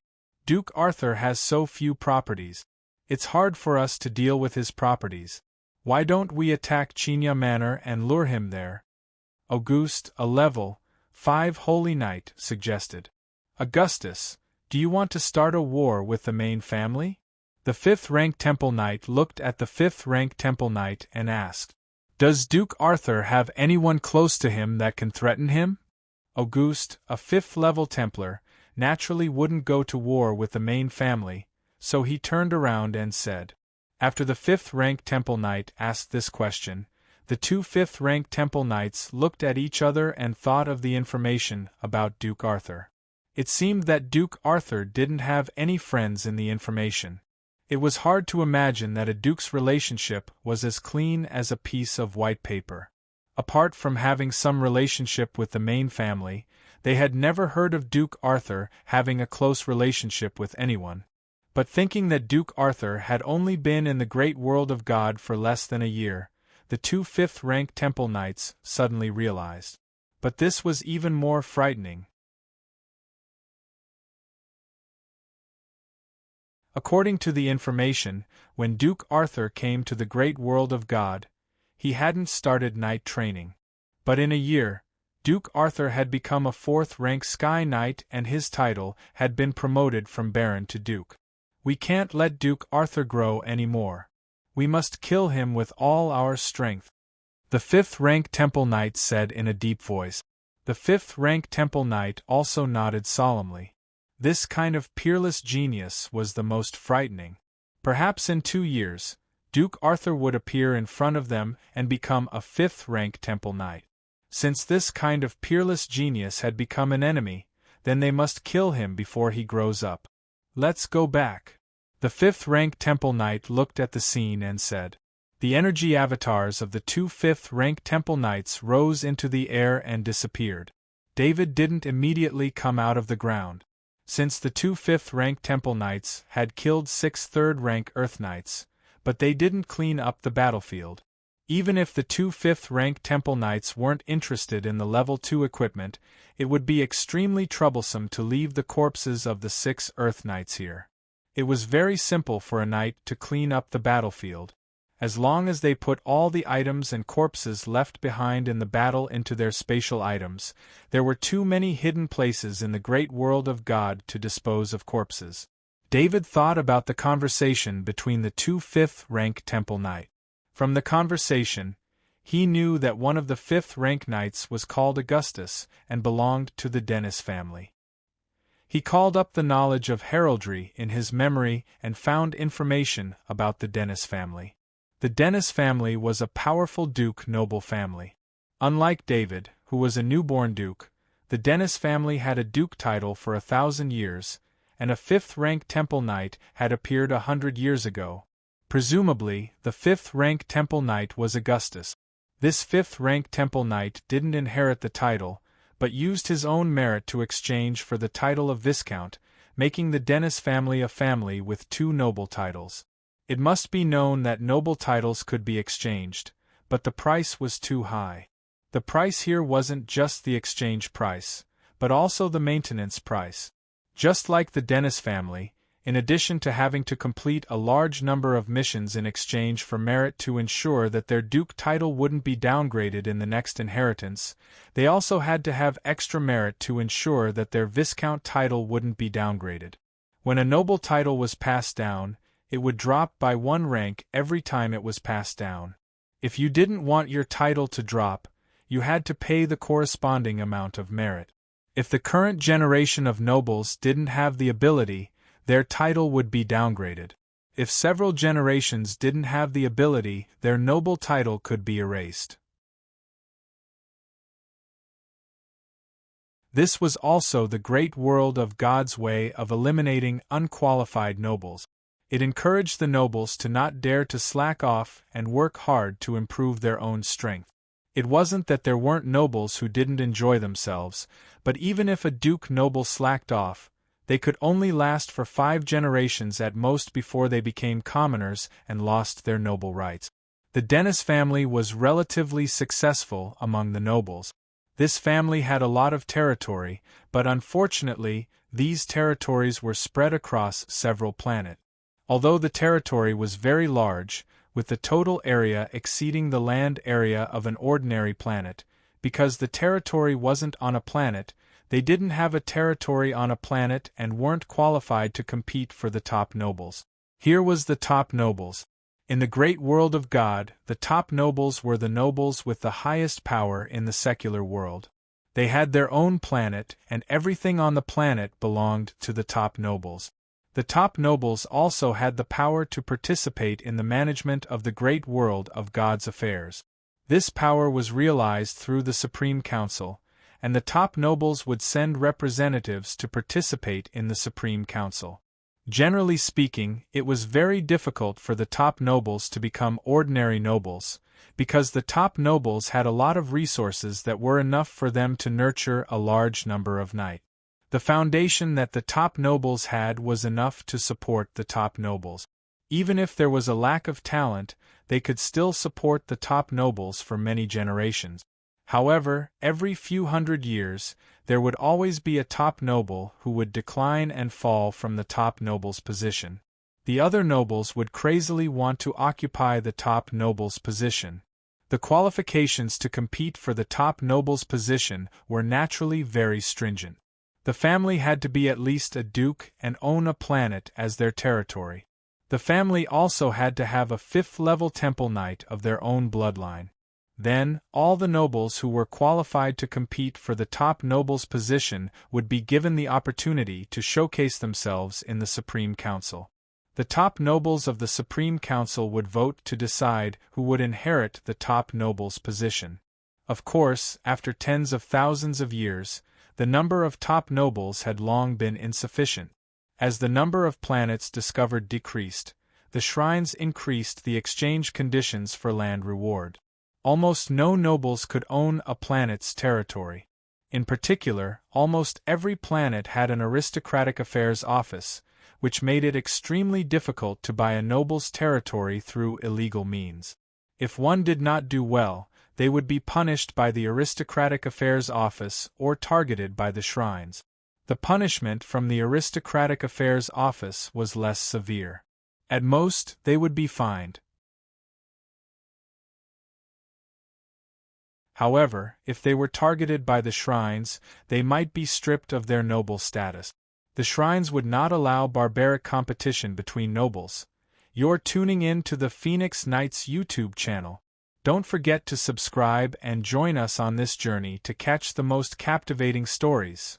Duke Arthur has so few properties. It's hard for us to deal with his properties. Why don't we attack Chinya Manor and lure him there?" Auguste, a level 5 Holy Knight, suggested. "Augustus, do you want to start a war with the main family?" The 5th-rank Temple Knight looked at the 5th-rank Temple Knight and asked, "Does Duke Arthur have anyone close to him that can threaten him?" Auguste, a 5th-level Templar, naturally wouldn't go to war with the main family, so he turned around and said. After the 5th-rank Temple Knight asked this question, the 2 5th-rank Temple Knights looked at each other and thought of the information about Duke Arthur. It seemed that Duke Arthur didn't have any friends in the information. It was hard to imagine that a duke's relationship was as clean as a piece of white paper. Apart from having some relationship with the main family, they had never heard of Duke Arthur having a close relationship with anyone. But thinking that Duke Arthur had only been in the great world of God for less than a year, the 2 5th-rank Temple Knights suddenly realized. But this was even more frightening. According to the information, when Duke Arthur came to the great world of God, he hadn't started knight training. But in a year, Duke Arthur had become a fourth-rank Sky Knight and his title had been promoted from Baron to Duke. We can't let Duke Arthur grow any more. We must kill him with all our strength. The fifth-rank Temple Knight said in a deep voice. The fifth-rank Temple Knight also nodded solemnly. This kind of peerless genius was the most frightening. Perhaps in 2 years, Duke Arthur would appear in front of them and become a fifth-rank Temple Knight. Since this kind of peerless genius had become an enemy, then they must kill him before he grows up. Let's go back. The fifth-rank Temple Knight looked at the scene and said. The energy avatars of the 2 fifth-rank Temple Knights rose into the air and disappeared. David didn't immediately come out of the ground. Since the 2 fifth-rank Temple Knights had killed 6 third-rank Earth Knights, but they didn't clean up the battlefield. Even if the 2 fifth-rank Temple Knights weren't interested in the level 2 equipment, it would be extremely troublesome to leave the corpses of the 6 Earth Knights here. It was very simple for a knight to clean up the battlefield. As long as they put all the items and corpses left behind in the battle into their spatial items, there were too many hidden places in the great world of God to dispose of corpses. David thought about the conversation between the 2 fifth-rank Temple Knights. From the conversation, he knew that one of the fifth-rank knights was called Augustus and belonged to the Dennis family. He called up the knowledge of heraldry in his memory and found information about the Dennis family. The Dennis family was a powerful duke noble family. Unlike David, who was a newborn duke, the Dennis family had a duke title for 1,000 years, and a fifth-rank Temple Knight had appeared 100 years ago. Presumably, the fifth-rank Temple Knight was Augustus. This fifth-rank Temple Knight didn't inherit the title, but used his own merit to exchange for the title of Viscount, making the Dennis family a family with 2 noble titles. It must be known that noble titles could be exchanged, but the price was too high. The price here wasn't just the exchange price, but also the maintenance price. Just like the Dennis family, in addition to having to complete a large number of missions in exchange for merit to ensure that their duke title wouldn't be downgraded in the next inheritance, they also had to have extra merit to ensure that their Viscount title wouldn't be downgraded. When a noble title was passed down, it would drop by 1 rank every time it was passed down. If you didn't want your title to drop, you had to pay the corresponding amount of merit. If the current generation of nobles didn't have the ability, their title would be downgraded. If several generations didn't have the ability, their noble title could be erased. This was also the great world of God's way of eliminating unqualified nobles. It encouraged the nobles to not dare to slack off and work hard to improve their own strength. It wasn't that there weren't nobles who didn't enjoy themselves, but even if a duke noble slacked off, they could only last for 5 generations at most before they became commoners and lost their noble rights. The Dennis family was relatively successful among the nobles. This family had a lot of territory, but unfortunately, these territories were spread across several planets. Although the territory was very large, with the total area exceeding the land area of an ordinary planet, because the territory wasn't on a planet, they didn't have a territory on a planet and weren't qualified to compete for the top nobles. Here was the top nobles. In the great world of God, the top nobles were the nobles with the highest power in the secular world. They had their own planet, and everything on the planet belonged to the top nobles. The top nobles also had the power to participate in the management of the great world of God's affairs. This power was realized through the Supreme Council, and the top nobles would send representatives to participate in the Supreme Council. Generally speaking, it was very difficult for the top nobles to become ordinary nobles, because the top nobles had a lot of resources that were enough for them to nurture a large number of knights. The foundation that the top nobles had was enough to support the top nobles. Even if there was a lack of talent, they could still support the top nobles for many generations. However, every few hundred years, there would always be a top noble who would decline and fall from the top noble's position. The other nobles would crazily want to occupy the top noble's position. The qualifications to compete for the top noble's position were naturally very stringent. The family had to be at least a duke and own a planet as their territory. The family also had to have a fifth-level temple knight of their own bloodline. Then, all the nobles who were qualified to compete for the top noble's position would be given the opportunity to showcase themselves in the Supreme Council. The top nobles of the Supreme Council would vote to decide who would inherit the top noble's position. Of course, after tens of thousands of years, the number of top nobles had long been insufficient. As the number of planets discovered decreased, the shrines increased the exchange conditions for land reward. Almost no nobles could own a planet's territory. In particular, almost every planet had an aristocratic affairs office, which made it extremely difficult to buy a noble's territory through illegal means. If one did not do well, they would be punished by the aristocratic affairs office or targeted by the shrines. The punishment from the aristocratic affairs office was less severe. At most, they would be fined. However, if they were targeted by the shrines, they might be stripped of their noble status. The shrines would not allow barbaric competition between nobles. You're tuning in to the Phoenix Knights YouTube channel. Don't forget to subscribe and join us on this journey to catch the most captivating stories.